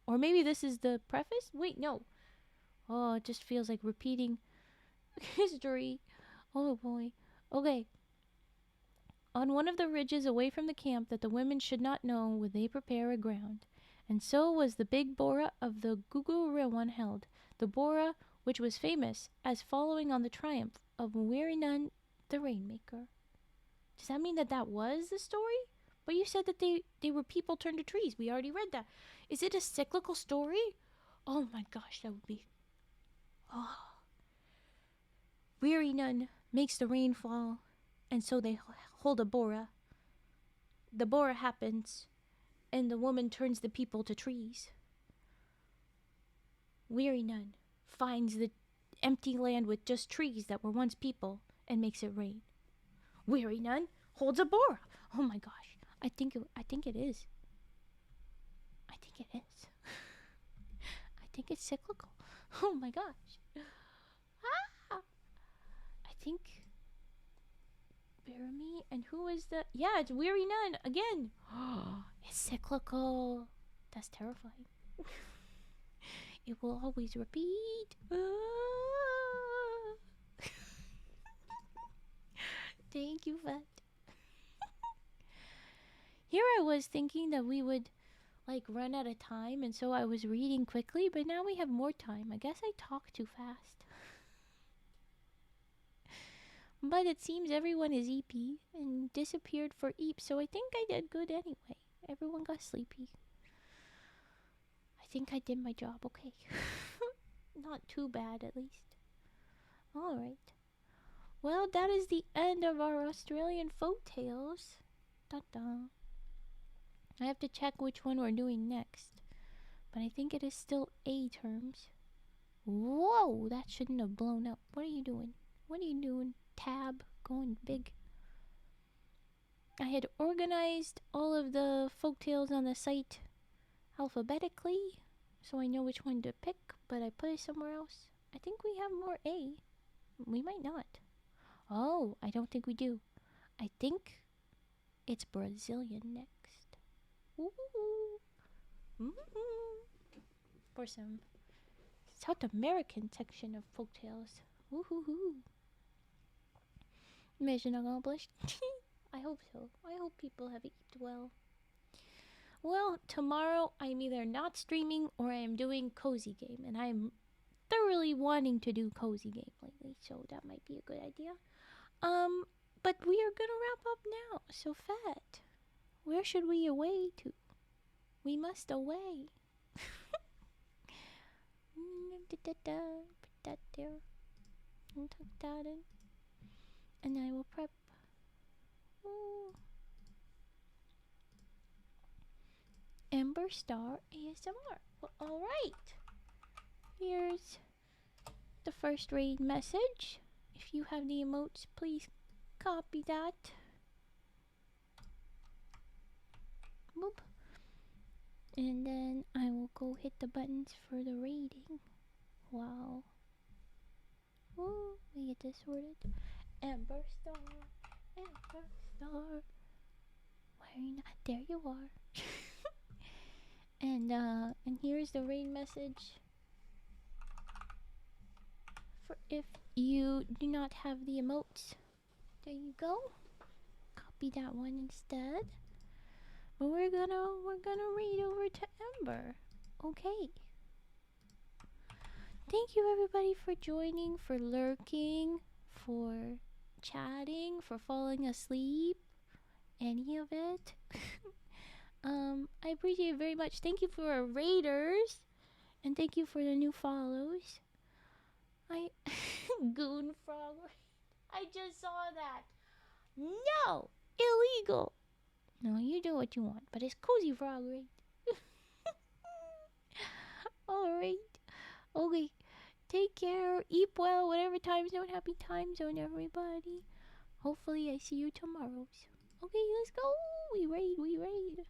Or maybe this is the preface? Wait, no. Oh, it just feels like repeating history. Oh boy. Okay. On one of the ridges away from the camp that the women should not know would they prepare a ground. And so was the big Borah of the Goolahwilleel held. The Borah which was famous as following on the triumph of Wirreenun the Rainmaker. Does that mean that that was the story? But you said that they were people turned to trees. We already read that. Is it a cyclical story? Oh my gosh, that would be... Oh. Wirreenun makes the rain fall, and so they hold a Borah. The Borah happens, and the woman turns the people to trees. Wirreenun finds the empty land with just trees that were once people and makes it rain. Wirreenun holds a Borah. Oh my gosh. I think it is. I think it is. I think it's cyclical. Oh my gosh. Ah! I think Byamee, and who is the... Yeah, it's Wirreenun again. It's cyclical. That's terrifying. It will always repeat. Thank you, Vet. Here I was thinking that we would like run out of time, and so I was reading quickly, but now we have more time. I guess I talk too fast. But it seems everyone is EP and disappeared for Eep, so I think I did good anyway. Everyone got sleepy. I think I did my job okay. Not too bad, at least. Alright. Well, that is the end of our Australian folk tales. Da-da. I have to check which one we're doing next. But I think it is still A terms. Whoa, that shouldn't have blown up. What are you doing? What are you doing? Tab, going big. I had organized all of the folktales on the site alphabetically, so I know which one to pick, but I put it somewhere else. I think we have more A. We might not. Oh, I don't think we do. I think it's Brazilian next. Ooh. For some South American section of folktales. Woohoo! Mission accomplished. I hope so. I hope people have eaten well. Well, tomorrow I'm either not streaming or I am doing cozy game, and I'm thoroughly wanting to do cozy game lately, so that might be a good idea. But we are gonna wrap up now. So Fat, where should we away to? We must away. And I will prep. Ember Star ASMR. Well, alright. Here's the first raid message. If you have the emotes, please copy that. Boop. And then I will go hit the buttons for the raiding. Wow. Ooh, we get this sorted. Ember Star. Ember Star. Why are you not? There you are. And here's the raid message. For if you do not have the emotes. There you go. Copy that one instead. But we're gonna read over to Ember. Okay. Thank you everybody for joining, for lurking, for chatting, for falling asleep. Any of it. I appreciate it very much. Thank you for our raiders. And thank you for the new follows. Goon frog. I just saw that. No! Illegal! No, you do what you want, but it's cozy frog raid. Alright. Okay. Take care. Eat well. Whatever time zone. Happy time zone, everybody. Hopefully I see you tomorrow. Okay, let's go. We raid. We're raiding.